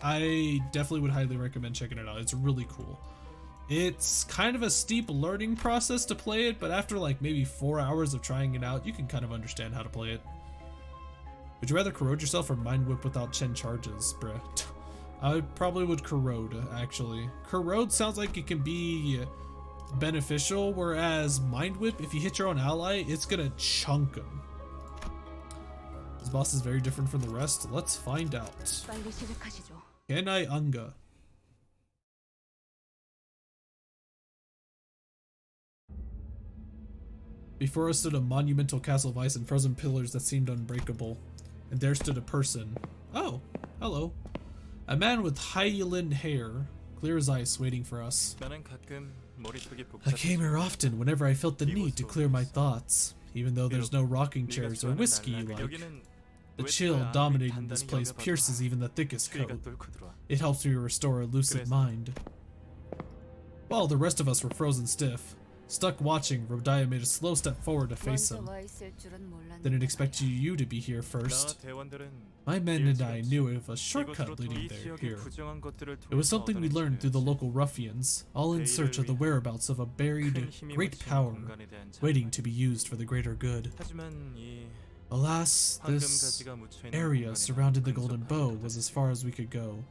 I definitely would highly recommend checking it out. It's really cool. It's kind of a steep learning process to play it, but after like maybe 4 hours of trying it out, you can kind of understand how to play it. Would you rather corrode yourself or mind whip without Chen charges, bruh? I probably would corrode, actually. Corrode sounds like it can be beneficial, whereas mind whip, if you hit your own ally, it's gonna chunk him. This boss is very different from the rest. Let's find out. 빨리 시작하시죠. Kenai Unga. Before us stood a monumental castle of ice and frozen pillars that seemed unbreakable. And there stood a person. Oh, hello. A man with Highland hair, clear as ice, waiting for us. 나는 가끔 머릿속이 I came here 복잡해지고 often whenever I felt the need to clear my thoughts, even though there's no rocking chairs or whiskey you like. The chill dominating this place pierces even the thickest coat. 뚫고 들어와. It helps me restore a lucid mind. While the rest of us were frozen stiff, stuck watching, Rodaya made a slow step forward to face 먼저 him. 와 있을 줄은 몰랐는데. Didn't expect you to be here first. My men and I knew of a shortcut leading here. It was something we learned through the local ruffians, all in search of the whereabouts of a buried great power, waiting to be used for the greater good. Alas, this area surrounding the Golden Bow was as far as we could go.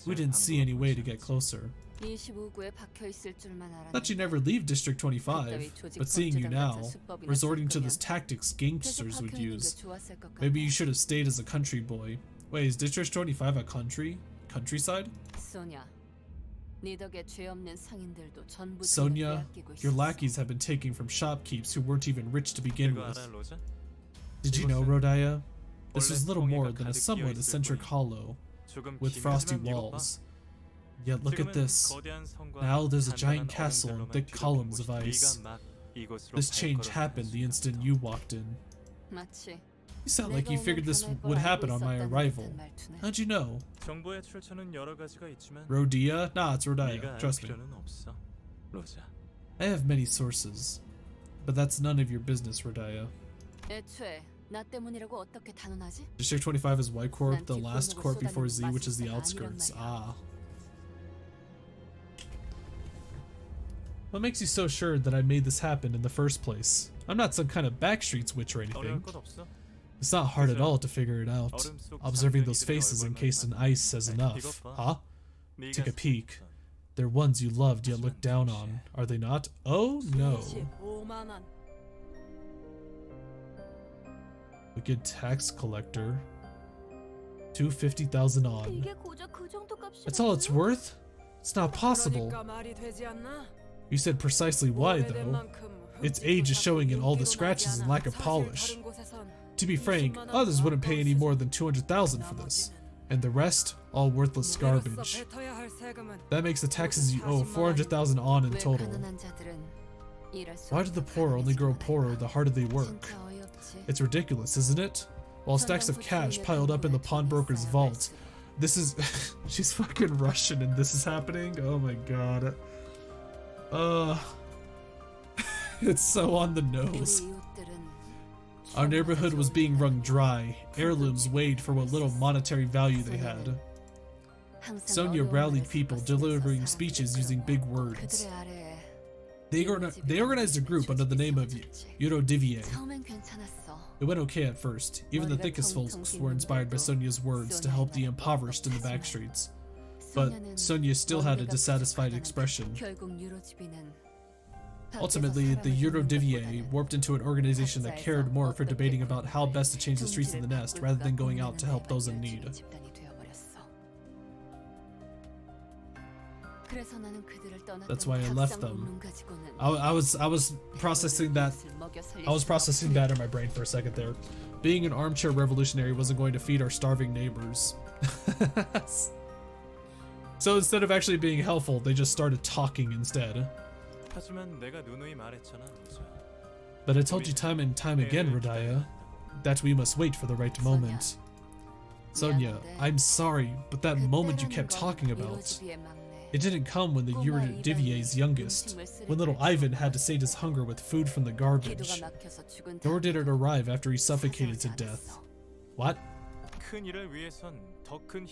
We didn't see any way to get closer. 25구에 박혀 있을 줄만 알았는데. Thought you'd never leave District 25, but seeing you now, resorting to this tactics gangsters would use, maybe you should have stayed as a country boy. Wait, is District 25 a countryside? 소냐, 네 덕에 죄 없는 상인들도 전부 Sonia, 빼앗기고 your 있었어. lackeys have been taken from shopkeepers who weren't even rich to begin with. Did you know, Rodaya? This was little more than a somewhat eccentric hollow, with frosty walls. Yet look at this. Now there's a giant castle and thick columns of ice. This change happened the instant you walked in. 마치 You sound like you figured this would happen on my arrival. How'd you know? Rodia? Nah, it's Rodaya. Trust me. I have many sources. But that's none of your business, Rodaya. 애초에 나 때문이라고 어떻게 단언하지? District 25 is Y Corp, the last corp before Z, which is the outskirts. Ah. What makes you so sure that I made this happen in the first place? I'm not some kind of backstreets witch or anything. It's not hard at all to figure it out. Observing those faces encased in ice says enough. Huh? Take a peek. They're ones you loved yet looked down on, are they not? Oh no. Wicked tax collector. 250,000 on. 이게 고작 그 정도 값이 That's all it's worth? It's not possible. You said precisely why, though. Its age is showing in all the scratches and lack of polish. To be frank, others wouldn't pay any more than 200,000 for this. And the rest, all worthless garbage. That makes the taxes you owe 400,000 on in total. Why do the poor only grow poorer the harder they work? It's ridiculous, isn't it? While stacks of cash piled up in the pawnbroker's vault. This is... she's fucking Russian and this is happening? Oh my god. It's so on the nose. Our neighborhood was being wrung dry. Heirlooms weighed for what little monetary value they had. Sonia rallied people, delivering speeches using big words. They organized a group under the name of Eurodivier. 처음엔 괜찮았어. It went okay at first. Even the thickest folks were inspired by Sonia's words to help the impoverished in the back streets. But Sonia still had a dissatisfied expression. 결국 유로집이는 Ultimately, the Eurodivier warped into an organization that cared more for debating about how best to change the streets of the nest rather than going out to help those in need. That's why I left them. I was processing that. I was processing that in my brain for a second there. Being an armchair revolutionary wasn't going to feed our starving neighbors. So instead of actually being helpful, they just started talking instead. But I told you time and time again, Rodaya, that we must wait for the right moment. Sonia, I'm sorry, but that moment you kept talking about, it didn't come when the Eurodivier's youngest, when little Ivan had to sate his hunger with food from the garbage. Nor did it arrive after he suffocated to death. What?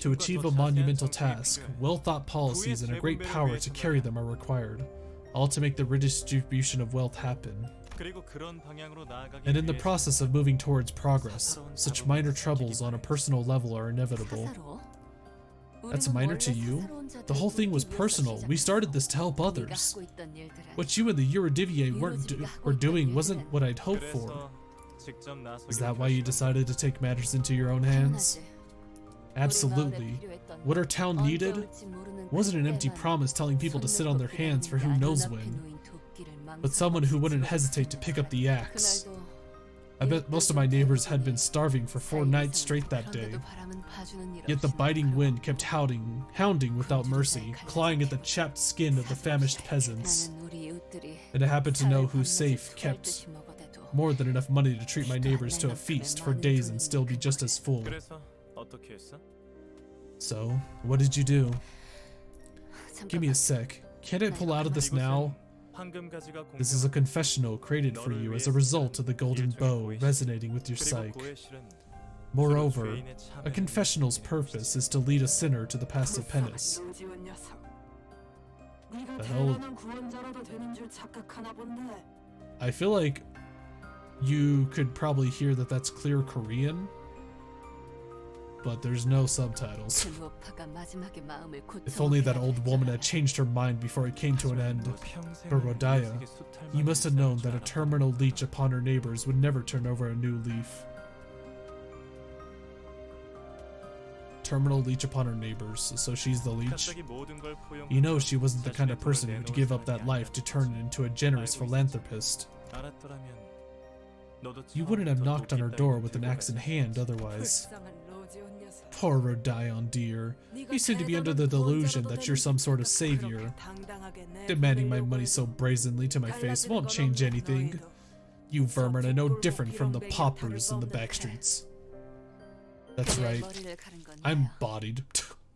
To achieve a monumental task, well-thought policies and a great power to carry them are required, all to make the redistribution of wealth happen. And in the process of moving towards progress, such minor troubles on a personal level are inevitable. That's minor to you? The whole thing was personal. We started this to help others. What you and the Eurodivier were doing wasn't what I'd hoped for. Is that why you decided to take matters into your own hands? Absolutely. What our town needed wasn't an empty promise telling people to sit on their hands for who knows when, but someone who wouldn't hesitate to pick up the axe. I bet most of my neighbors had been starving for 4 nights straight that day. Yet the biting wind kept hounding without mercy, clawing at the chapped skin of the famished peasants. And I happened to know whose safe kept more than enough money to treat my neighbors to a feast for days and still be just as full. 그래서 어떻게 했어? So, what did you do? Give me a sec. Can't I pull out of this now? 황금가지가 This is a confessional created for you as a result of the golden bow resonating with your 그리고 psyche. 고의 실은 Moreover, a confessional's purpose is to lead a sinner to the path of penance. The hell? I feel like you could probably hear that that's clear Korean, but there's no subtitles. If only that old woman had changed her mind before it came to an end. But Rodaya, you must have known that a terminal leech upon her neighbors would never turn over a new leaf. Terminal leech upon her neighbors, so she's the leech. You know she wasn't the kind of person who'd give up that life to turn it into a generous philanthropist. You wouldn't have knocked on her door with an axe in hand otherwise. Poor Rodion dear, you seem to be under the delusion that you're some sort of savior. Demanding my money so brazenly to my face won't change anything. You vermin are no different from the paupers in the back streets. That's right. I'm bodied.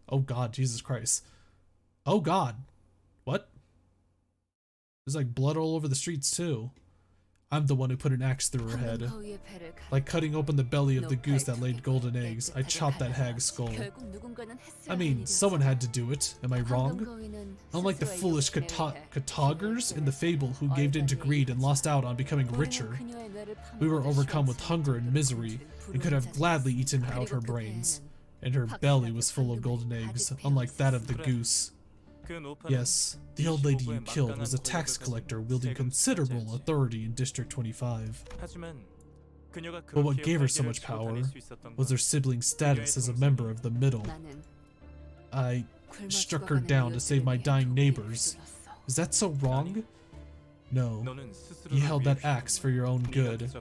Oh god, Jesus Christ. Oh god. What? There's like blood all over the streets too. I'm the one who put an axe through her head. Like cutting open the belly of the goose that laid golden eggs, I chopped that hag's skull. I mean, someone had to do it, am I wrong? Unlike the foolish Katagers in the fable who gave in to greed and lost out on becoming richer, we were overcome with hunger and misery and could have gladly eaten out her brains. And her belly was full of golden eggs, unlike that of the goose. Yes, the old lady you killed was a tax collector wielding considerable authority in District 25. But what gave her so much power was her sibling status as a member of the Middle. I struck her down to save my dying neighbors. Is that so wrong? No, you held that axe for your own good.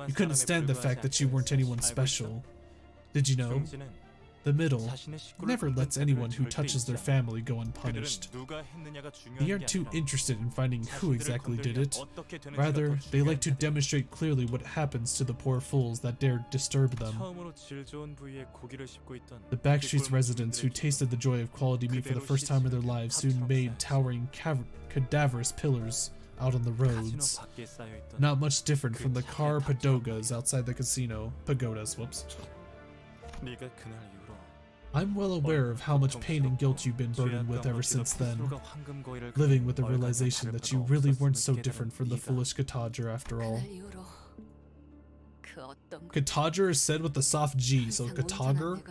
You couldn't stand the fact that you weren't anyone special. Did you know? The Middle never lets anyone who touches their family go unpunished. They aren't too interested in finding who exactly did it. Rather, they like to demonstrate clearly what happens to the poor fools that dare disturb them. The backstreets residents who tasted the joy of quality meat for the first time in their lives soon made towering cadaverous pillars out on the roads. Not much different from the car pagodas outside the casino. Pagodas, whoops. I'm well aware of how much pain and guilt you've been burdened with ever since then, living with the realization that you really weren't so different from the foolish Katager after all. Katager is said with the soft G, so Katager?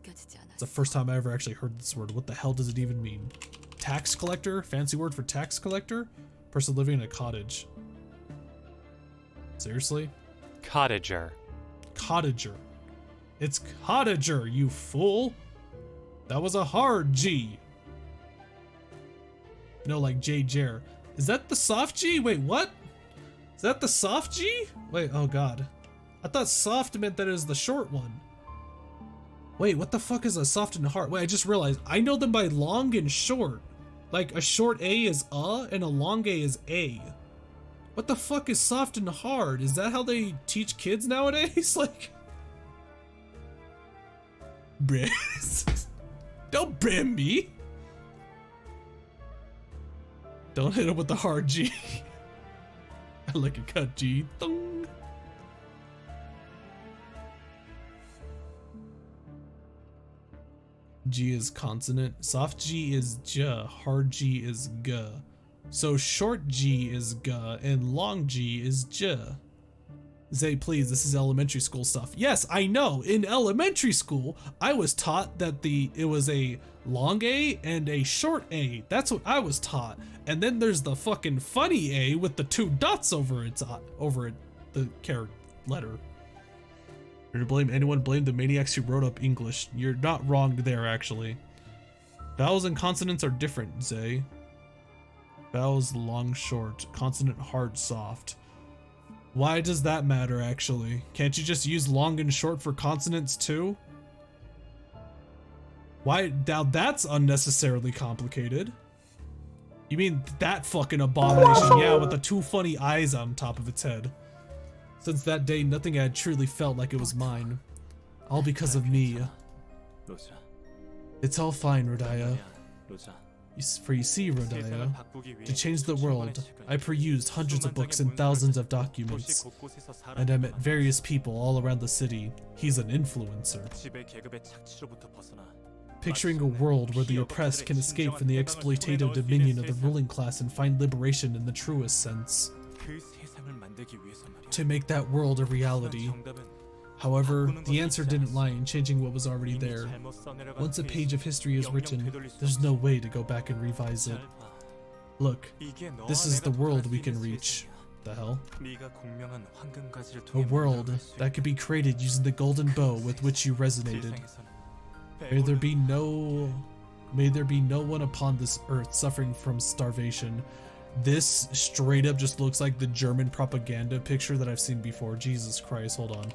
It's the first time I ever actually heard this word. What the hell does it even mean? Tax collector? Fancy word for tax collector? Person living in a cottage. Seriously? Cottager. Cottager. It's cottager, you fool! That was a hard G. No, like J-Jer. Is that the soft G? Wait, what? Is that the soft G? Wait, oh god. I thought soft meant that it was the short one. Wait, what the fuck is a soft and hard? Wait, I just realized. I know them by long and short. Like, a short A is and a long A is A. What the fuck is soft and hard? Is that how they teach kids nowadays? Like... Don't brim me. Don't hit him with the hard G. I like a cut G. Thung. G is consonant. Soft G is J. Hard G is G. So short G is G and long G is J. Zay, please, this is elementary school stuff. Yes, I know. In elementary school, I was taught that it was a long A and a short A. That's what I was taught. And then there's the fucking funny A with the 2 dots over it, the character letter. You're to blame anyone, blame the maniacs who wrote up English. You're not wrong there, actually. Vowels and consonants are different, Zay. Vowels long, short. Consonant hard, soft. Why does that matter, actually? Can't you just use long and short for consonants, too? Why? Now that's unnecessarily complicated. You mean that fucking abomination? Yeah, with the two funny eyes on top of its head. Since that day, nothing had truly felt like it was mine. All because of me. 로자. It's all fine, Rodaya. 로자. For you see, Rodaya, 세상을 바꾸기 위해 to change the world, 시간, I perused hundreds of books and thousands of documents, and I met various people all around the city. He's an influencer. 지배 계급의 착취로부터 벗어나 Picturing a world where the oppressed can escape from the exploitative dominion of the ruling class and find liberation in the truest sense. 그 세상을 만들기 위해서 말이야. To make that world a reality. 정답은 However, the answer didn't lie in changing what was already there. Once a page of history is written, there's no way to go back and revise it. Look, this is the world we can reach. The hell? A world that could be created using the golden bow with which you resonated. May there be no one upon this earth suffering from starvation. This straight up just looks like the German propaganda picture that I've seen before. Jesus Christ, hold on.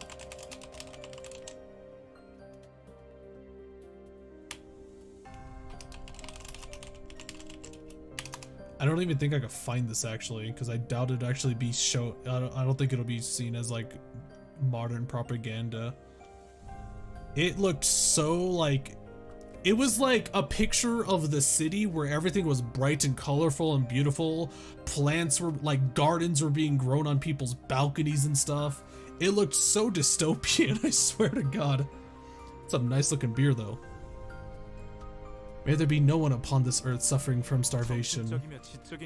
I don't even think I could find this actually, because I doubt it'd actually be I don't think it'll be seen as like modern propaganda. It looked so like, it was like a picture of the city where everything was bright and colorful and beautiful. Plants were like, gardens were being grown on people's balconies and stuff. It looked so dystopian, I swear to God. It's a nice looking beer though. May there be no one upon this earth suffering from starvation.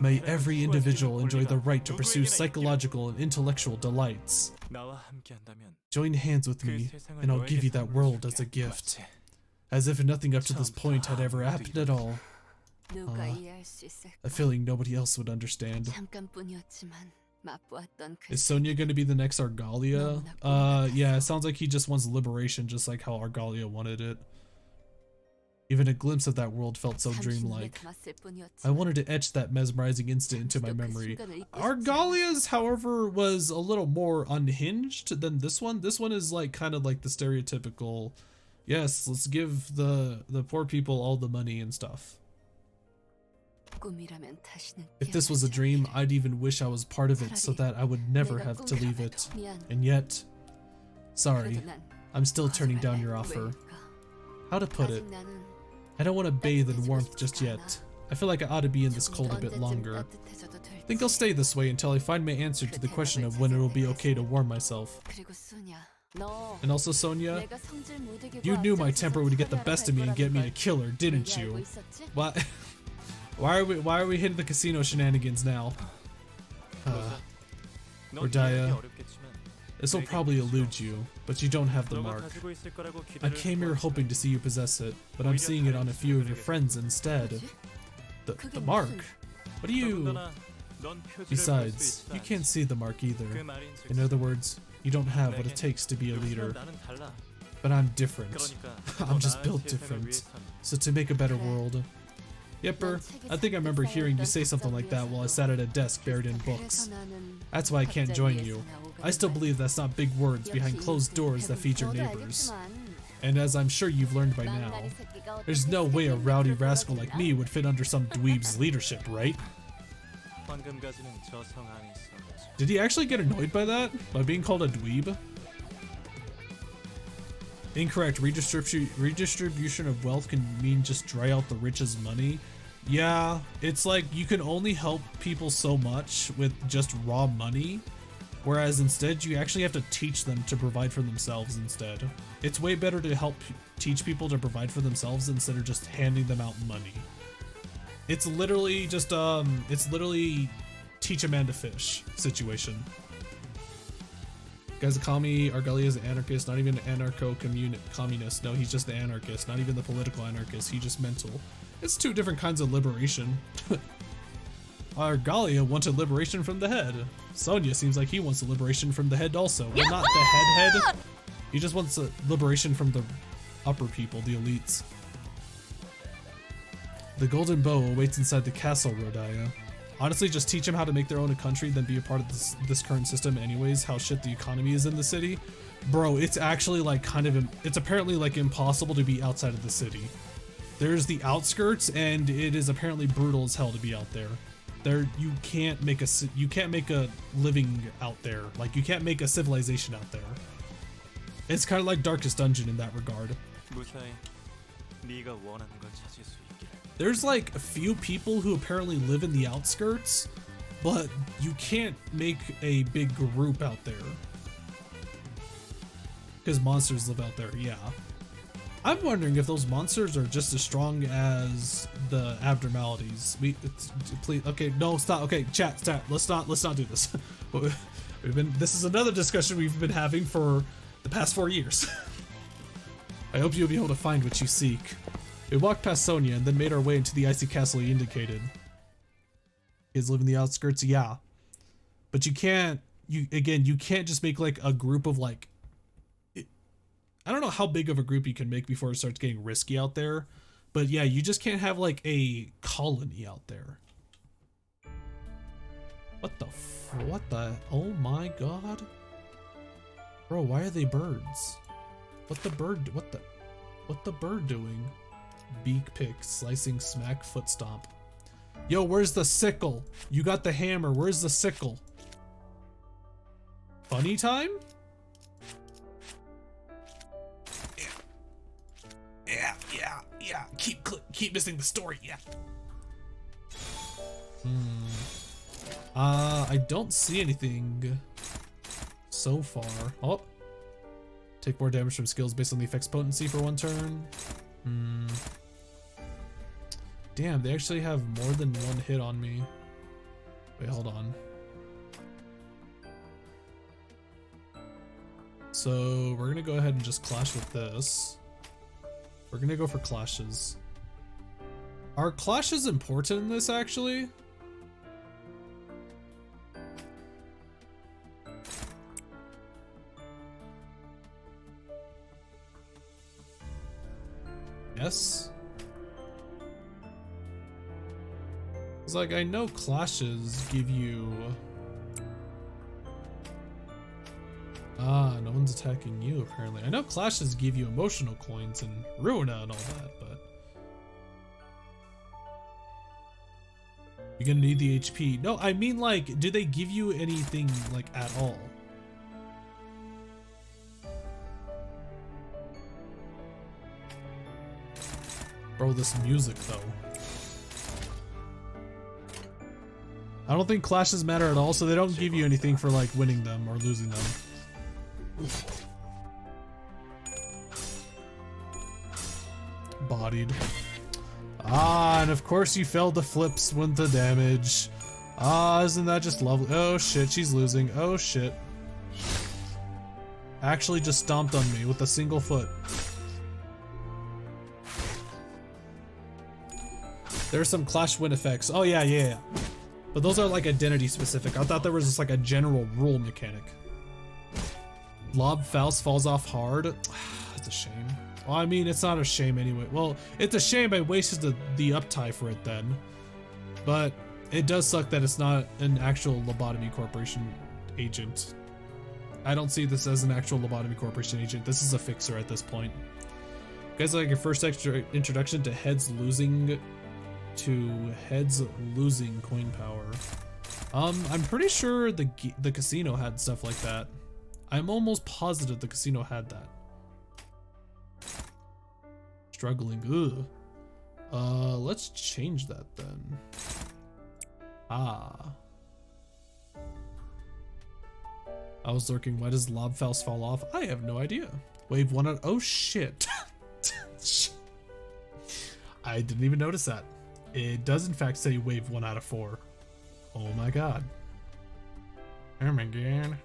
May every individual enjoy the right to pursue psychological and intellectual delights. Join hands with me, and I'll give you that world as a gift. As if nothing up to this point had ever happened at all. A feeling nobody else would understand. Is Sonia gonna be the next Argalia? Yeah, it sounds like he just wants liberation, just like how Argalia wanted it. Even a glimpse of that world felt so dreamlike. I wanted to etch that mesmerizing instant into my memory. Argalia's, however, was a little more unhinged than this one. This one is like kind of like the stereotypical, yes, let's give the poor people all the money and stuff. If this was a dream, I'd even wish I was part of it so that I would never have to leave it. And yet, sorry, I'm still turning down your offer. How to put it? I don't want to bathe in warmth just yet. I feel like I ought to be in this cold a bit longer. I think I'll stay this way until I find my answer to the question of when it will be okay to warm myself. And also Sonia, you knew my temper would get the best of me and get me to kill her, didn't you? What? Why are we hitting the casino shenanigans now? Rodaya, this will probably elude you, but you don't have the mark. I came here hoping to see you possess it, but I'm seeing it on a few of your friends instead. The mark? What do you... Besides, you can't see the mark either. In other words, you don't have what it takes to be a leader. But I'm different. I'm just built different. So to make a better world... Yepper, I think I remember hearing you say something like that while I sat at a desk buried in books. That's why I can't join you. I still believe that's not big words behind closed doors that feed your neighbors. And as I'm sure you've learned by now, there's no way a rowdy rascal like me would fit under some dweeb's leadership, right? Did he actually get annoyed by that? By being called a dweeb? Incorrect. Redistribution of wealth can mean just dry out the rich's money. Yeah, it's like you can only help people so much with just raw money, whereas instead you actually have to teach them to provide for themselves instead. It's way better to help teach people to provide for themselves instead of just handing them out money. It's literally just it's literally teach a man to fish situation. Guys call me Argalia's an anarchist, not even an anarcho-communist. No, he's just the anarchist, not even the political anarchist. He's just mental. It's two different kinds of liberation. Argalia wanted liberation from the head. Sonia seems like he wants a liberation from the head also. Well, not the head. He just wants a liberation from the upper people, the elites. The golden bow awaits inside the castle, Rodaya. Honestly, just teach them how to make their own country, then be a part of this current system anyways, how shit the economy is in the city. Bro, it's actually like it's apparently like impossible to be outside of the city. There's the outskirts, and it is apparently brutal as hell to be out there. You can't make a living out there. Like, you can't make a civilization out there. It's kind of like Darkest Dungeon in that regard. 무사히 네가 원하는 걸 찾을 수 있기를. There's like a few people who apparently live in the outskirts, but you can't make a big group out there. Because monsters live out there, yeah. I'm wondering if those monsters are just as strong as the abnormalities. Please, okay, no, stop. Okay, chat. Let's not do this. This is another discussion we've been having for the past 4 years. I hope you'll be able to find what you seek. We walked past Sonia and then made our way into the icy castle he indicated. Kids live in the outskirts, yeah. But you can't just make like a group of like, I don't know how big of a group you can make before it starts getting risky out there. But yeah, you just can't have like a colony out there. What the, oh my god. Bro, why are they birds? What the bird doing? Beak pick, slicing, smack, foot stomp. Yo, where's the sickle? You got the hammer, where's the sickle? Funny time? Yeah. Keep missing the story, yeah. I don't see anything so far. Oh. Take more damage from skills based on the effect's potency for 1 turn. Damn, they actually have more than 1 hit on me. Wait, hold on. So we're gonna go ahead and just clash with this. We're gonna go for clashes. Are clashes important in this actually? Yes. It's like, I know clashes give you... Ah, no one's attacking you apparently. I know clashes give you emotional coins and Ruina and all that, but... You're gonna need the HP. No, I mean like, do they give you anything like at all? Bro, this music though. I don't think clashes matter at all, so they don't give you anything for like winning them or losing them. Bodied. Ah, and of course you failed to flips with the damage. Ah, isn't that just lovely? Oh shit, she's losing. Oh shit. Actually just stomped on me with a single foot. There's some clash win effects. Oh yeah. But those are like identity specific. I thought there was just like a general rule mechanic. Lob Faust falls off hard. That's a shame. Well, I mean, it's not a shame anyway. Well, it's a shame I wasted the uptie for it then. But it does suck that it's not an actual Lobotomy Corporation agent. I don't see this as an actual Lobotomy Corporation agent. This is a fixer at this point. You guys like your first introduction to heads losing coin power. I'm pretty sure the casino had stuff like that. I'm almost positive the casino had that. Struggling, ugh. Let's change that then. Ah. I was lurking, why does Lob Faust fall off? I have no idea. Wave 1 out, oh shit. I didn't even notice that. It does in fact say wave 1 out of 4. Oh my god. Oh my god.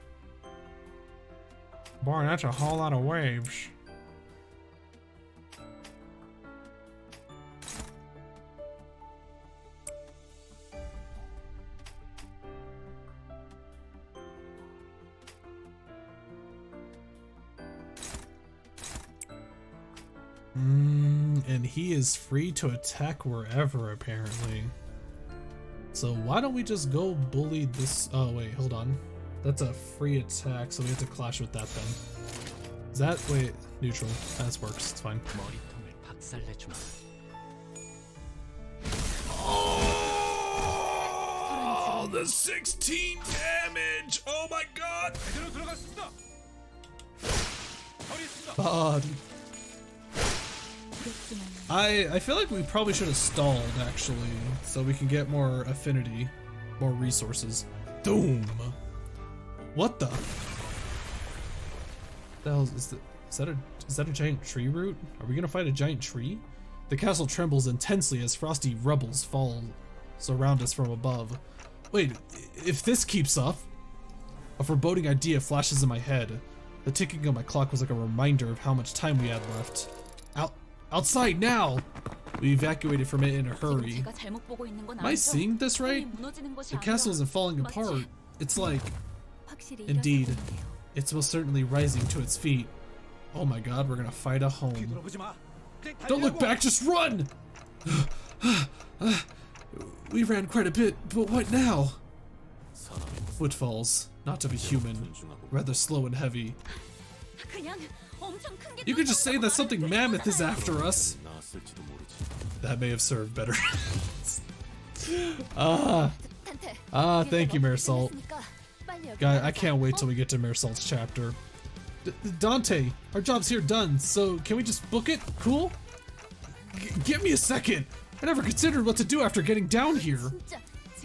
Boy, that's a whole lot of waves. And he is free to attack wherever, apparently. So So why don't we just go bully this? Oh wait, hold on. That's a free attack, so we have to clash with that then. Is that, wait, neutral. That works, it's fine. Oh, the 16 damage! Oh my god! 제대로 들어갔습니다. 처리했습니다. God. I feel like we probably should have stalled actually, so we can get more affinity, more resources. Doom. What the? The hell is that a giant tree root? Are we gonna fight a giant tree? The castle trembles intensely as frosty rubbles fall around us from above. Wait, if this keeps up, a foreboding idea flashes in my head. The ticking of my clock was like a reminder of how much time we had left. Outside now! We evacuated from it in a hurry. Am I seeing this right? The castle isn't falling apart. It's like... Indeed. It's most certainly rising to its feet. Oh my god, we're gonna fight a home. Don't look back, just run! We ran quite a bit, but what now? Footfalls, not of a human, rather slow and heavy. You could just say that something mammoth is after us. That may have served better. Thank you, Marisol. Guy, I can't wait till we get to Marisol's chapter. Dante, our job's here done, so can we just book it? Cool? Give me a second. I never considered what to do after getting down here.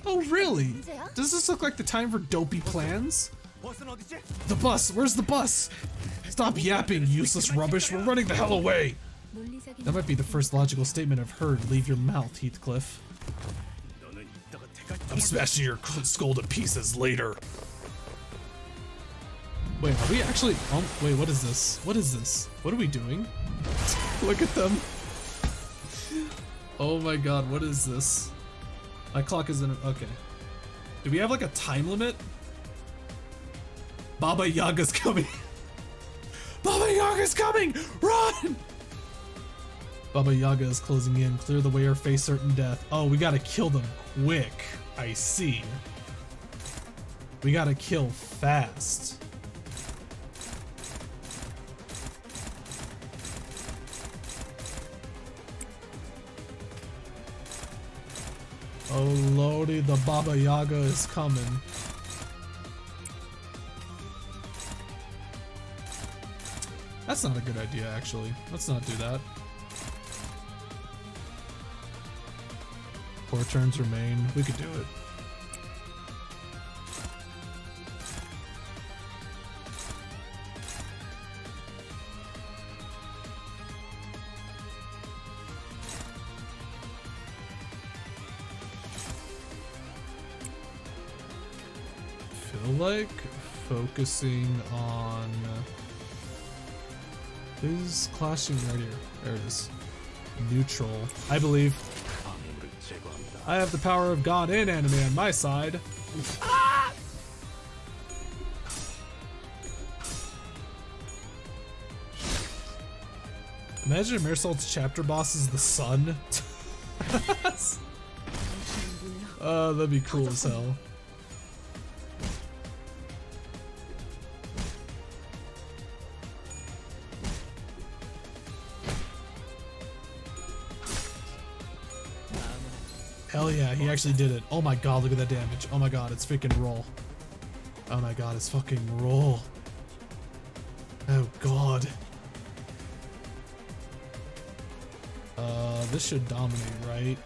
Oh, really? Does this look like the time for dopey plans? The bus, where's the bus? Stop yapping, useless rubbish, we're running the hell away! That might be the first logical statement I've heard leave your mouth, Heathcliff. I'm smashing your skull to pieces later. Wait, are we actually, wait, what is this? What is this? What are we doing? Look at them. Oh my god, what is this? My clock isn't, okay. Do we have like a time limit? Baba Yaga's coming. Baba Yaga's coming! Run! Baba Yaga is closing in. Clear the way or face certain death. Oh, we gotta kill them quick. I see. We gotta kill fast. Oh lordy, the Baba Yaga is coming. That's not a good idea, actually. Let's not do that. 4 turns remain. We could do it. Feel like focusing on... Who's clashing right here? There it is. Neutral. I believe. I have the power of God and anime on my side. Ah! Imagine if Marisol's chapter boss is the sun. Oh, that'd be cool as hell. Hell yeah, he actually did it. Oh my god, look at that damage. Oh my god, it's freaking roll. Oh my god, it's fucking roll. Oh god. This should dominate, right?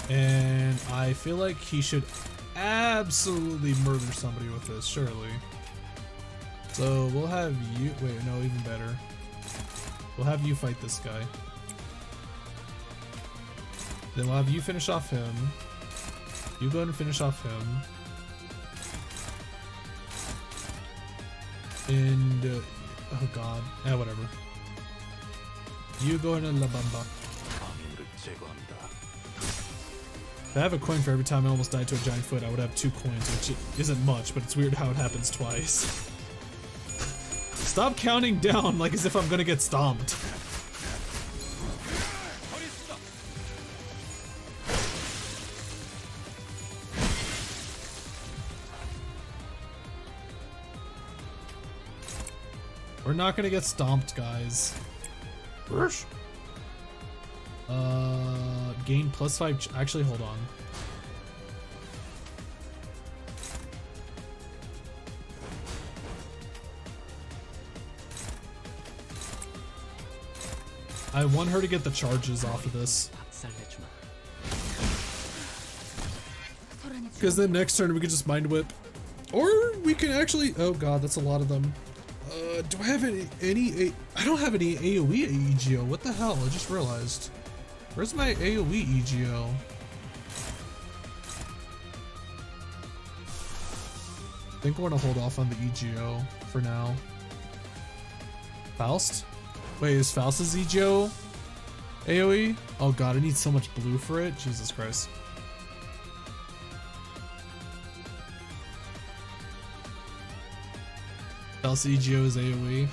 And I feel like he should absolutely murder somebody with this, surely. So we'll have you, wait, no, even better. We'll have you fight this guy. Then we'll have you finish off him. You go ahead and finish off him. And, oh god, whatever. You go ahead and La Bamba. If I have a coin for every time I almost died to a giant foot, I would have 2 coins, which isn't much, but it's weird how it happens twice. Stop counting down like as if I'm gonna get stomped. We're not gonna get stomped, guys. Rush. Gain +5. Actually, hold on. I want her to get the charges off of this. Because then next turn we could just Mind Whip. Or we can actually... Oh god, that's a lot of them. Do I have any I don't have any AoE EGO. What the hell? I just realized. Where's my AoE EGO? I think I want to hold off on the EGO for now. Faust? Wait, is Faust's EGO AoE? Oh god, I need so much blue for it. Jesus Christ. Faust's EGO is AoE.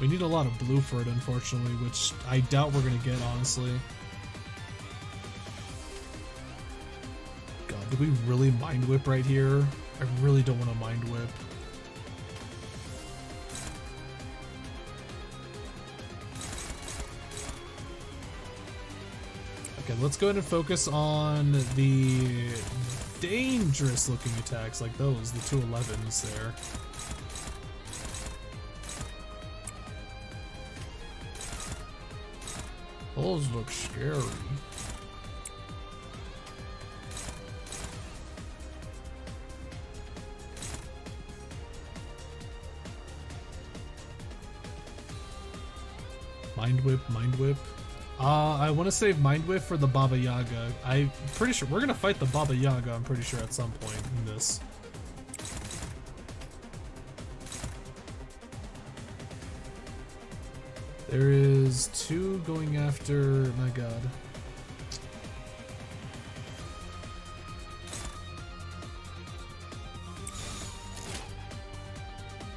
We need a lot of blue for it, unfortunately, which I doubt we're gonna get, honestly. God, do we really Mind Whip right here? I really don't want to Mind Whip. Okay, let's go ahead and focus on the dangerous looking attacks like those, the 211s there. Those look scary. Mind Whip, Mind Whip. I want to save Mind Whip for the Baba Yaga. I'm pretty sure we're gonna fight the Baba Yaga, I'm pretty sure, at some point in this. There is 2 going after, my god.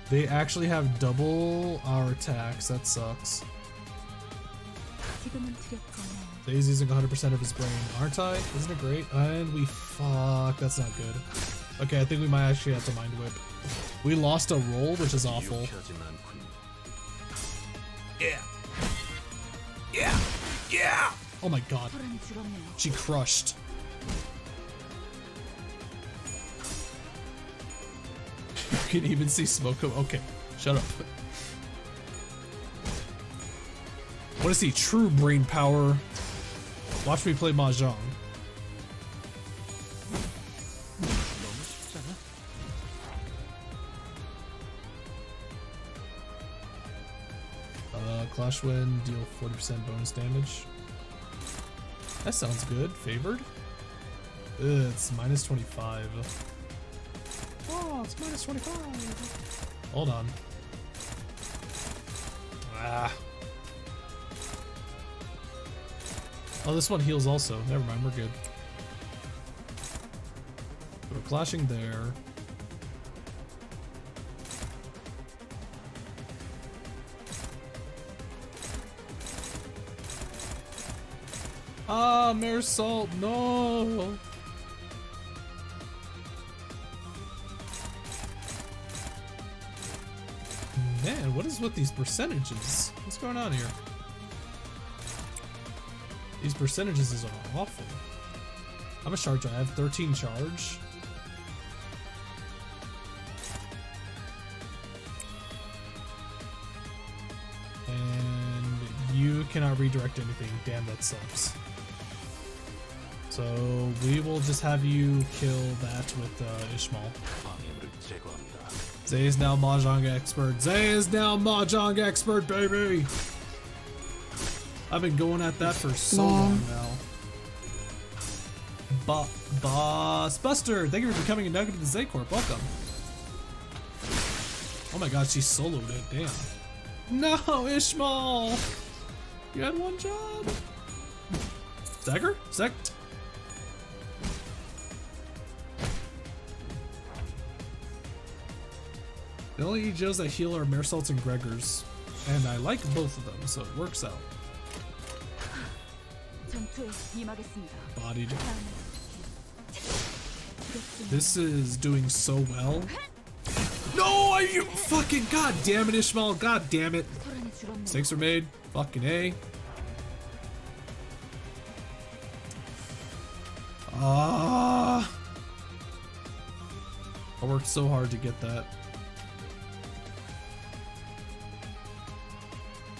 They actually have double our attacks, that sucks. He's using 100% of his brain, aren't I? Isn't it great? And we fuck, that's not good. Okay, I think we might actually have to Mind Whip. We lost a roll, which is awful. Yeah. Yeah. Yeah. Oh my god. She crushed. You can even see smoke. Okay, shut up. I want to see true brain power. Watch me play Mahjong. Clash Wind, deal 40% bonus damage. That sounds good. Favored? Ugh, it's minus 25. Oh, it's minus 25. Hold on. Ah. Oh, this one heals also. Never mind, we're good. We're clashing there. Ah, Mare Salt, no! Man, what is with these percentages? What's going on here? These percentages are awful. I'm a charge. I have 13 charge. And you cannot redirect anything. Damn, that sucks. So we will just have you kill that with Ishmael. Zay is now Mahjong expert. Zay is now Mahjong expert, baby! I've been going at that for so long now. Boss Buster, thank you for becoming a nugget of the Zay Corp. Welcome. Oh my god, she soloed it. Damn. No, Ishmael! You had one job. Zagger? Zag. The only EGOs that heal are Mersalts and Gregors, and I like both of them, so it works out. Bodied. This is doing so well. No, you fucking god damn it, Ishmael. God damn it. 소란이 줄었네. Mistakes are made. Fucking A. I worked so hard to get that.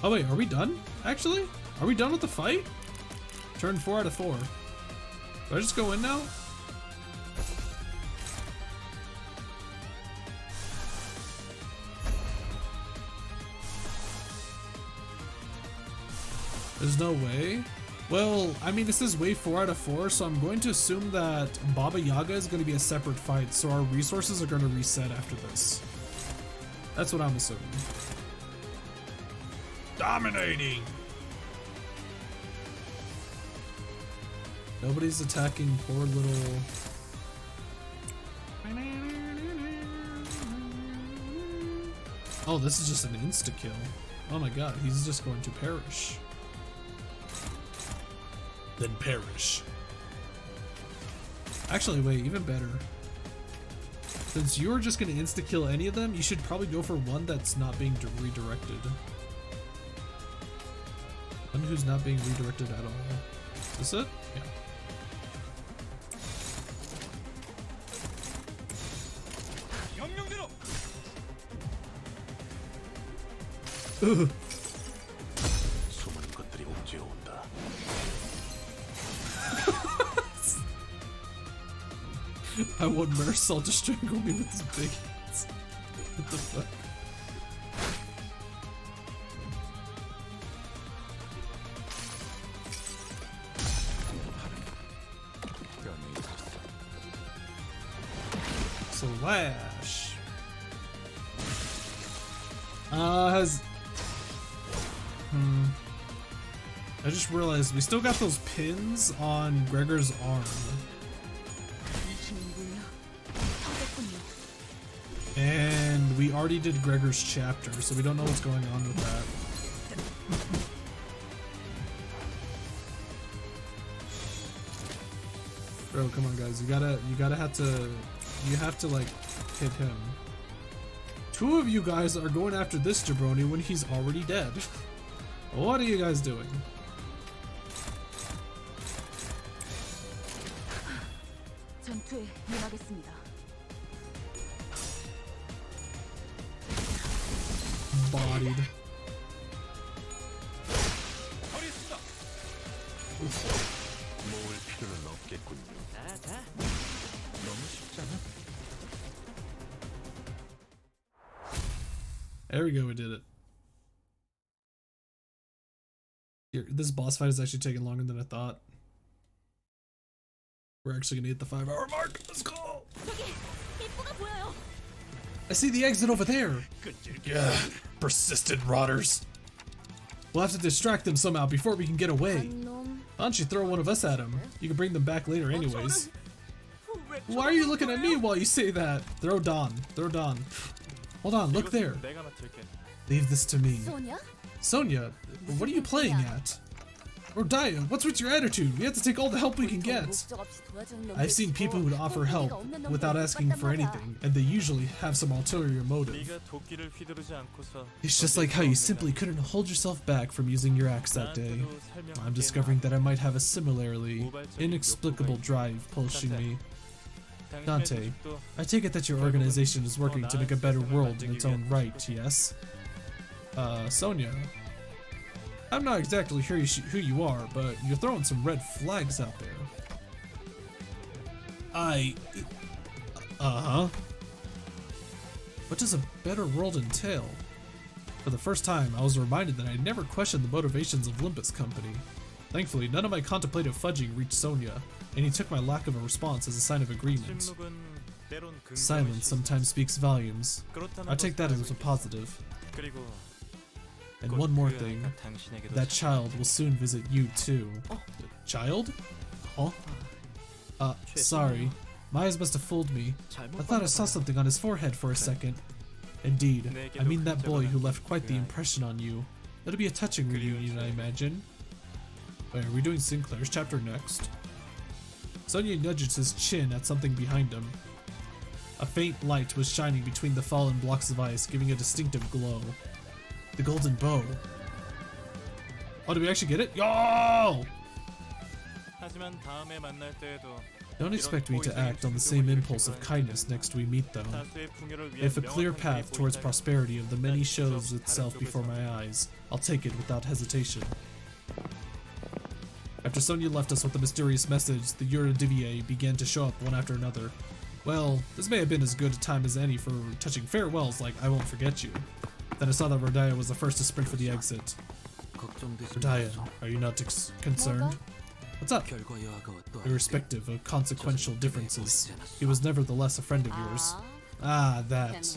Oh wait, are we done? Actually? Are we done with the fight? Turn 4 out of 4. Do I just go in now? There's no way. Well, I mean, this is wave 4 out of 4, so I'm going to assume that Baba Yaga is going to be a separate fight, so our resources are going to reset after this. That's what I'm assuming. Dominating! Nobody's attacking poor little... Oh, this is just an insta-kill. Oh my god, he's just going to perish. Then perish. Actually, wait, even better. Since you're just gonna insta-kill any of them, you should probably go for one that's not being redirected. One who's not being redirected at all. Is this it? Yeah. 명령대로. Ugh. 수많은 것들이 옥죄어 온다. I want Marisol to strangle me with his big hands. What the fuck? Slash. I just realized we still got those pins on Gregor's arm. And we already did Gregor's chapter, so we don't know what's going on with that. Bro, come on guys, you have to like hit him. Two of you guys are going after this jabroni when he's already dead. What are you guys doing? 전투에 임하겠습니다. Bodied. 모을 필요는 없겠군요. There we go, we did it. Here, this boss fight is actually taking longer than I thought. We're actually gonna hit the 5-hour mark. Let's go! I see the exit over there! Yeah, persistent rotters. We'll have to distract them somehow before we can get away. Why don't you throw one of us at them? You can bring them back later anyways. Why are you looking at me while you say that? Throw Don. Throw Don. Hold on, look there. 내가 맡을게. Leave this to me. 소냐? Sonia, what are you playing at? Or Daya, what's with your attitude? We have to take all the help we can get. I've seen people who would offer help without asking for anything, and they usually have some ulterior motive. 네가 도끼를 휘두르지 않고서 It's just like how you simply couldn't hold yourself back from using your axe that day. I'm discovering that I might have a similarly inexplicable drive pushing me. Dante, I take it that your organization is working to make a better world in its own right, yes? Sonia. I'm not exactly sure who you are, but you're throwing some red flags out there. Uh-huh. What does a better world entail? For the first time, I was reminded that I never questioned the motivations of Limbus Company. Thankfully, none of my contemplative fudging reached Sonia, and he took my lack of a response as a sign of agreement. 침묵은 때론 Silence sometimes speaks volumes. 그렇다는 I take that as a 것을 positive. 그리고 And 곧 one more 그 thing, 아이가 당신에게도 that child will soon visit you too. Child? Huh? Sorry. My eyes must have fooled me. I thought I saw something on his forehead for a second. Indeed, I mean that boy who left quite the impression on you. It'll be a touching reunion, I imagine. Wait, are we doing Sinclair's chapter next? Sonia nudges his chin at something behind him. A faint light was shining between the fallen blocks of ice, giving a distinctive glow. The golden bow. Oh, did we actually get it? Yo! 하지만 다음에 만날 때에도 Don't expect me to act on the same impulse of kindness next we meet, though. 다수의 풍요를 위한 If a clear 명확한 path 계획이 towards 보인다면 prosperity of the many shows itself before my eyes, I'll take it without hesitation. After Sonia left us with the mysterious message, the Eurodivier began to show up one after another. Well, this may have been as good a time as any for touching farewells like I won't forget you. Then I saw that Rodaya was the first to sprint for the exit. Rodaya, are you not concerned? What's up? Irrespective of consequential differences, he was nevertheless a friend of yours. Ah, that.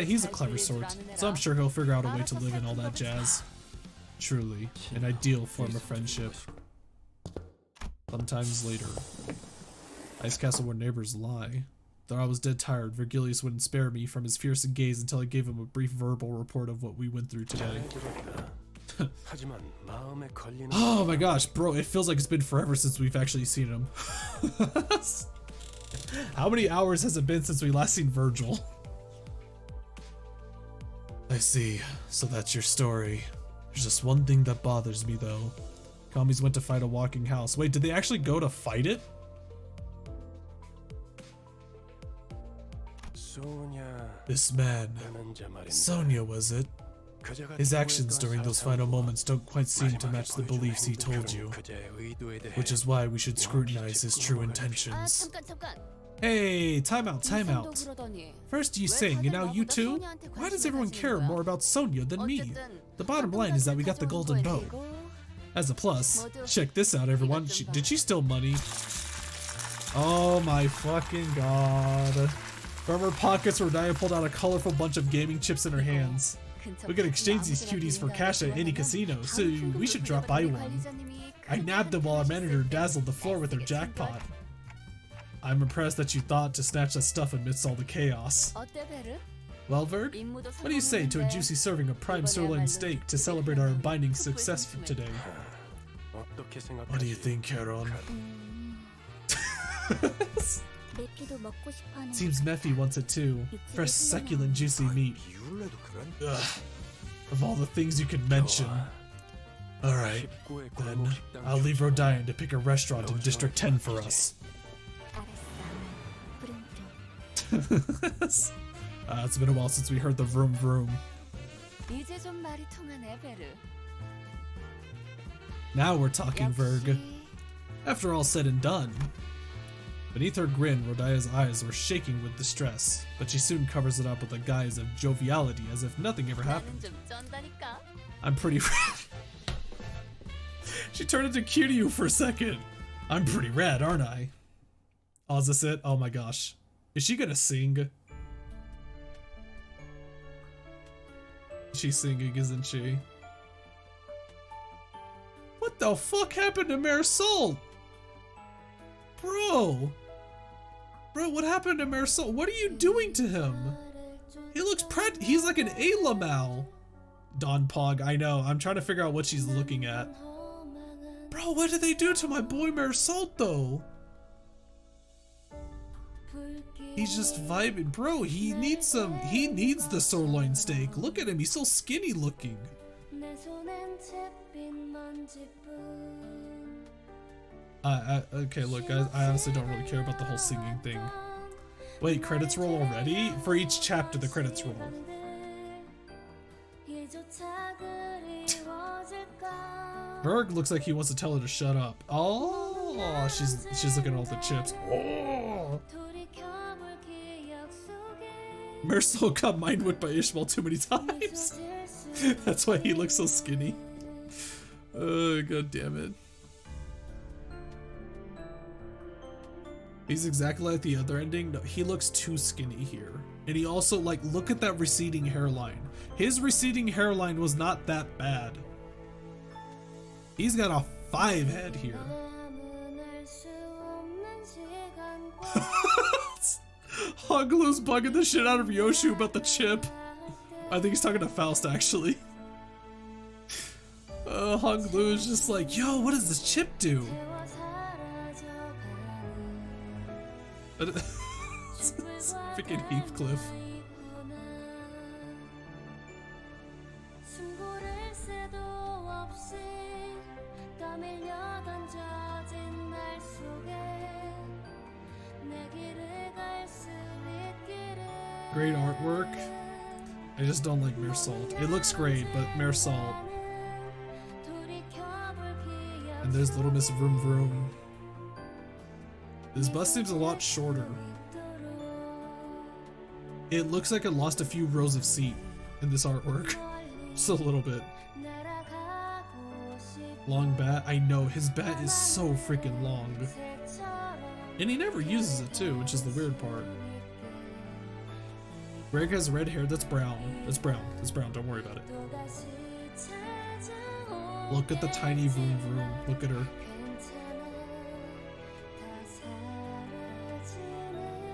He's a clever sort, so I'm sure he'll figure out a way to live in all that jazz. Truly, an ideal form of friendship. Sometimes later. Ice Castle where neighbors lie. Though I was dead tired, Virgilius wouldn't spare me from his fearsome gaze until I gave him a brief verbal report of what we went through today. Oh my gosh, bro, it feels like it's been forever since we've actually seen him. How many hours has it been since we last seen Virgil? I see, so that's your story. There's just one thing that bothers me though. Commies went to fight a walking house. Wait, did they actually go to fight it? This man, Sonia was it? His actions during those final moments don't quite seem to match the beliefs he told you, which is why we should scrutinize his true intentions. Hey, time out. First you sing, and now you too? Why does everyone care more about Sonia than me? The bottom line is that we got the golden bow. As a plus, check this out everyone, did she steal money? Oh my fucking god. From her pockets, Rodaya pulled out a colorful bunch of gaming chips in her hands. We can exchange these cuties for cash at any casino, so we should drop by one. I nabbed them while our manager dazzled the floor with her jackpot. I'm impressed that you thought to snatch that stuff amidst all the chaos. Well, Verg, what do you say to a juicy serving of prime sirloin steak to celebrate our binding success for today? What do you think, Charon? Seems Mephi wants it too. Fresh, succulent, juicy meat. Ugh. Of all the things you could mention. Alright, then I'll leave Rodyan to pick a restaurant in District 10 for us. It's been a while since we heard the vroom vroom. Now we're talking, Verg. After all said and done. Beneath her grin, Rodaya's eyes were shaking with distress, but she soon covers it up with a guise of joviality as if nothing ever happened. I'm pretty rad. She turned into Kiryu for a second. I'm pretty rad, aren't I? Oh, is this it? Oh my gosh. Is she gonna sing? She's singing, isn't she? What the fuck happened to Marisol? Bro, what happened to Marisol? What are you doing to him? He looks he's like an A-Lamal. Don Pog, I know. I'm trying to figure out what she's looking at. Bro, what did they do to my boy Marisol though? He's just vibing. Bro, he needs the sirloin steak. Look at him, he's so skinny looking. Okay, look, guys, I honestly don't really care about the whole singing thing. Wait, credits roll already? For each chapter, the credits roll. Berg looks like he wants to tell her to shut up. Oh, she's looking at all the chips. Oh. Marisol got mind whipped by Ishmael too many times. That's why he looks so skinny. Oh, god damn it. He's exactly like the other ending. No, he looks too skinny here. And he also, like, look at that receding hairline. His receding hairline was not that bad. He's got a 5 head here. Hoglu's bugging the shit out of Yoshu about the chip. I think he's talking to Faust, actually. Hoglu is just like, yo, what does this chip do? Freaking Heathcliff. Great artwork. I just don't like Mersalt. It looks great, but Mersalt. And there's Little Miss Vroom Vroom. This bus seems a lot shorter. It looks like it lost a few rows of seat in this artwork. Just a little bit. Long bat. I know, his bat is so freaking long. And he never uses it too, which is the weird part. Greg has red hair that's brown. That's brown. That's brown. Don't worry about it. Look at the tiny Vroom Vroom. Look at her.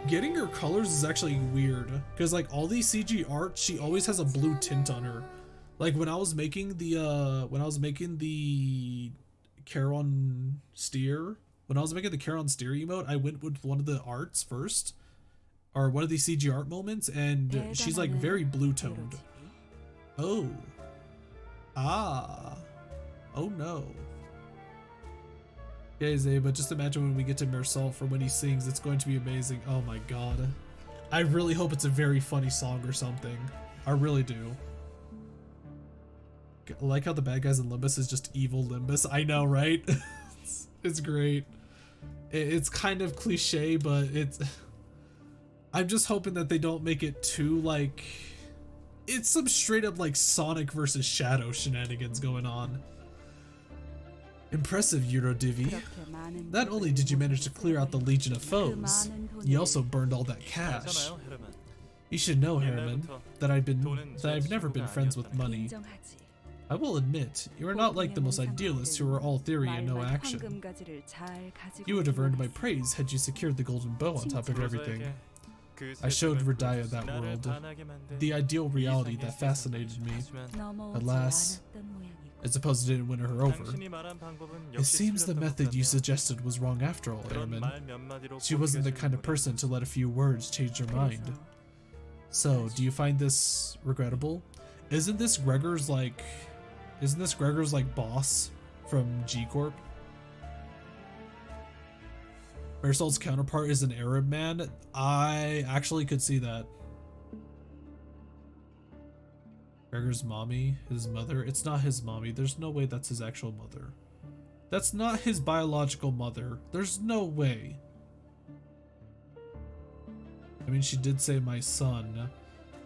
Getting her colors is actually weird because like all these CG art, she always has a blue tint on her. Like when I was making the Charon Steer, emote, I went with one of the arts first, or one of these CG art moments, and she's like very blue toned. Oh. Ah. Oh no. Yeah, Zay, but just imagine when we get to Mersalt for when he sings, it's going to be amazing. Oh my god. I really hope it's a very funny song or something. I really do. I like how the bad guys in Limbus is just evil Limbus. I know, right? It's great. It's kind of cliche, but it's... I'm just hoping that they don't make it too, like... It's some straight up, like, Sonic versus Shadow shenanigans going on. Impressive, Eurodivi. Not only did you manage to clear out the legion of foes, you also burned all that cash. You should know, Herman, that I've never been friends with money. I will admit, you are not like the most idealists who are all theory and no action. You would have earned my praise had you secured the golden bow on top of everything. I showed Radaya that world, the ideal reality that fascinated me. Alas, I suppose it didn't win her over. It seems the method you suggested was wrong after all, Airman. She wasn't the kind of person to let a few words change her mind. So, do you find this regrettable? Isn't this Gregor's like boss from G-Corp? Mersalt's counterpart is an Arab man. I actually could see that. Gregor's mommy, his mother. It's not his mommy. There's no way that's his actual mother. That's not his biological mother. There's no way. I mean, she did say my son.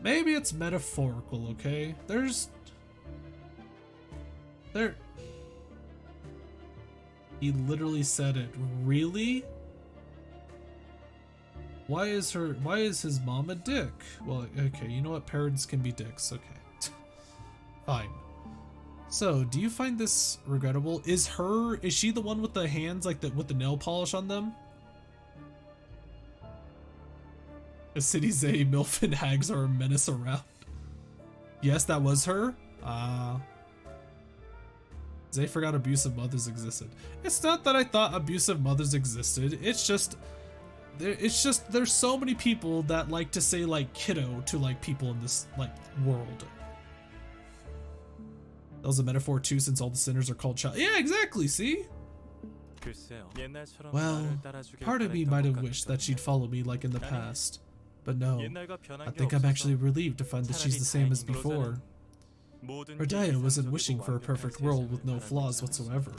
Maybe it's metaphorical, okay? He literally said it. Really? Why is his mom a dick? Well, okay, you know what? Parents can be dicks, okay. Fine. So, do you find this regrettable? Is she the one with the hands like with the nail polish on them? A city Zay, MILF and hags are a menace around. Yes, that was her? Zay forgot abusive mothers existed. It's not that I thought abusive mothers existed, it's just there's so many people that like to say like kiddo to like people in this like world. That was a metaphor too, since all the sinners are called child. Yeah, exactly, see? Well, part of me might have wished that she'd follow me like in the past. But no, I think I'm actually relieved to find that she's the same as before. Radaya wasn't wishing for a perfect world with no flaws whatsoever.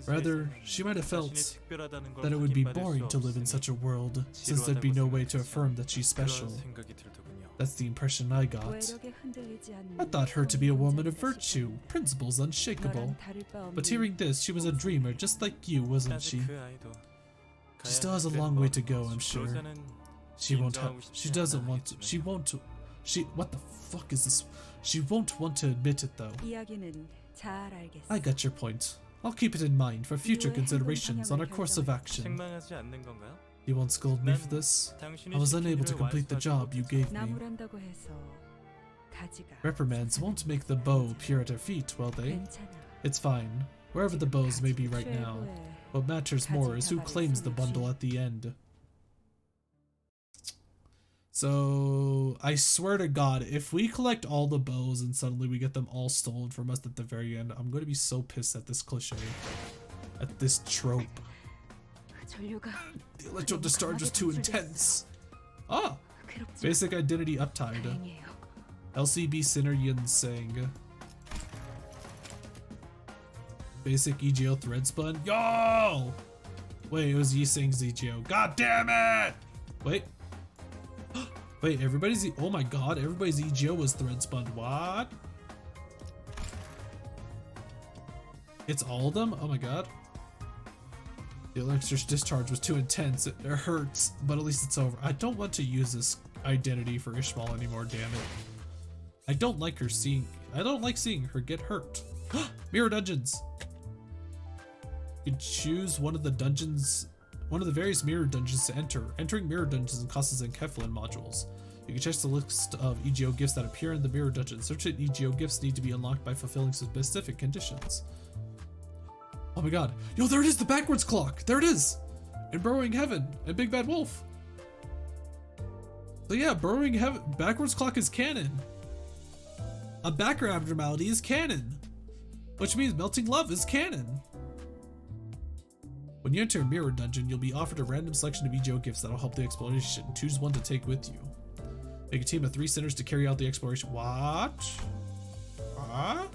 Rather, she might have felt that it would be boring to live in such a world, since there'd be no way to affirm that she's special. That's the impression I got. I thought her to be a woman of virtue, principles unshakable. But hearing this, she was a dreamer just like you, wasn't she? She still has a long way to go, I'm sure. What the fuck is this? She won't want to admit it though. I got your point. I'll keep it in mind for future considerations on our course of action. You won't scold me for this? I was unable to complete the job you gave me. Reprimands won't make the bow appear at her feet, will they? It's fine. Wherever the bows may be right now. What matters more is who claims the bundle at the end. So I swear to God, if we collect all the bows and suddenly we get them all stolen from us at the very end, I'm going to be so pissed at this cliche, at this trope. 전류가 The electro discharge was too intense. Ah, basic identity uptide. 다행이에요. LCB Sinner Yun Sang. Basic EGO thread spun. Yo! Wait, it was Yi Sing's EGO. God damn it! Wait. Wait, everybody's oh my god, everybody's EGO was thread spun. What? It's all of them? Oh my god. The electric discharge was too intense. It hurts, but at least it's over. I don't want to use this identity for Ishmael anymore, damn it. I don't like seeing her get hurt. Mirror dungeons. You can choose one of the various mirror dungeons to enter. Entering mirror dungeons costs in Keflin modules. You can check the list of EGO gifts that appear in the mirror dungeon. Certain EGO gifts need to be unlocked by fulfilling specific conditions. Oh my god. Yo, there it is, the backwards clock. There it is. In Burrowing Heaven and Big Bad Wolf. So yeah, Burrowing Heaven, backwards clock is canon. A backer abnormality is canon. Which means Melting Love is canon. When you enter a mirror dungeon, you'll be offered a random selection of EGO gifts that'll help the exploration. Choose one to take with you. Make a team of 3 sinners to carry out the exploration. What? Huh?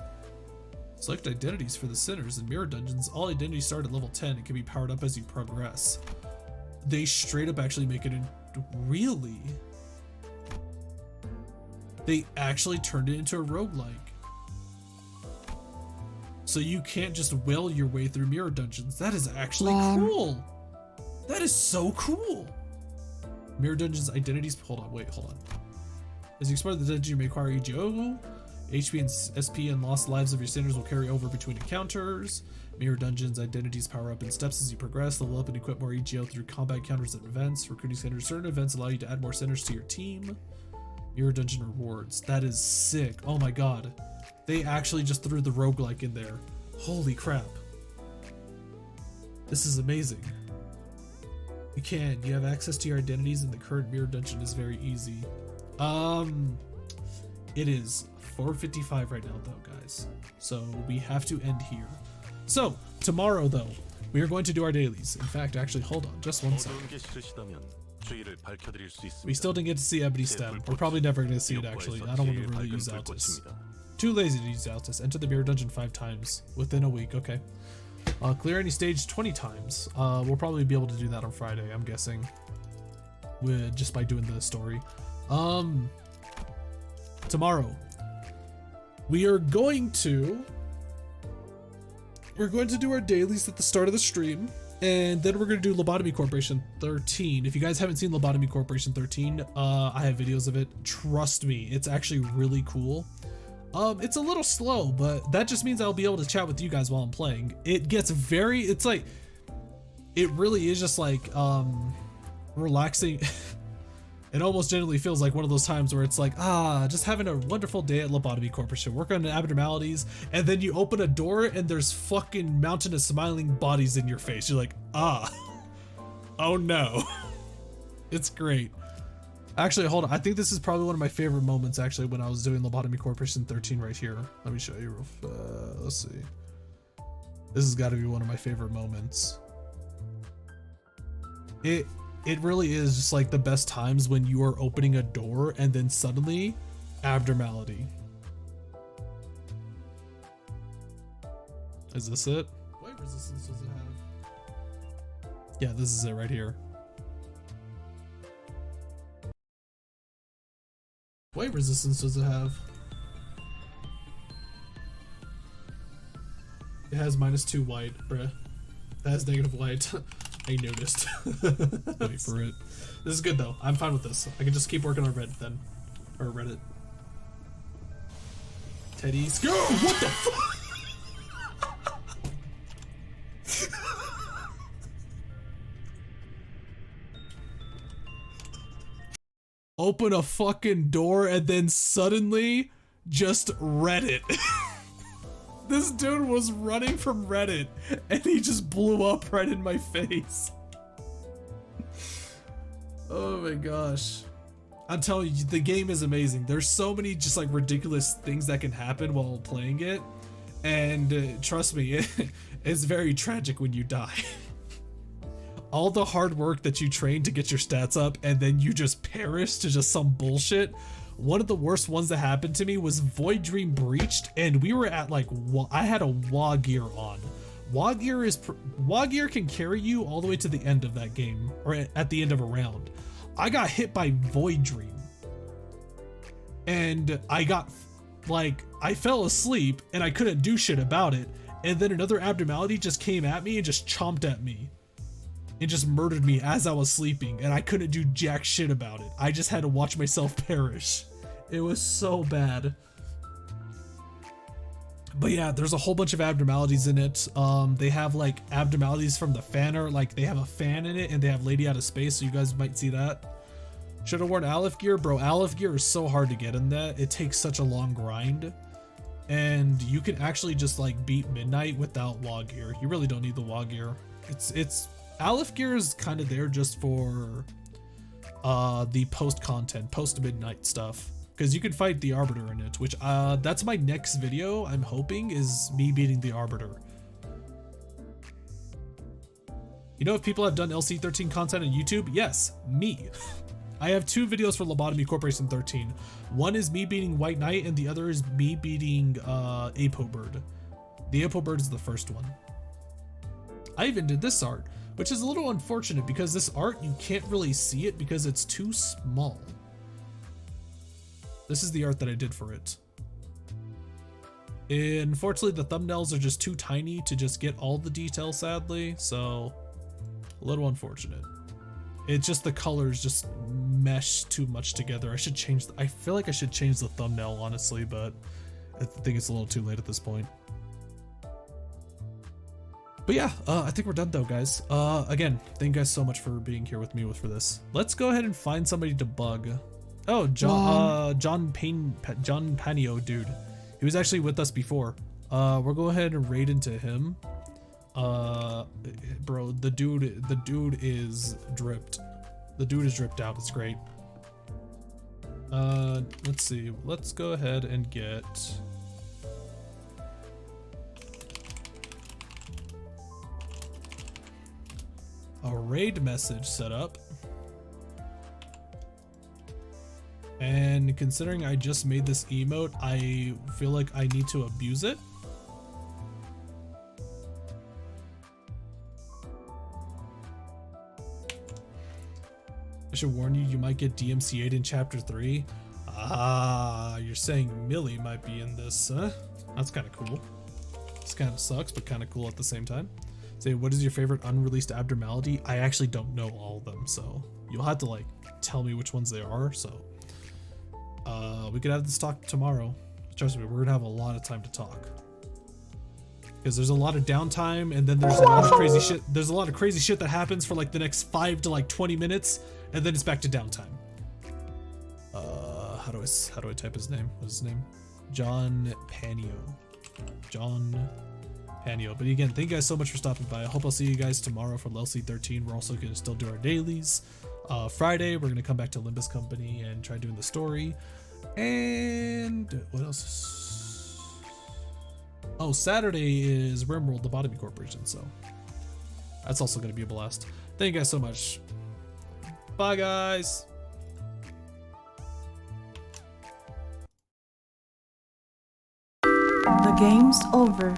Select identities for the sinners. In mirror dungeons, all identities start at level 10 and can be powered up as you progress. They straight up actually make it in. Really? They actually turned it into a roguelike. So you can't just will your way through mirror dungeons. That is actually cool. That is so cool. Mirror dungeons identities. Hold on. As you explore the dungeon, you may acquire EGO. HP and SP and lost lives of your sinners will carry over between encounters. Mirror dungeons identities power up in steps as you progress. Level up and equip more EGO through combat encounters and events. Recruiting sinners. Certain events allow you to add more sinners to your team. Mirror dungeon rewards. That is sick. Oh my god. They actually just threw the roguelike in there. Holy crap. This is amazing. You have access to your identities in the current mirror dungeon is very easy. It is 4:55 right now though, guys. So we have to end here. So tomorrow though, we are going to do our dailies. In fact, actually, hold on just one second. We still didn't get to see Ebony Stem. We're probably never going to see it actually. I don't want to really use Altus. Too lazy to use Altus. Enter the mirror dungeon 5 times within a week. Okay. Clear any stage 20 times. We'll probably be able to do that on Friday, I'm guessing. Just by doing the story. Tomorrow. We are going to do our dailies at the start of the stream. And then we're going to do Lobotomy Corporation 13. If you guys haven't seen Lobotomy Corporation 13, I have videos of it. Trust me, it's actually really cool. It's a little slow, but that just means I'll be able to chat with you guys while I'm playing. It gets it's like, it really is just like, relaxing. It almost generally feels like one of those times where it's like, just having a wonderful day at Lobotomy Corporation, work on abnormalities, and then you open a door and there's fucking mountain of smiling bodies in your face. You're like, oh no. It's great. Actually, hold on. I think this is probably one of my favorite moments actually when I was doing Lobotomy Corporation 13 right here. Let me show you real let's see. This has got to be one of my favorite moments. It really is just like the best times when you are opening a door and then suddenly abnormality. Is this it? What resistance does it have? Yeah, this is it right here. What resistance does it have? It has -2 white, bruh. That has negative white. I noticed. Wait for it. This is good though. I'm fine with this. I can just keep working on Reddit then. Or Reddit. Teddy's. Go! What the fuck? Open a fucking door and then suddenly just Reddit. This dude was running from Reddit and he just blew up right in my face. Oh my gosh. I'm telling you, the game is amazing. There's so many just like ridiculous things that can happen while playing it. And trust me, it's very tragic when you die. All the hard work that you train to get your stats up and then you just perish to just some bullshit. One of the worst ones that happened to me was Void Dream breached, and we were at like, I had a WA gear on. WA gear can carry you all the way to the end of that game, or at the end of a round. I got hit by Void Dream, and I fell asleep and I couldn't do shit about it. And then another abnormality just came at me and just chomped at me and just murdered me as I was sleeping, and I couldn't do jack shit about it. I just had to watch myself perish. It was so bad. But yeah, there's a whole bunch of abnormalities in it. They have like abnormalities from the fan art, like they have a fan in it and they have Lady Out of Space, so you guys might see that. Should have worn Aleph gear. Bro, Aleph gear is so hard to get in that. It takes such a long grind. And you can actually just like beat Midnight without WA gear. You really don't need the WA gear. It's Aleph gear is kind of there just for the post Midnight stuff. Because you can fight the Arbiter in it, which that's my next video, I'm hoping, is me beating the Arbiter. You know if people have done LC13 content on YouTube? Yes, me. I have 2 videos for Lobotomy Corporation 13. One is me beating White Knight and the other is me beating Apo Bird. The Apo Bird is the first one. I even did this art, which is a little unfortunate because this art, you can't really see it because it's too small. This is the art that I did for it. Unfortunately, the thumbnails are just too tiny to just get all the detail, sadly, so a little unfortunate. It's just the colors just mesh too much together. I should change, I feel like I should change the thumbnail, honestly, but I think it's a little too late at this point. But yeah, I think we're done though, guys. Again, thank you guys so much for being here with me for this. Let's go ahead and find somebody to bug. Oh, John Panio, dude. He was actually with us before. We'll go ahead and raid into him. Bro, the dude is dripped. The dude is dripped out. It's great. Let's see. Let's go ahead and get a raid message set up. And considering I just made this emote, I feel like I need to abuse it. I should warn you, you might get DMCA'd in chapter 3. Ah, you're saying Millie might be in this, huh? That's kind of cool. This kind of sucks, but kind of cool at the same time. Say, what is your favorite unreleased abnormality? I actually don't know all of them, so you'll have to like tell me which ones they are, so. We could have this talk tomorrow. Trust me, we're gonna have a lot of time to talk. Because there's a lot of downtime, and then there's a lot of crazy shit. There's a lot of crazy shit that happens for like the next 5 to like 20 minutes, and then it's back to downtime. How do I type his name? What's his name? John Panio. John Panio. But again, thank you guys so much for stopping by. I hope I'll see you guys tomorrow for LC13. We're also gonna still do our dailies. Friday, we're gonna come back to Limbus Company and try doing the story. And what else? Oh, Saturday is Rimworld Lobotomy Corporation, so that's also gonna be a blast. Thank you guys so much. Bye, guys. The game's over.